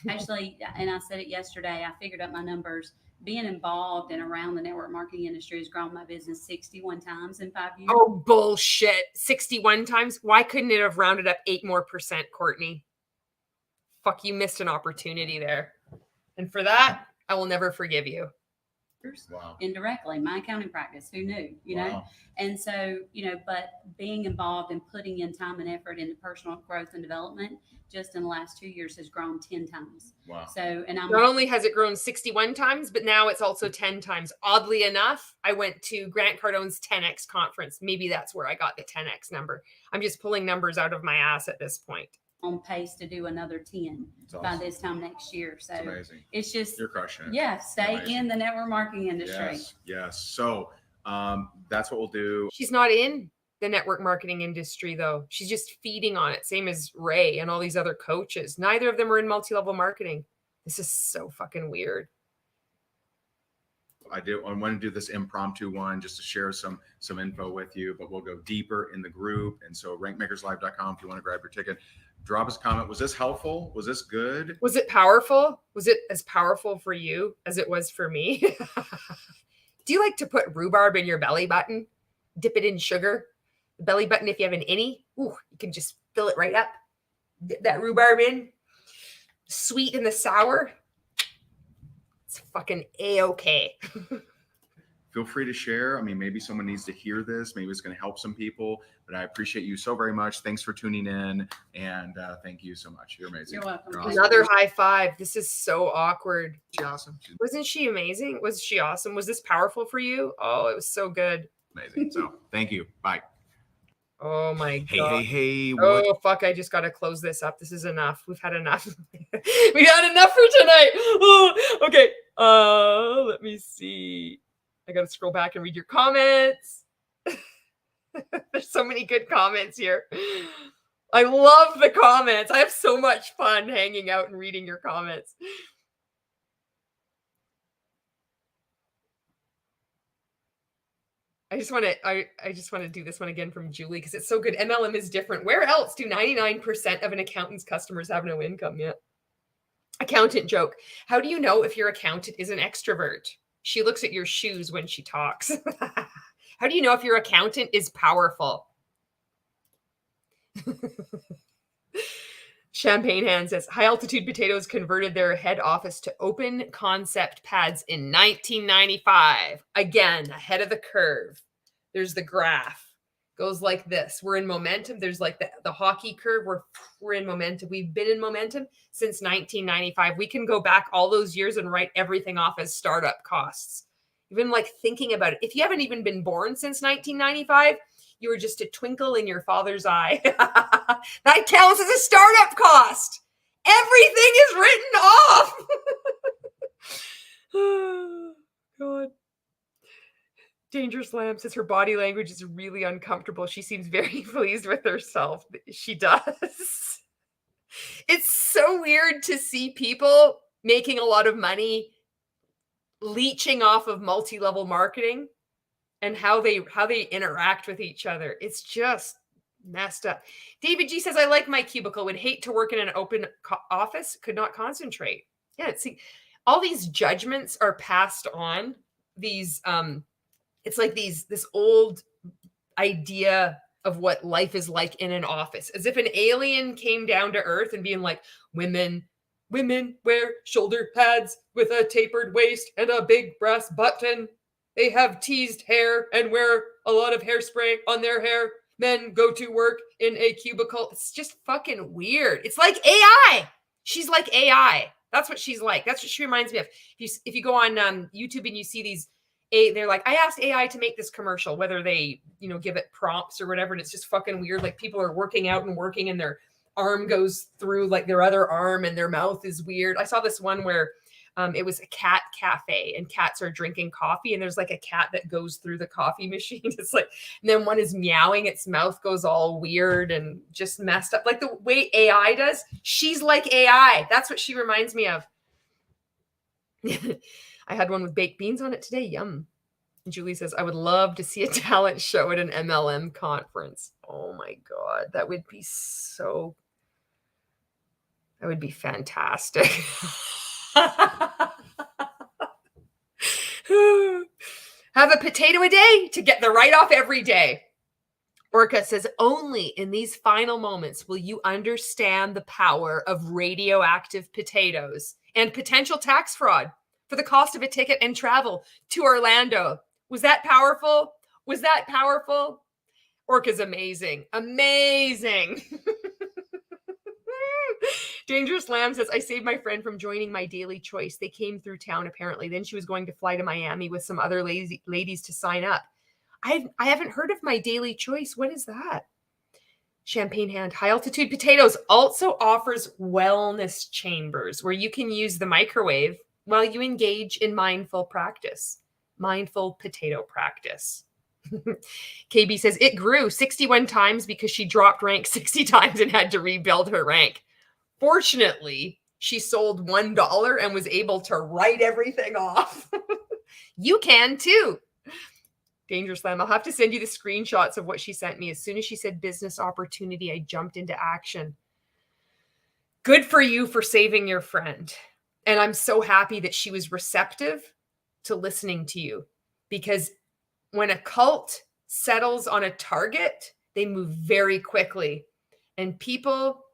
Actually, and I said it yesterday, I figured out my numbers. Being involved and around the network marketing industry has grown my business 61 times in 5 years. Oh, bullshit. 61 times? Why couldn't it have rounded up 8 more %, Courtney? Fuck, you missed an opportunity there. And for that, I will never forgive you. Wow. Indirectly, my accounting practice, who knew, you know? Wow. And so, you know, but being involved and putting in time and effort into personal growth and development just in the last 2 years has grown 10 times. Wow. So, and I'm Not only has it grown 61 times, but now it's also 10 times. Oddly enough, I went to Grant Cardone's 10X conference. Maybe that's where I got the 10X number. I'm just pulling numbers out of my ass at this point. on pace to do another 10 by awesome. this time next year. So It's amazing. it's just, You're crushing it. yeah, stay Amazing. in the network marketing industry. Yes. Yes. So that's what we'll do. She's not in the network marketing industry, though. She's just feeding on it. Same as Ray and all these other coaches. Neither of them are in multi-level marketing. This is so fucking weird. I want to do this impromptu one just to share some info with you, but we'll go deeper in the group. And so rankmakerslive.com, if you want to grab your ticket, drop us a comment. Was this helpful? Was this good? Was it powerful? Was it as powerful for you as it was for me? Do you like to put rhubarb in your belly button? Dip it in sugar? The belly button, if you have an innie, ooh, you can just fill it right up. Dip that rhubarb in. Sweet and the sour. It's fucking A-okay. Feel free to share. I mean, maybe someone needs to hear this. Maybe it's going to help some people. But I appreciate you so very much. Thanks for tuning in. And thank you so much. You're amazing. You're welcome. You're awesome. Another high five. This is so awkward. She's awesome. She's Wasn't she amazing? Was she awesome? Was this powerful for you? Oh, it was so good. amazing. So thank you. Bye. Oh my Hey, God. hey. What? Oh, fuck. I just got to close this up. This is enough. We've had enough. We had enough for tonight. Oh, okay. Let me see. I got to scroll back and read your comments. There's so many good comments here. I love the comments. I have so much fun hanging out and reading your comments. I just want to do this one again from Julie because it's so good. MLM is different. Where else do 99% of an accountant's customers have no income yet? Accountant joke. How do you know if your accountant is an extrovert? She looks at your shoes when she talks. How do you know if your accountant is powerful? Champagne Hand says, High Altitude Potatoes converted their head office to open concept pads in 1995. Again, ahead of the curve. There's the graph. Goes like this. We're in momentum. There's like the hockey curve. We're in momentum. We've been in momentum since 1995. We can go back all those years and write everything off as startup costs. Even like thinking about it. If you haven't even been born since 1995, you were just a twinkle in your father's eye. That counts as a startup cost. Everything is written off. Oh, God. Dangerous Lamb says her body language is really uncomfortable. She seems very pleased with herself. She does. It's so weird to see people making a lot of money leeching off of multi-level marketing and how they interact with each other. It's just messed up. David G says, I like my cubicle, would hate to work in an open office, could not concentrate. Yeah, see, all these judgments are passed on. These, it's like this old idea of what life is like in an office, as if an alien came down to Earth and being like, women wear shoulder pads with a tapered waist and a big brass button. They have teased hair and wear a lot of hairspray on their hair. men go to work in a cubicle. It's just fucking weird. It's like AI. She's like AI. That's what she's like. That's what she reminds me of. If you go on YouTube and you see these, they're like, I asked AI to make this commercial, whether they, give it prompts or whatever. And it's just fucking weird. Like people are working out and working and their arm goes through like their other arm and their mouth is weird. I saw this one where it was a cat cafe and cats are drinking coffee and there's like a cat that goes through the coffee machine. It's like, and then one is meowing, its mouth goes all weird and just messed up. Like the way AI does, she's like AI. That's what she reminds me of. I had one with baked beans on it today. Yum. And Julie says, I would love to see a talent show at an MLM conference. Oh my God. That would be fantastic. Have a potato a day to get the write-off every day. Orca says, only in these final moments will you understand the power of radioactive potatoes and potential tax fraud for the cost of a ticket and travel to Orlando. Was that powerful? Was that powerful? Orca's amazing. Amazing. Dangerous Lamb says, I saved my friend from joining my daily choice. They came through town, apparently. Then she was going to fly to Miami with some other ladies to sign up. I haven't heard of my daily choice. What is that? Champagne Hand. High Altitude Potatoes also offers wellness chambers where you can use the microwave while you engage in mindful practice. Mindful potato practice. KB says, it grew 61 times because she dropped rank 60 times and had to rebuild her rank. Fortunately, she sold $1 and was able to write everything off. You can too. Dangerous Lamb. I'll have to send you the screenshots of what she sent me. As soon as she said business opportunity, I jumped into action. Good for you for saving your friend. And I'm so happy that she was receptive to listening to you, because when a cult settles on a target, they move very quickly. And people,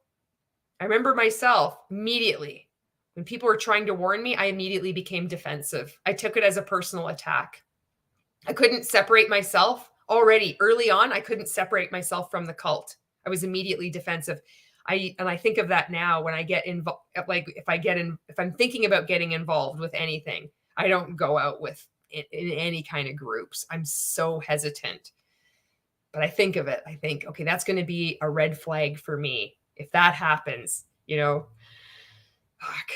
I remember myself immediately, when people were trying to warn me, I immediately became defensive. I took it as a personal attack. I couldn't separate myself already early on. I couldn't separate myself from the cult. I was immediately defensive. I think of that now when I get involved. Like if I'm thinking about getting involved with anything, I don't go out with in any kind of groups. I'm so hesitant. But I think of it. I think, okay, that's going to be a red flag for me. If that happens, fuck.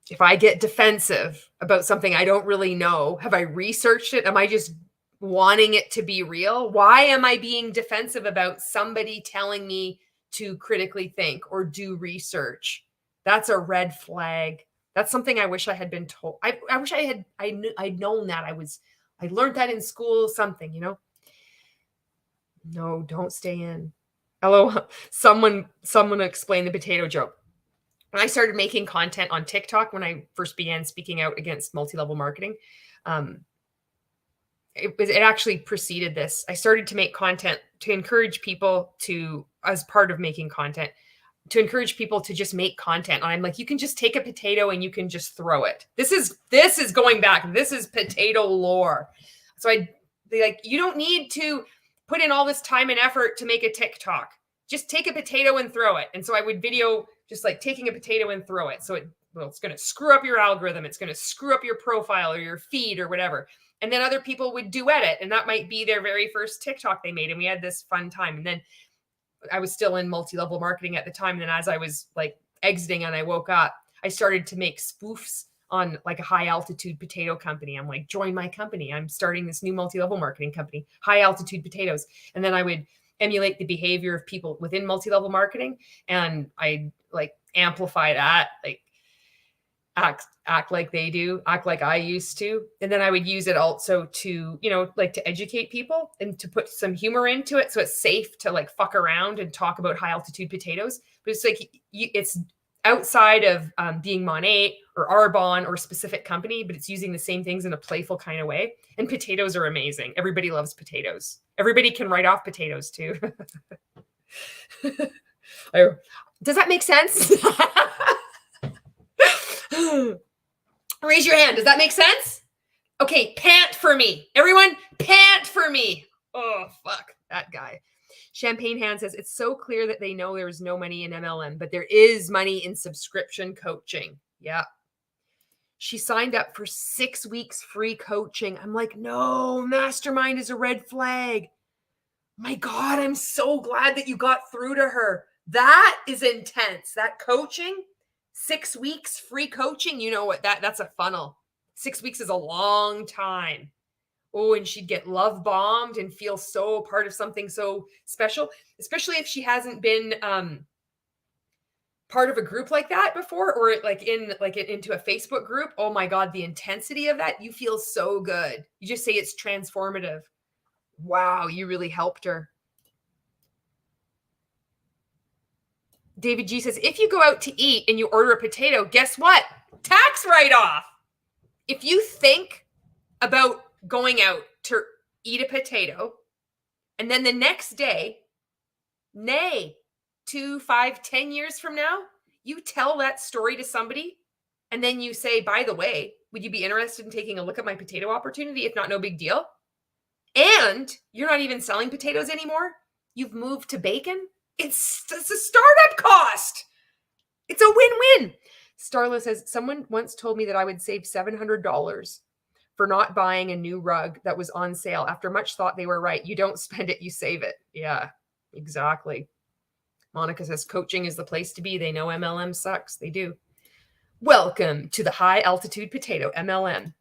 If I get defensive about something I don't really know, have I researched it? Am I just wanting it to be real? Why am I being defensive about somebody telling me to critically think or do research? That's a red flag. That's something I wish I had been told. I wish I'd known that. I learned that in school, something, No, don't stay in. Hello, someone explain the potato joke. When I started making content on TikTok, when I first began speaking out against multi-level marketing, it actually preceded this. I started to make content to encourage people to, as part of making content, to encourage people to just make content. And I'm like, you can just take a potato and you can just throw it. This is going back. This is potato lore. So you don't need to put in all this time and effort to make a TikTok. Just take a potato and throw it. And so I would video just like taking a potato and throw it. So it's going to screw up your algorithm. It's going to screw up your profile or your feed or whatever. And then other people would duet it. And that might be their very first TikTok they made. And we had this fun time. And then I was still in multi-level marketing at the time. And then as I was like exiting and I woke up, I started to make spoofs on like a high altitude potato company. I'm like, join my company. I'm starting this new multi-level marketing company, High Altitude Potatoes. And then I would emulate the behavior of people within multi-level marketing. And I like amplify that, like act like they do, act like I used to. And then I would use it also to, like to educate people and to put some humor into it. So it's safe to like fuck around and talk about high altitude potatoes. But it's like, it's outside of being Monet or Arbonne or specific company, but it's using the same things in a playful kind of way. And potatoes are amazing. Everybody loves potatoes. Everybody can write off potatoes too. Does that make sense? Raise your hand. Does that make sense? Okay, pant for me. Everyone, pant for me. Oh, fuck. That guy. Champagne Hand says, it's so clear that they know there is no money in MLM, but there is money in subscription coaching. Yeah. She signed up for 6 weeks free coaching. I'm like, no, mastermind is a red flag. My God, I'm so glad that you got through to her. That is intense. That coaching, 6 weeks free coaching. You know what? That's a funnel. 6 weeks is a long time. Oh, and she'd get love bombed and feel so part of something so special, especially if she hasn't been part of a group like that before, or into a Facebook group. Oh my God, the intensity of that, you feel so good. You just say it's transformative. Wow, you really helped her. David G says, if you go out to eat and you order a potato, guess what? Tax write-off. If you think about going out to eat a potato, and then the next day, 2, 5, 10 years from now, you tell that story to somebody, and then you say, by the way, would you be interested in taking a look at my potato opportunity? If not, no big deal. And you're not even selling potatoes anymore. You've moved to bacon. It's a startup cost. It's a win-win. Starla says, someone once told me that I would save $700 for not buying a new rug that was on sale. After much thought, they were right. You don't spend it, you save it. Yeah, exactly. Monica says, coaching is the place to be. They know MLM sucks. They do. Welcome to the High Altitude Potato MLM,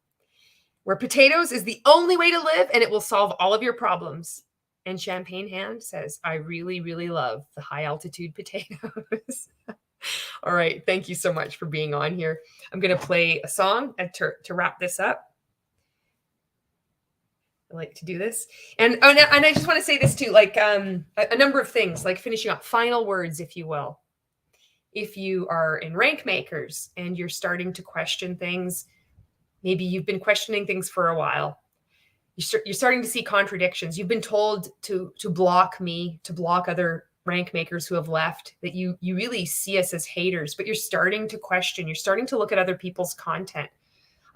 where potatoes is the only way to live and it will solve all of your problems. And Champagne Hand says, I really, really love the high altitude potatoes. All right. Thank you so much for being on here. I'm going to play a song to wrap this up. I like to do this. And I just want to say this too, like a number of things, like finishing up final words, if you will. If you are in rank makers and you're starting to question things, maybe you've been questioning things for a while. You're starting to see contradictions. You've been told to block me, to block other rank makers who have left, that you really see us as haters, but you're starting to question. You're starting to look at other people's content.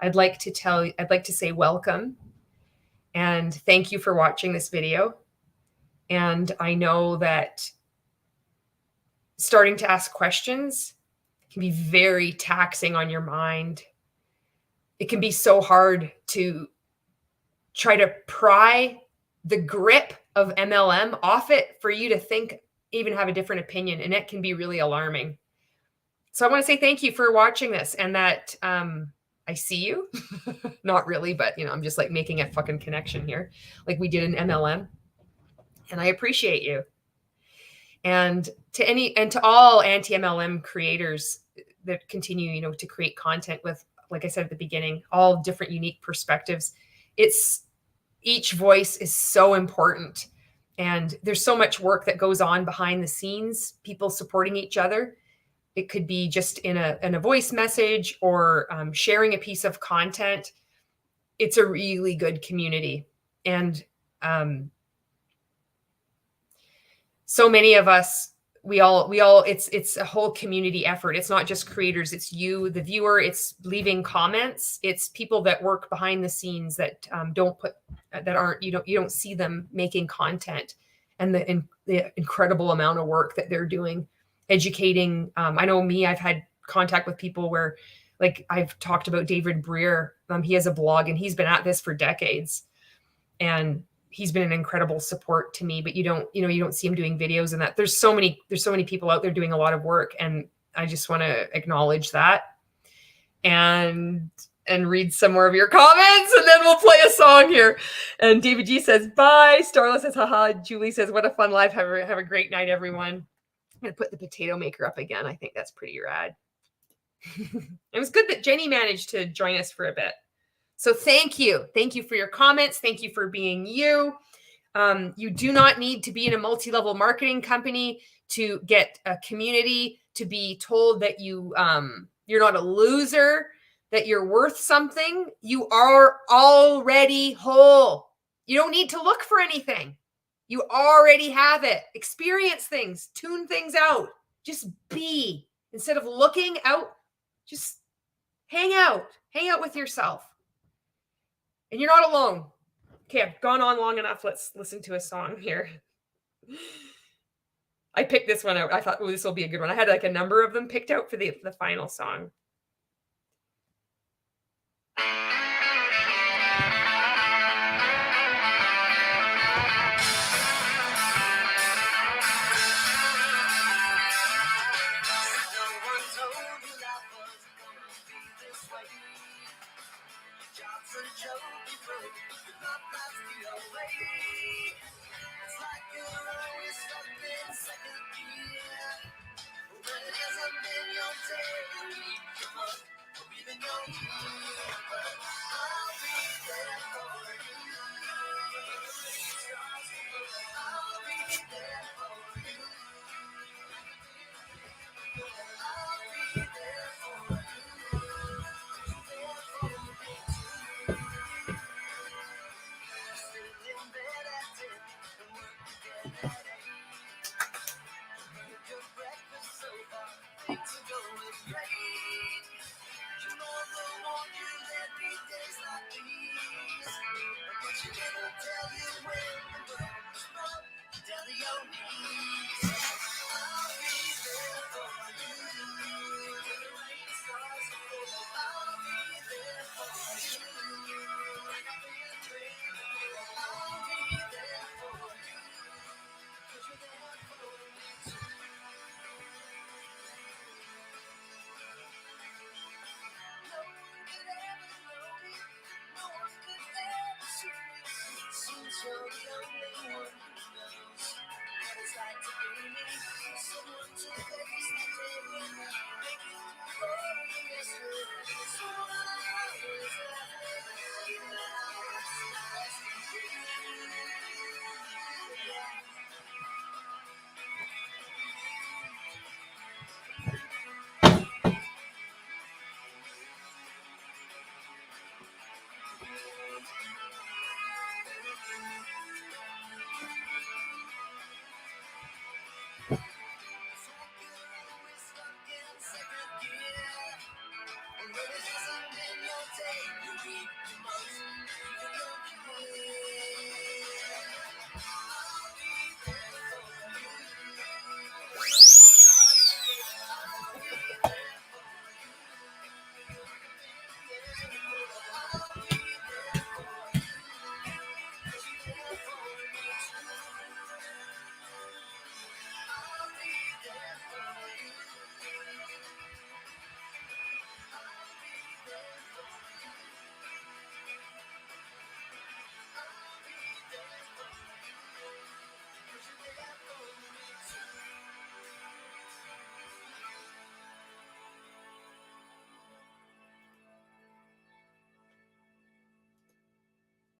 I'd like to say welcome and thank you for watching this video. And I know that starting to ask questions can be very taxing on your mind. It can be so hard to try to pry the grip of MLM off it for you to think, even have a different opinion. And it can be really alarming. So I want to say thank you for watching this, and that I see you. Not really, but I'm just like making a fucking connection here, like we did in MLM. And I appreciate you. And to all anti-MLM creators that continue, to create content with, like I said at the beginning, all different unique perspectives. Each voice is so important. And there's so much work that goes on behind the scenes, people supporting each other. It could be just in a voice message or sharing a piece of content. It's a really good community. And so many of us, we all, it's a whole community effort. It's not just creators. It's you, the viewer. It's leaving comments. It's people that work behind the scenes that you don't see them making content, and the incredible amount of work that they're doing, educating. I know me, I've had contact with people where, like I've talked about David Breer. He has a blog and he's been at this for decades, and he's been an incredible support to me, but you don't see him doing videos and that. There's so many people out there doing a lot of work. And I just want to acknowledge that and read some more of your comments, and then we'll play a song here. And David G says, bye. Starla says, haha. Julie says, what a fun life. Have a great night, everyone. I'm going to put the potato maker up again. I think that's pretty rad. It was good that Jenny managed to join us for a bit. So thank you. Thank you for your comments. Thank you for being you. You do not need to be in a multi-level marketing company to get a community, to be told that you're not a loser, that you're worth something. You are already whole. You don't need to look for anything. You already have it. Experience things, tune things out. Just be. Instead of looking out, just hang out with yourself. And you're not alone. Okay, I've gone on long enough. Let's listen to a song here. I picked this one out. I thought, oh, this will be a good one. I had like a number of them picked out for the final song.